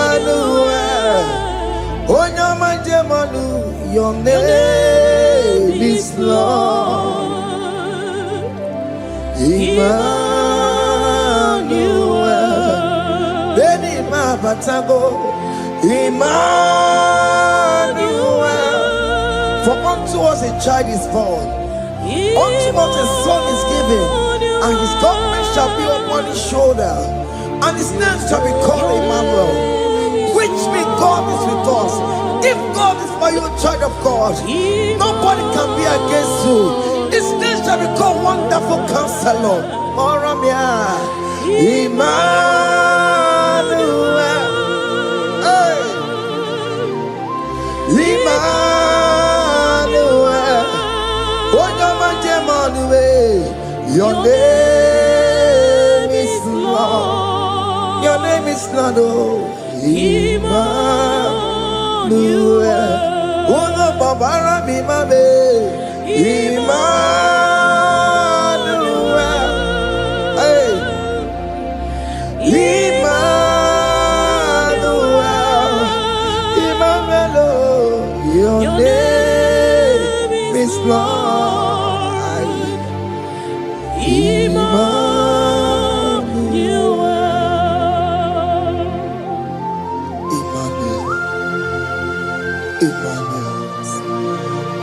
Emmanuel, Onyamajemanu, your name is Lord. Emmanuel, Beni Mabatago, Emmanuel, for unto us a child is born. Unto us a son is given, and his government shall be upon his shoulder, and his name shall be called Emmanuel, which means God is with us. If God is for you, child of God, nobody can be against you. His name shall be called Wonderful Counselor. Oramia, Emmanuel, hey. Emmanuel. Your name is Lord. Your name is Lord. Emmanuel. Uno babara bimame. Emmanuel. Hey. Emmanuel. Emmanuel. Your name is Lord.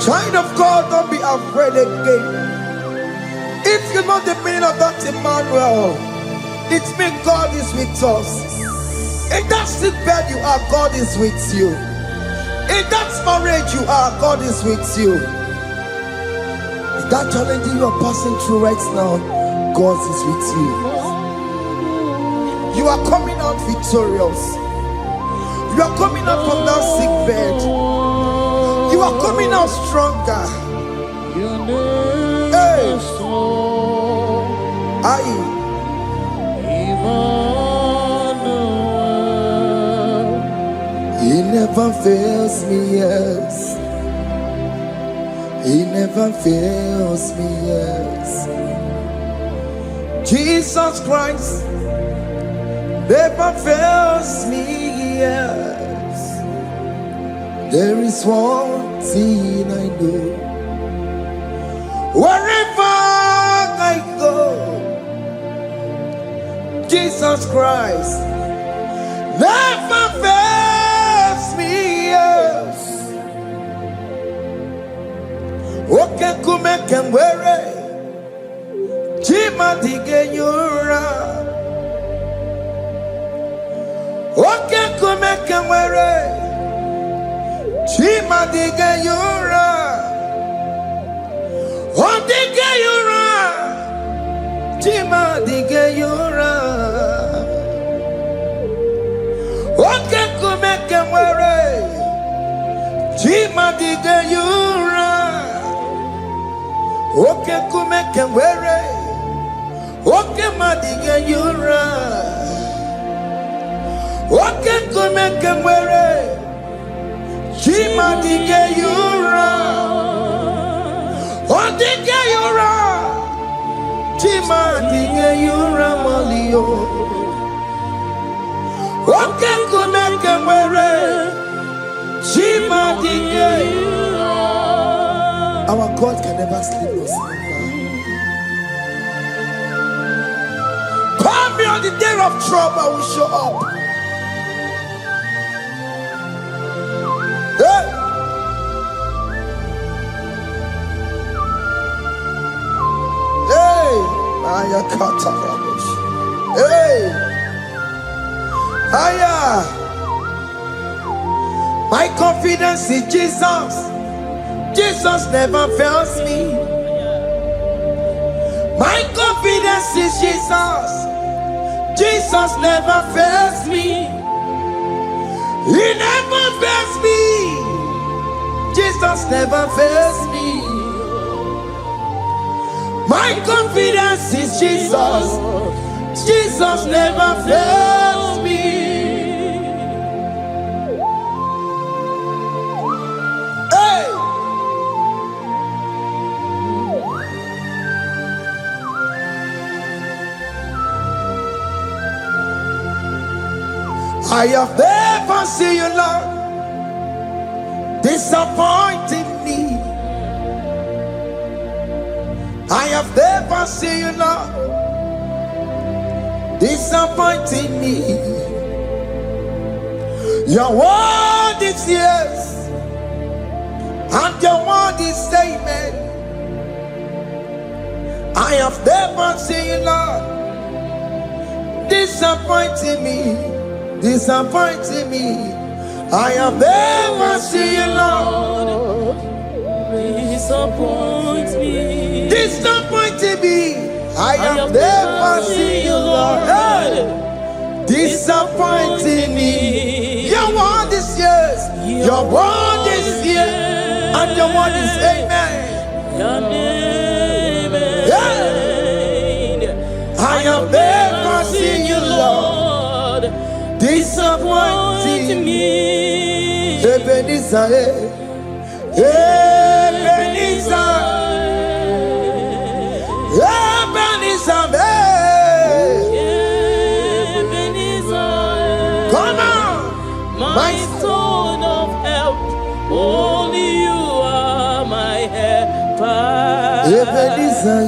Child of God, don't be afraid again. If you know the meaning of that Emmanuel, it means God is with us. In that sick bed you are, God is with you. In that marriage you are, God is with you. In that challenge you are passing through right now, God is with you. You are coming out victorious. You are coming out from that sick bed. You are coming out stronger. Hey. He never fails me, yes. He never fails me, yes. Jesus Christ never fails me, yes. There is one thing I know. Wherever I go, Jesus Christ never fails me, yes. Okay, come and wear it. Chima digenyura. Okay, come and wear it. Chima digenyura. Oh digenyura. Chima digenyura. Okay, come and wear it. Chima digenyura. Okay, come and wear it. Okay, madiga yura. Okay, come and wear it. Chima diga yura. Oh, diga yura. Chima diga yura malio. Okay, come and wear it. Our God can never sleep nor slumber. Call me on the day of trouble, I will show up. Hey! Hey! Hey! Aya! My confidence in Jesus. Jesus never fails me. My confidence is Jesus. Jesus never fails me. He never fails me. Jesus never fails me. My confidence is Jesus. Jesus never fails me. I have never seen you, Lord, disappointing me. I have never seen you, Lord, disappointing me. Your word is yes, and your word is amen. I have never seen you, Lord, disappointing me. Disappointing me. I have never seen you, Lord. Disappoint me. Disappointing me. I have never seen you, Lord. Hey. Disappointing me. Your word is yes. Your word is yes. And your word is amen. Yeah. I have never seen you, Lord, disappointing me. Ebenezer, Ebenezer, Ebenezer, Ebenezer. Come on, my stone of help. Only you are my helper. Ebenezer,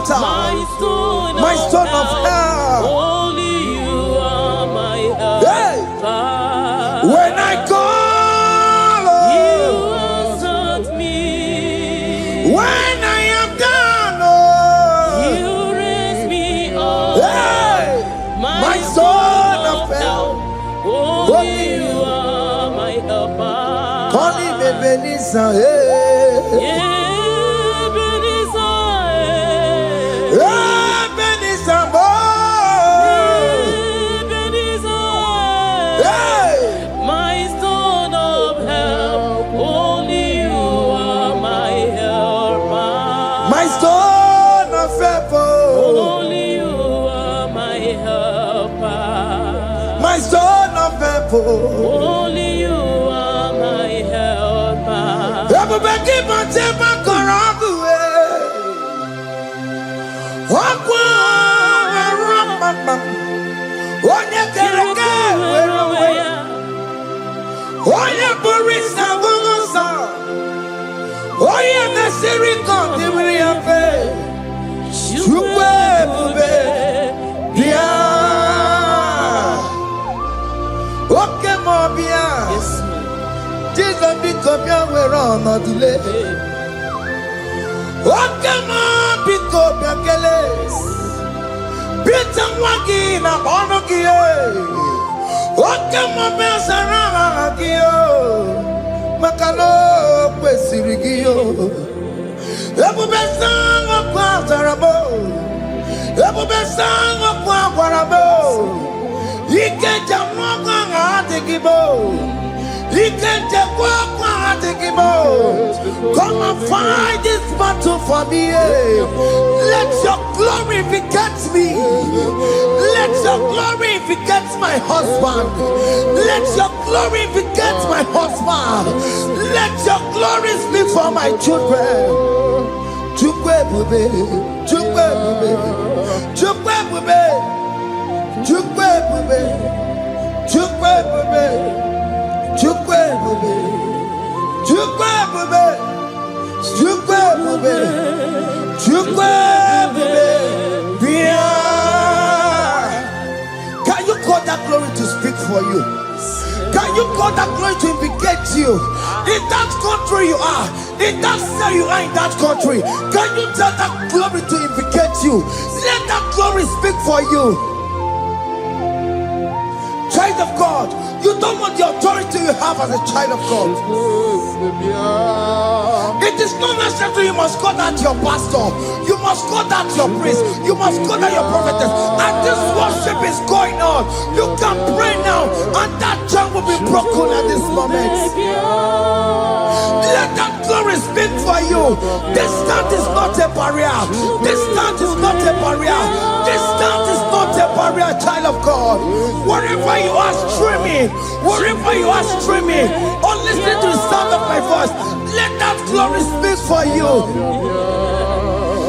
my stone of help. Only you are my help. Hey. When I call, you answered me. When I am down, you raise me up. Hey. My stone of help. Only you are my helper. Call him Ebenezer. Hey. Only you are my helper. Everybody but ever corrupt way. Onye kereke were onwe ya. Onye bụrụ isa bụrụ nsọ. Onye mesịrị ka ọ dịrị ya mfe. Chukwu ebube bịa. Oke mobia, Jesus be copia where on the delay. Oke mobi copia keles. Bita wagi na bono kie. Oke mobia sarama kio. Makalo kwesirigio. Ebu besango kwa zarabo. Ebu besango kwa warabo. Ikeja mwaka ngatikibo. Ikeja mwaka ngatikibo. Come and fight this battle for me. Let your glory beget me. Let your your glory invigate my husband. Let your glory invigate my husband. Let your glory speak for my children. Chukwe bube, chukwe bube, chukwe bube, chukwe bube, chukwe bube, chukwe bube, chukwe bube, chukwe bube, chukwe bube. Can you call that glory to speak for you? Can you call that glory to invigate you? In that country you are, in that cell you are in that country, can you tell that glory to invigate you? Let that glory speak for you. Child of God, you don't want the authority you have as a child of God. It is not necessary you must call that your pastor, you must call that your priest, you must call that your prophetess. And this worship is going on. You can pray now, and that chain will be broken at this moment. Let that glory speak for you. Distance is not a barrier. Distance is not a barrier. Distance is not a barrier, child of God. Wherever you are streaming, wherever you are streaming, or listening to the sound of my voice, let that glory speak for you.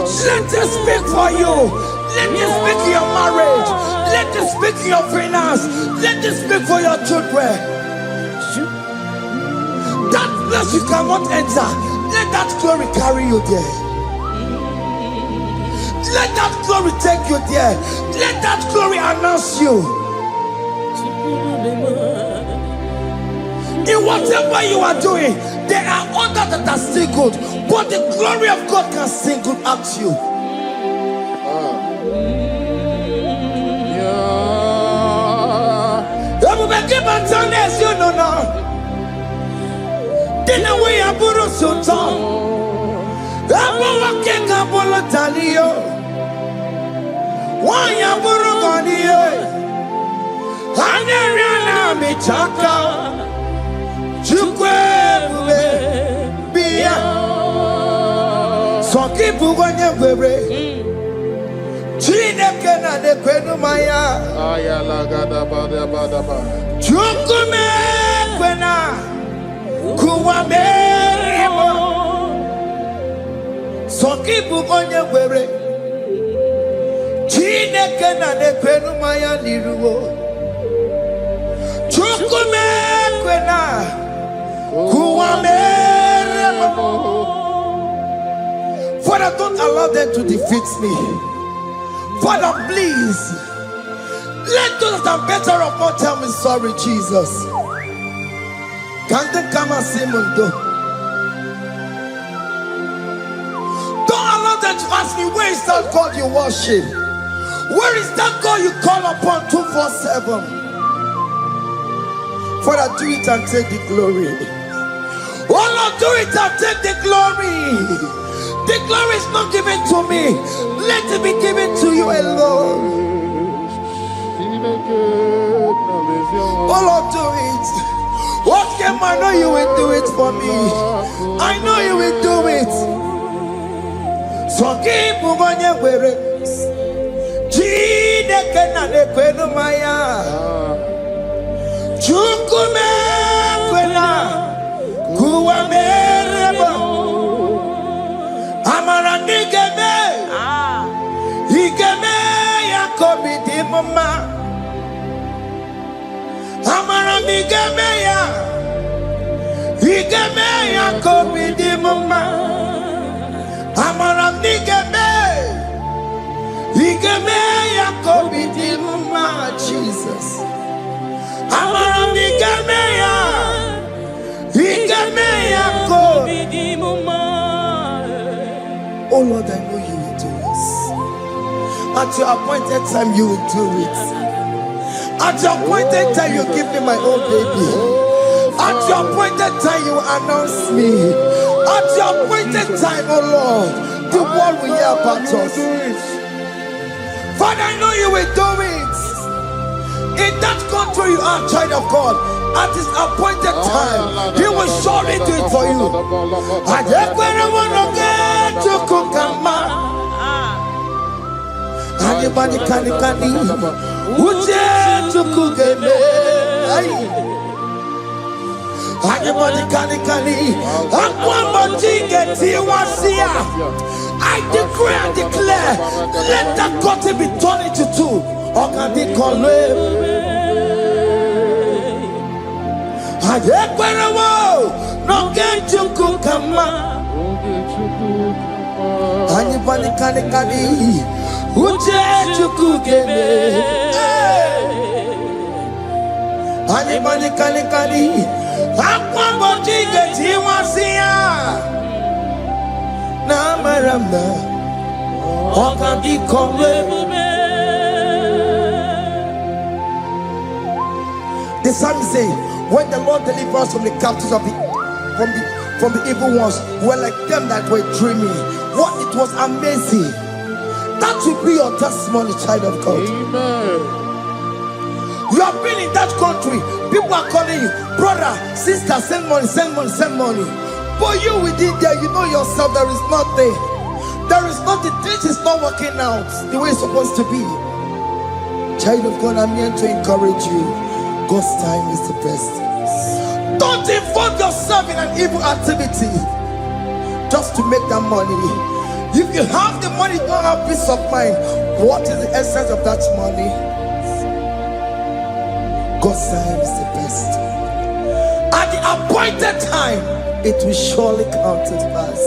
Let it speak for you. Let it speak in your marriage. Let it speak in your finance. Let it speak for your children. That place you cannot enter, let that glory carry you there. Let that glory take you there. Let that glory announce you. In whatever you are doing, there are others that are still good, but the glory of God can single out you. You know now. Dina we aburo sultan. Abo wakeka bolo talio. Wanya buru ganiye. Hanyariana michaka. Chukwe bube biya. Soki buganye bebe. Chineke na dekwenu maya. Ayala gada bada bada ba. Chukume kwena. Kuwamerimo Soki bugonye were Chineke na nekwenu maya niruwo Chukume kwena Kuwamerimo. Father, don't allow them to defeat me. Father, please let those that are better off not tell me sorry, Jesus. Can't they come and say Mundo? Don't allow them to ask me, where is that God you worship? Where is that God you call upon 247? Father, do it and take the glory. Oh Lord, do it and take the glory. The glory is not given to me. Let it be given to you alone. Oh Lord, do it. What can I know you will do it for me? I know you will do it. So keep moving where Chineke na nekwenu maya. Chukume kwena kuwamerebo. Amara nigeme. Igeme yakobi di mama. Amara migeme ya. Igeme yakobi di mama. Amara migeme. Igeme yakobi di mama. Jesus. Amara migeme ya. Igeme yakobi di mama. Oh Lord, I know you will do this. At your appointed time, you will do it. At your appointed time, you give me my own baby. At your appointed time, you announce me. At your appointed time, oh Lord, the world will hear about us. Father, I know you will do it. In that country you are, child of God, at his appointed time, he will surely do it for you. Anybody can Uche chukugeme. Anybody can. I decree and declare, let that curtain be torn into two. Anybody can. Uche chukugeme. Anybody can. The psalmist say, when the Lord delivers us from the captives of from the evil ones, we're like them that were dreaming. What it was amazing. That will be your testimony, child of God. Amen. You have been in that country. People are calling you, brother, sister, send money, send money, send money. But you within there, you know yourself, there is nothing. There is nothing. This is not working out the way it's supposed to be. Child of God, I'm here to encourage you. God's time is the best. Don't involve yourself in an evil activity just to make that money. If you have the money, don't have peace of mind. What is the essence of that money? God's time is the best. At the appointed time, it will surely come to pass.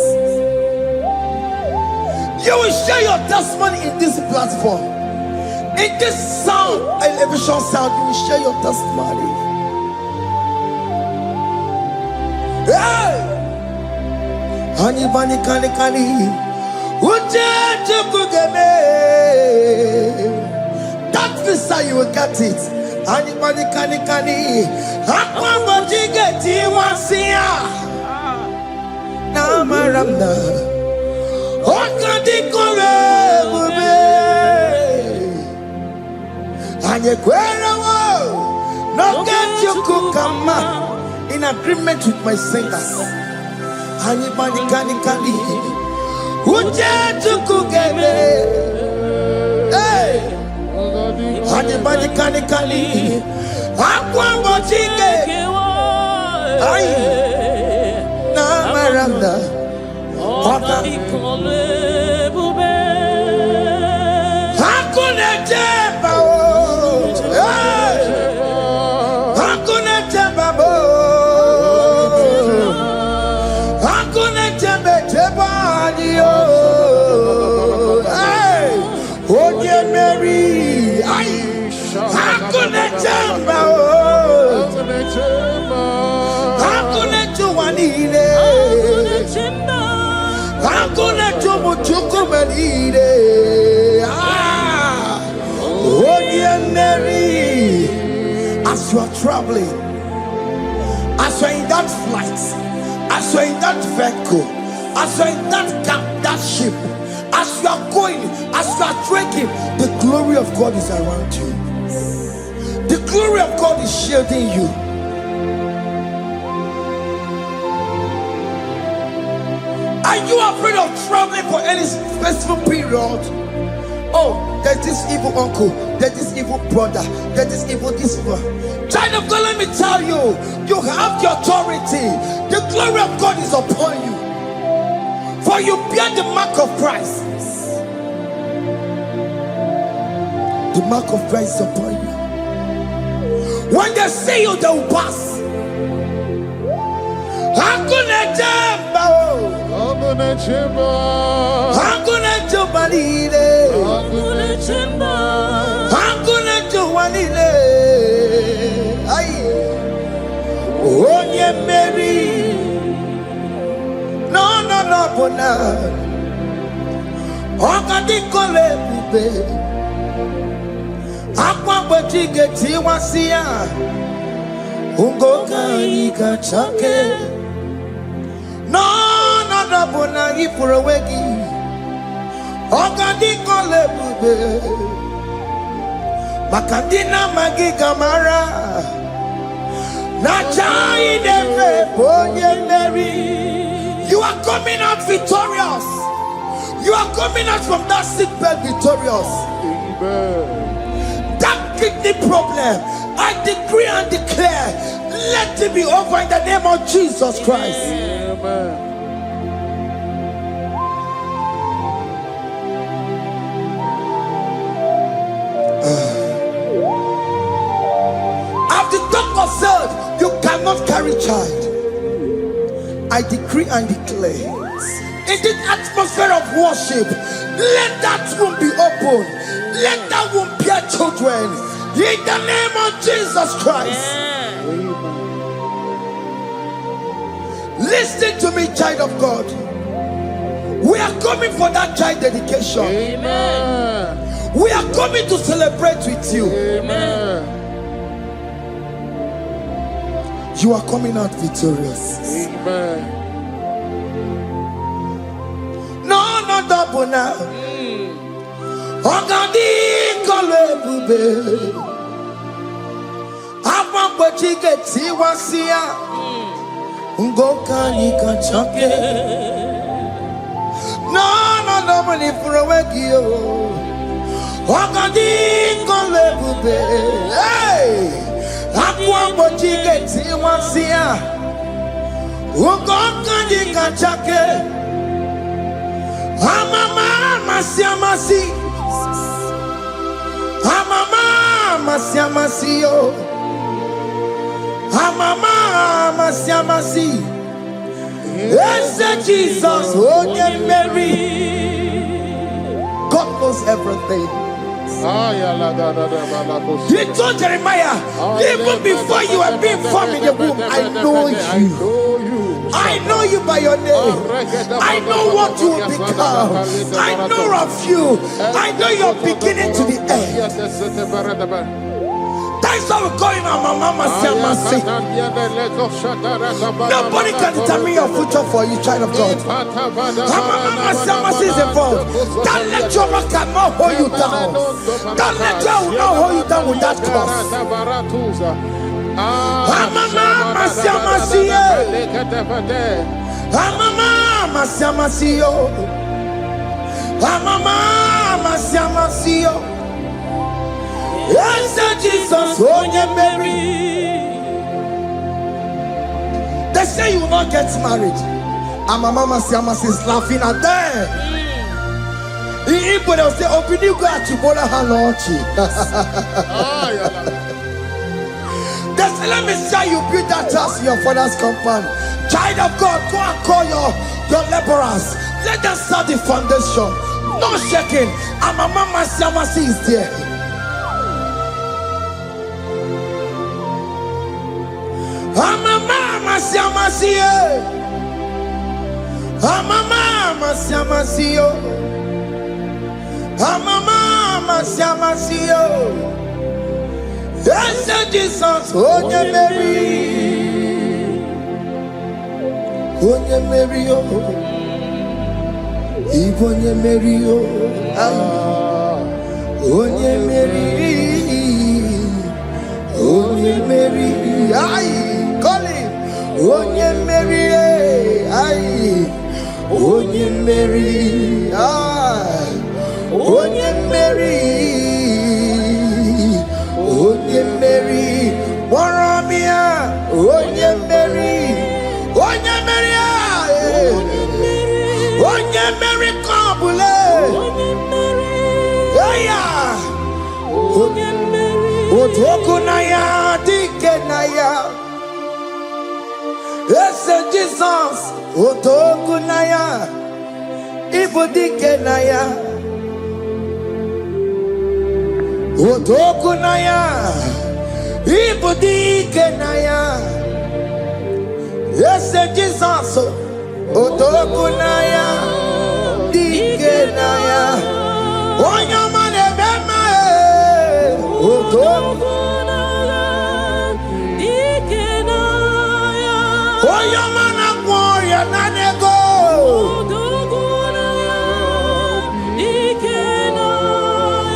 You will share your testimony in this platform. In this sound, elevation sound, you will share your testimony. Hey! Anybody can. That visa, you will get it. Anybody can. In agreement with my singers. Anybody can. Hey! Anybody can. As you are traveling, as you are in that flight, as you are in that vehicle, as you are in that ship, as you are going, as you are trekking, the glory of God is around you. The glory of God is shielding you. Are you afraid of traveling for any specific period? Oh, there's this evil uncle, there's this evil brother, there's this evil this one. Child of God, let me tell you, you have the authority. The glory of God is upon you. For you bear the mark of Christ. The mark of Christ is upon you. When they see you, they will pass. Makandina magiga mara Nachai deve bonye Mary. You are coming out victorious. You are coming out from that sick bed victorious. Amen. That any problem, I decree and declare, let it be over in the name of Jesus Christ. Amen. As the doctor said, you cannot carry child. I decree and declare, in this atmosphere of worship, let that womb be open. Let that womb bear children. In the name of Jesus Christ. Listen to me, child of God. We are coming for that child dedication. Amen. We are coming to celebrate with you. Amen. You are coming out victorious. Amen. No, no double now. Ogadi kolebube. Apa chigeti wasia. Ngoka nikachoke. No, no double ni furowekio. Ogadi kolebube. Hey! Apa chigeti wasia. Ngoka nikachoke. Amama masiamasi. Amama masiamasi yo. Amama masiamasi. Yes, Jesus, oh yeah, Mary. God knows everything. He told Jeremiah, even before you were being formed in the womb, I know you. I know you by your name. I know what you will become. I know of you. I know your beginning to the end. That's how we're going on, Mama Siamasi. Nobody can determine your future for you, child of God. Mama Siamasi is involved. Don't let your rock cannot hold you down. Don't let your will not hold you down with that cross. Mama Siamasi. Mama Siamasi. Mama Siamasi. Yes, Jesus, oh yeah, Mary. They say you will not get married. And my mama Siamasi is laughing at them. In Igbo, they'll say, open you go at Chibola Hanochi. They say, let me see you build that house in your father's compound. Child of God, go and call your laborers. Let them start the foundation. No shaking. And my mama Siamasi is there. Mama Siamasi, Mama Siamasi, Mama Siamasi. Yes, Jesus, oh yeah, Mary, oh yeah, Mary, oh yeah, Mary, oh yeah, Mary, oh yeah, Mary, aye. Call him. Oh, yeah, Mary. Aye. Oh, yeah, Mary. Aye. Oh, yeah, Mary. Oh, yeah, Mary. Warramia. Oh, yeah, Mary. Oh, yeah, Mary. Oh, yeah, Mary. Kabule. Yeah. Oh, yeah, Mary. Oh, Tokunaya. Dikenaya. Yes, Jesus, Otokunaya, Ibodikenaya, Otokunaya, Ibodikenaya. Yes, Jesus, Otokunaya, Dikenaya. Onyamane bema, Otokunaya, Dikenaya. Oyamana gloria nanego.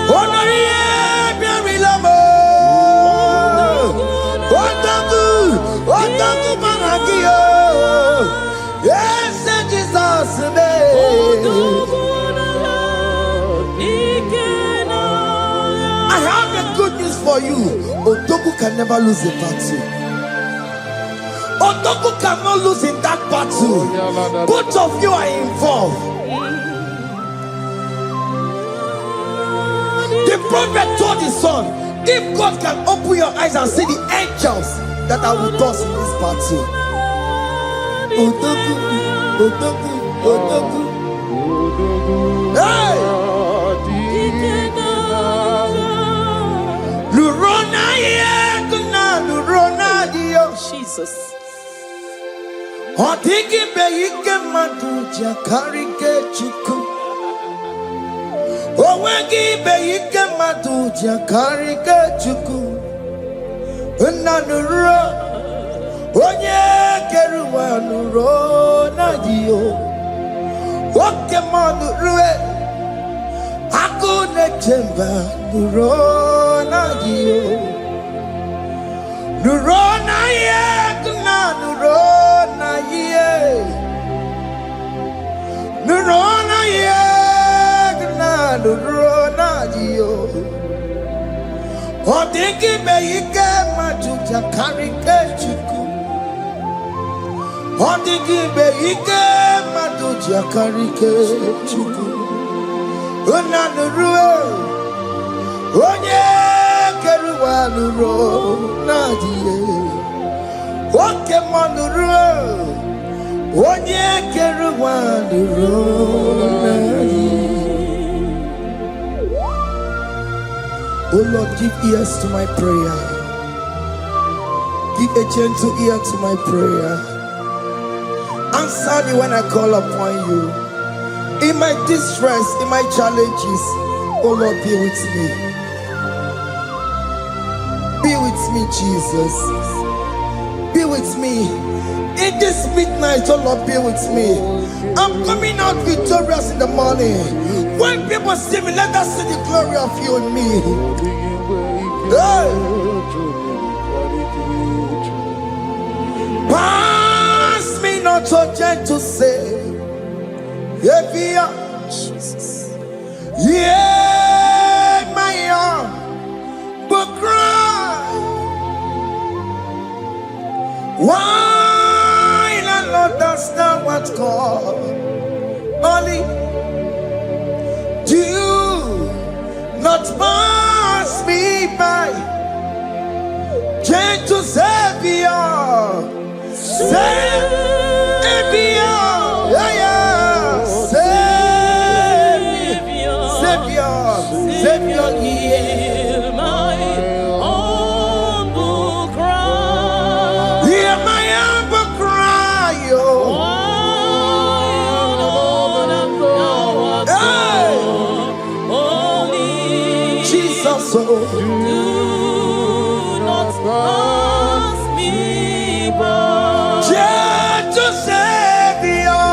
Onoye biarilamo. Otagu managio. Yes, Jesus me. I have a good news for you. Odogu can never lose a battle. Odogu cannot lose in that battle. Both of you are involved. The prophet told his son, if God can open your eyes and see the angels that are with us in this battle. Odogu, Odogu, Odogu. Hey! Jesus. Odigi beyike maduja karike chuku. Owegi beyike maduja karike chuku. Unanuro onye keruwa nuro na dio. Oke manurue akune chemba nuro na dio. Nurona ye, nurona ye, nurona ye, nurona yo. Odigi beyike majuja karike chuku. Odigi beyike majuja karike chuku. Una nurue, onye. Keruwanuro nadie, oke manuro, onye keruwanuro nadie. Oh Lord, give ears to my prayer. Give a gentle ear to my prayer. Answer me when I call upon you. In my distress, in my challenges, oh Lord, be with me. Be with me, Jesus. Be with me. In this midnight, oh Lord, be with me. I'm coming out victorious in the morning. When people see me, let us see the glory of you in me. Hey. Pass me not so gentle say, Jesus. Yeah, my arm, but cry. Why not understand what's called? Only do not pass me by. Gentle Savior, Savior, yeah, yeah. Savior, Savior, hear my humble cry. Hear my humble cry, oh. Jesus, oh. Do not pass me by. Gentle Savior.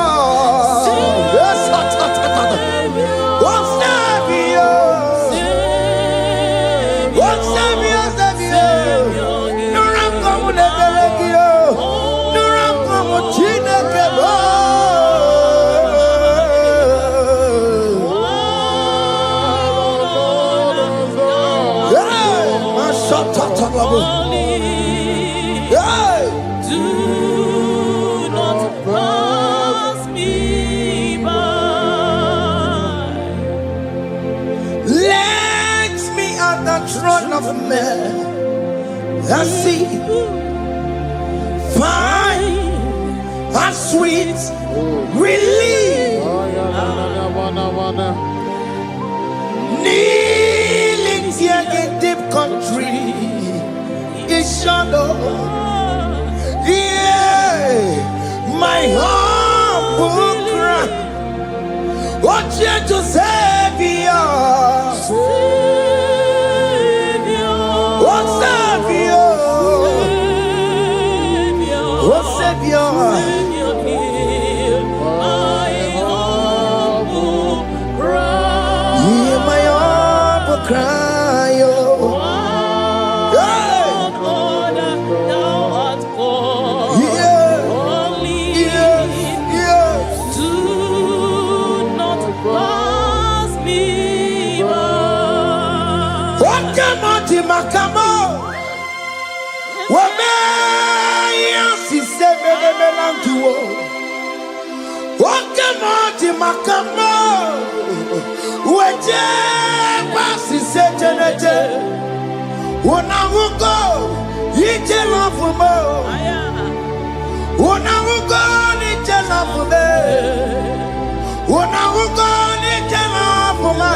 Yes, do not pass me by. Let me at the throne of men and see, find a sweet relief. Kneeling here in deep country is shadow. Yeah, my humble cry. What you to Savior? What Savior? What Savior? Hear my humble cry. Hear my humble cry, oh. makamo. Wame yasi semele melantuo. Wakemoti makamo. Weje basi sejenete. Unahugo yije lafumo. Unahugo nije lafume. Unahugo nije lafume.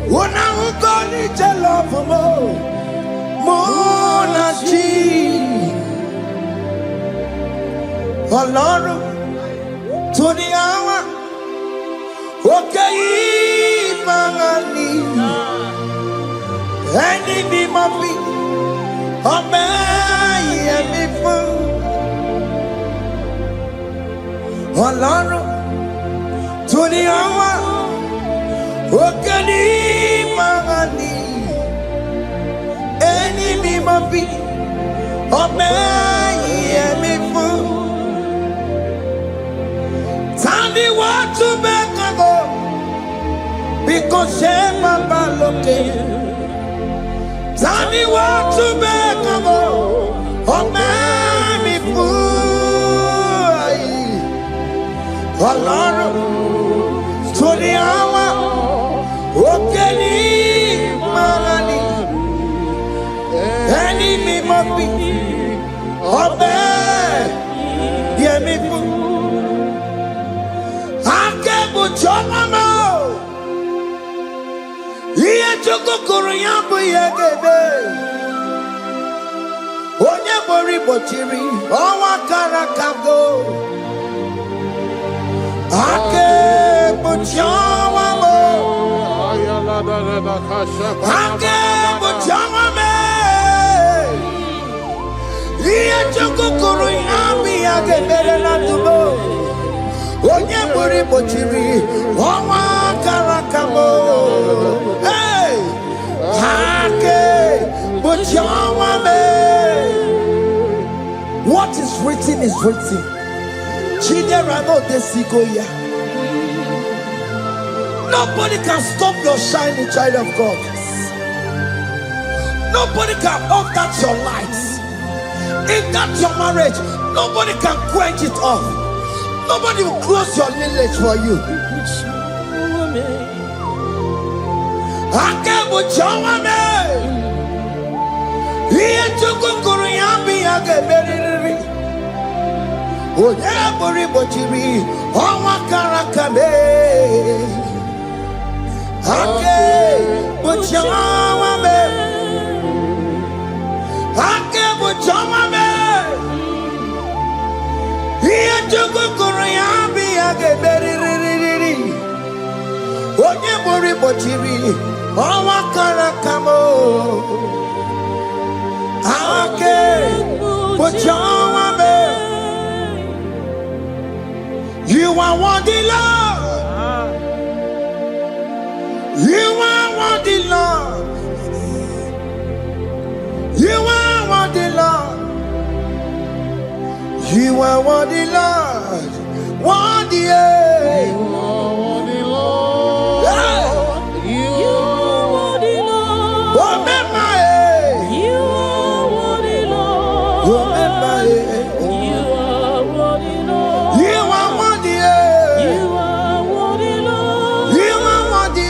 Unahugo nije lafumo. Monachi Ọlọ́run tó ní àwa òkè yìí máa ní ẹni bí mo fi ọmọ ẹ̀mí fún Ọlọ́run tó ní àwa òkè yìí máa ní. Any me be or me fool. Sandy what to make go because she mama looking. Sandy what to make go or me fool. Alone to the hour. Okay, Marani. Any me must be obey. Hear me, I can't put your mama. Here to go Korean, but Onye bori bochiri, owa karakago. I can't put your mama. I can't put your mama. Iya chukukuru yami agebere na tubo. Onye buri bochiri, owa karakamo. Hey, hake bochawa me. What is written is written. Chidera no desikoya. Nobody can stop your shining, child of God. Nobody can off that your lights. If that's your marriage, nobody can quench it off. Nobody will close your lineage for you. I can't put your woman. Here to go Korean, I get very. Oh, yeah, Bori Bochiri, oh, Wakarakame. I can't put your woman. I can't put your woman. Here to go Korean, I get very. Oh, yeah, Bori Bochiri, oh, Wakarakamo. I can't put your woman. You are worthy, Lord. You are worthy, Lord. You are worthy, Lord. You are worthy, Lord. Worthy, You are worthy, Lord. You are worthy, Lord. Oh, my, You are worthy, Lord. oh, my, You are worthy, Lord. you are worthy, You are worthy, Lord. you are worthy,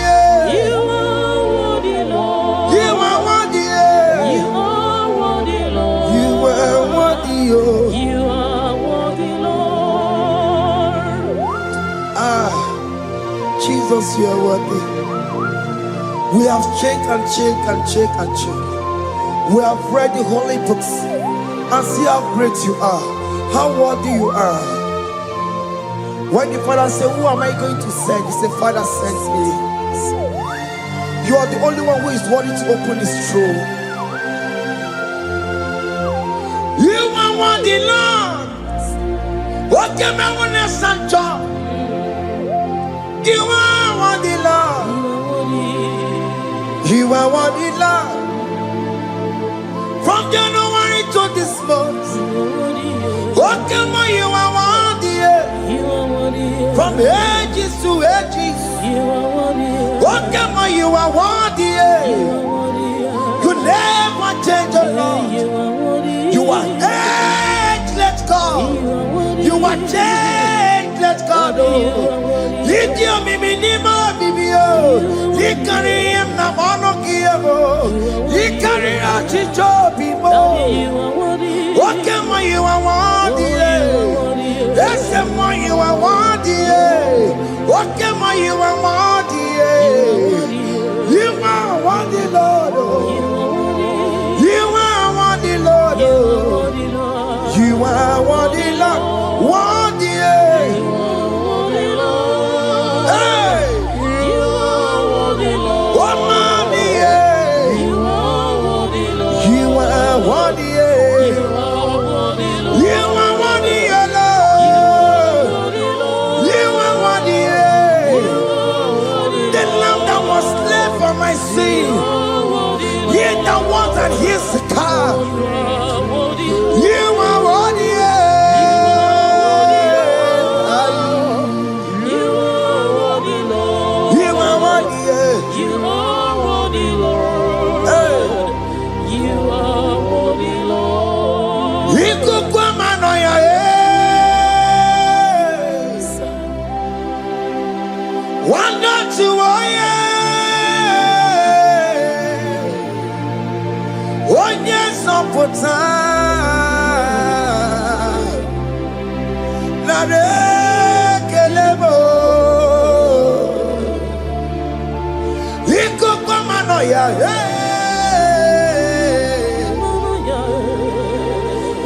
You are worthy, Lord. you are worthy, You are worthy, Lord. you are worthy, oh. You are worthy, Lord. Ah, Jesus, you are worthy. We have checked and checked and checked and checked. We have read the holy books and see how great you are, how worthy you are. When the Father said, who am I going to send? He said, Father, send me. You are the only one who is worthy to open his throne. You are worthy, Lord. What can I want to send job? You are worthy, Lord. You are worthy, Lord. From January to this month, what can I, you are worthy. From ages to ages, what can I, you are worthy. what changeless God. Lift your minima, Bibio. He carry him na monokiabo. He carry a chicho people. What can you want? That's the more you want. What can you want? You are one, Lord. You are one, Lord. You are one, Lord. One, hey. You are one, you are one, my sin. He the one that hears the car. You are worthy. You are worthy, Lord. You are worthy. You are worthy, Lord. You are worthy, Lord. You could come on your head. One not to for time, not a kelebo. He could come on ya.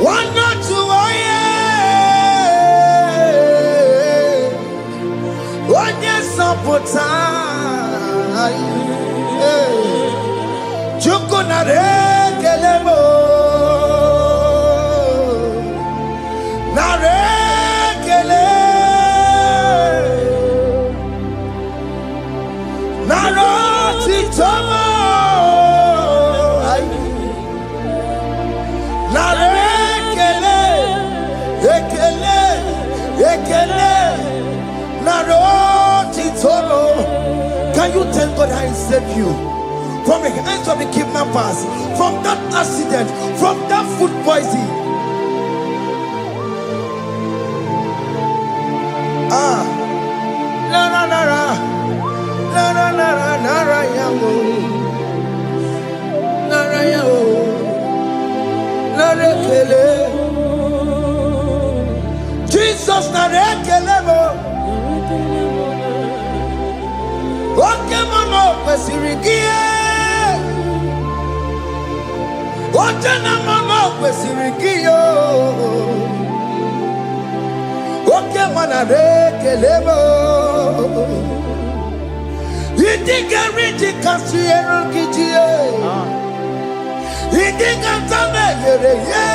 One not to one yes for time. Chukunare kelebo. Can you tell God I saved you from the hands of the kidnappers, from that accident, from that food poisoning? Jesus narekelebo. Oke mama kwesirigie. Ote na mama kwesirigio. Oke mana rekelebo. Idiga riti kasiyero kijie. Idiga tame yere ye.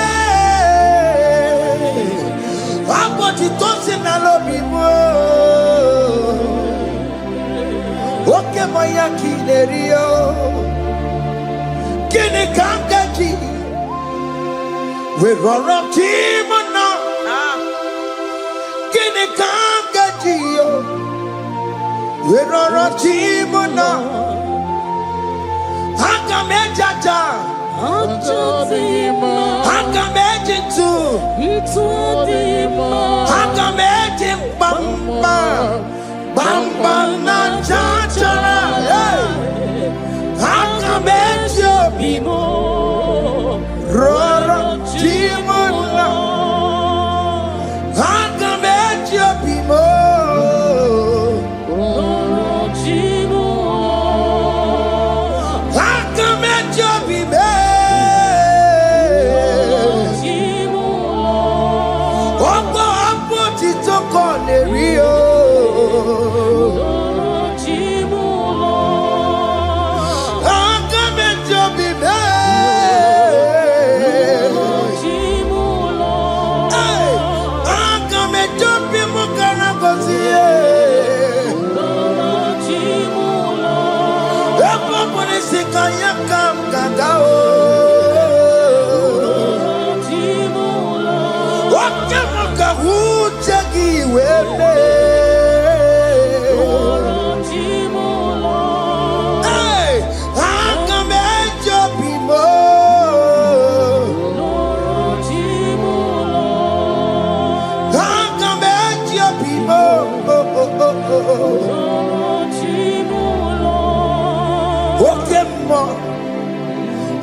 Aboti tosi na lobi mo. Oke moya kinerio. Kini kangaji. We run up timona. Kini kangaji yo. We run up timona. Hakamejaja. Hakamejitu. Hakamejim bamba. Bamba na chachara. Hakamejo bimo. Roro timona. Hakamejo bimo. Roro timona. Hakamejo bimo. Ogo apoti toko nerio. Roro timona. Hakamejo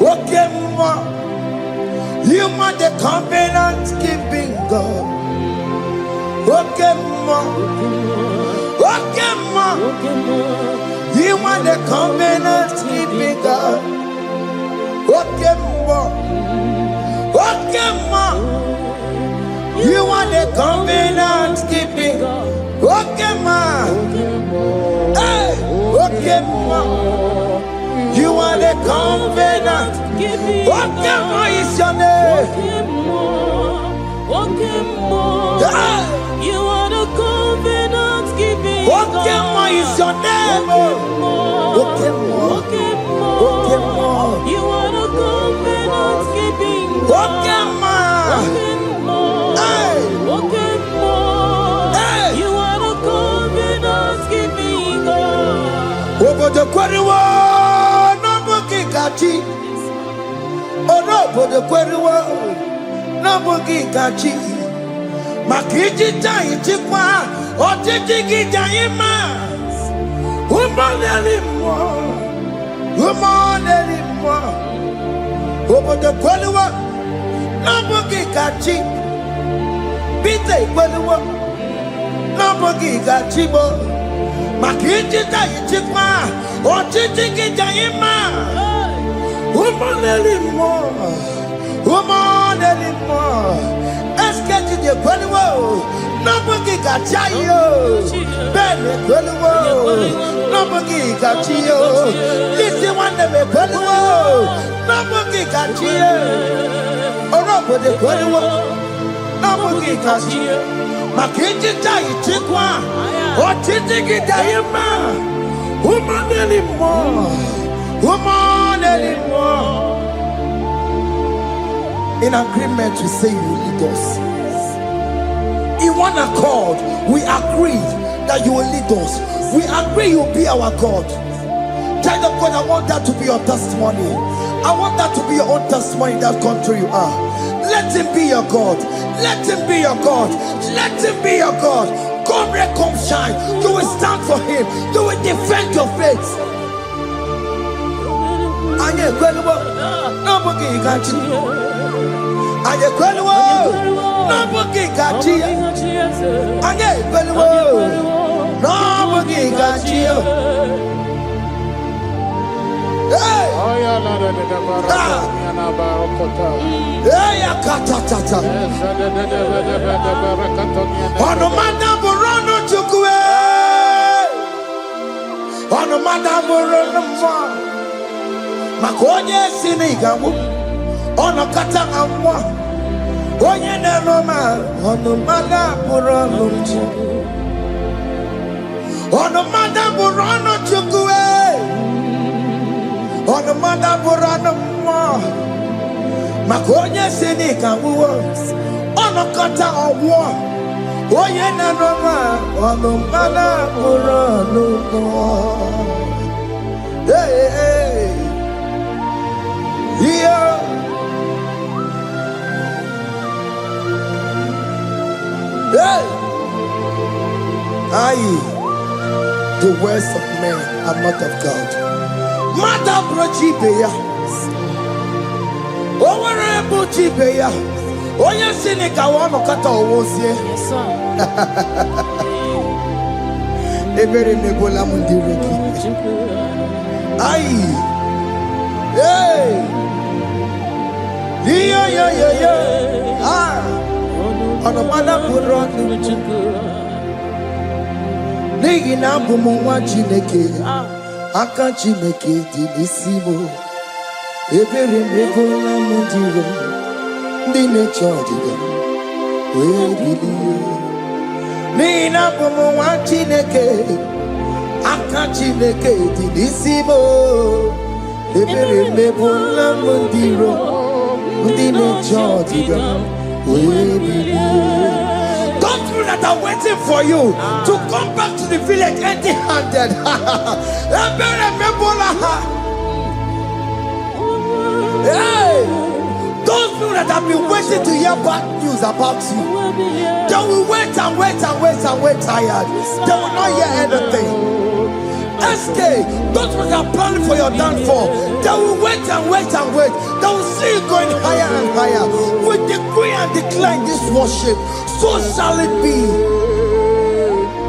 Okay, more. You are the covenant keeping God. Okay, more. Okay, more. You are the covenant keeping God. Okay, more. Okay, more. You are the covenant keeping God. Okay, more. Hey, okay, more. You are the covenant. Okay, more is your name. You are the covenant keeping God. Okay, more is your name. Okay, more. Okay, more. You are the covenant keeping God. Okay, more. Hey. Hey. You are the covenant keeping God. Over the quarry. Orobo the kweriwo no bugi kachi makiji tai chikwa otiti gijayima umoneli mo over the kweriwo no bugi kachi bite kweriwo no bugi kachi bo makiji tai chikwa otiti gijayima woman anymore. Escape to the Quenwo. Nobody got you. Ben Quenwo. Nobody got you. Listen one of the Quenwo. Nobody got you. Or over the Quenwo. Nobody got you. Makiji Tai Chikwa. Or Titiki Diama. Woman anymore. Woman anymore. In agreement, we say you lead us. In one accord, we agreed that you will lead us. We agree you will be our God. Child of God, I want that to be your testimony. I want that to be your own testimony in that country you are. Let him be your God. Let him be your God. Let him be your God. Come red, come shine. You will stand for him. You will defend your faith. Anye kwelwo nobugi gachi. Anye kwelwo nobugi gachi. Anye kwelwo nobugi gachi. Hey! Hey, akatata. Ono madam rono chukwe. Ono madam rono mwa. Makonye sinigamu ono kata amwa onye neroma ono mada burono ono mada burono chukwe ono mada burono mwa makonye sinigamu ono kata amwa onye neroma ono mada burono hey hey. Yeah. Hey. The words of men are not of God. Mata brochibeya. Owerebu chibeya. Oye sinika wano kata owosie. Yes, sir. Ebere nebola mundireki. Hey! Yeah. Ah! On a mother put on Nigi na bumunwa chineke. Aka chineke di nisimo. Ebere mebola mundiro. Dine chodiga. Webilie. Nigi na bumunwa chineke. Aka chineke di nisimo. Ebere mebola mundiro. Dine chodiga. Those people that are waiting for you to come back to the village empty-handed. Hey! Those people that have been waiting to hear bad news about you, they will wait and wait tired. They will not hear anything. SK, those who are planning for your downfall, they will wait and wait and wait. They will see you going higher and higher. We decree and declare this worship, so shall it be.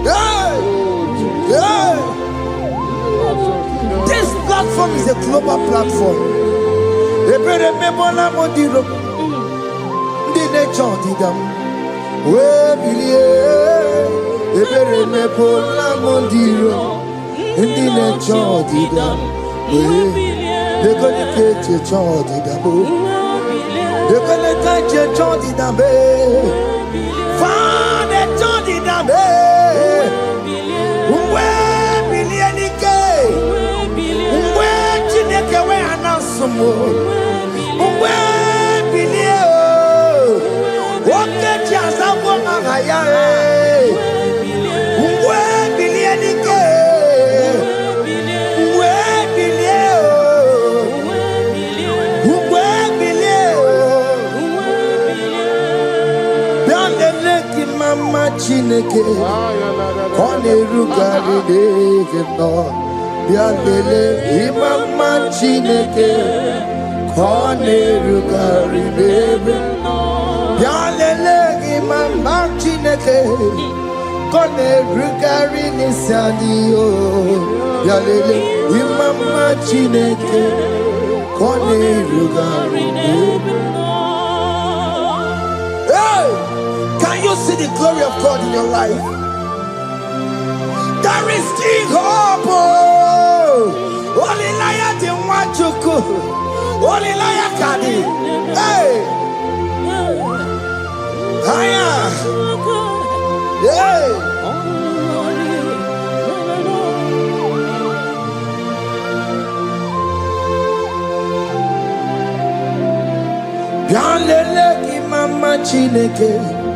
Hey! Hey! This platform is a global platform. Chineke Konerugari Devino Biandele Imama Chineke Konerugari Devino Biandele Imama Chineke Konerugari Nisadio Biandele Imama Chineke Konerugari Devino. Can you see the glory of God in your life? There is still hope. Only liar didn't want you go. Only liar can. Hey. Higher. Hey. Bianlele imama Chineke.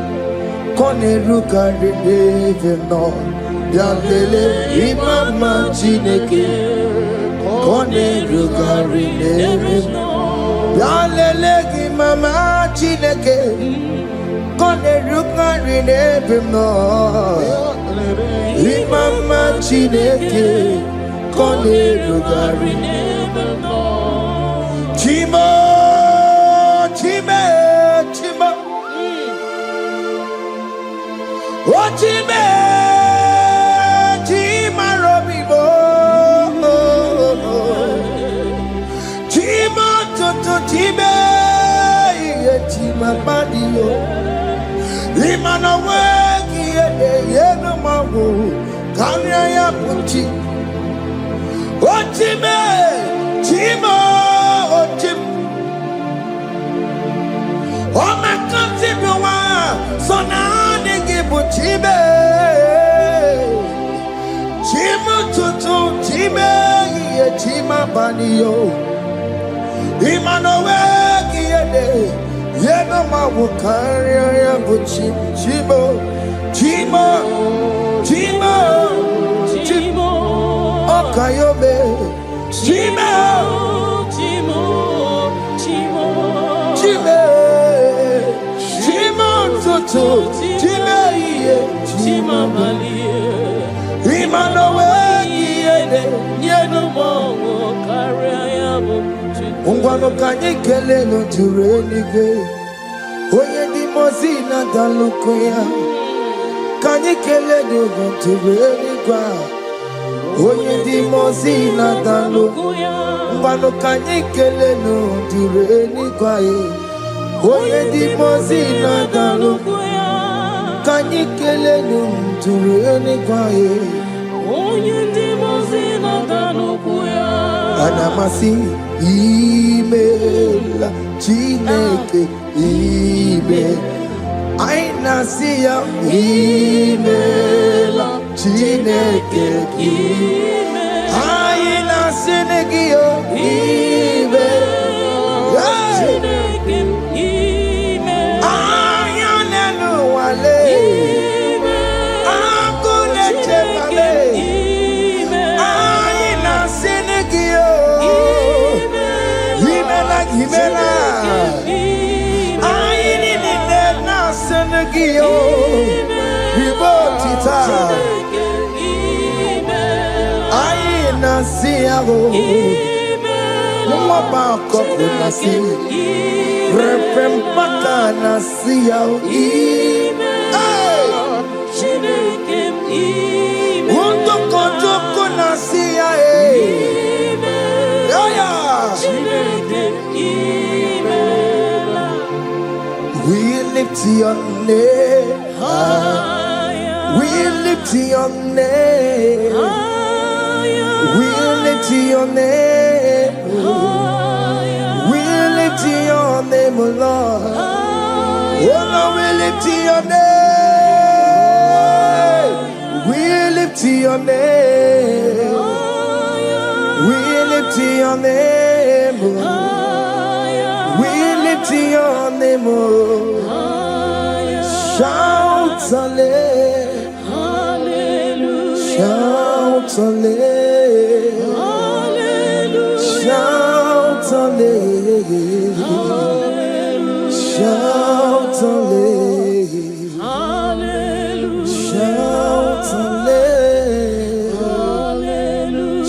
Konerugari Devino Biandele Imama Chineke Konerugari Devino Biandele Imama Chineke Konerugari Devino Imama Chineke Konerugari Devino Chimo Chime Chimo Ochime, Chima Robibo, Chima Toto Chime, Chima Badio, Imana Wagi, Yeno Mawu, Kanya Puchi, Ochime, Chima, Ochim, Oh my God, so now. Chibe, Chima Tutu, Chibe, Chima Banio, Imanowe, Yenoma Wukaria, Chibo, Chima, Chima, Chimo, Okayobe, Chima, Chimo, Chimo, Chibe, Chima Tutu, Chima Malie, Imanowe, Yenomo, Kariabu, Ungwano Kanyekele no Turenike, Oye di Mozina Dalukoya, Kanyekele no Turenika, Oye di Mozina Dalukoya, Ungwano Kanyekele no Turenika, Oye di Mozina Dalukoya. Kanyikele nunturene kwae Onye ndi mozina danukuya Anamasi email Chineke email Aina siya email Chineke email Aina sinegio email Chineke email Ayanenu wale I nasia o. Mwaba koko nasia. Repempaka nasia o. Wondo kojoko nasia e. We lift your name. We lift your name. We lift your name. We lift your name, O Lord. Oh Lord, we lift your name. We lift your name. We lift your name. We lift your name. Shout hallelujah. Shout hallelujah. Shout hallelujah. Shout hallelujah. Shout hallelujah.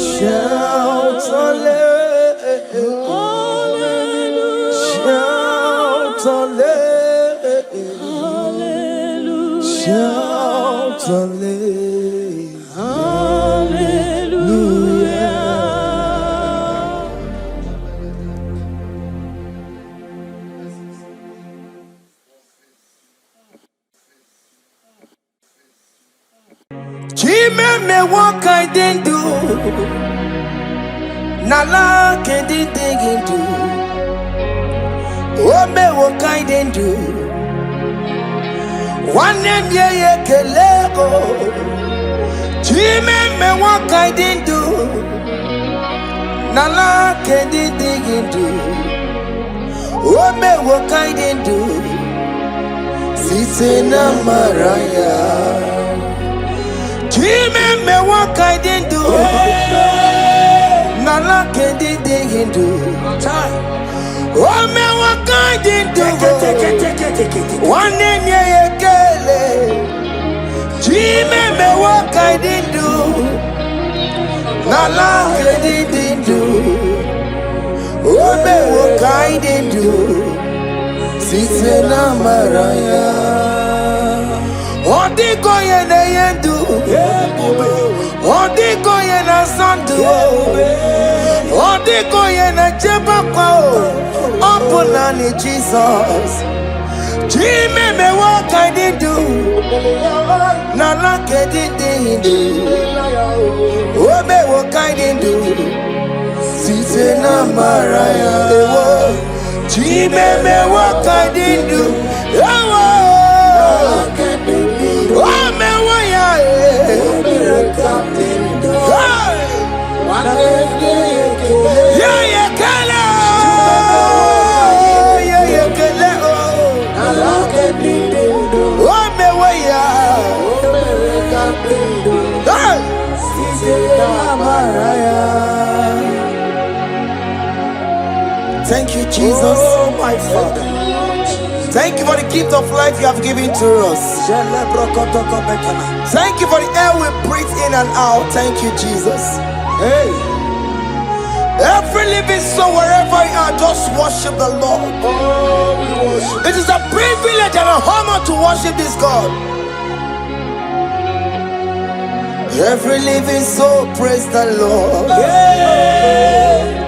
Shout hallelujah. Shout hallelujah. Shout hallelujah. Me what I didn't do. Nala can dig into. Oh me what I didn't do. One name ye kelego. Me what I didn't do. Nala can dig into. Oh me what I didn't do. Sisena Maraya. Me what I didn't do. Nala can dig into. Oh me what I didn't do. One name ye kele. Me what I didn't do. Nala can didn't do. Oh me what I didn't do. Sisena Maraya. Odiko ye na yendu. Odiko ye na sandu. Odiko ye na jebakwa. Opuna ni Jesus. Me what I didn't do. Nala ke didn't do. Oh me what I didn't do. Sisena Maraya. Me what I didn't do. Oh me waya yeah kala oh me waya thank you Jesus, oh my Father. Thank you for the gift of life you have given to us. Thank you for the air we breathe in and out. Thank you, Jesus. Hey. Every living soul, wherever you are, just worship the Lord. Oh, we worship. It is a privilege and an honor to worship this God. Every living soul, praise the Lord. Yeah.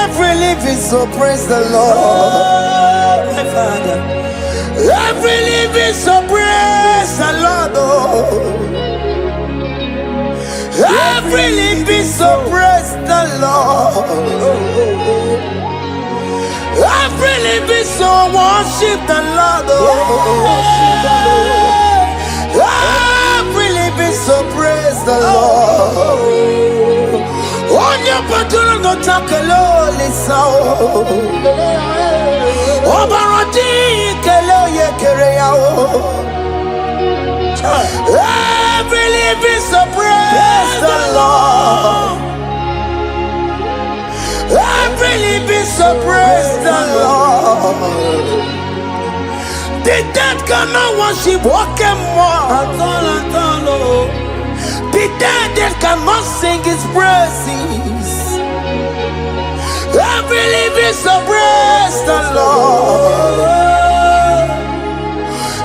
Every living soul, praise the Lord. My Father. Every living soul, praise the Lord. Oh. Every living soul, praise the Lord. Every living soul, worship the Lord. Every living soul, praise the Lord. On your patron, no takelo, lisa. Obarati, kelo, ye kereao. Every living soul, praise the Lord. Every living soul, praise the Lord. The dead cannot worship, walk more. The The dead cannot sing his praises. Every living so praise the Lord.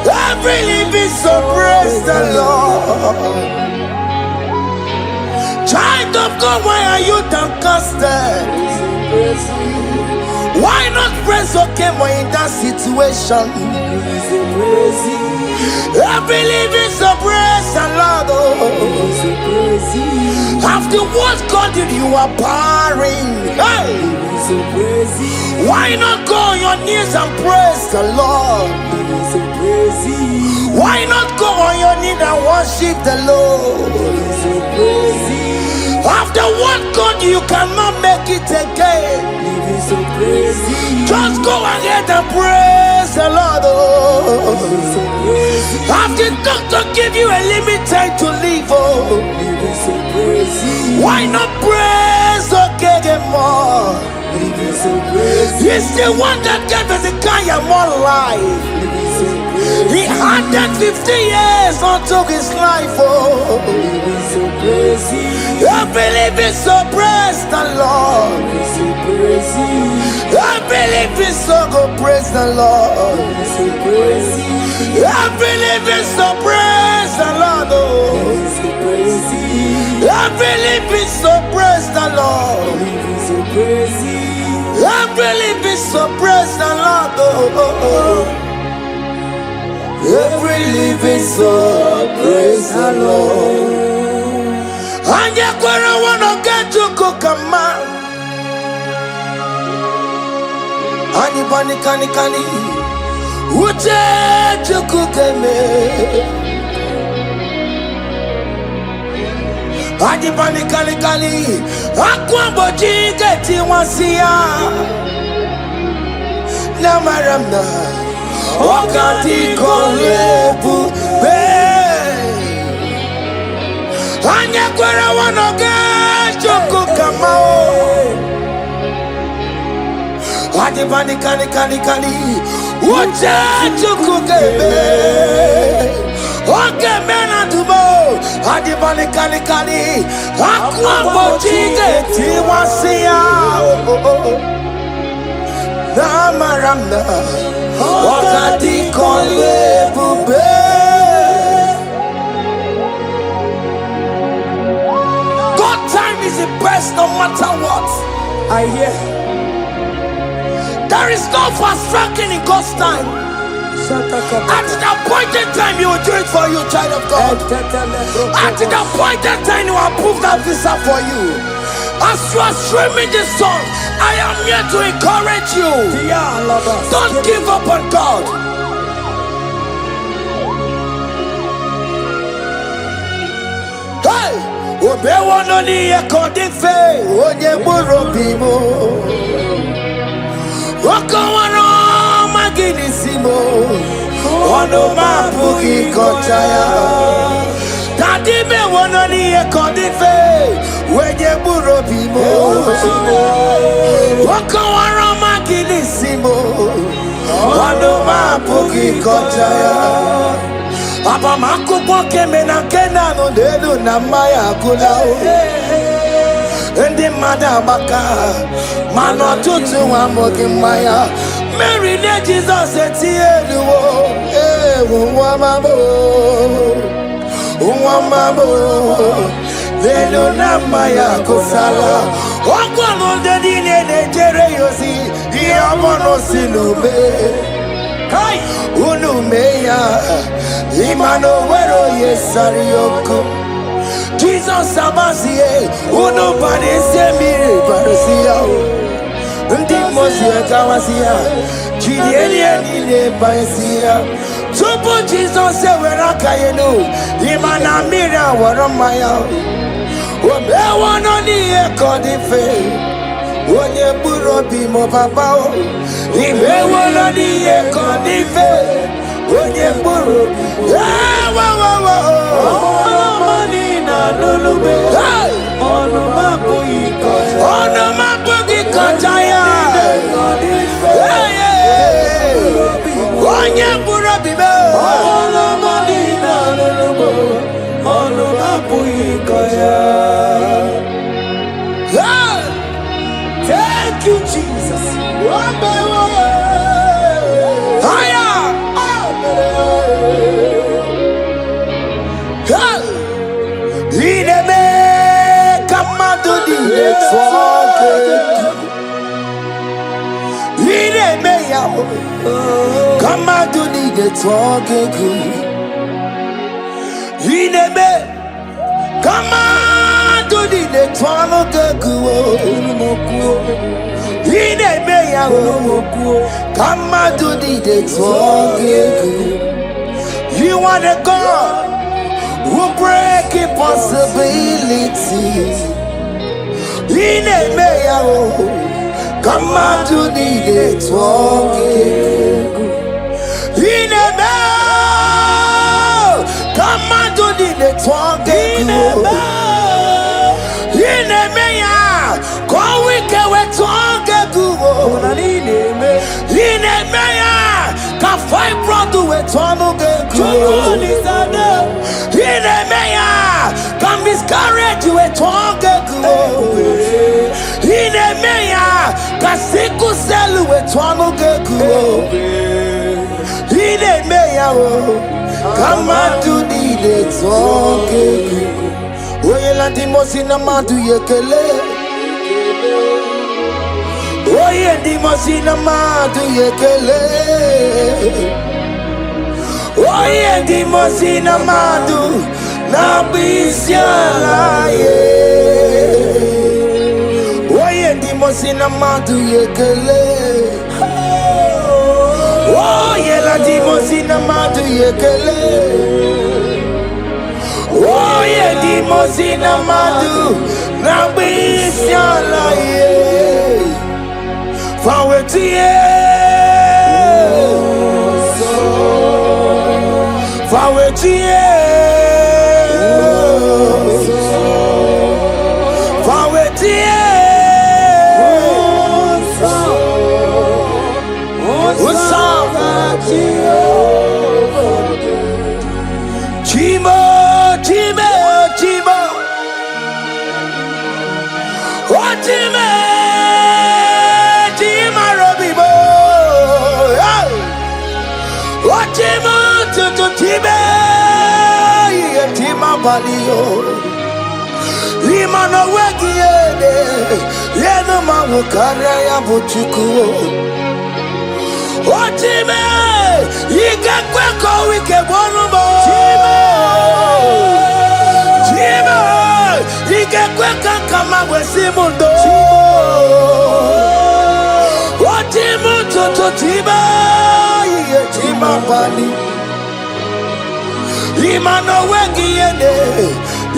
Every living so praise the Lord. Child of God, why are you downcasted? Why not praise okay when in that situation? Every living so praise the Lord. After what God did, you are barring. Hey! Why not go on your knees and praise the Lord? Why not go on your knees and worship the Lord? After what God, you cannot make it again. Just go ahead and praise the Lord. After doctor give you a limited to live, why not praise okay more? He's the one that gave us a kind of more life. He added 50 years onto his life. I believe it's so praise the Lord. I believe it's so go praise the Lord. I believe it's so praise the Lord. I believe it's so praise the Lord. I believe it's so praise the Lord. Every living soul, praise the Lord. And yet, when I want to get to Kokama, Anibani Kani, Uche Chukukeme, Anibani Kani, Akwamboji Geti Wasia, Namaramna. Wakati kolebu be anya kwara wanoga choko kamao adi bani kani ucha choko kebe oke mena tubo adi bani kani akwa bochige tiwasia Namaramna Wakati kolebu be. God time is the best no matter what. I hear. There is no fast tracking in God's time. At the appointed time you will do it for you, child of God. At the appointed time you will approve that visa for you. As you are streaming this song, I am here to encourage you. Don't give up on God. Hey, Obewono ni ekodife, onye burobimo. Okawano maginisimo, ono mabuki kochaya. Daddy me wono ni ekodife. Wenye burobimo Wakawara makinisimo Wano mapuki kochaya Aba makupo keme na kena no dedu na maya kulao Ndi madabaka Mano tutu wa mogi maya Mary ne Jesus etieluo Uwamabo Velo na maya kusala Okwano dedine nejere yosi Iyamono sinube Kai Unumeya Imano wero yesari yoko Jesus abasiye Unubade semire barasiya Ndi mosia kawasiya Chidiye nile baisiya Tupu Jesus eweraka yenu Imana mira waramaya Obewono ni ekodife Onye burobi mo papa Ibewono ni ekodife Onye burobi Ono mani na lulube Ono mapu ikochaya Onye burobi me Ono mani na lulube Ono mapu ikochaya Come on to the talk good. Come on to the talk good. Come on to the talk good. You are the God who break impossibilities. Come on to the talk. Come on to the talk. Come we can talk. Can fight brought to a talk. Can miscarriage to a talk. Kasiku selu etwano geku. Ine meya o. Kama tu di de toke. Oye landi mosina madu yekele. Oye di mosina madu yekele. Oye di mosina madu na bisiala ye. Mosina madu yekele. Oh yela di mosina madu yekele. Oh ye di mosina madu na bisiala ye. Fawetie. Fawetie. Limano wegiede yeno mawo karaya buchuku. Otime yigakwe ko wike bonumo. Chima yigakwe kama wesimundo. Otimu toto tiba yechima bali. Limano wegiede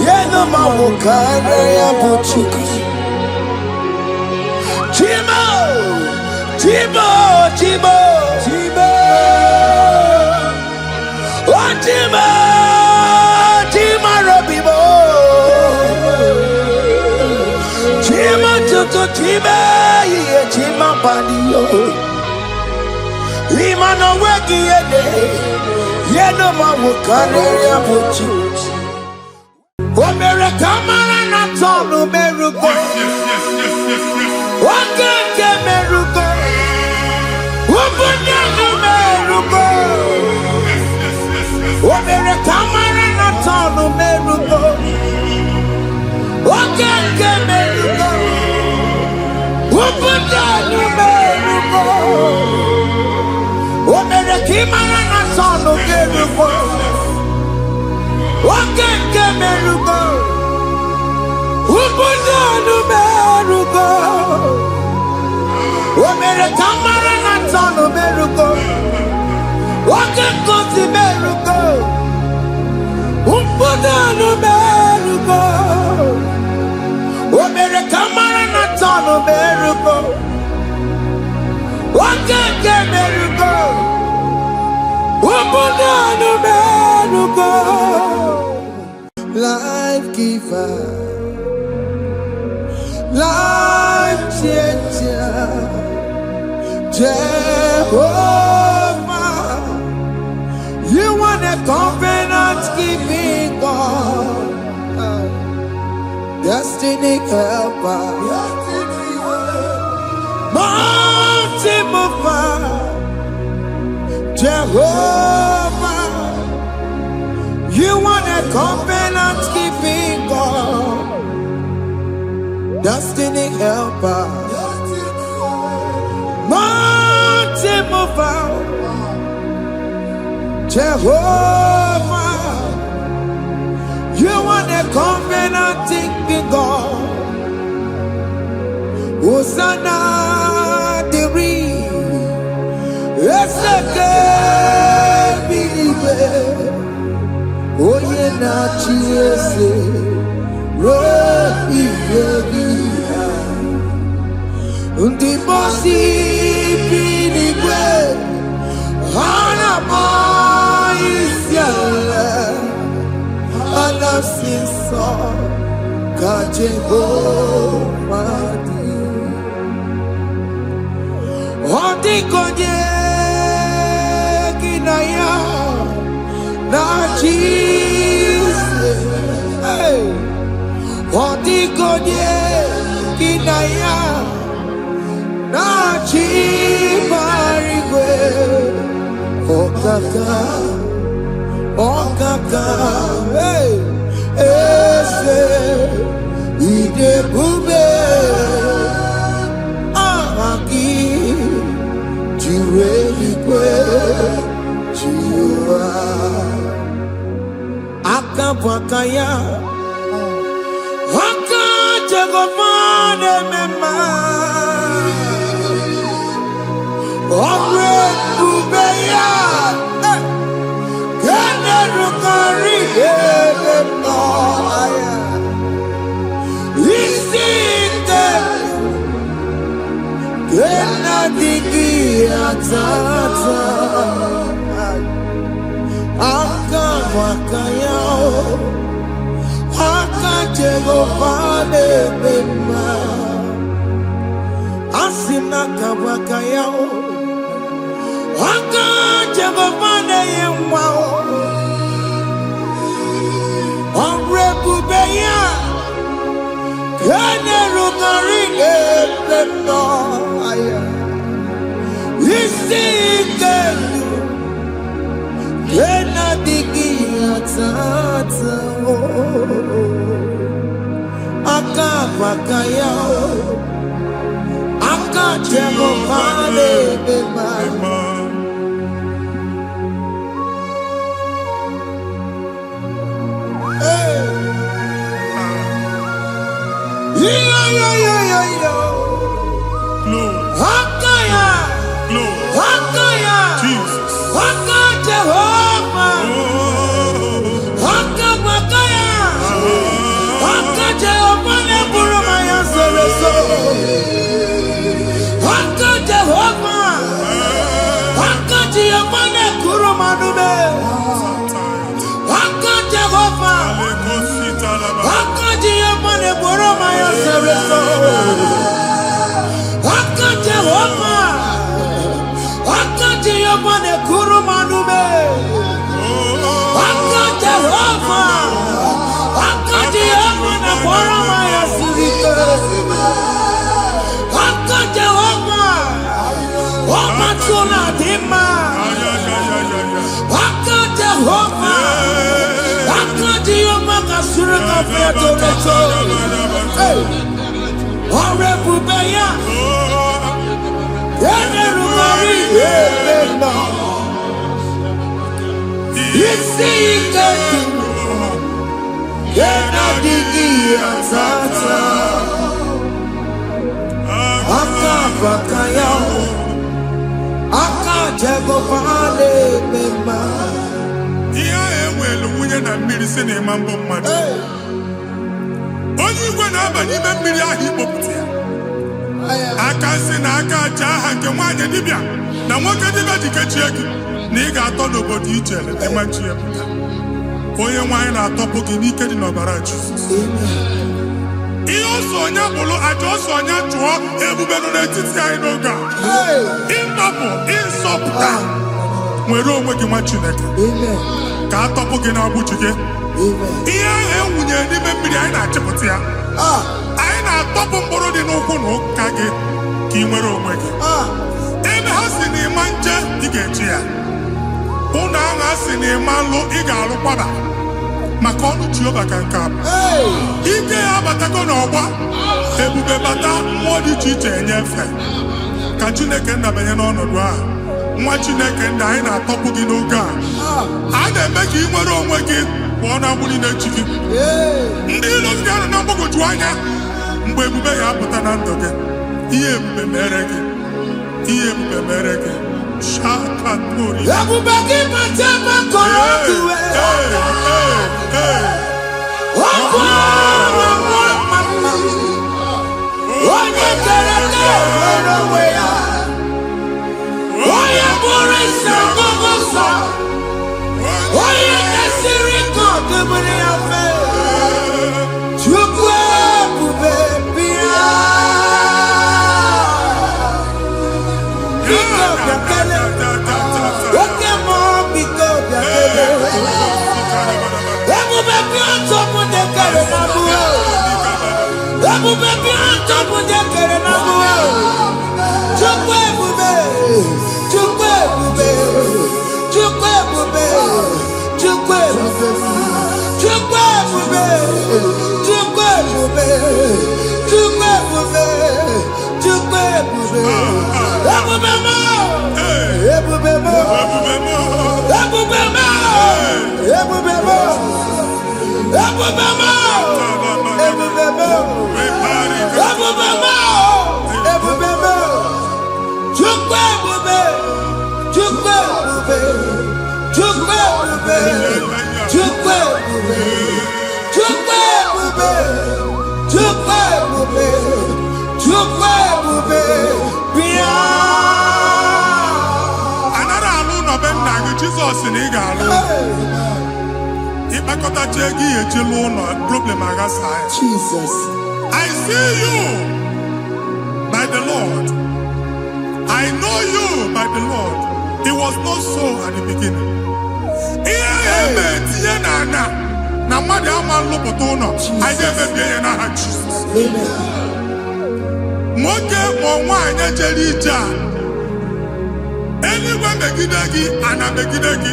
yeno mawo karaya buchuku. Chimo, Chimo, Chimo, Chimo, oh Chimo, Chimo Robibo, Chimo Chutu Chimo, ye Chimo Bandio, Lima no weki yede, yeno mawukane ya buchu. Omere kamara na tolu merugo. Wakeke merugo. Ubunya merugo. Omere kamara na tolu merugo. Wakeke merugo. Ubunya merugo. Omere kimara na tolu merugo. Wakeke merugo. Ubunya merugo. Omere kamara na tolu merugo. Wakeke merugo. Ubunya merugo. Omere kamara na tolu merugo. Wakeke merugo. Ubunya merugo. Life giver, life changer, Jehovah, you are the covenant keeping God, destiny helper, mountain Jehovah, you are the covenant keeping God, destiny helper, mountain mover. Jehovah, you are the covenant keeping God. Hosanna, the Oye na chiese, rohi yegia, undi bosi pinigwe, hana maisiala, anasinso kajebo madi, ondi konye kinaya. Na Jesus, hey, Odigonye kinaya, na chibarigwe, okaka, hey, ese, idebube, ahaki, jireligwe, jiwa. Akabwakaya Akajagofane mema Omre kubeya Kene rukari no aya Isite Kena digi atata Akabwakaya Akajagofane mema Asina kabwakaya Akajagofane yemwa Omrebubeya Kene rugari no aya Isikelu Kena digi atata Akabwakaya Akajagofane mema Jesus. ụnụ ahụ asị na ịma nlụ ị ga-alụkwaba maka ọnụ Jehova ka nke a bụ. Ike ya abatago n'ọgba, ebube bata, mmụọ dị iche iche enyefe ka Chineke ndabanye n'ọnọdụ a. Nwa Chineke ndị anyị na-atọpụ gị n'oge a na-eme ka ị nwere onwe gị pụọ na mgburi na-echi gị. Ndị ilo gị anọ na mgbagwoju anya mgbe ebube ya apụta na ndụ gị. Ihe ebube mere gị, ihe ebube mere gị. Shakatori. Ebube gị mata maka ọkụ onye kere nwere onwe ya, onye bụrụ isi ọgụgụ nsọ, onye kesịrị ka ọdụmiri ya fe. Chukwu ebube bịa, biko bịakele, oke mmụọ biko bịakele. Ebube bịa ntọpụ dekere na mụọ, ebube bịa ntọpụ dekere na mụọ. Chukwu ebube, Chukwu ebube, Chukwu ebube, Chukwu ebube, Chukwu ebube, Chukwu ebube, Chukwu ebube, Chukwu ebube. Ebube mo, ebube mo, ebube mo, ebube mo, ebube mo, ebube mo, ebube mo, ebube mo. Chukwu ebube, Chukwu ebube, Chukwu ebube, Chukwu ebube, Chukwu ebube, Chukwu ebube, Chukwu ebube, bịa. Anara alụ nọbe nna gị Jizọs na ị ga-alụ. Ịkpakọtacha ego ihe eji lụọ ụlọ, problem aghasa ya. Jesus. I see you by the Lord. I know you by the Lord. It was not so at the beginning. Ihe eme tinye na mmadụ ama nlụpụta ụlọ, anyị ga-emebie ya n'aha Jizọs. Nwoke ma nwaanyị jere ije a, eluigwe megide gị, ana megide gị,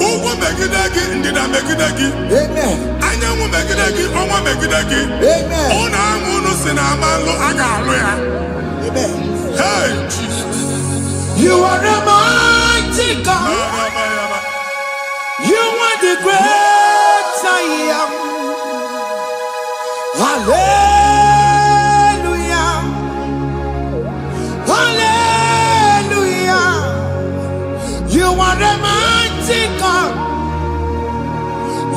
ugwu megide gị, ndịda megide gị, anyanwụ megide gị, ọnwa megide gị. Ụnụ ahụ unu si na ama nlụ a ga-alụ ya. Hey, Jesus. You are a mighty God. You are the great I am. Hallelujah. Hallelujah. You are a mighty God.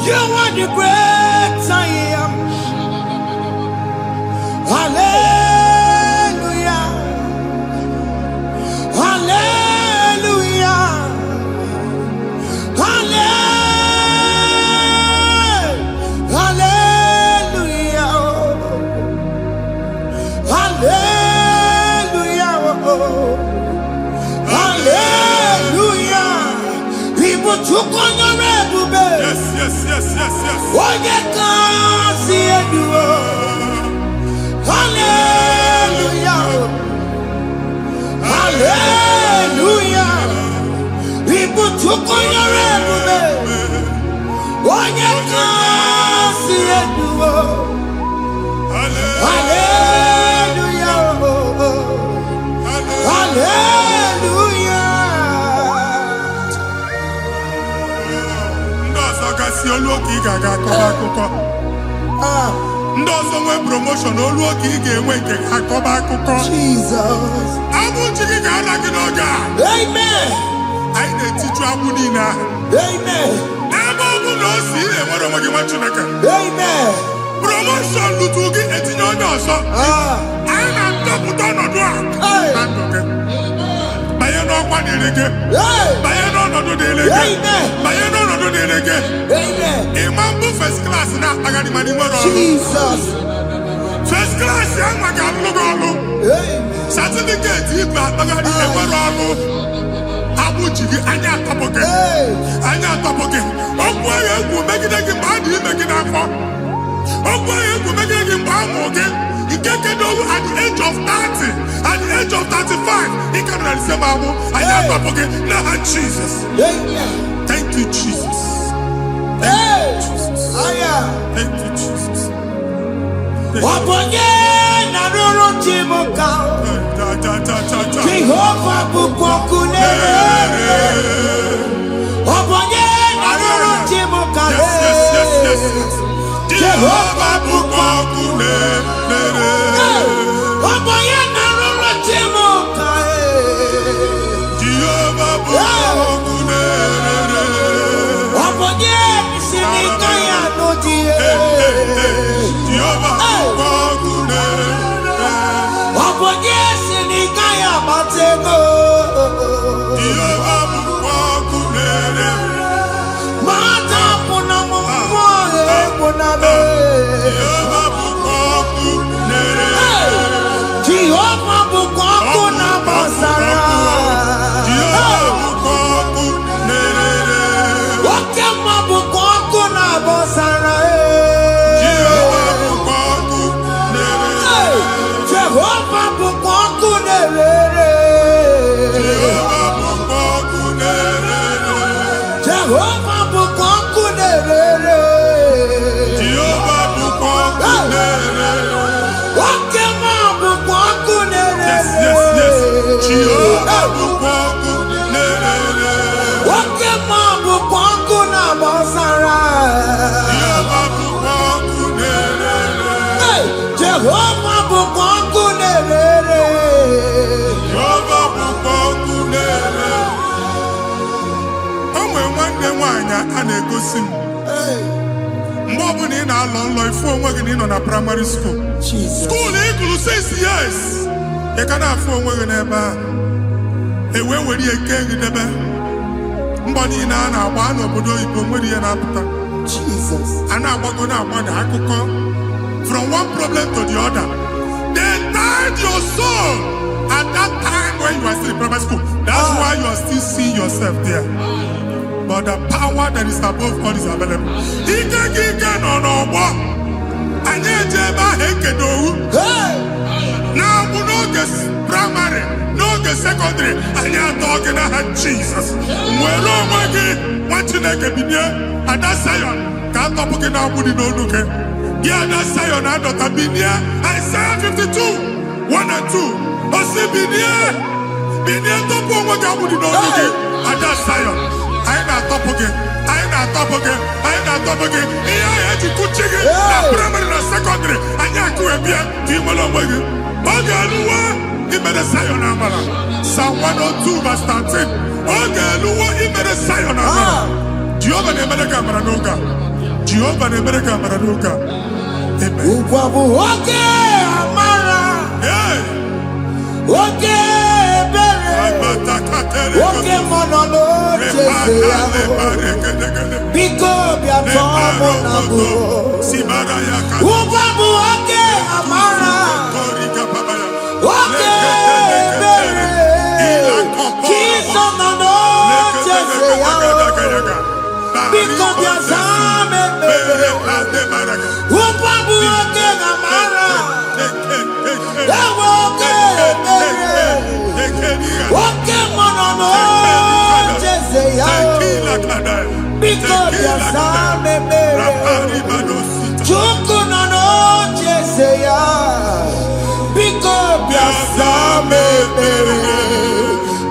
You are the great I am. Hallelujah. Hallelujah. Hallelujah. Hallelujah. Hallelujah. People took on your red. Yes, yes, yes, yes, yes. When you can see it, hallelujah. Hallelujah. People took on your red. When you can see it, hallelujah. Hallelujah. Ndị ọzọ gasị olu oke ị ga-aga akọba akụkọ. Ndị ọzọ nwee promotion olu oke ị ga-enwe nke akọba akụkọ. Jesus. Abụ chi gị ga-ala gị n'oge a. Amen. Anyị na-etiju agbụ niile ahụ. Amen. Ebe ọ bụ na o si ị na-enwere onwe gị nwa Chineke. Amen. Promotion lutu gị etinye onye ọzọ. Anyị na-atọpụta ọnọdụ a na ndụ gị. Banye n'ọkwa dịrị gị. Banye n'ọnọdụ dịrị gị. Banye n'ọnọdụ dịrị gị. Ịma mbụ first class na-akpagharị ma n'inwere ọrụ. Jesus. First class ya nwa ga-alụ gị ọrụ. Certificate ibu akpagharị enwere ọrụ. Abụ ji gị anya atọpụ gị. Anya atọpụ gị. Okwu ahụ egwu megide gị mgbe a dị ime gị n'afọ. Okwu ahụ egwu megide gị mgbe a mụrụ gị. Nke kedu at the age of 30, at the age of 35, ị ka nọ Jesus. Thank you, Jesus. Thank you, Jesus. Jehovah bukokune. Yes. Jehovah bukokune. Primary school. School equal 6 years. You can have 4 women ever. A way where you can get the money in an one of the Jesus. And I'm going to from one problem to the other. They tied your soul at that time when you are still in primary school. That's why you are still seeing yourself there. But the power that is above all is available. He can on what? Now we know this primary, no this secondary, and you're talking about Jesus. We're all what you like and that's Zion. Can't talk about now, we don't look at. Yeah, that's Zion, I don't have been here. Isaiah 52, 1 and 2. But see, been here, top of what we don't look at. And that's Zion. I'm not top again. I'm not top again. I'm not top again. Yeah, you could check it. Primary and secondary. And you could be a team along with you. Okay, he made a Zion Amala. Psalm 102 verse 13. Okay, he made a Zion Amala. Jehovah the American Maranuka. Jehovah the American Maranuka. Amen. Okay, Amara. Yeah. Okay. Okay, Monono, Biko, Biatomo, Nabu, Ubabu, okay, Amara, okay, Kisonono, Biko, Biazame, Ubabu, okay, Amara, okay, Monono, because you saw me, Chukunono, Jeseya, because you saw me,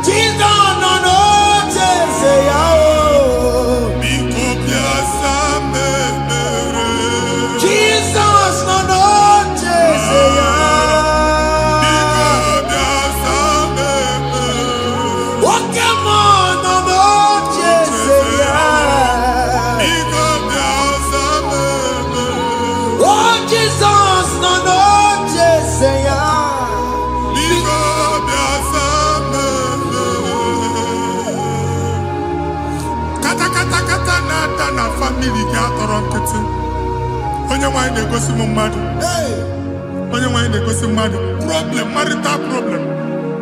Jesus, no, Jeseya, because you saw me, Jesus, no, Jeseya. Family gather onye why they go see mad. Onye why they go see mad. Problem, marital problem.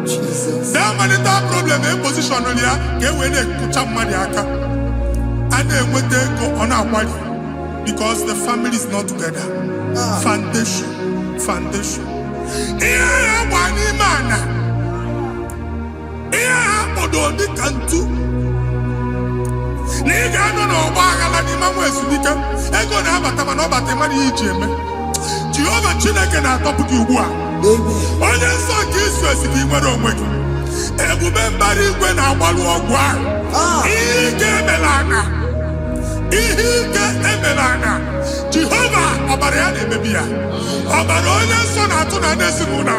Jesus. That marital problem, a position on here, get when they put up money and then when they go on our body because the family is not together. Foundation. Yeah, one man. do the cantu. Nigga no bagala ni mamu esubika. Ego na abata no bata mani ijeme. Jehovah Chineke na topuki ugua. Onye nsọ nke isu esi gị nwere onwe gị. Ebube mbara igwe na-agbalụ ọgwụ ahụ. Ihe ike emela anya. Ihe ike emela anya. Jehova ọbara ya na-emebi ya. Ọbara onye nsọ na-atụ na n'ezinụlọ.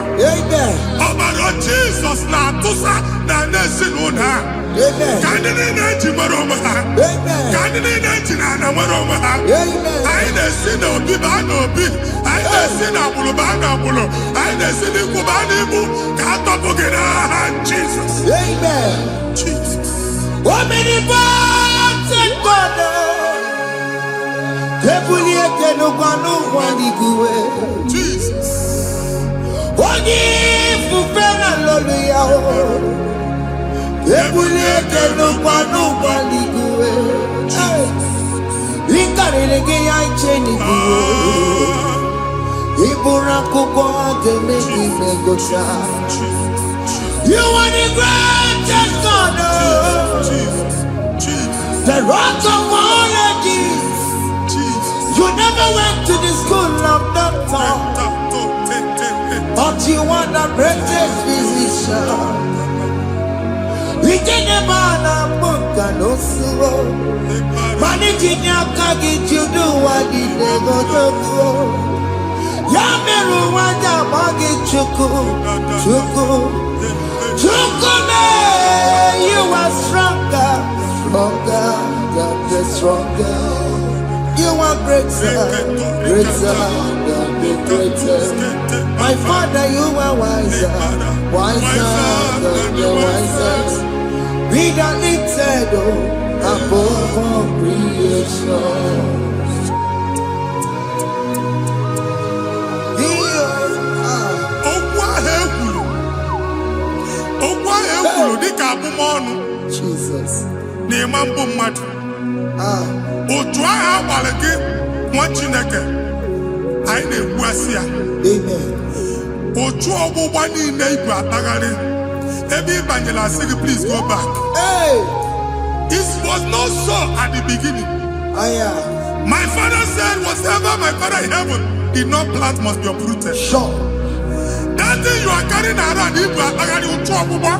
Ọbara Jizọs na-atụsa na n'ezinụlọ ha. Ka ndị niile eji nwere onwe ha. Ka ndị niile eji na ana nwere onwe ha. Anyị na-esi n'obi baa n'obi. Anyị na-esi n'agbụrụ baa n'agbụrụ. Anyị na-esi n'ikwu baa n'ikwu. Ka a tọpụ gị n'aha Jizọs. Jesus. Jesus. You are the greatest God, the rock of all ages. You never went to the school of doctor, but you are the greatest physician. We didn't ban a book and also managing your kagi to do what you never do. Yameru wanja magi chuku. Chukune, you are stronger than the stronger. You are greater than the greatest. My Father, you are wiser than the wisest. Be the lifted above all creation. Jesus. Nemambo madu. Otua abalege mwachineke. Aine buasia. Amen. Otua obuwa ni Igbo atagari. Every evangelist say please go back. Hey. It was not so at the beginning. My father said whatever my father in heaven did not plant must be uprooted. Sure. That thing you are carrying around Igbo atagari otua obuwa.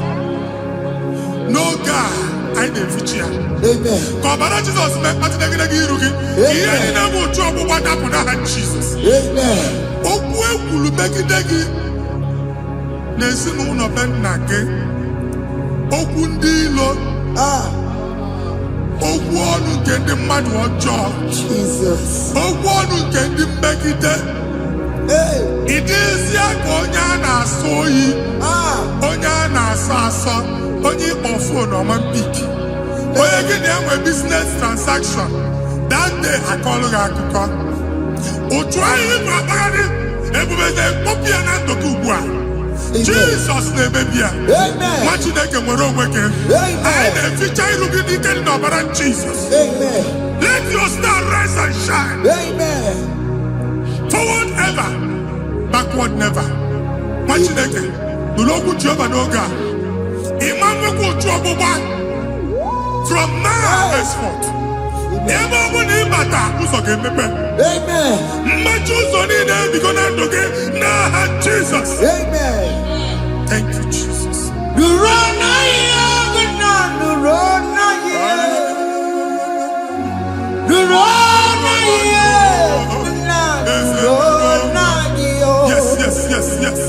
No God, I didn't feature. Amen. Kobara Jesus me pati degi irugi. Iye ni na mo tu obu wada kuna Jesus. Amen. Oku ekulu degi. Nesi no no ben nake. Oku ndilo. Oku onu nke ndi mmadu ojo. Jesus. Oku onu nke ndi mmegide. Hey. Idisi aka onye a na-asọ oyi. Onye a na-asọ asọ. Onye on phone or man pick. Onye gị na-enwe business transaction. That day I call akụkọ. Otu anyị bụ akpagharị ebubeze kpọpụ ya na ndọka ugbu a. Jesus na-emebi ya. Nwa Chineke nwere onwe gị. Anyị na-eficha iru gị n'ike dị n'ọbara Jesus. Let your star rise and shine. Forward ever, backward never. Nwa Chineke nụrụ okwu Jehova n'oge a. From now henceforth, never will he matter who's okay. Amen. Jesus. Amen. Thank you, Jesus. Yes.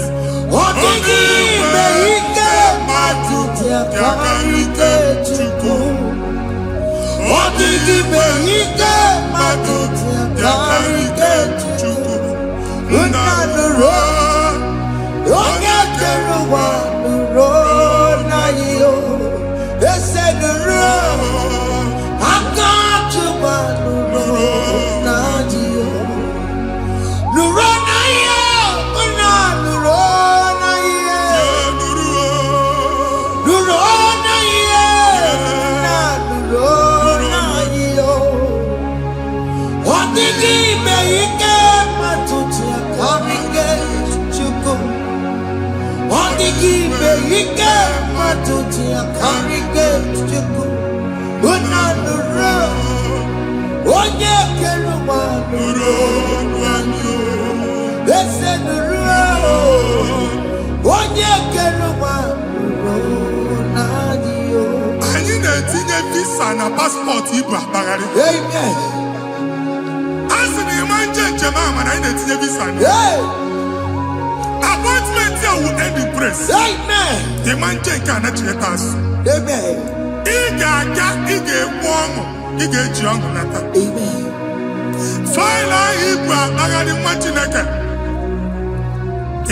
Ike matuti akari etinye visa na passport Igbo akpagharị. Amen. Asị na ịma njem ahụ mana anyị na-etinye visa na. Appointment here will end in praise. Amen. Ịma njem nke a na-echeta asụ. Amen. Ị ga-aga, ị ga-ekwu ọṅụ, ị ga-eji ọṅụ nata. Amen. Faịlụ ahụ Igbo akpagharị nwa Chineke.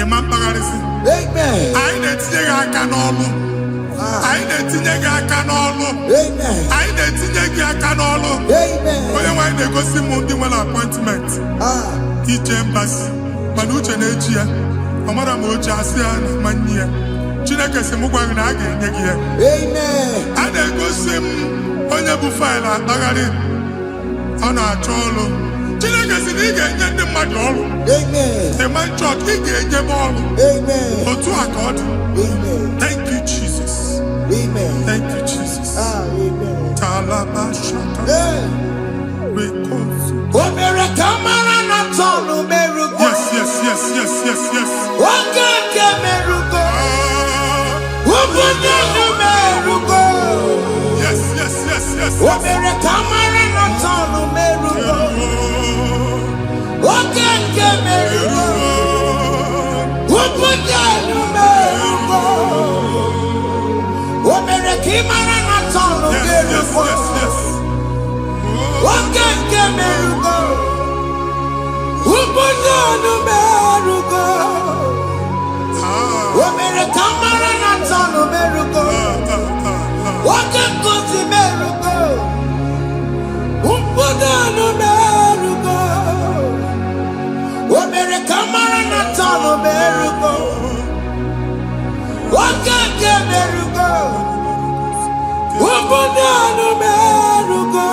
Ịma mkpagharịsị. Amen. Anyị na-etinye gị aka n'ọlụ. Anyị na-etinye gị aka n'ọlụ. Amen. Anyị na-etinye gị aka n'ọlụ. Amen. Onye nwaanyị na-egosi m ndị nwere appointment ije mbasi mana uche na-eji ya ọ mara ma oche asị ya na manye ya. Chineke sị m gwa gị na a ga-enye gị ya. Amen. A na-egosi m onye bụ faịlụ akpagharị ọ na-achọ ọrụ. Chineke sị na ị ga-enye ndị mmadụ ọrụ. Amen. Ịma chọọchị ị ga-enye m ọrụ. Amen. Otu a ka ọ dị. Amen. Thank you Jesus. Amen. Thank you Jesus. Amen. Talabashata. Because Omere kamara na tonu merugo. yes. Wakeke merugo. Ubunye merugo. Yes. Omere kamara na tonu merugo. Wakeke merugo. Ubunye merugo. Omere kamara na tonu merugo. Wakeke merugo. Ubunye merugo. Omere kamara na tonu merugo. Wakeke merugo. Ubunye merugo. Omere kamara na tonu merugo. Wakeke merugo. Ubunye merugo.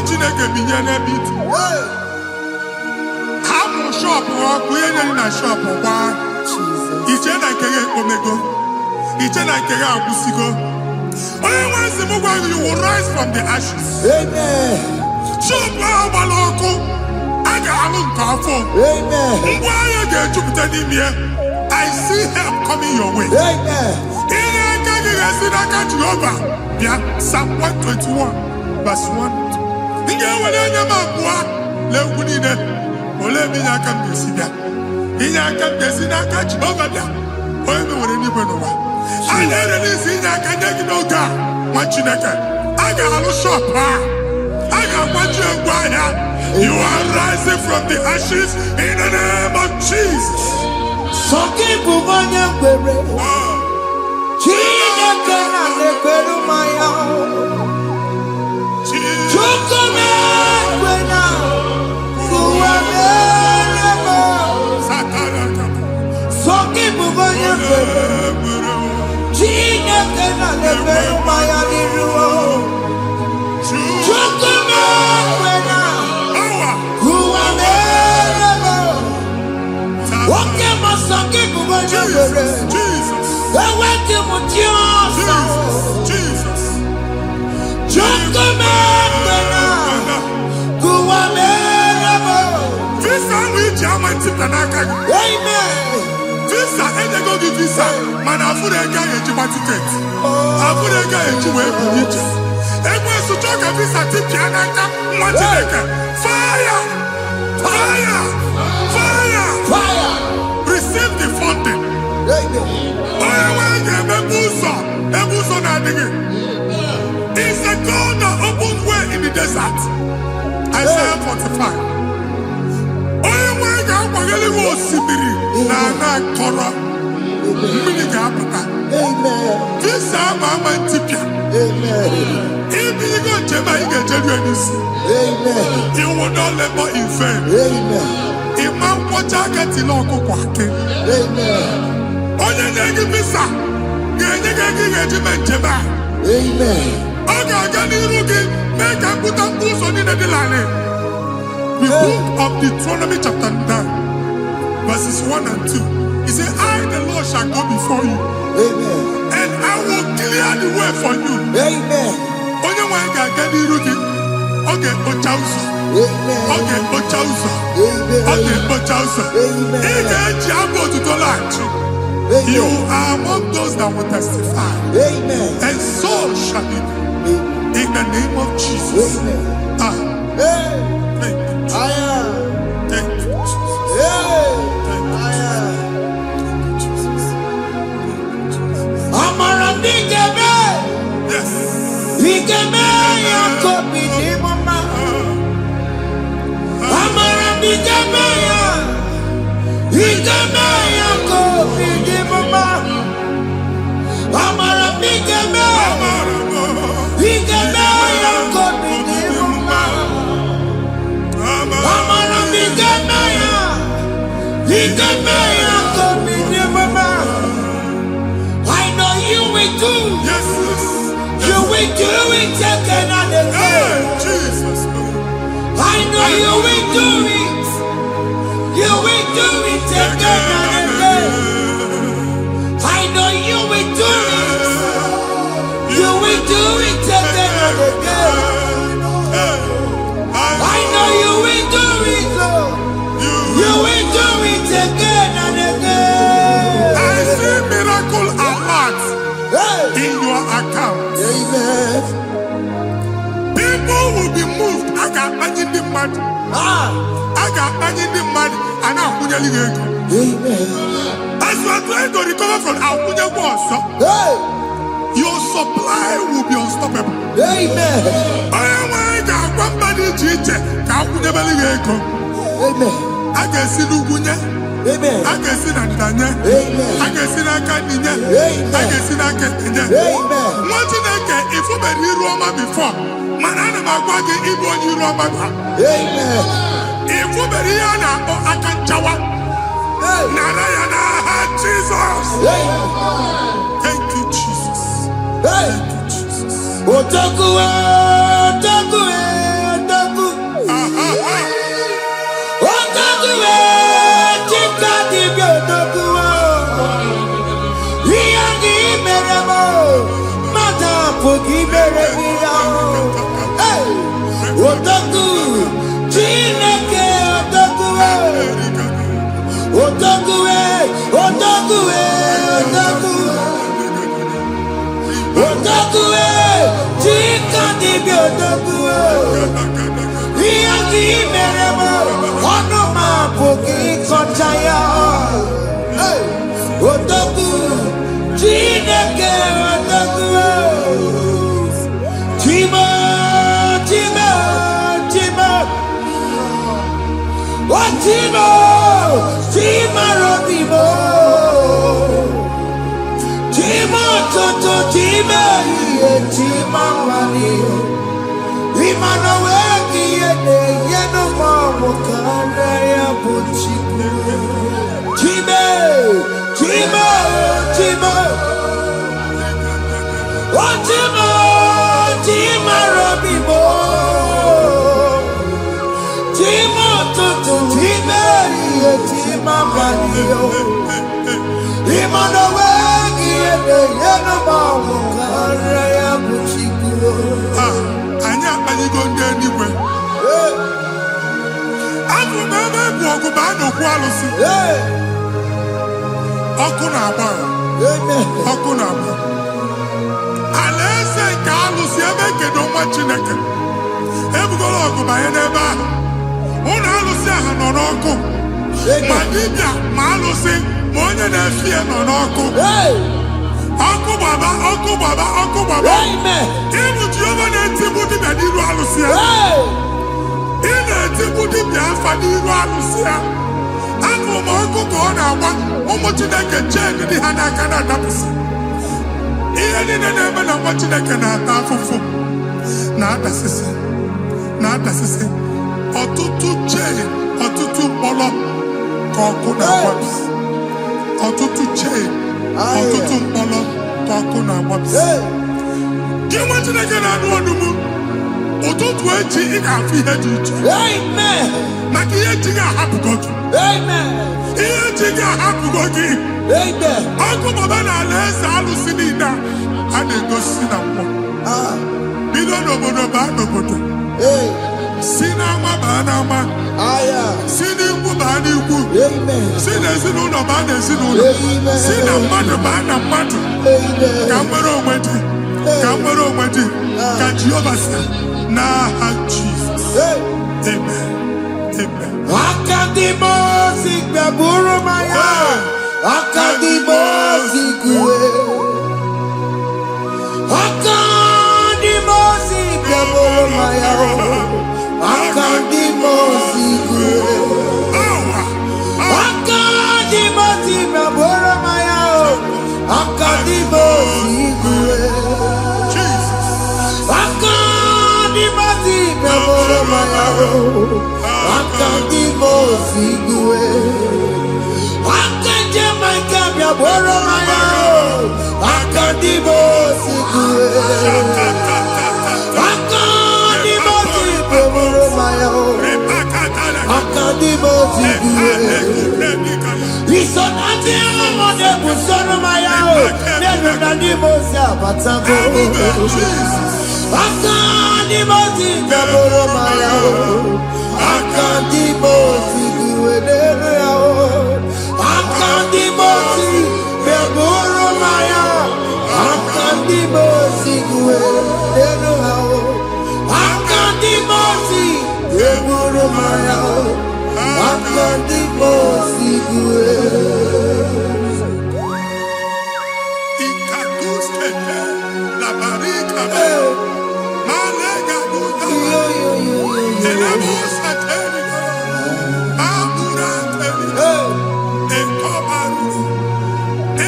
Chineke binye n'ebe itu. Hapụ shọpụ ọkụ ihe nyere na shọpụ kwa. Iche na nke gị ekpomego. Iche na nke gị agwụsigo. Onye nwe nsị m gwa gị, you will rise from the ashes. Amen. Shọpụ ahụ gbara ọkụ, a ga-alụ nke afọ. Amen. Ngwa ahịa ga-ejupụta n'ime ya. I see help coming your way. Amen. Ihe aka gị ga-esi n'aka Jehova bịa. Psalm 121 verse 1. Ị ga-ewere anya m abụọ n'egwu niile. Olee ebe inye aka m ga-esi bịa? Inye aka m ga-esi n'aka Jehova bịa. Onye mewere n'igwe n'ụwa. A na-ere n'isi inye aka nye gị n'oge a, nwa Chineke. A ga-alụ shọpụ a. A ga-agbaji egwu ahịa. You are rising from the ashes in the name of Jesus. Sọkịbụ onye kwere. Chineke na-ekwere mmanya. Chukwu na-ekwe na ụwa na-eme. Sọkịbụ onye kwere. Chineke na-ekwere mmanya n'iru. Chukwu na-ekwe na ụwa na-eme. Nwoke ma sọkịbụ onye kwere. Jesus. Visa which German Titanaka. Amen. Visa and they go give visa. Man, I put a guy in your ticket. I put a guy in your way. And when you talk a visa Titanaka, fire! Fire! Fire! Fire. Receive the funding. It's a God that opens way in the desert. Isaiah 45. Amen. This Mama Tipia. Amen. If you go to my Amen. you will not labor in vain. Amen. Imam Wajaka Tiloko Kwake. Amen. Onye negi visa. Genye regiment jeba. Amen. Oga gani rugi. Make a put a boost on in the delane. The book of Deuteronomy chapter 9, verses 1 and 2. He said, I, the Lord, shall go before you. Amen. And I will clear the way for you. Amen. Onye wanga gani rugi. Okay, Ochausa. Amen. Okay, Ochausa. Amen. Okay, Ochausa. Amen. You are among those that will testify. Amen. And so shall it be. In the name of Jesus. Amen. Ah. Thank you, Jesus. Thank you, Jesus. Thank you, Jesus. I know you will do. Yes, You will do it again and again. Jesus. I know you will do it. You will do it again and again. I know you will do it. You will do it again and again. I know you will do it, Lord. You will do it again and again. I see miracle alert in your account. Amen. People will be moved. I got imagine the mad. I got imagine the mad. And I'm going to Amen. as you are trying to recover from Abuja wars, your supply will be unstoppable. Amen. I got one body teacher. Amen. I can see Lugunya. Amen. I can see Nadanya. Amen. I can see Nakaninya. Amen. I can see Nakaninya. Amen. What did I get if you been here Roma before? Manana Magwagi Igbo you Roma. Amen. If you been here now, I can chawa. Narayana, Jesus. Thank you, Jesus. Thank you, Jesus. Otaku, otaku, otaku. Otaku, chika di otaku. Iyangi meremo, mata pogi meremia. Otaku, chineke otaku. Otaku, otaku, otaku. Otaku, chika di otaku. Iyangi meremo, onoma pogi kochaya. Otaku, chineke otaku. Chima, chima, chima. Chima, chima robimo. Chima toto, chima iye, chima wani. Imano weki yene, yeno mamo kanda ya buchiku. Chime, chima, chima. Chima, chima robimo. Chima toto, chima iye, chima wani. Imano weki Anya akpaligo ndị eluigwe. Abụ m ebe bụ ọgụ ma a na-okwu alụsị. Ọkụ na-agba. Ọkụ na-agba. Alaeze nke alụsị ebe kedu nwa Chineke. Ebugoro ọgụ banye n'ebe ahụ. Ụlọ alụsị ahụ nọ n'ọkụ. Ma dibịa ma alụsị ma onye na-efi ya nọ n'ọkụ. Ọkụ gbaba, ọkụ gbaba, ọkụ gbaba. Ịbụ Jehova na-etigbu dibịa n'iru alụsị ya. Ị na-etigbu dibịa afa n'iru alụsị ya. Abụ m ọkụ ka ọ na-agba ụmụ Chineke chee dị ha n'aka na-adapụsị. Ihe niile na-eme na nwa Chineke na-ata afụfụ na-adasịsị ọtụtụ chee, ọtụtụ mkpọrọ ka ọkụ na-agbapụsị. Ọtụtụ chee, ọtụtụ mkpọrọ ka ọkụ na-agbapụsị. Gị nwa Chineke na-anụ ọnụ m, ụtụtụ echi ị ga-afụ ihe dị iche. Maka ihe echi ga-ahapụgo gị. Ihe echi ga-ahapụgo gị. Ọkụ baba na alaeze alụsị niile a na-egosi na mmụọ. Bido n'obodo baa n'obodo. Si n'ama baa n'ama. Si n'ikwu baa n'ikwu. Si n'ezinụlọ baa n'ezinụlọ. Si na mmadụ baa na mmadụ. Ka nwere onwe dị. Ka nwere onwe dị. Ka Jehova sị n'aha Jizọs. Amen. Amen. Akadimosi gbaburu maya. Akadimosi kuwe. Akadimosi gbaburu maya. Akadimosi kuwe. Akadimosi gbaburu maya. Akadimosi kuwe. Akadimosi gbaburu maya. Akadimosi kuwe. Akadimosi gbaburu maya. Akadimosi kuwe. Akadimosi gbaburu maya. Akadimosi kuwe. Isonati amode busoro maya. Nenu nadimosi abatago. Akadimosi gbaburu maya. Akadimosi kuwe nenu yao. Akadimosi gbaburu maya. Akadimosi kuwe nenu yao. Akadimosi gbaburu maya. Akadimosi kuwe. Ikaduskete la barika. Malega buta. Tenemos a terminar. Amura terminar. Encobaru.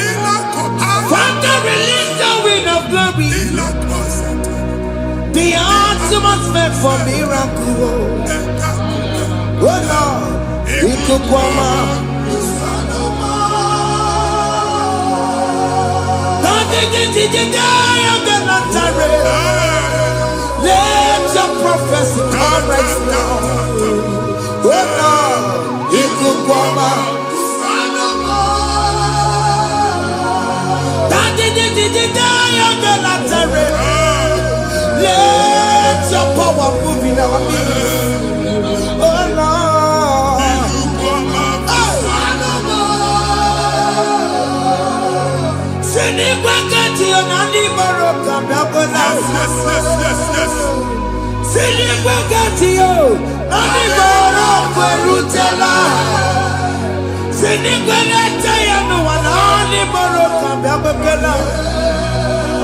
Ela coparu. Father, release the wind of glory. Ela Koncept. The ultimate meant for miracle. Oh Lord, Lokogoma. Let your prophecy come right now. Oh Lord, Lokogoma. Let your power move in our midst. Oh Lord.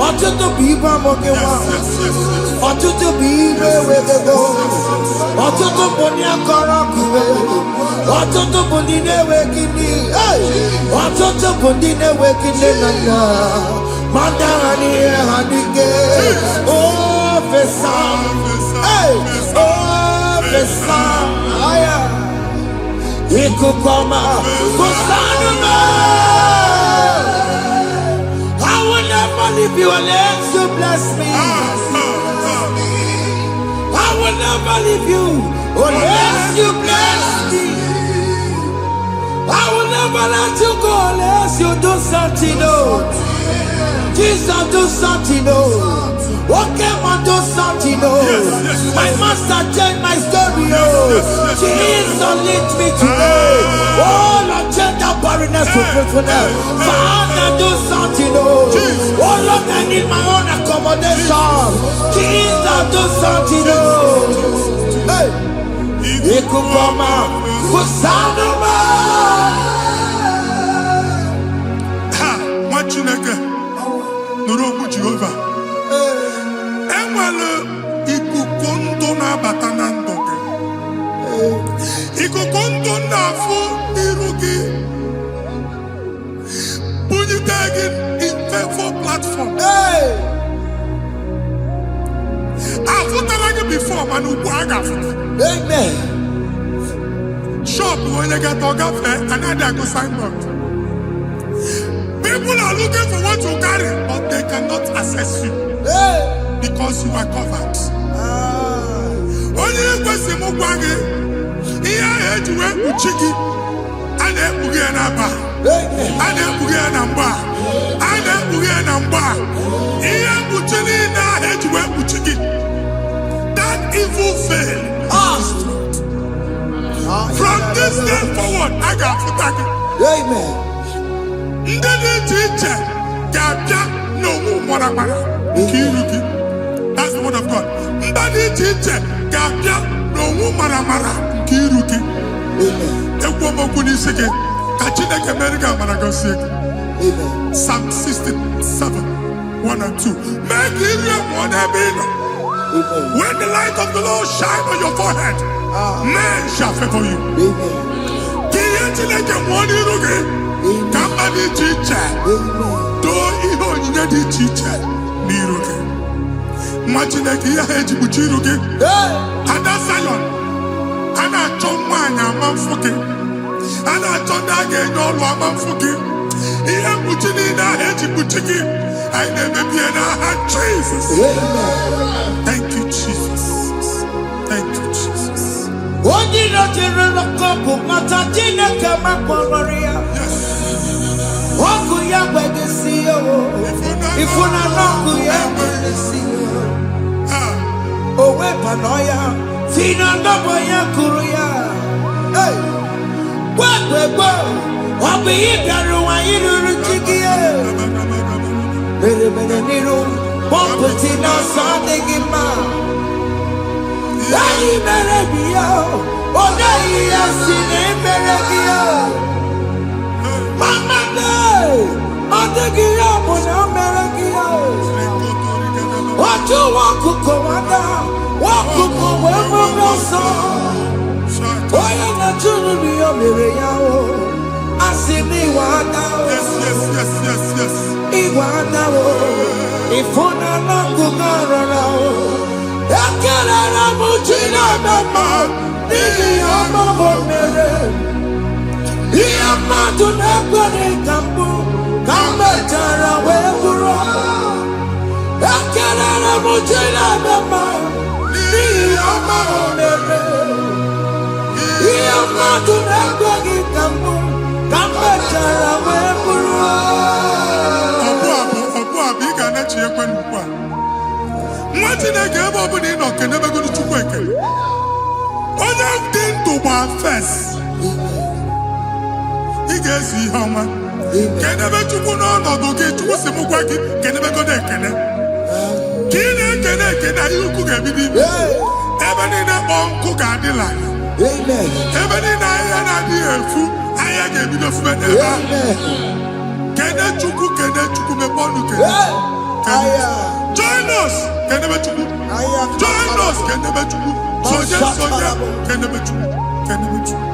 Ọtụtụ bụ ibe amụghị nwa. Ọtụtụ bụ ibe ewegego. Ọtụtụ bụ ndị akọrọ ọkụwe. Ọtụtụ bụ ndị na-enweghị nne. Ọtụtụ bụ ndị na-enweghị nne na nna. Ma dara n'ihe ha n'ike. Ofesa. Ofesa. Ikuku ọma. Kusanụ m. I will never leave you unless you bless me. I will never leave you unless you bless me. I will never let you go unless you do something. Jesus do something, oh. What came on do something, oh. My master changed my story, oh. Jesus lead me today. Oh, Lord, change that barrenness to fruitfulness. Father, do something, oh. Oh, Lord, I need my own accommodation. Jesus, do something, oh. Hey. Ikukoma, Kusanuma. Ha, Machineke, Nurobu Jehovah. Enwele ikuku ndụ na-abata na ndụ gị. Ikuku ndụ na-afụ n'iru gị. Bunyite gị in favor platform. Afụtara gị before mana ugbu a ga-afụta. Amen. Shop onye ga-atọ gafee anaghị agụ signboard. People are looking for what you carry, but they cannot access you because you are covered. Onye kwesị m gwa gị ihe ahụ eji wee kpuchi gị a na-ekpughe ya n'aba, a na-ekpughe ya na mgba, a na-ekpughe ya na mgba. Ihe mkpuchi niile ahụ eji wee kpuchi gị, that evil veil. From this day forward, I got to you. Amen. Ndị dị iche iche ga-abịa n'onwe mara nke iru gị. That's the word of God. Ndị dị iche iche ga-abịa n'onwe mara nke iru gị. Ekwu m okwu n'isi gị ka Chineke mere gị amara gozie gị. Psalm 67, 1 and 2. Mee ka iru egwu n'ebe ị nọ. When the light of the Lord shine on your forehead, men shall favor you. Kiye Chineke nwụọ n'iru gị. Ka mba dị iche iche doo ihe onyinye dị iche iche n'iru gị. Nwa Chineke ihe ha eji kpuchi iru gị. Ada Zion, a na-achọ nwaanyị ama mfụ gị. A na-achọ ndị a ga-enye ọrụ ama mfụ gị. Ihe mkpuchi niile ahụ eji kpuchi gị, anyị na-emebi ya n'aha Jesus. Thank you, Jesus. Thank you, Jesus. Onye nọjere n'ọkọpụ mata Chineke makpọrọ ya. Ọkụ ya gbedesi ya o. Ifuna n'ọkụ ya gbedesi ya. O wepụnọ ya. Fina ndọbọ ya kụrụ ya. Gbegbe ọ bụ ihe bịara ụwa iruru chi gị ya. Mere n'iru pọmpụti n'ọsọ adịghị mma. Anyị mere gị ya. Ọ naghị ya si na emere gị ya. Mama ọ dịghị ya bụ na o mere gị ya. Otu nwaọkụkọ nwata, nwaọkụkọ wee bụrụ ọsọ. Onye na-achụrụ ya mere ya o. Asị m iwe ada o. Iwe ada o. Ifuna n'ọkụkọ rọrọ o. Ekelere m Chineke n'ihi ọma o mere. Ihe mmadụ na-ekwere ka mbụ ka m mechara wee bụrụ. Ekelere m Chineke n'ihi ọma o mere. Ihe mmadụ na-ekweghị ka mbụ ka m mechara wee bụrụ. Ọbụ abụ ị ga na-echi ekwe n'ukwu a. Nwa Chineke ebe ọ bụla ị nọ kenebegoro Chukwu ekele. Onye dị ndụ gba fes. Ị ga-ezi ihe ọma. Kenebe Chukwu n'ọnọdụ gị, Chukwu si m gwa gị kenebegodo ekele. Ka ị na-ekene ekene ihe ukwu ga-ebido ime. Ebe niile kpọọ nkụ ga-adịla. Ebe niile ahịhịa na-adịghị efu, ahịhịa ga-ebido fube n'ebe ahụ. Kene Chukwu mepe ọnụ kene. Join us, kenebe Chukwu. Join us, kenebe Chukwu. Sonye, kenebe Chukwu. Kenebe Chukwu.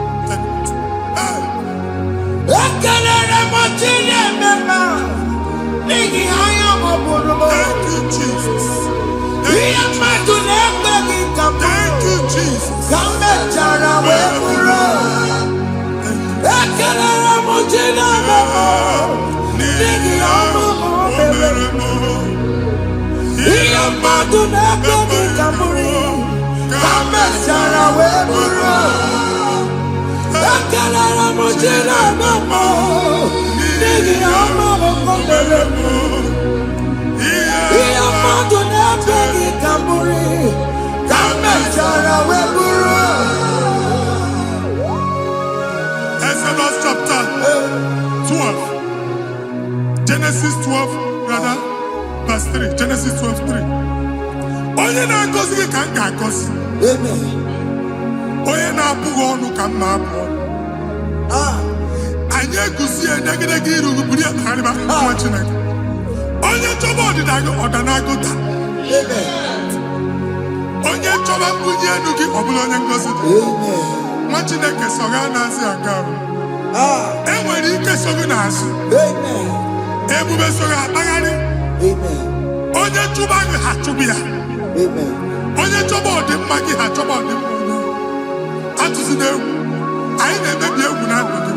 Ekelere m Chineke n'ihi anya m bụrụ m. Thank you, Jesus. Ihe mmadụ na-ekweghị ka m Thank you, Jesus. ka m mechara wee bụrụ. Ekelere m Chineke n'ihi ọma o mere. Ihe mmadụ na-ekweghị ka m bụrụ ka m mechara wee bụrụ. Ekelere m Chineke n'ihi ọma o mere. Genesis 12, brother, verse 3. Genesis 12, 3. Onye na-agọzi gị ka m ga-agọzi. Amen. Onye na-abụghị ọnụ ka m na-abụ ọnụ. Anyị egusi edegedege iru buru ya karịba nwa Chineke. Onye chọba ọdịda gị ọdanagụta. Amen. Onye chọba mbunye elu gị ọ bụla onye ngozi dị. Amen. Nwa Chineke so ga na-asị aga arụ. Enwere ike so gị n'azụ. Amen. Ebube so gị akpagharị. Amen. Onye chụba gị ha chụbụ ya. Amen. Onye chọba ọdịmma gị ha chọba ọdịmma. Atụzi n'egwu. Anyị na-emebi egwu na ndụ gị.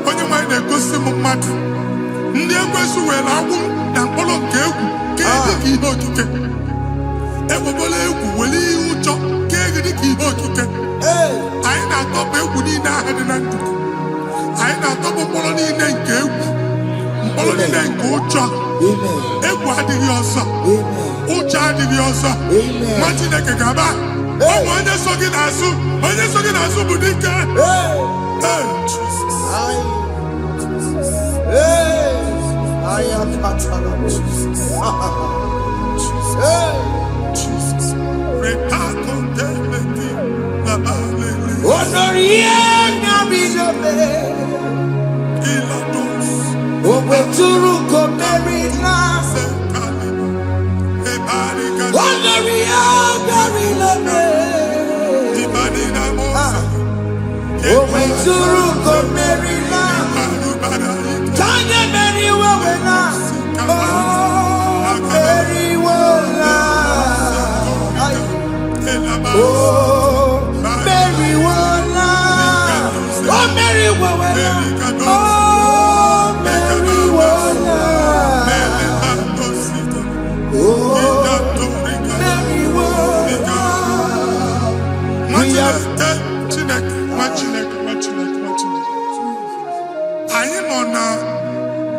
Onye nwanyị na-egosi m mmadụ. Ndị ekwensu were agwụ na mkpọrọ nke egwu ka dị ka ihe okike. Ewebola egwu were ihe ụjọ ka dị ka ihe okike. Anyị na-atọpụ egwu niile ahụ dị na ndụ. Anyị na-atọpụ mkpọrọ niile nke egwu. Mkpọrọ niile nke ụjọ. Egwu adịghị ọzọ. Ụjọ adịghị ọzọ. Nwa Chineke ga-aba. Ọnwụ onye so gị n'azụ. Onye so gị n'azụ bụ dike. I am Jesus. Jesus.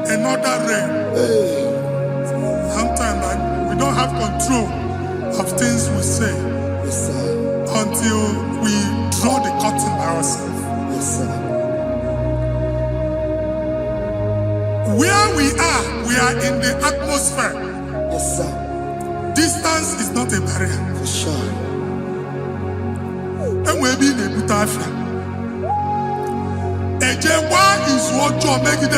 Another realm. Sometimes we don't have control of things we say until we draw the curtain by ourselves. Where we are in the atmosphere. Distance is not a barrier. For sure. And we'll be in a butafia. Ejewa is what you make it.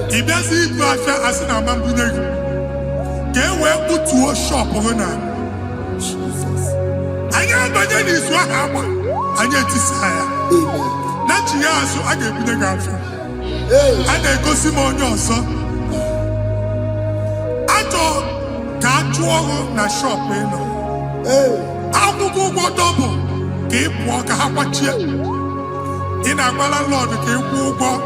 If there's a butafia as an amambuneg, get where put to a shop over now. I am Bajan is what happened. I get desire. Not you, so I get the girlfriend. And then go Simon also. I thought, can't you na shop, you know? I will go double. Keep walk a hapachi. In a landlord, keep walk.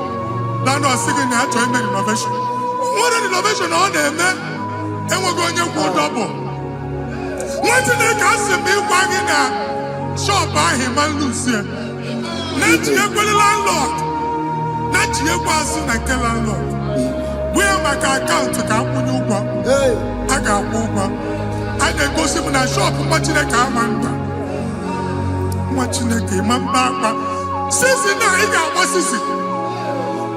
Land was singing that to him innovation. What an innovation on them, man. And we're going to go double. What in the castle be wagging a shop by him and Lucia? Not your landlord. Not your person like a landlord. We are my account to come when you go. I got over. I then go see in a shop watching a car man. Watching a game and back. Since now, I got what's this?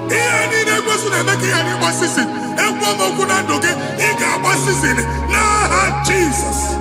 Here, I go to the making any what's this? And one more good and okay, he got what's this in it. Nah, Jesus.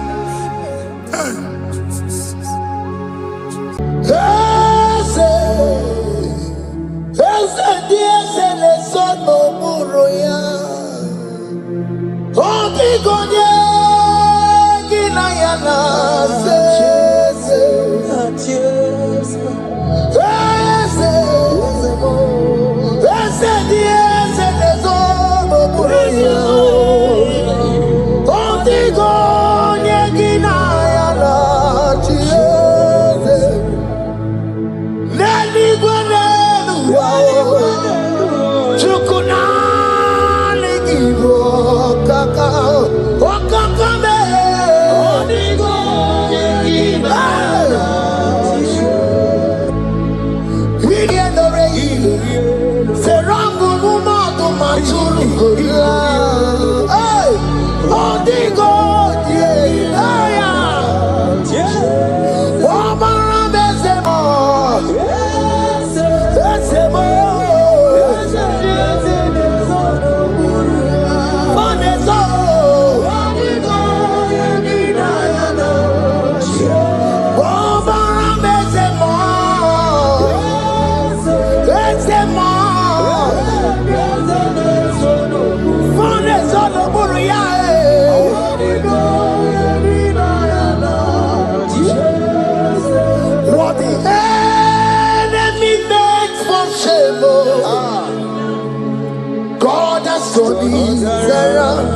turned it around.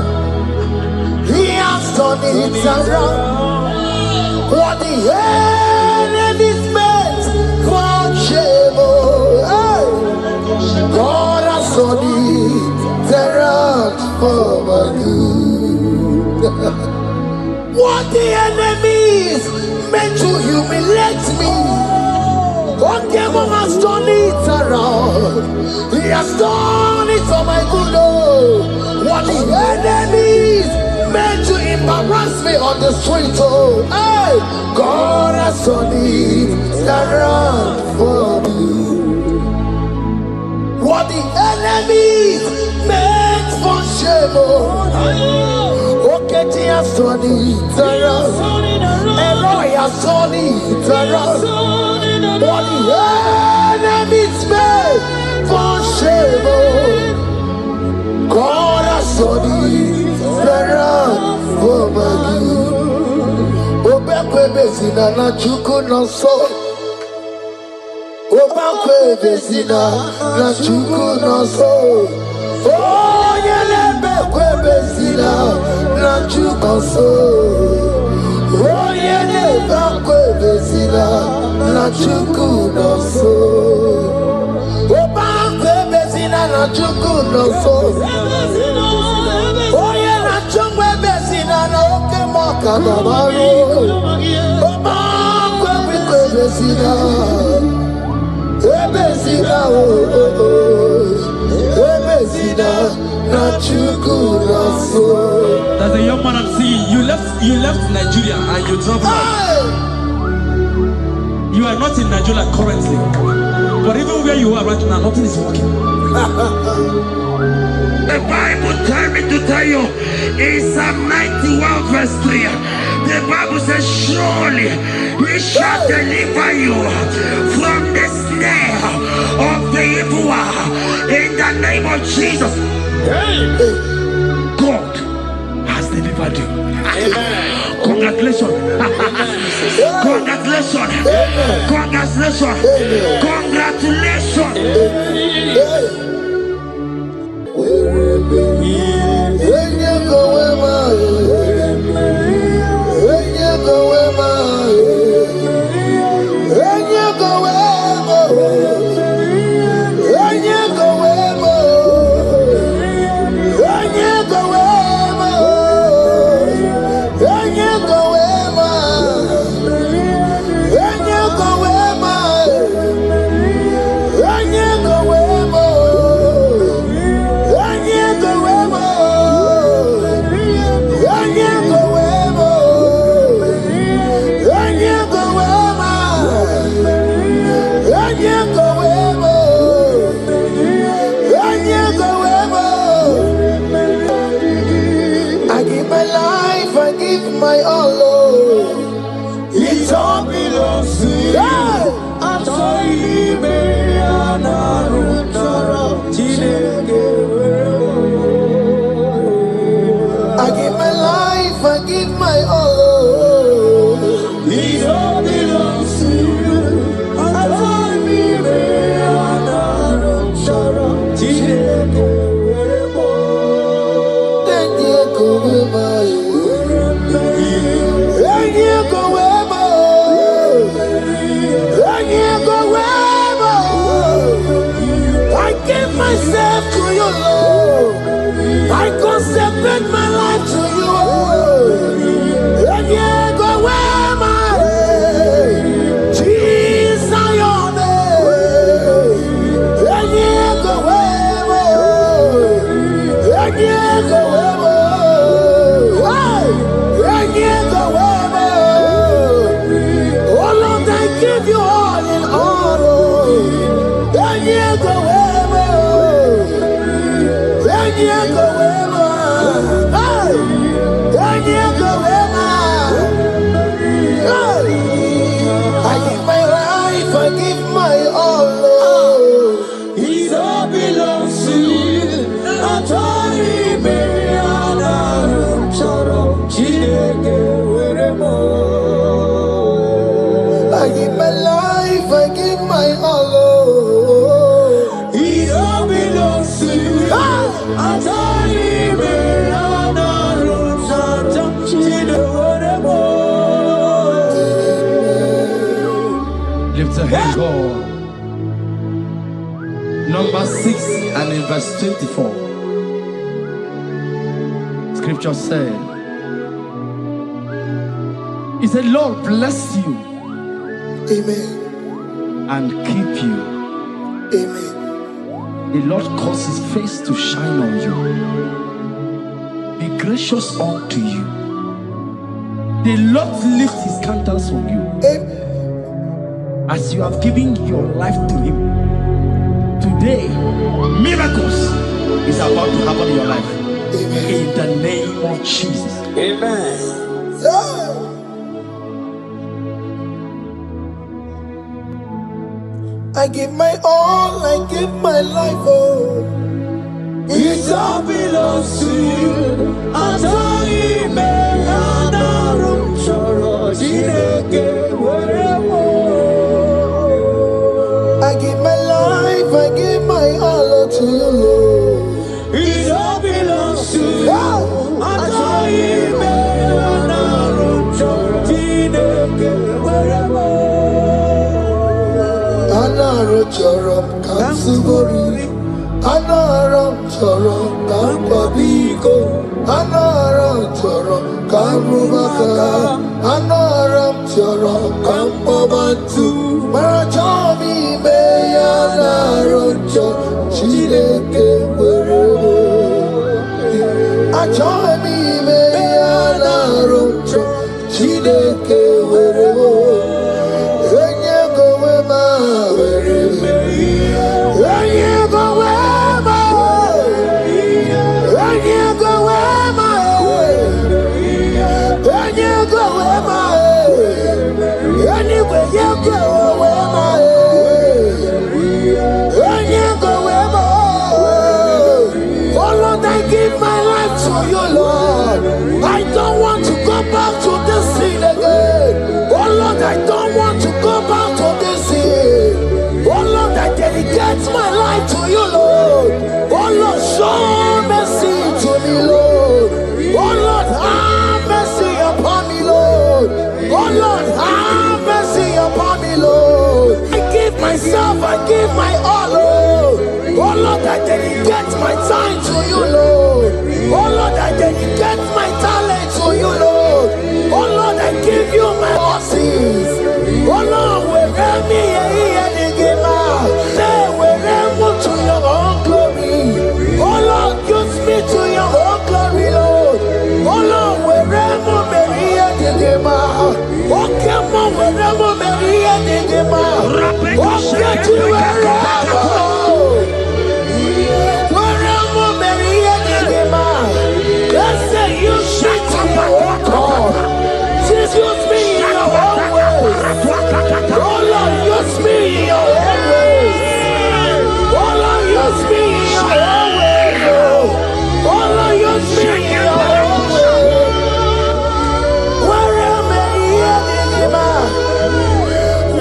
He has turned it around. What the enemies meant for shame, hey, God has turned it around for my good. What the enemies meant to humiliate me, God has turned it around. He has done it for my good. Oh, what the enemies meant to embarrass me on the street, oh, hey, God has turned it around for me. What the enemies meant for shame, oh, okay, He has turned it around. Elroy has turned it around. What the enemies meant for shame, oh, God has turned it around for my good. Obekwe bezina na chuku no so. Obekwe bezina na chuku no so. Oh, yelebekwe bezina na chuku so. Oh, yelebekwe bezina na chuku no so. Obekwe bezina na chuku no so. Oh, yeah, na chungwe bezina na oke moka na maru. Obekwe bezina, bezina, bezina na chuku no so. There's a young man I'm seeing. You left Nigeria and you traveled out. You are not in Nigeria currently, but even where you are right now, nothing is working. The Bible tells me to tell you in Psalm 91 verse 3, the Bible says, surely He shall deliver you from the snare of the evil one. In the name of Jesus. God has delivered you. Congratulations. Congratulations. Congratulations. Congratulations. My all, oh, it all belongs to you. I'm sorry, I give my life, I give my all, oh, it all belongs to you. I'm sorry, myself to you, Lord. I consecrate my life to you, and you go where my Jesus, your name, and you go where, and you go where, and you go where. Oh Lord, I give you all in all, and you go where. And you go where, and in verse 24, scripture said, he said, Lord bless you. Amen. And keep you. Amen. The Lord cause his face to shine on you. Be gracious unto you. The Lord lift his countenance on you. Amen. As you have given your life to him. Today, miracles is about to happen in your life. Amen. In the name of Jesus. Amen. Yeah. I give my all, I give my life, oh. It all belongs to you. I told you, man, I don't I give my life, I give my all to you, Lord. it all belongs to you. Yeah. I told you, man, I Anaro choro kansugori, anaro choro kampabiko, anaro choro kampubaka, anaro choro kampabantu. Marachomi me anaro choro chileke werebo. Achomi me anaro choro chileke werebo. I don't want to go back to this sin again. Oh Lord, I don't want to go back to this sin. Oh Lord, I dedicate my life to you, Lord. Oh Lord, show mercy to me, Lord. Oh Lord, have mercy upon me, Lord. Oh Lord, have mercy upon me, Lord. I give myself, I give my all, Lord. Oh Lord, I dedicate my time to you, Lord. Oh Lord, I dedicate my talent to you, Lord. Oh Lord, I give you my horses. Oh Lord, wherever me and give out, say wherever to your own glory. Oh Lord, use me to your own glory, Lord. Oh Lord, wherever me and give out, oh come on, wherever me and give out, oh get to wherever. Use me in your own ways. Oh Lord, use me in your own ways. Oh Lord, use me in your own ways. Oh Lord, use me in your own ways. Where am I here to give out?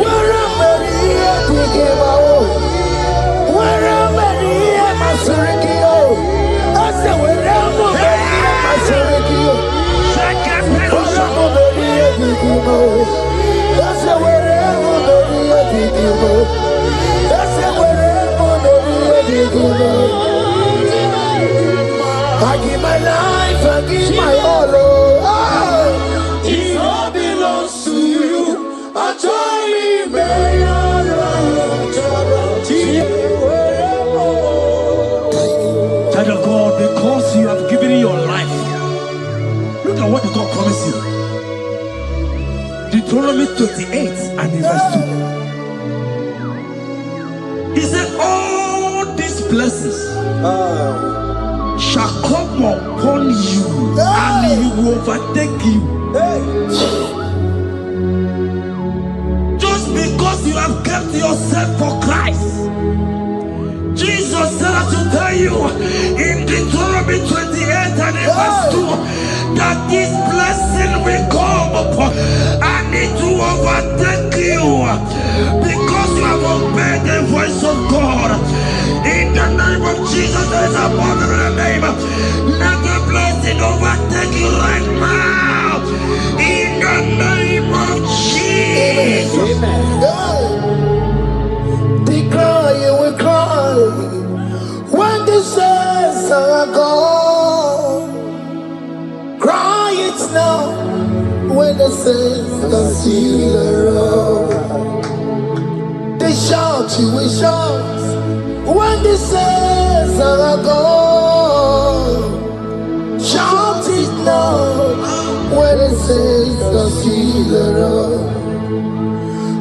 Where am I here to give out? Where am I here, my Surikio? I said, where am I here, my Surikio? I give my life, I give my all. It all belongs to you. I told you, man, Child of God, because you have given your life, look at what the God promised you. Deuteronomy 28 and in verse 2. He said, all these blessings shall come upon you and he will overtake you. Just because you have kept yourself for Christ. Jesus said to tell you in Deuteronomy 28 and in verse 2 that this blessing will come upon and it will overtake you because you have obeyed the voice of God. In the name of Jesus, there is a abundant name. Let the blessing overtake you right now. In the name of Jesus. They cry, you will cry. says are gone. Cry it now when the saints are still around. They shout, you will shout when the saints are gone. Shout it now when the saints are still around.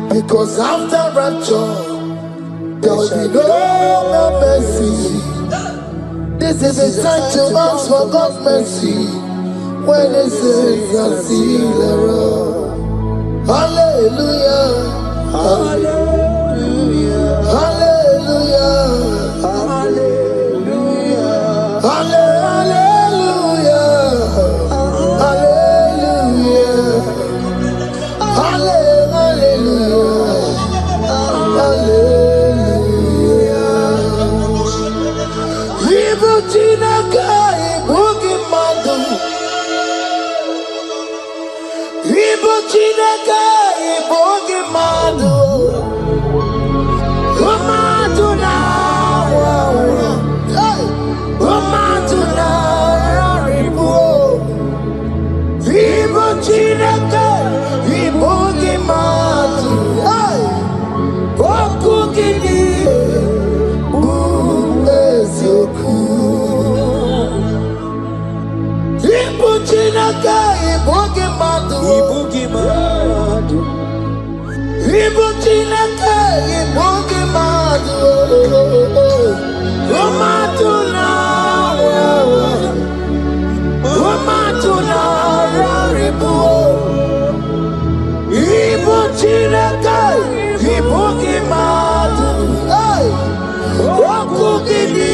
Because after rapture, there will be no more mercy. This is a time to ask for God's mercy when the saints are still around. Hallelujah, hallelujah, hallelujah, hallelujah, hallelujah, hallelujah, hallelujah, hallelujah. Ibu Chineke, Ibu Gimadu. Ibu Chineke, Ibu Gimadu. Umadu na Umadu na Ribu. Ibu Chineke, Ibu Gimadu. Oku Gini, Ezoku. Ibu Chineke, Ibu Gimadu. Ibu Gimadu. Ibu Chineke, Ibu Gimadu. Umadu na Ribu. Ibu Chineke, Ibu Gimadu. Oku Gini,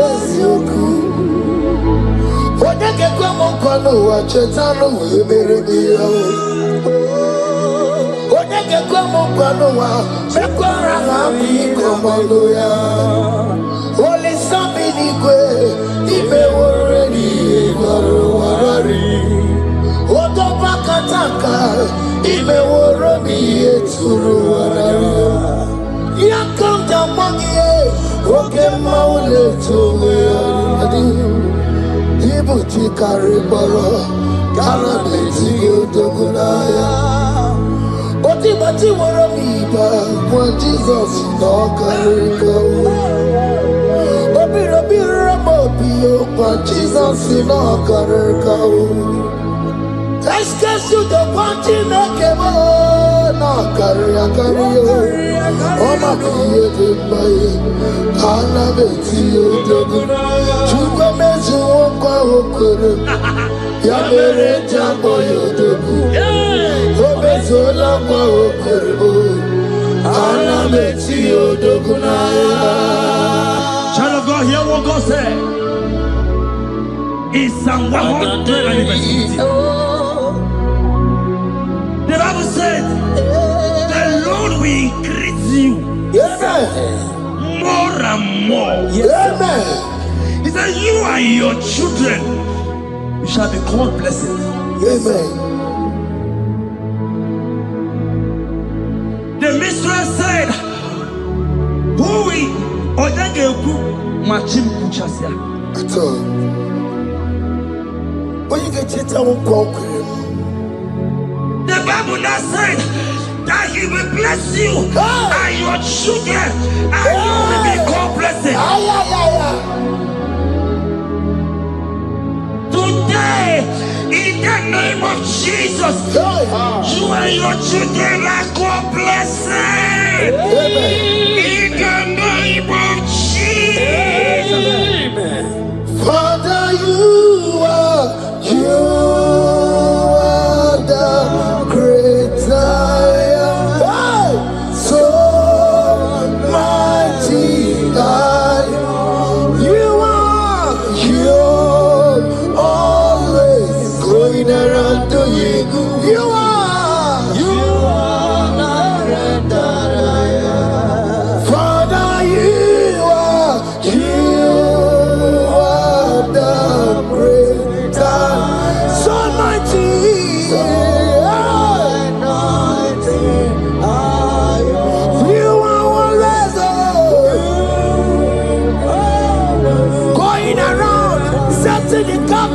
Ezoku. Odeke kwa mkono wa chetano wemeredia. Odeke kwa mkono wa mekwara hapi komodo ya. Oli sambi nikwe ibe woredi igoro warari. Odo bakataka ibe woromi eturu warari. Yakam jamangie oke maule tuwe adi. Ibu chikari boro kara beti odogunaya. Bati woro miba when Jesus no kariko. Obi ramobi when Jesus no kariko. Excuse you the party nakebo no kariyo. Oma kiye dembaye kara beti odogunaya. Chukwa mezu okwa okoro. Ya mere jambo yodogu. Obezola kwa okoro. Ana beti odogunaya. Child of God, hear what God said. In Psalm 150. The Bible said, the Lord will increase you more and more. Amen. He said, you and your children, you shall be called blessed. Amen. The mistress said, who will Odegeku Machim Kuchasia? At all. When you get it, I won't conquer. The Bible now said that He will bless you and your children, and you will be called blessed. Today, in the name of Jesus, you and your children are called blessed. In the name of Jesus. Father, you are the great I am. So mighty God, you are always going around to you. You are the great I am. Father,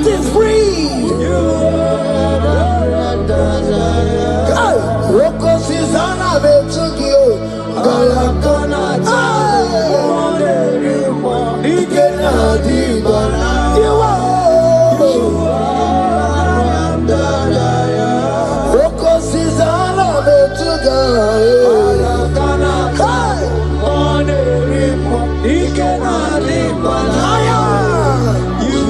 captives free. Roko Sizana Betugio, Galakona, Igena Dibana, you are Roko Sizana Betugio, Igena Dibana, you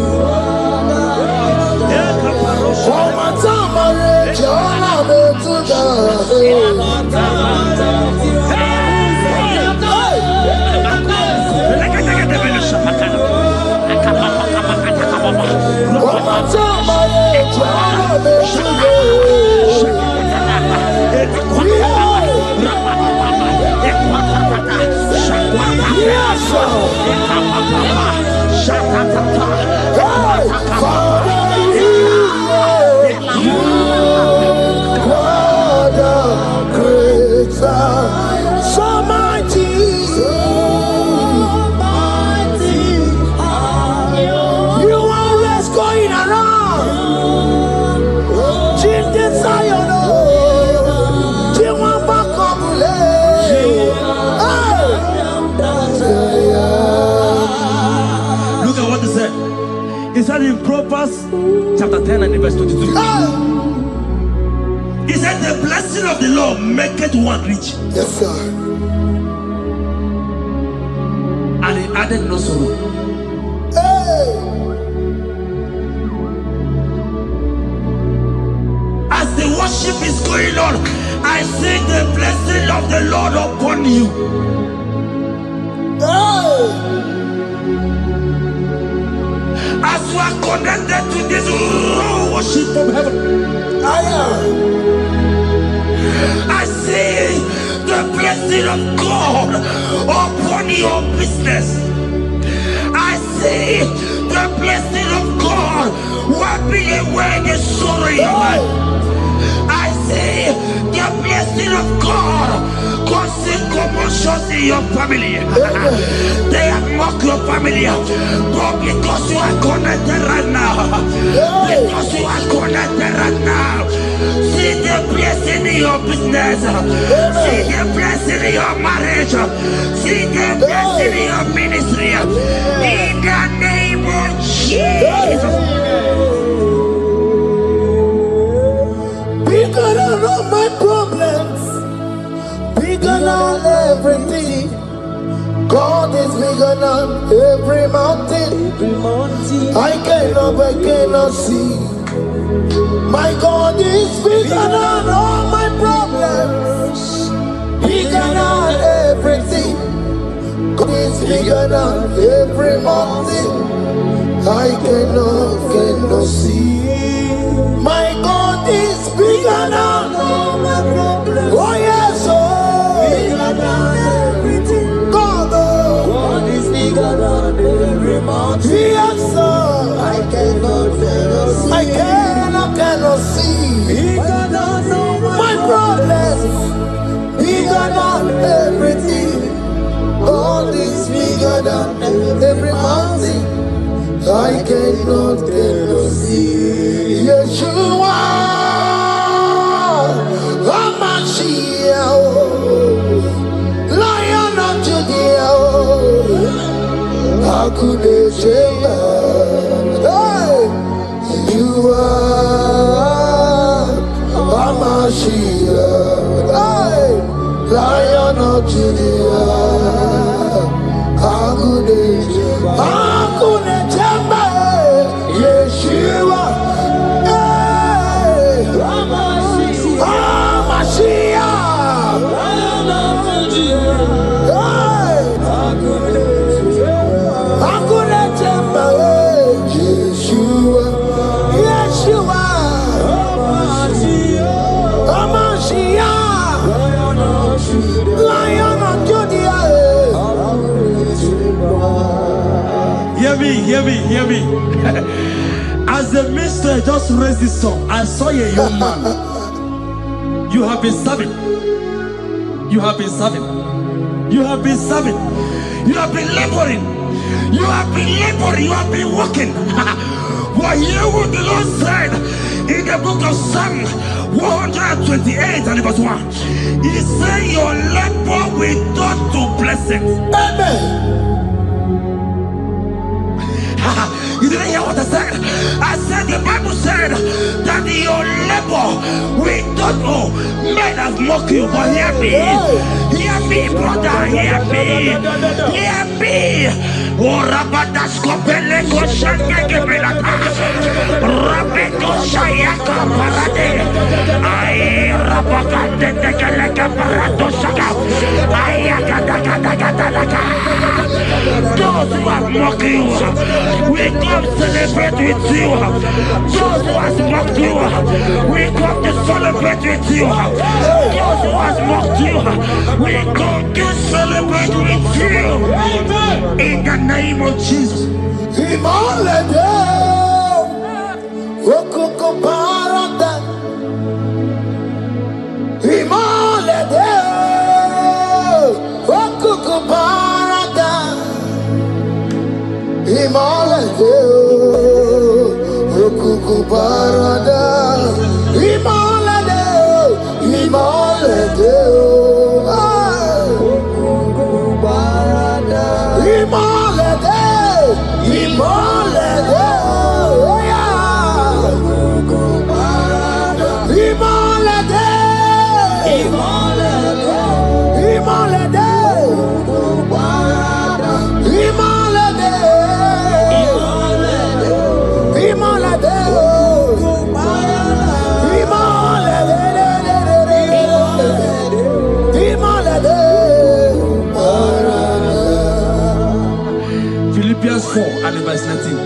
He said in Proverbs chapter 10 and verse 22. He said the blessing of the Lord maketh one rich. Yes, sir. And he added no sorrow. Hey. As the worship is going on, I see the blessing of the Lord upon you. Hey. As you are connected to this worship from heaven, I see the blessing of God upon your business. I see the blessing of God wiping away the sorrow in your life. I see the blessing of God causing commotions in your family. They have mocked your family, but because you are connected right now, because you are connected right now, see the blessing in your business, see the blessing in your marriage, see the blessing in your ministry. In the name of Jesus. Bigger than all my problems, bigger than everything. God is bigger than every mountain. I cannot see. My God is bigger than all my problems, bigger than everything. God is bigger than every mountain. I cannot see. My God is bigger than all my problems. Oh yes, oh, bigger than everything. God is bigger than every mountain. Yes, sir. I cannot see. Bigger than all my problems. Bigger than everything. God is bigger than every mountain. I cannot see. Yeshua, Hamashiach, Lion of Judea, Hakudesheba. Hey, you are Hamashiach, hey, Lion of Judea, Hakudesheba, Hakudesheba. Yeshua, hey, Hamashiach, hey, Hakunechemba, Yeshua, Yeshua, Hamashiach, Lion of Judea. Hear me. As the minister just raised this song, I saw a young man. You have been serving. You have been laboring. You have been laboring, you have been working. But hear what the Lord said in the book of Psalm 128 and verse 1. He said, your labor will turn to blessings. Amen. You didn't hear what I said? I said the Bible said that your labor will turn. Oh, men have mocked you, but hear me. Hear me, brother. Hear me. Hear me. Oh, Rabadasko Beleko Shangeke Belata. Rabeto Shayaka Parade. I Rabakande Tekeleka Parato Shaka. Ayakadakadakadaka. Those who have mocked you, we come celebrate with you. Those who have mocked you, we come to celebrate with you. Those who have mocked you, we come to celebrate with you. In the name of Jesus. Philippians 4 and verse 19.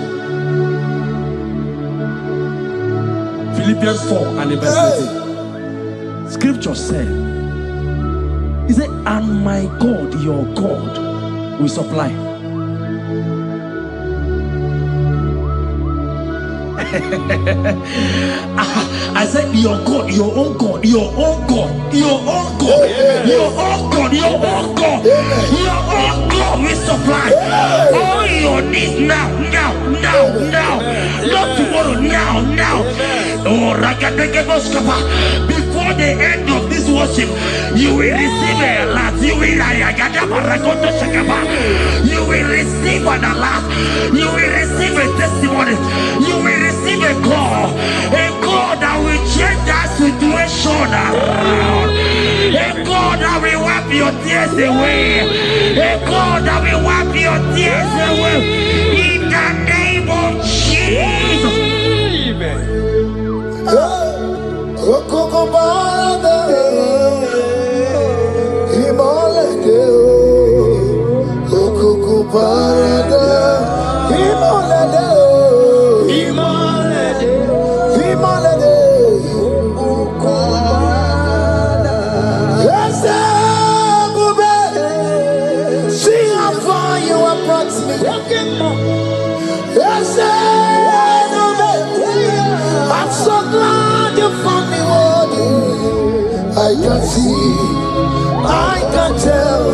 Philippians 4 and verse 19. Scripture said, he said, and my God, your God, will supply. I said, your God, your own God, your own God, your own God, your own God, your own God, your own God will supply all your needs now, now, not tomorrow, now. Oh, before the end of this worship, you will receive a lot. You will receive an alert. You will receive a testimony. You will receive a call that will change that situation around. A God that will wipe your tears away. A God that will wipe your tears away. In the name of Jesus. I'm so glad you found me worthy. I can see, I can tell,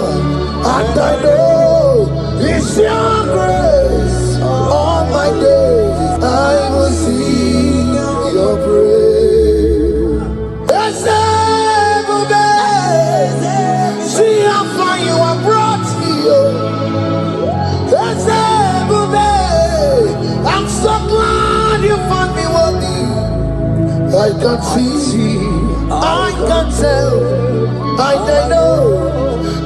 and I know it's your grace. All my days I will sing your praise. See how far you have brought me. I'm so glad you found me worthy. I can see, I can tell, I know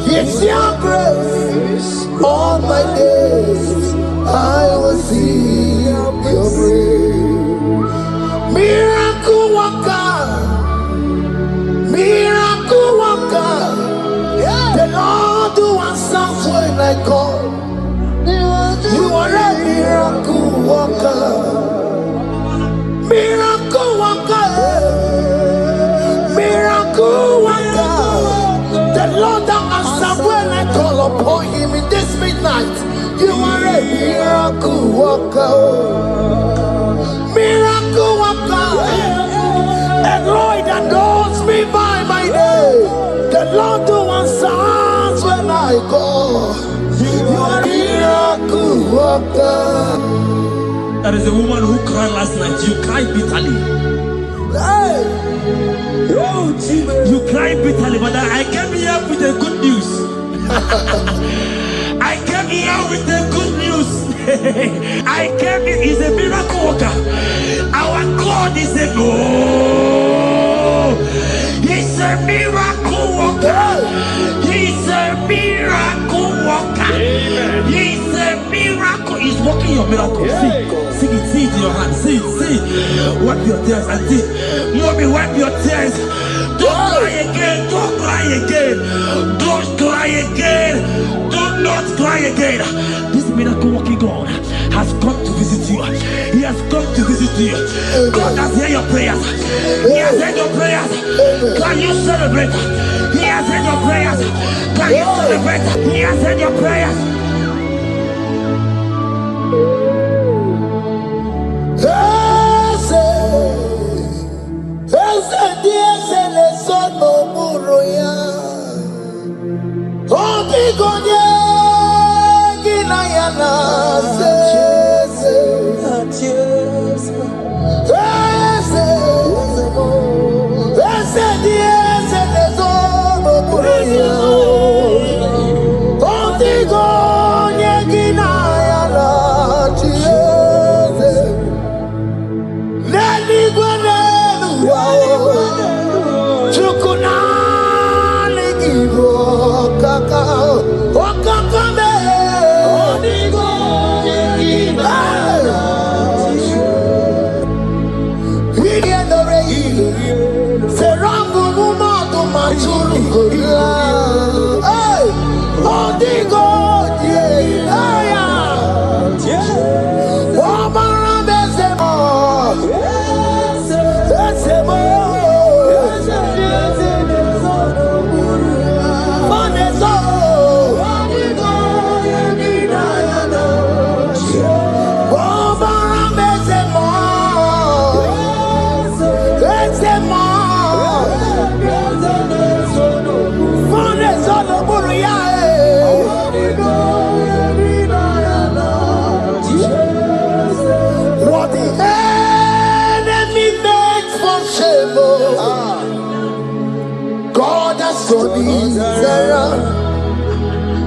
it's your grace. All my days I will see your grace. Miracle worker, miracle worker. The Lord who answers when I call. You are a miracle worker. Miracle worker. Miracle worker. The Lord that answers when I call upon him in this midnight. You are a miracle worker. Miracle worker. A Lord that knows me by my name. The Lord who answers when I call. You are a miracle That is a woman who cried last night. You cried bitterly. You cried bitterly, but I came here with the good news. I came here with the good news. I came here, he's a miracle worker. Our God is a he's a miracle worker. He's a miracle worker. He's a miracle. He's working your miracle. See it, see it in your hand. See it, see it. Wipe your tears and see. Mommy, wipe your tears. Don't cry again. Don't cry again. Don't cry again. Do not cry again. This miracle working God has come to visit you. He has come to visit you. God has heard your prayers. He has heard your prayers. Can you celebrate? He has heard your prayers. Can you celebrate? He has heard your prayers.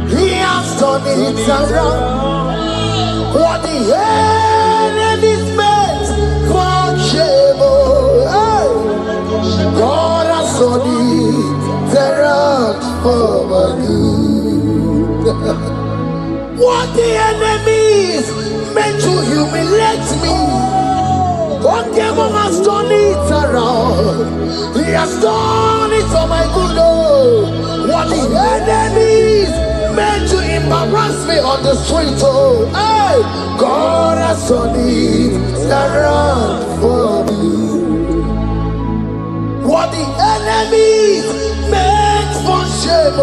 He has done it around. What the enemy's meant for shame, God has done it around for my good. What the enemy's meant to humiliate me, God has done it around. He has done it for my good. What the enemies meant to embarrass me on the street, hey, God has done it around for me. What the enemies meant for shame,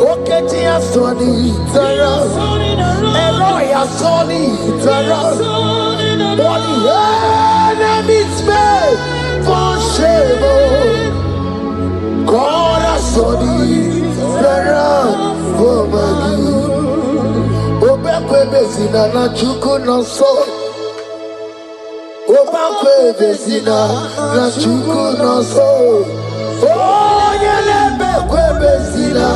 okay, He has done it around. Elroy has done it around. What the enemies meant for shame, God has done it around for my good. Obekwe bezina na chuku no so. Obekwe bezina na chuku no so. Oh, yelebekwe bezina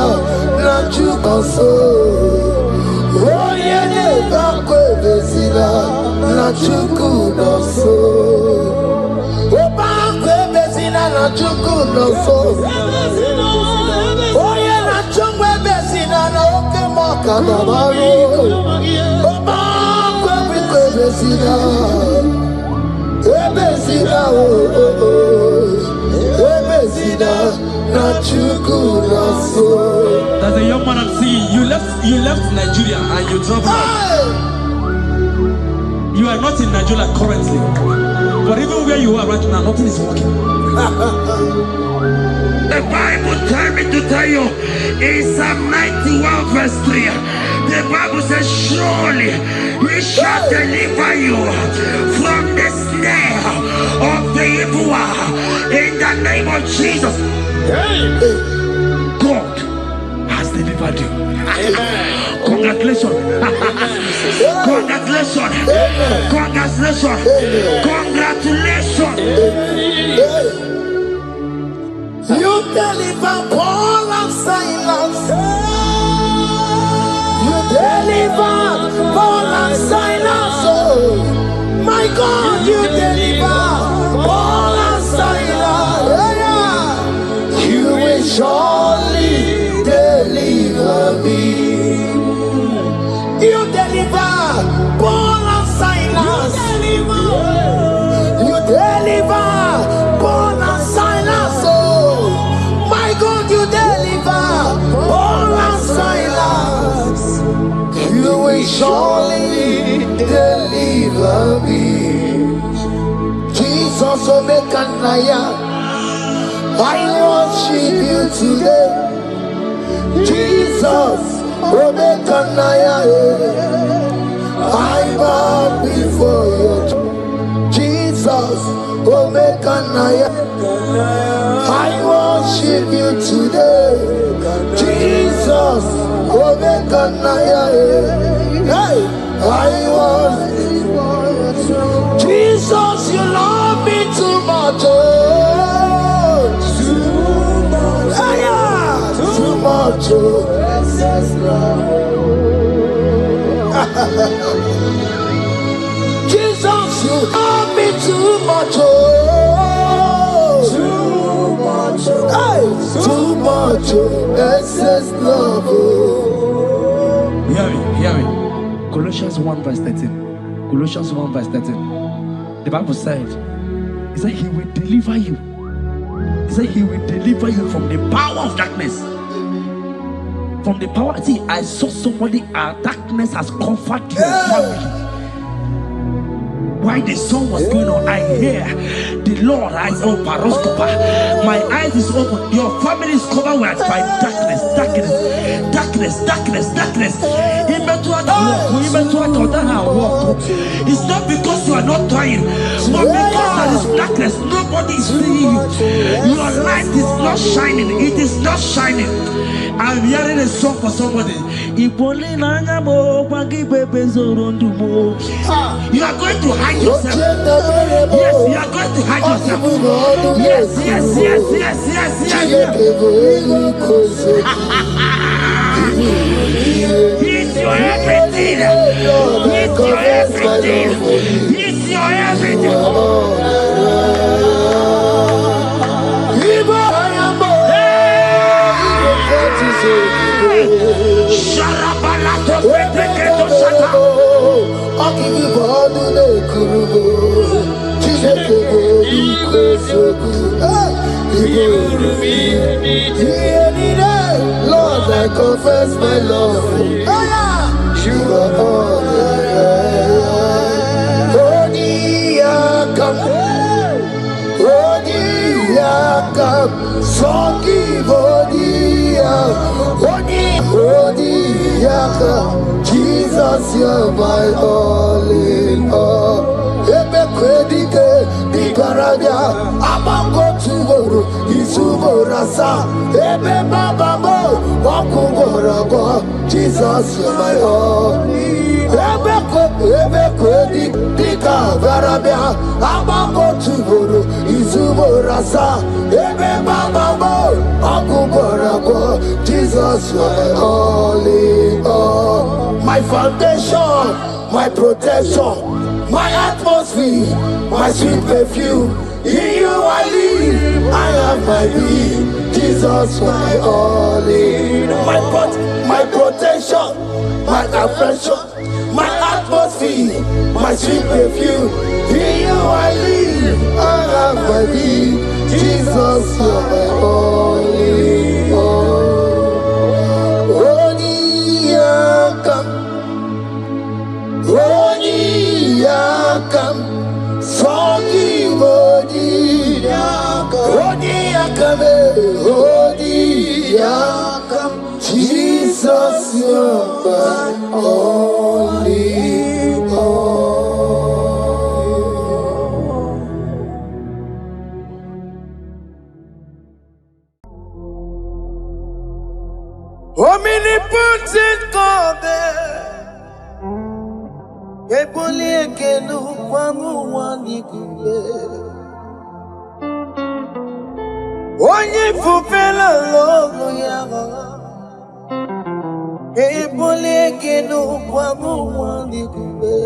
na chuku no so. Oh, yelebekwe bezina na chuku no so. Obekwe bezina na chuku no so. Oh, yeah, na chungwe bezina na oke moka na maru. Obekwe bezina. Ebezina ebezina na chuku na so. There's a young man I'm seeing. You left Nigeria and you traveled. You are not in Nigeria currently, but even where you are right now, nothing is working. The Bible tells me to tell you in Psalm 91 verse 3, the Bible says, surely He shall deliver you from the snare of the evil one. In the name of Jesus, God has delivered you. Congratulations. Congratulations. Congratulations. Congratulations. Congratulations. You deliver Paul and Silas. You deliver Paul and Silas. Oh, my God, you deliver Paul and Silas. You will surely deliver me. You deliver Paul and Silas. You deliver Paul and Silas. Oh, my God, you deliver Paul and Silas. You will surely deliver me. Jesus, Omekanaya, I worship you today. Jesus, Omekanaya, I bow before you. Jesus, Omekanaya, I worship you today. Jesus, Omekanaya, hey, I worship you. Jesus, you love me too much. Oh, too much. Oh. Jesus, you love me too much. Oh, too much. Hey, too much. Excess love. Hear me. Colossians 1 verse 13. Colossians 1 verse 13. The Bible said, he said he will deliver you. He said he will deliver you from the power of darkness. From the power. See, I saw somebody, darkness has covered your family. While the song was going on, I hear the Lord eyes open, paroscopa. My eyes is open. Your family is covered by darkness. It's not because you are not trying, but because there is darkness. Nobody is seeing you. Your light is not shining. It is not shining. I'm hearing a song for somebody. You are going to hide yourself. Yes, you are going to hide yourself. Yes. He's your everything. He's your everything. He's your everything. Lord, I confess my love. You are all Jesus, you're my all in all. Jesus, you're my all. Jesus, you're my all in all. My foundation, my protection, my atmosphere, my sweet perfume. In you I live, I have my being. Jesus, my all in all. My protection, my affection, my atmosphere, my sweet perfume. In you I live, I have my being. Jesus, you're my all in all. Jesus, you're my all in all. genu kwanu wani kube. Onye fufela logo yaga. Ebole genu kwanu wani kube.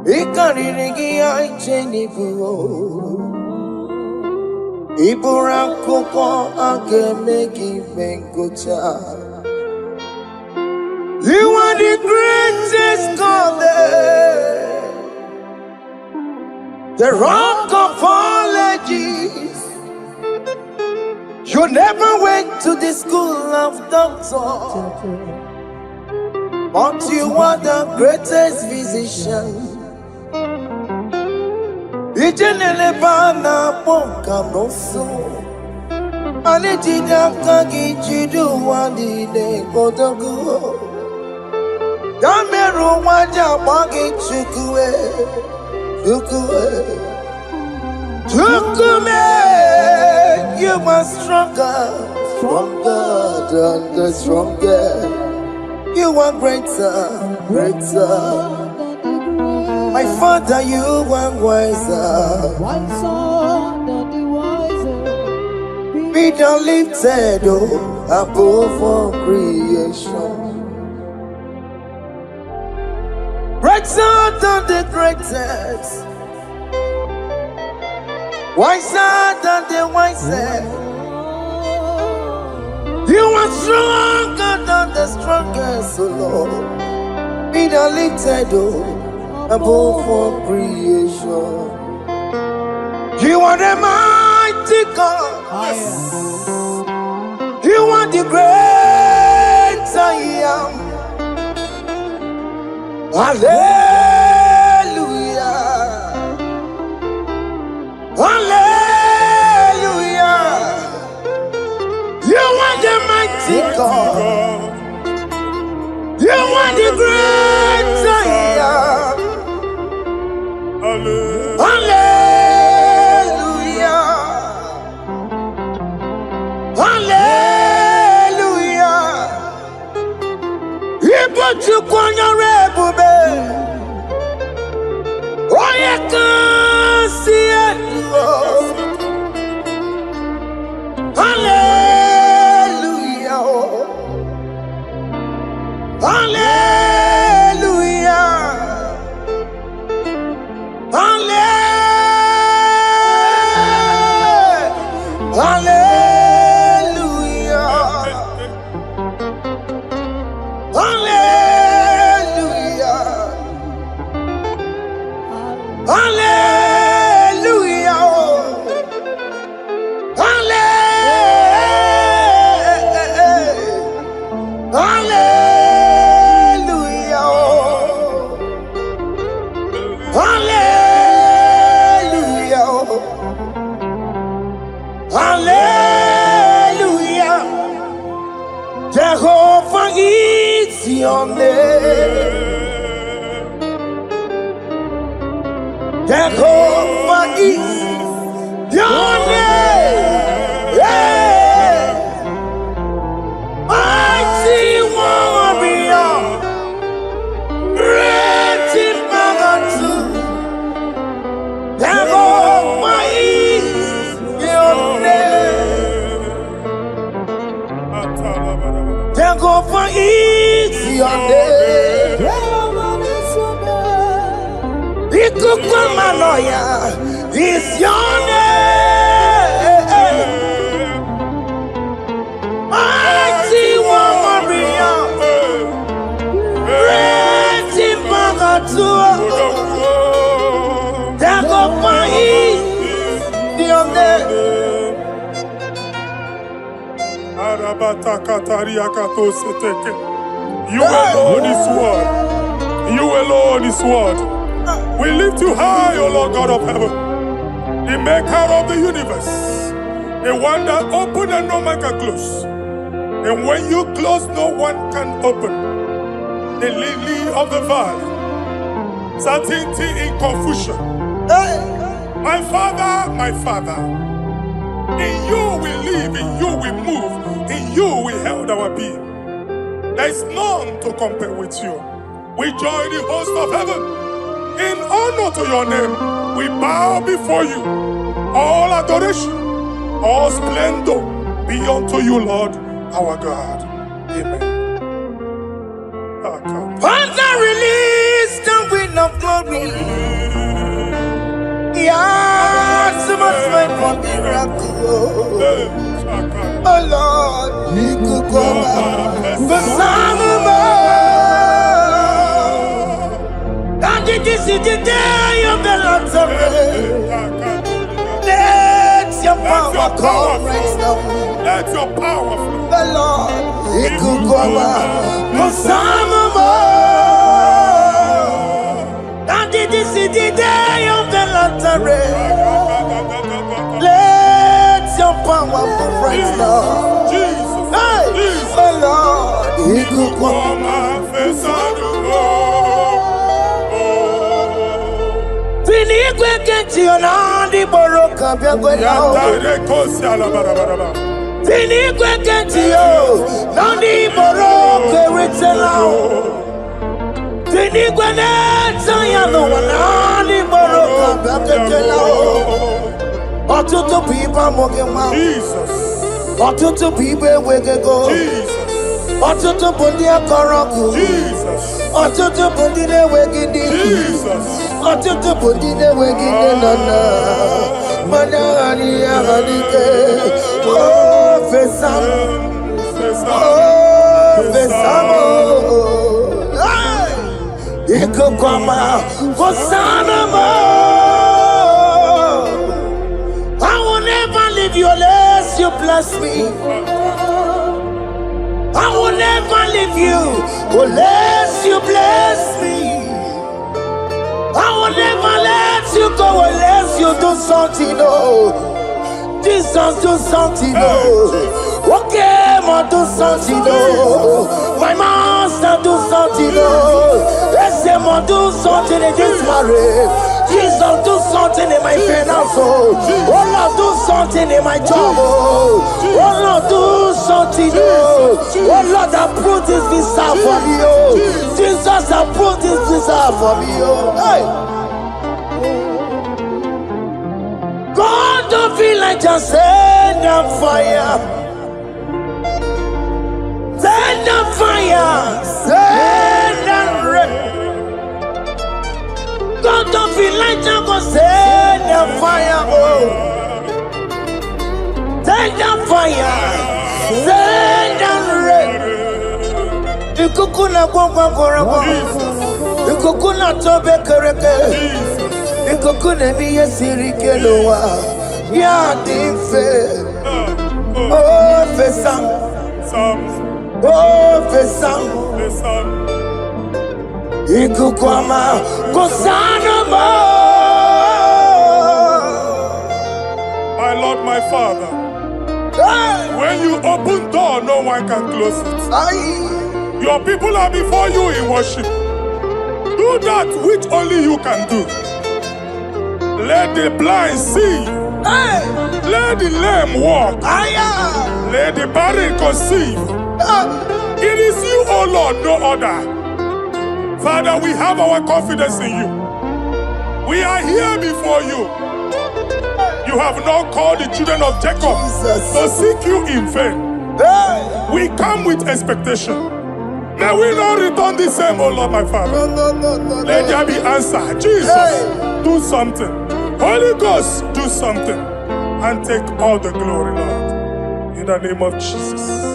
Ikariri aicheni buo. Ibura koko ageme givengocha. You are the greatest God, the rock of all ages. You never went to the school of doctor, but you are the greatest physician. Ijenelebana bonka noso, anijida kagi jidu wadi ne kodogo. Yameru waja bagi chukue, chukume. You are stronger than the stronger. You are greater. My Father, you are wiser than the wiser. Be thou lifted above all creation. Greater than the greatest, wiser than the wisest. You are stronger than the strongest, O Lord. Be thou lifted above all creation. You are the mighty God. You are the great I am. Hallelujah. Hallelujah. You are the mighty God. You are the great I am. Hallelujah. Hallelujah. You put you on your rebube. Oh, you can see it. Hallelujah. Hallelujah. Hallelujah. Hallelujah. Hallelujah. Hallelujah. Hallelujah. Jehovah is your name. Jehovah is your name. Yeah. Mighty warrior, great in magnitude. Jehovah is your name. Jehovah is your name. Ikukumanoya is your name. Mighty warrior, great in magnitude. Jehovah is your name. You alone is word. You alone is word. We lift you high, O Lord God of heaven, the maker of the universe, the one that opened and no man can close. And when you close, no one can open. The lily of the valley, certainty in confusion. My Father, in you we live, in you we move, in you we held our being. There is none to compare with you. We join the host of heaven. In honor to your name, we bow before you. All adoration, all splendor be unto you, Lord, our God. Amen. Father, release the wind of glory. Yeah, so much fight for miracle. Oh Lord, the Son of Man. And this is the day of the Lord's Let your power come right now. Let your power flow. The Lord, the Son of Man. And this is the day of the Lord's Let your power come right now. Jesus. Hey, Jesus. oh Lord, Jesus. Ọtụtụ people enweghị ego. Jesus. Ọtụtụ bụ ndị akọrọ ọgwụ. Jesus. Ọtụtụ bụ ndị na-enweghị ndị ikwu. Jesus. Ọtụtụ bụ ndị na-enweghị nne na nna. Mana anyị aghaghị ike. Oh, fesa m. Oh, fesa m. Ikuku ọma, Hosanna m. I will never leave you unless you bless me. I will never leave you unless you bless me. I will never let you go unless you do something. Oh, Jesus, do something. Oh, okay, ma do something. Oh, my master, do something. Oh, let's say, ma do something in this marriage. Jesus, do something in my finance. Oh Lord, do something in my job. Oh Lord, do something. Oh Lord, approve this visa for me. Oh Jesus, approve this visa for me. Oh hey. God, don't feel like just send the fire. Send the fire. Send the rain. God don't feel like I'm gonna send the fire, oh. Send the fire, send the rain. The kukuna gwangwa gwangwa, the kukuna tobe kereke, the kukuna miye sirike loa, ya dife, oh fesam, oh fesam. Ikukwama Kosanama. My Lord, my Father, when you open door, no one can close it. Your people are before you in worship. Do that which only you can do. Let the blind see. Let the lame walk. Let the barren conceive. It is you, O Lord, no other. Father, we have our confidence in you. We are here before you. You have not called the children of Jacob to seek you in vain. We come with expectation. May we not return the same, oh Lord, my Father. Let there be answer. Jesus, do something. Holy Ghost, do something. And take all the glory, Lord. In the name of Jesus.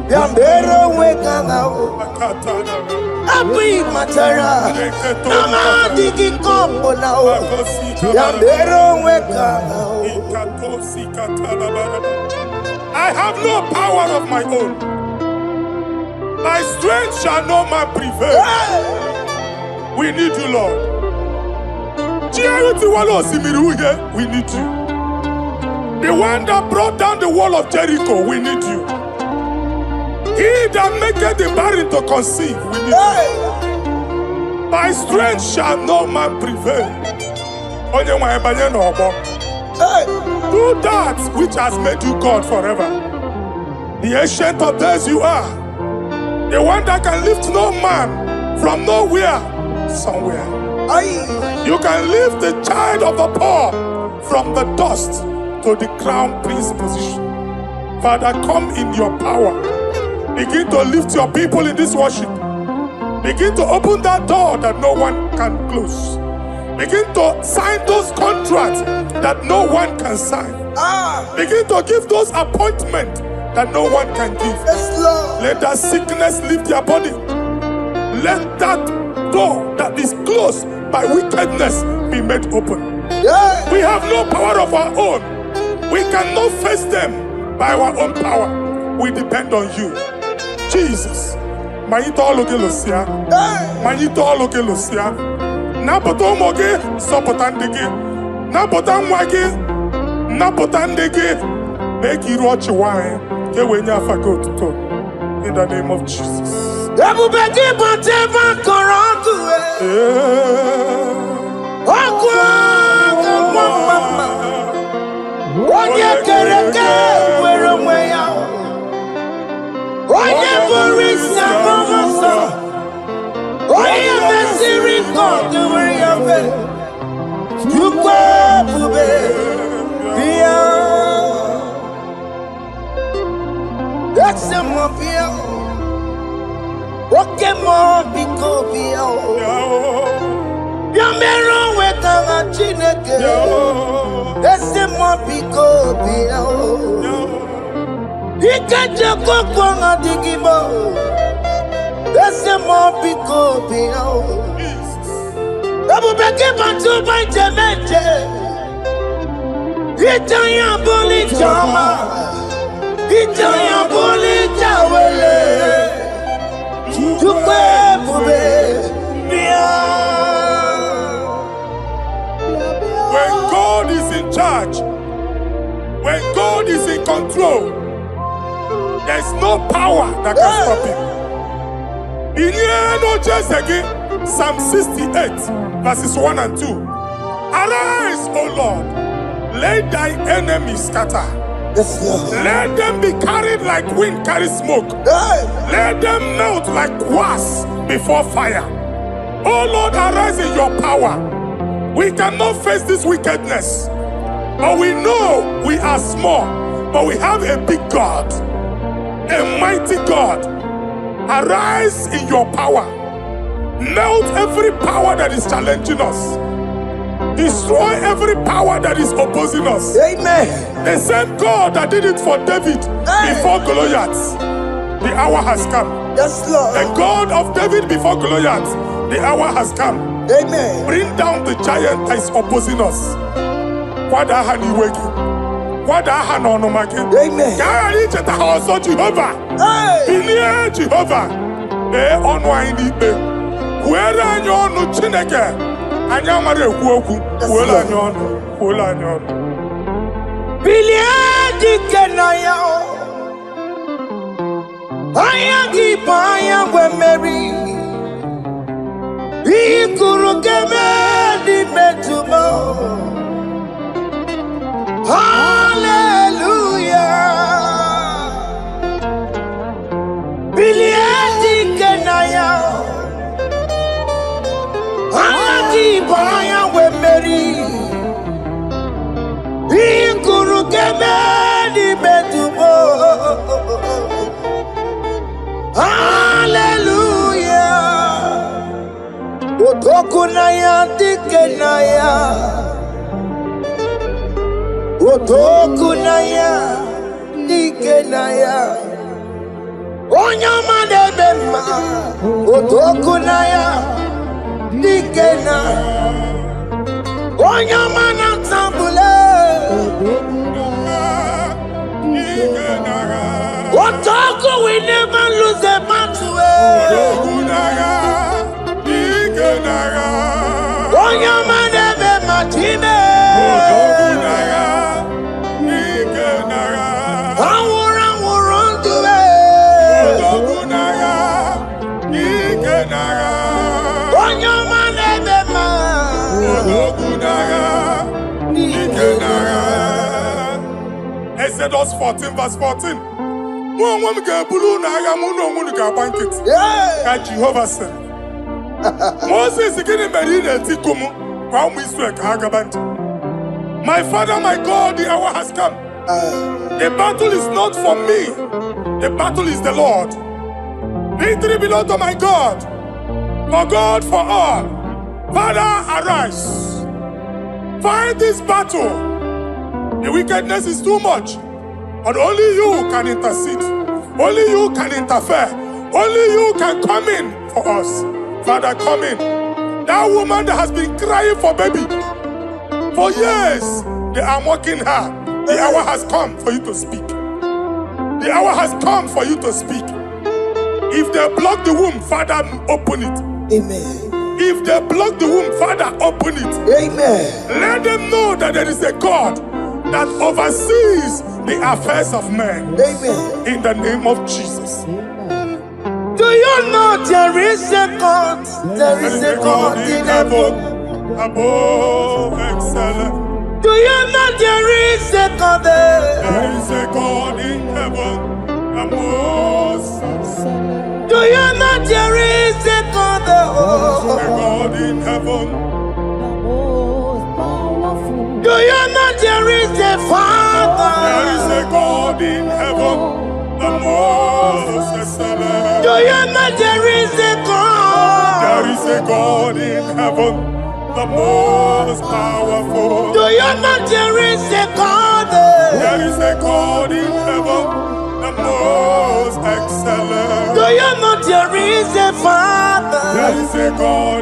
Yambero wekanga Abi matara Nama digi kombo nao Yambero wekanga I have no power of my own. My strength shall no man prevail. We need you, Lord. We need you. The one that brought down the wall of Jericho, we need you. He that maketh the barren to conceive, we need you. My strength shall no man prevail. Do that which has made you God forever. The ancient of days you are. The one that can lift no man from nowhere, somewhere. You can lift the child of the poor from the dust to the crown prince position. Father, come in your power. Begin to lift your people in this worship. Begin to open that door that no one can close. Begin to sign those contracts that no one can sign. Begin to give those appointments that no one can give. Let that sickness leave their body. Let that door that is closed by wickedness be made open. We have no power of our own. We cannot face them by our own power. We depend on you. Jesus. Napoto moge sopotandege napotangwage napotandege make you watch wine ke wenya fagot to in the name of Jesus. Ebubeki boteva korangu mama onye kereke were mweya onye borisa mama oye mesiri God where you be you go bube bia that's a mafia okay mo biko bia ya mero wetanga chineke that's a mafiko bia ikaje kokko ngadigimo that's a mafiko bia Abubeke bantu bantemente Itanya boli chama Itanya boli chawele Tukwe bube When God is in charge, when God is in control, there's no power that can stop him. Psalm 68 verses 1 and 2. Arise, O Lord, let thy enemies scatter. Let them be carried like wind carries smoke. Let them melt like wax before fire. O Lord, arise in your power. We cannot face this wickedness, but we know we are small, but we have a big God, a mighty God. Arise in your power. Melt every power that is challenging us. Destroy every power that is opposing us. Amen. The same God that did it for David before Goliath. The hour has come. Yes, Lord. The God of David before Goliath. The hour has come. Amen. Bring down the giant that is opposing us. Amen. Jehovah. Jehovah. Where are you no chineke? Anyamare kuoku. Where are you? Biliadi kenaya. Ayagi paya we Mary. Ikuru keme di betumo. Hallelujah. Biliadi kenaya. Ayagi paya we Mary. Ikuru keme di betumo. Hallelujah. Otokunaya dikenaya. Otokunaya dikenaya. Onyama debema, otokunaya, dikena. Onyama na tambule, otoku we never lose a battle. Onyama debema time. Exodus 14 verse 14. Jehovah said, Moses my father, my God, the hour has come. The battle is not for me. The battle is the Lord. Victory belongs to my God. For God, for all. Father, arise. Fight this battle. The wickedness is too much. But only you can intercede. Only you can interfere. Only you can come in for us. Father, come in. That woman that has been crying for baby for years, they are mocking her. The hour has come for you to speak. The hour has come for you to speak. If they block the womb, Father, open it. Amen. If they block the womb, Father, open it. Amen. Let them know that there is a God that oversees the affairs of men. Amen. In the name of Jesus. Do you know there is a God? There is a God in heaven. Above excellent. Do you know there is a God there? There is a God in heaven. The most excellent. Do you know there is a God there? Oh. A God in heaven. Do you know there is a Father? There is a God in heaven. The most excellent. Do you know there is a God? There is a God in heaven, the most powerful. Do you know there is a God? There is a God in heaven, the most excellent. Do you know there is a Father? There is a God.